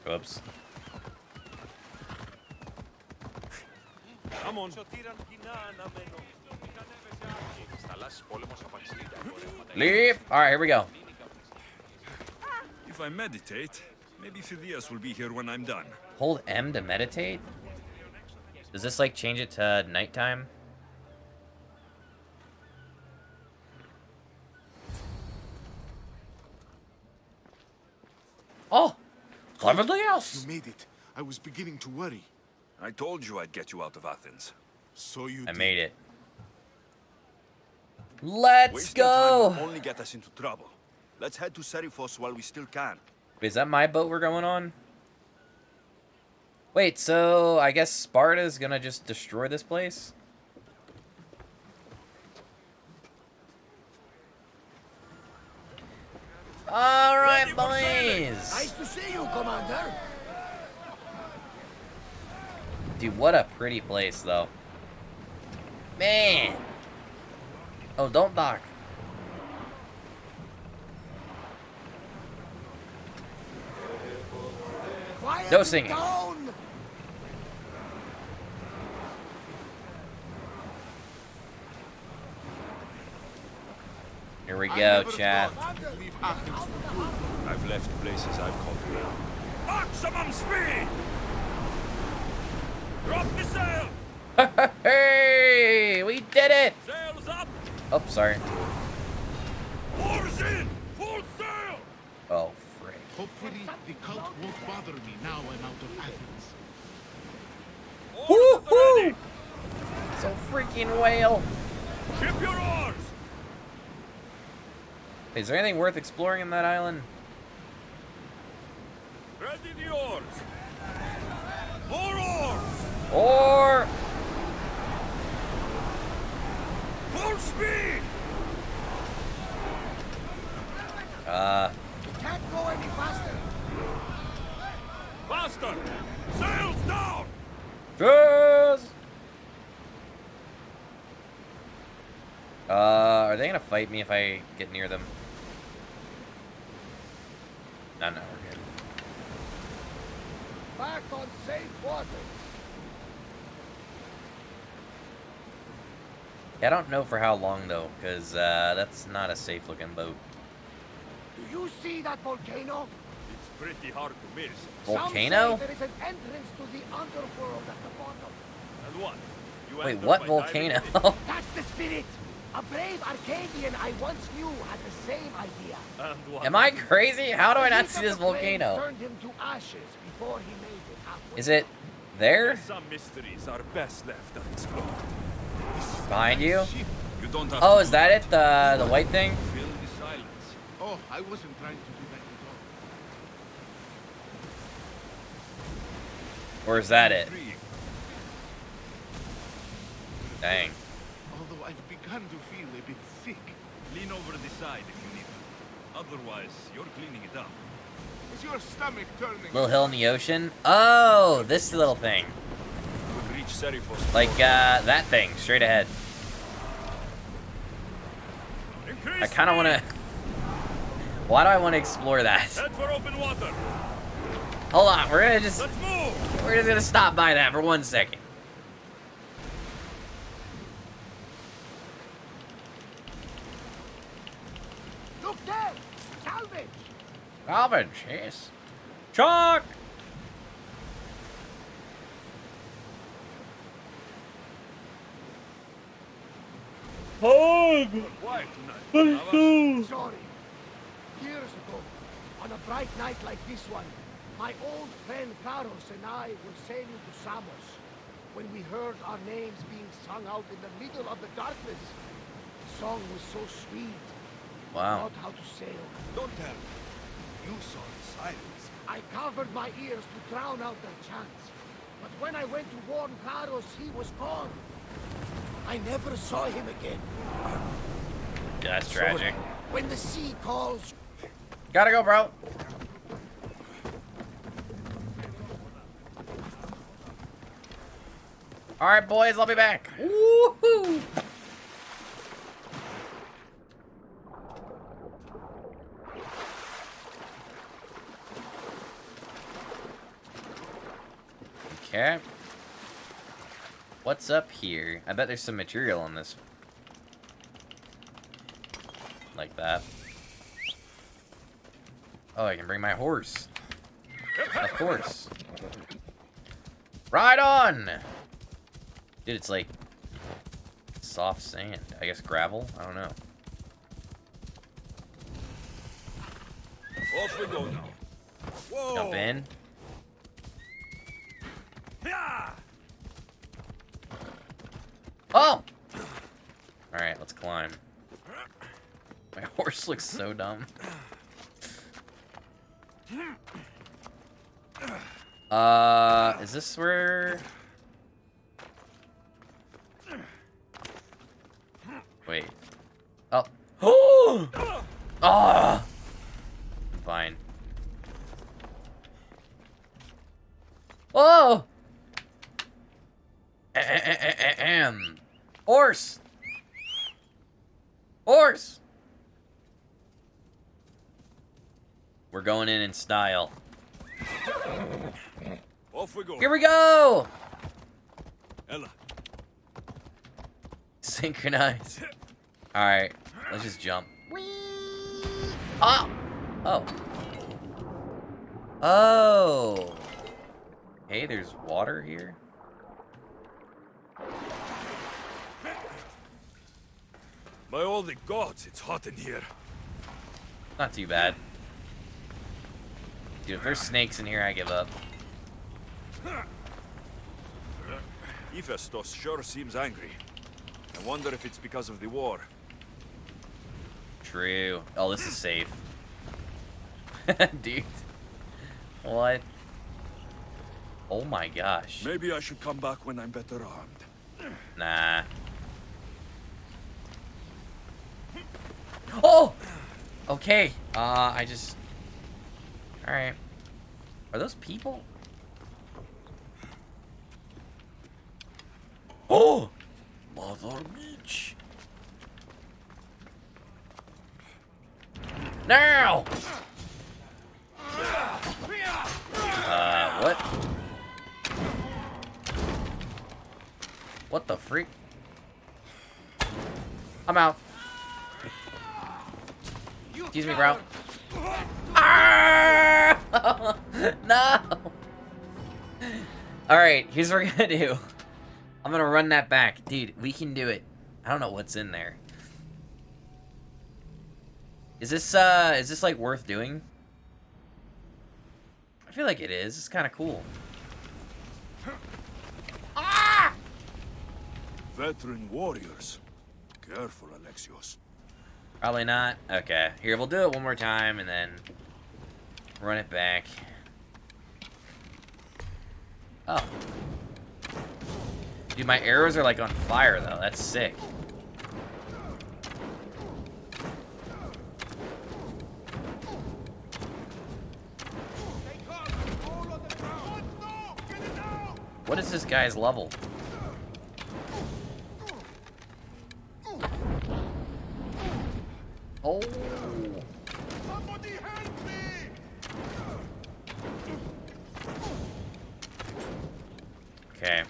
Whoops. Come on. Leave. Alright, here we go. If I meditate, maybe Phidias will be here when I'm done. Hold M to meditate? Does this, like, change it to nighttime? Oh! Everything else! You made it. I was beginning to worry. I told you I'd get you out of Athens. So you I did. made it. Let's Wasting time go! will only get us into trouble. Let's head to Serifos while we still can. Wait, is that my boat we're going on? Wait, so I guess Sparta's gonna just destroy this place? Alright, boys! Nice to see you, Commander. Dude, what a pretty place, though. Man! Oh, don't dock. Quiet No singing. down. Here we I go, never chat. thought you'd leave Athens for good. I've left places I've called home. Maximum speed! Drop the sail! Hey! We did it! Sails up! Oh, sorry. Oars in! Full sail! Oh, frick. Hopefully, the cult won't bother me now I'm out of Athens. Oars at the Woohoo! ready! So freaking whale. Ship your oars! Is there anything worth exploring in that island? Ready the oars! More oars! Or... Full speed! Can't go any faster. Faster! Sails down! Cheers! Are they gonna fight me if I get near them? No, we're good. Back on safe waters. Yeah, I don't know for how long, though, because, that's not a safe-looking boat. Do you see that volcano? It's pretty hard to miss. Volcano? Some say there is an entrance to the underworld at the bottom. And what? You Wait, enter what by volcano? diving That's the spirit. A brave Arcadian I once knew had the same idea. in? And what? Am I crazy? How do I The not heat see of this the flames volcano? Turned him to ashes before he made it halfway. Is it there? Some mysteries are best left unexplored. Behind you? You don't have Oh, to is do that it? The white thing? Fill the silence. Oh, I wasn't trying to do that at all. Or is that it? Intrigued. Dang. Although I've begun to feel a bit sick. Lean over the side if you need it. Otherwise, you're cleaning it up. Is your stomach turning? Little hill in the ocean. Oh, this little thing. We'll reach Serifos. Like, that thing, straight ahead. I kind of want to... Why do I want to explore that? Head for open water. Hold on, we're gonna just... Let's move. We're just gonna stop by that for 1 second. Look there! Salvage! Salvage, yes. Chalk! Quiet tonight. Sorry. Years ago, on a bright night like this one, my old friend Carlos and I were sailing to Samos when we heard our names being sung out in the middle of the darkness. The song was so sweet. Wow. Not how to sail. Don't tell me. You saw the silence. I covered my ears to drown out their chants. But when I went to warn Carlos, he was gone. I never saw him again. Yeah, that's tragic. When the sea calls... Gotta go, bro. Alright, boys, I'll be back. Woohoo! Okay. What's up here? I bet there's some material on this. Like that. Oh, I can bring my horse. Of course. Ride on! Dude, it's like soft sand. I guess gravel? I don't know. Off we go now. Whoa. Jump in. Yeah. Oh! Alright, let's climb. My horse looks so dumb. Is this where... Wait. Oh. Oh! Ah! I'm fine. Oh! Horse! Horse! We're going in style. Off we go. Here we go! Ella. Synchronize. Alright, let's just jump. Whee! Ah! Oh. Oh. Hey, there's water here. By all the gods, it's hot in here. Not too bad. Dude, if there's snakes in here, I give up. Hephaestus sure seems angry. I wonder if it's because of the war. True. Oh, this is safe. Dude. What? Oh my gosh. Maybe I should come back when I'm better armed. Nah. Oh! Okay. I just... Alright. Are those people? Oh! Mother Beach. Now! What? What the freak? I'm out. Excuse me, bro. Ah! No! Alright, here's what we're gonna do. I'm gonna run that back. Dude, we can do it. I don't know what's in there. Is this like worth doing? I feel like it is. It's kind of cool. Ah! Veteran warriors. Careful, Alexios. Probably not. Okay. Here, we'll do it one more time and then run it back. Oh. Dude, my arrows are like on fire though. That's sick. What is this guy's level? Oh. Somebody help me! Okay.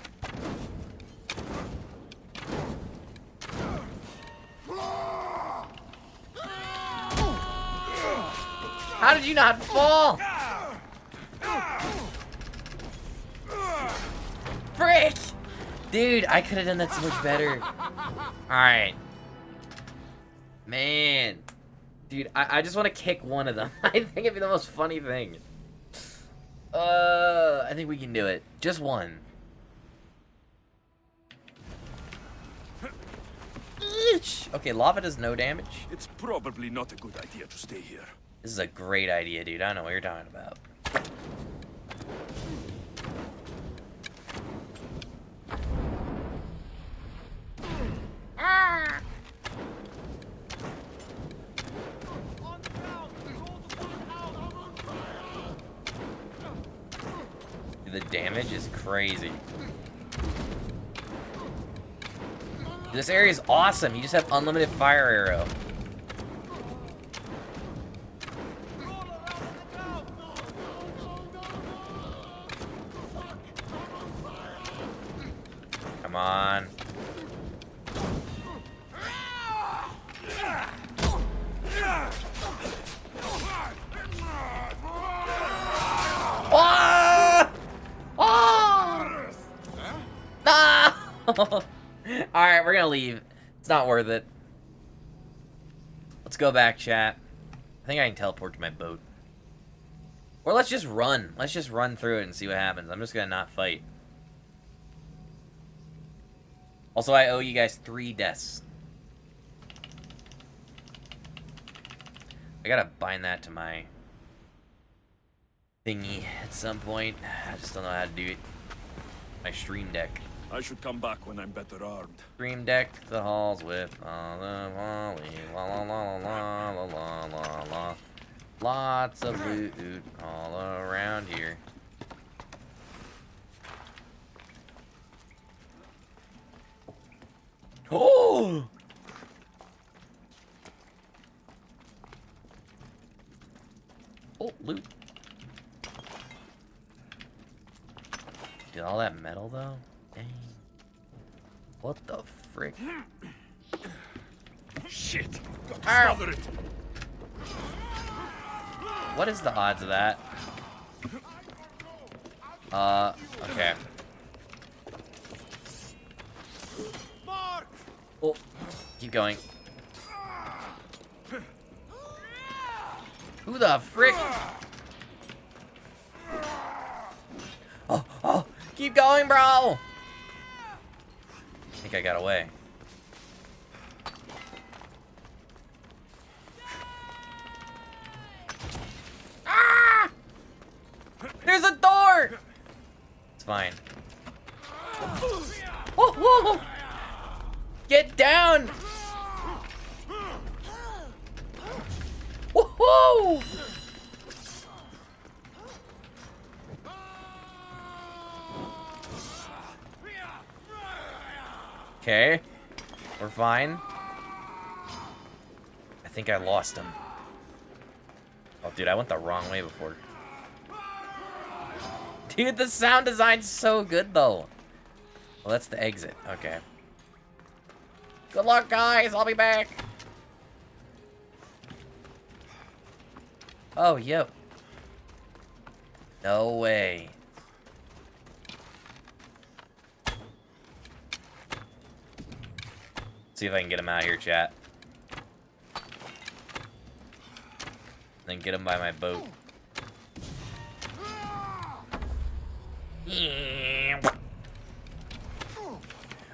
How did you not fall? Frick! Dude, I could have done that so much better. Alright. Man. Dude, I just want to kick one of them. I think it'd be the most funny thing. I think we can do it. Just one. Okay, lava does no damage. It's probably not a good idea to stay here. This is a great idea, dude. I don't know what you're talking about. Ah! Dude, the damage is crazy. This area is awesome. You just have unlimited fire arrow. Come on. Oh! Oh! Ah! Alright, we're gonna leave. It's not worth it. Let's go back, chat. I think I can teleport to my boat. Or let's just run. Let's just run through it and see what happens. I'm just gonna not fight. Also, I owe you guys 3 deaths. I gotta bind that to my thingy at some point. I just don't know how to do it. My stream deck. I should come back when I'm better armed. Stream deck the halls with all the volley, la la la la la la la la. Lots of loot all around here. Oh! Oh, loot. Did all that metal though? Dang. What the frick? Shit! Ow. Smother it! What is the odds of that? Okay. Oh, keep going. Who the frick? Oh, keep going, bro! I think I got away. Ah! There's a door! It's fine. Oh, whoa! Get down! Woohoo! Okay, we're fine. I think I lost him. Oh, dude, I went the wrong way before. Dude, the sound design's so good, though. Well, that's the exit. Okay. Good luck, guys. I'll be back. Oh, yep. No way. See if I can get him out here, chat. Then get him by my boat.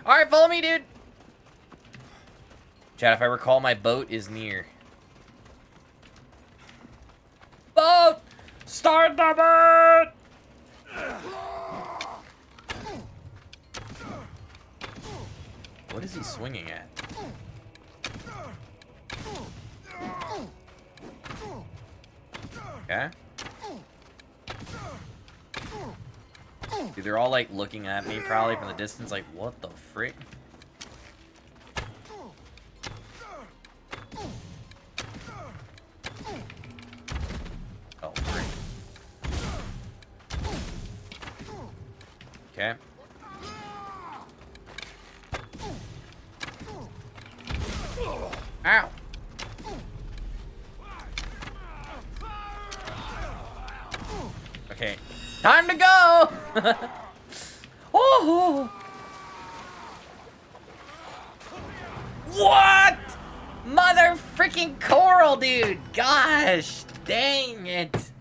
Alright, follow me, dude. Chat, if I recall, my boat is near. Boat! Start the boat! What is he swinging at? Okay. Dude, they're all like looking at me probably from the distance like, what the frick? Oh, frick. Okay. Ow! Okay. Time to go! Oh! What? Mother freaking coral, dude! Gosh! Dang it!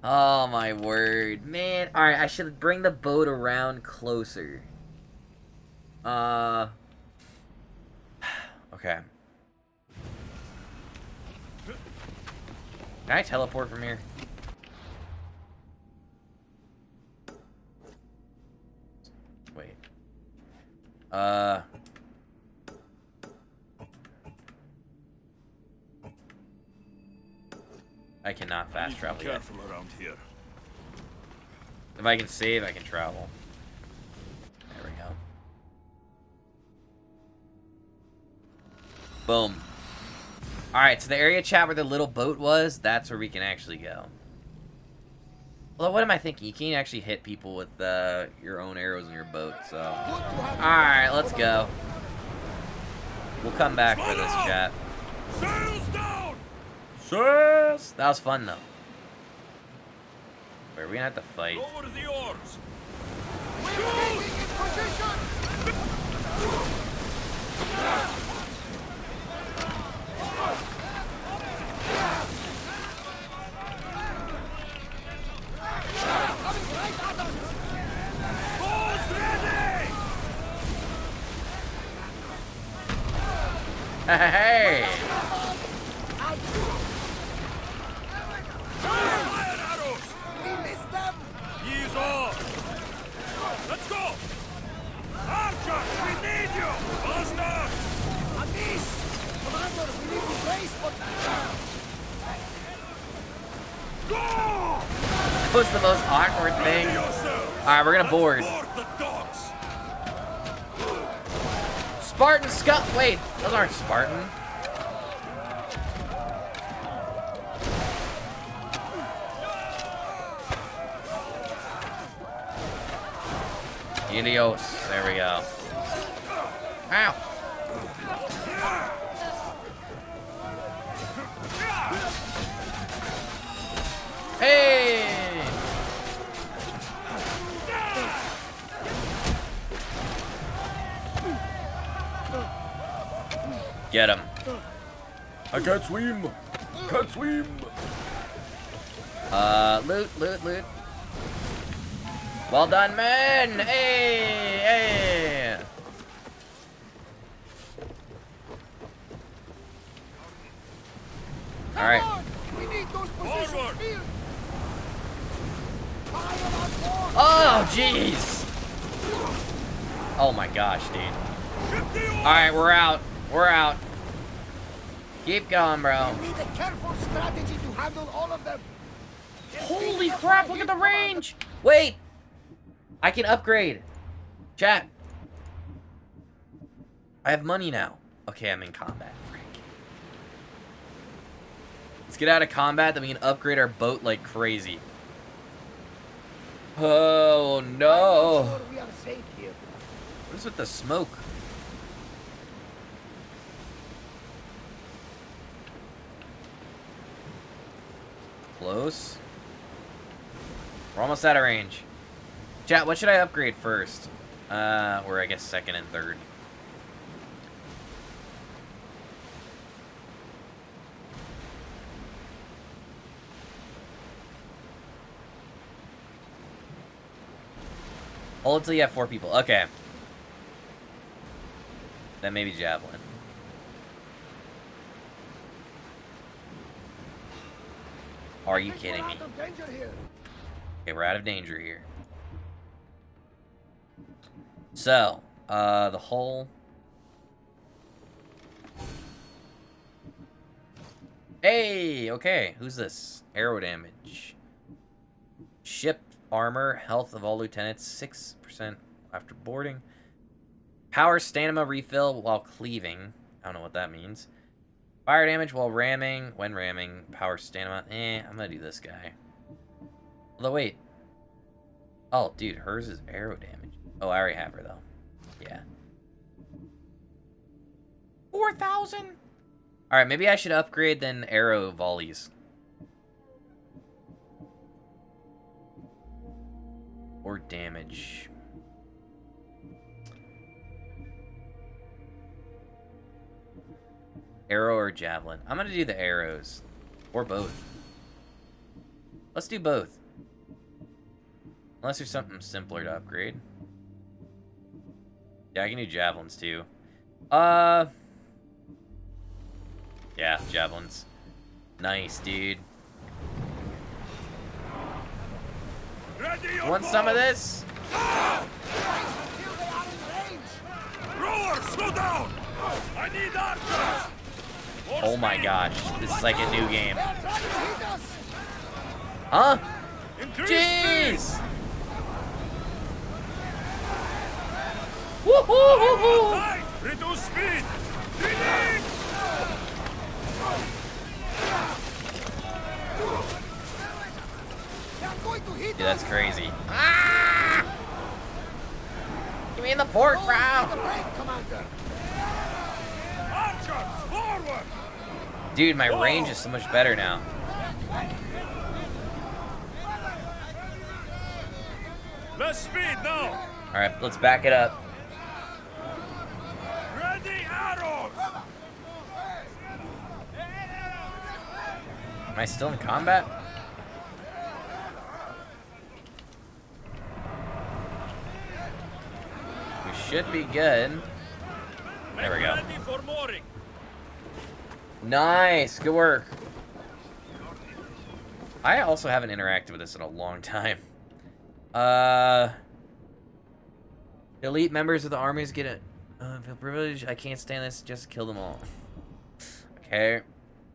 Oh my word. Man, alright, I should bring the boat around closer. Okay. Can I teleport from here? Wait. I cannot fast travel yet. Careful around here. If I can save, I can travel. There we go. Boom. Alright, so the area chat where the little boat was, that's where we can actually go. Although, what am I thinking? You can't actually hit people with your own arrows in your boat, so... Alright, let's go. We'll come back for this chat. Sails down! Sails! That was fun, though. Wait, are we gonna have to fight? Lower the oars! Hey! Iron arrows! We missed them! Ease off! Let's go! Archer, we need you! Buster! A miss! Commander, we need to brace for Go! That was the most awkward thing. Alright, we're gonna board. Board the docks! Spartan Scum. Wait, those aren't Spartan. Helios. There we go. Ow. Hey! Get him. I can't swim! Can't swim! Loot. Well done, man! Hey! Alright. We need those positions Forward. filled! Fire on board! Oh, jeez! Oh my gosh, dude. Alright, we're out. We're out. Keep going, bro. We need a careful strategy to handle all of them! Holy crap, look at the range! Wait! I can upgrade. Chat. I have money now. Okay, I'm in combat. Frank. Let's get out of combat, then we can upgrade our boat like crazy. Oh, no. Sure we are safe here. What is with the smoke? Close. We're almost out of range. Chat, what should I upgrade first? Or I guess second and third. Hold until you have 4 people. Okay. Then maybe javelin. Are you kidding me? Out of danger here. Okay, we're out of danger here. So, the hull. Hey, okay. Who's this? Arrow damage. Ship armor, health of all lieutenants, 6% after boarding. Power stamina refill while cleaving. I don't know what that means. Fire damage while ramming. When ramming. Power stamina. I'm gonna do this guy. Although, wait. Oh, dude, hers is arrow damage. Oh, I already have her, though. Yeah. 4,000? Alright, maybe I should upgrade then arrow volleys. Or damage. Arrow or javelin? I'm gonna do the arrows. Or both. Let's do both. Unless there's something simpler to upgrade. Yeah, I can do javelins too. Yeah, javelins. Nice, dude. Want some of this? Rower, slow down! I need archers! Oh my gosh, this is like a new game. Huh? Jeez! Woohoo! Reduce speed! Dude, that's crazy. Ah! Give me in the port, bro! Archers, forward! Dude, my range is so much better now. Less speed now! Alright, let's back it up. Ready arrows! Am I still in combat? We should be good. There we go. Ready for mooring. Nice, good work. I also haven't interacted with this in a long time. Elite members of the armies get it. Feel privileged. I can't stand this. Just kill them all. Okay.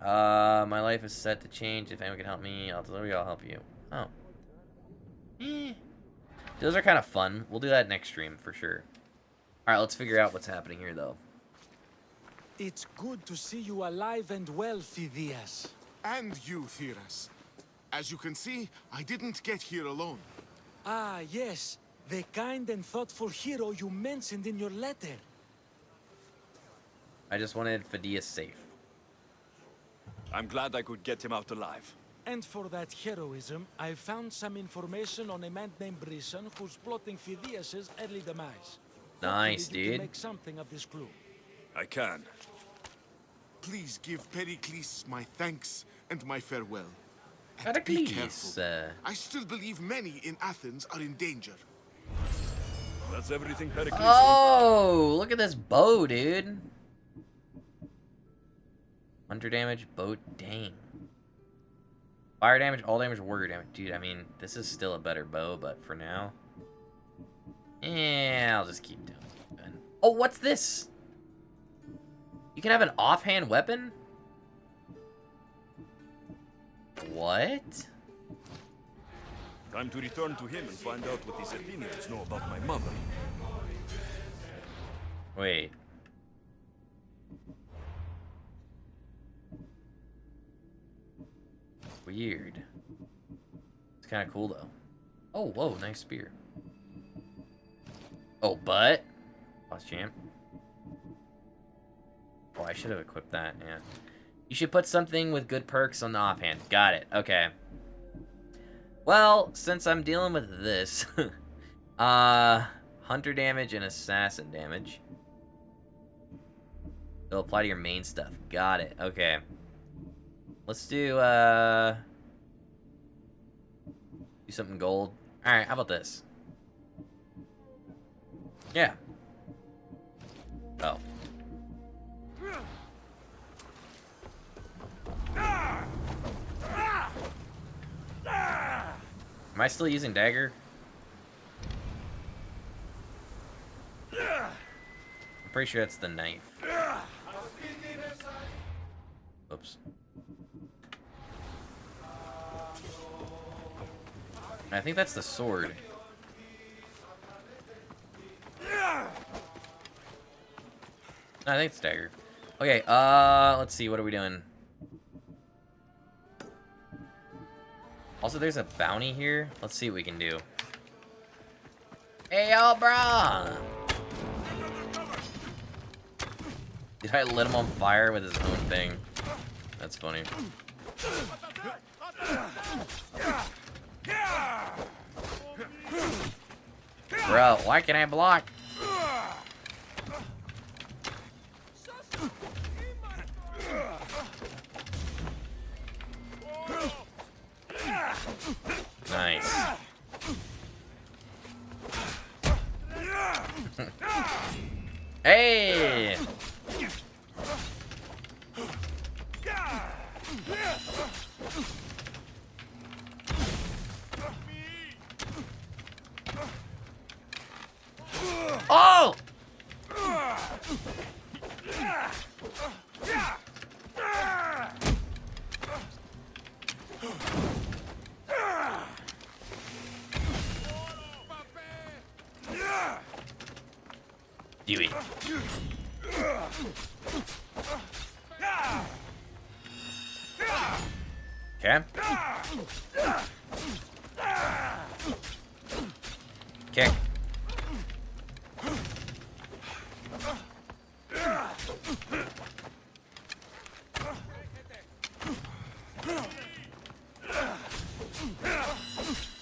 My life is set to change. If anyone can help me, I'll help you. Oh. Those are kind of fun. We'll do that next stream for sure. All right, let's figure out what's happening here, though. It's good to see you alive and well, Phidias. And you, Theras. As you can see, I didn't get here alone. Ah, yes. The kind and thoughtful hero you mentioned in your letter. I just wanted Phidias safe. I'm glad I could get him out alive. And for that heroism, I found some information on a man named Brisson who's plotting Phidias' early demise. Nice, Hopefully you dude. can make something of this clue. I can. Please give Pericles my thanks and my farewell. And be Pericles. careful. I still believe many in Athens are in danger. That's everything Pericles. Oh, look at this bow, dude. 100 damage, bow, dang. Fire damage, all damage, warrior damage. Dude, I mean, this is still a better bow, but for now... I'll just keep doing it. Oh, what's this? You can have an offhand weapon? What? Time to return to him and find out what these Athenians know about my mother. Wait. Weird. It's kind of cool, though. Oh, whoa, nice spear. Oh, but? Boss champ. Oh, I should have equipped that, yeah. You should put something with good perks on the offhand. Got it, okay. Well, since I'm dealing with this, hunter damage and assassin damage. It'll apply to your main stuff. Got it, okay. Let's do something gold. Alright, how about this? Yeah. Oh. Am I still using dagger? I'm pretty sure that's the knife. Oops. I think that's the sword. I think it's dagger. Okay, let's see, what are we doing? Also, there's a bounty here. Let's see what we can do. Hey, yo, brah! Did I lit him on fire with his own thing? That's funny. Bro, why can't I block? Nice. Hey! Oh! Do it. Okay. Kick.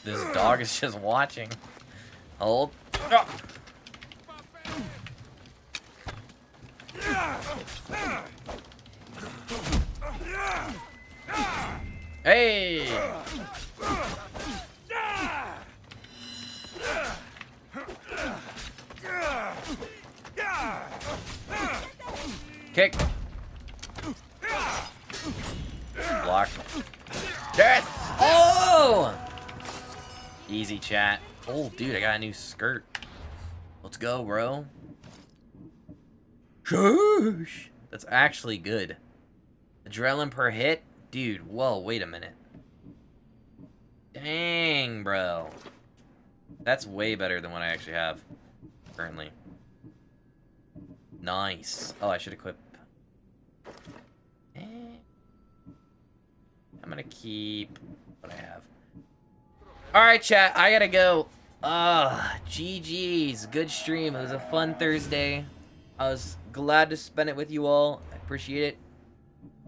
This dog is just watching. Hold. Oh. Hey! Kick. Block. Death! Oh! Easy, chat. Oh, dude, I got a new skirt. Let's go, bro. Shush! That's actually good. Adrenaline per hit? Dude, whoa, wait a minute. Dang, bro. That's way better than what I actually have currently. Nice. Oh, I should equip. I'm gonna keep what I have. Alright, chat, I gotta go. GG's. Good stream. It was a fun Thursday. I was glad to spend it with you all. I appreciate it.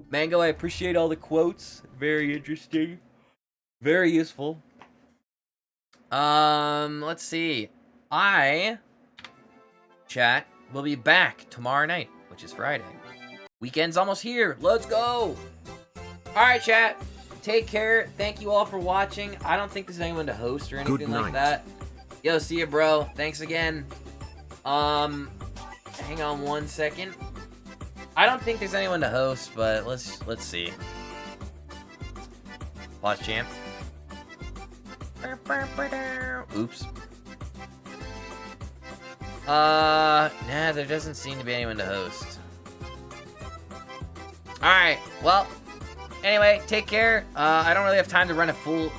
Mango, I appreciate all the quotes. Very interesting. Very useful. Let's see. Chat, will be back tomorrow night, which is Friday. Weekend's almost here. Let's go. Alright, chat. Take care. Thank you all for watching. I don't think there's anyone to host or anything like that. Yo, see ya, bro. Thanks again. Hang on one second. I don't think there's anyone to host, but let's see. Pause champ. Oops. Nah, there doesn't seem to be anyone to host. Alright, well, anyway, take care. I don't really have time to run a full,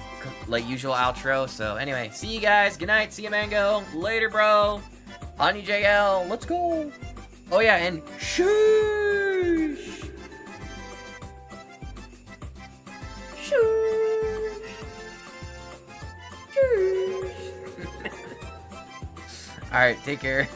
like, usual outro, so anyway, see you guys. Good night. See you, Mango. Later, bro. On you, JL. Let's go. Oh, yeah, and shoosh. Shoosh. Shoosh. Alright, take care.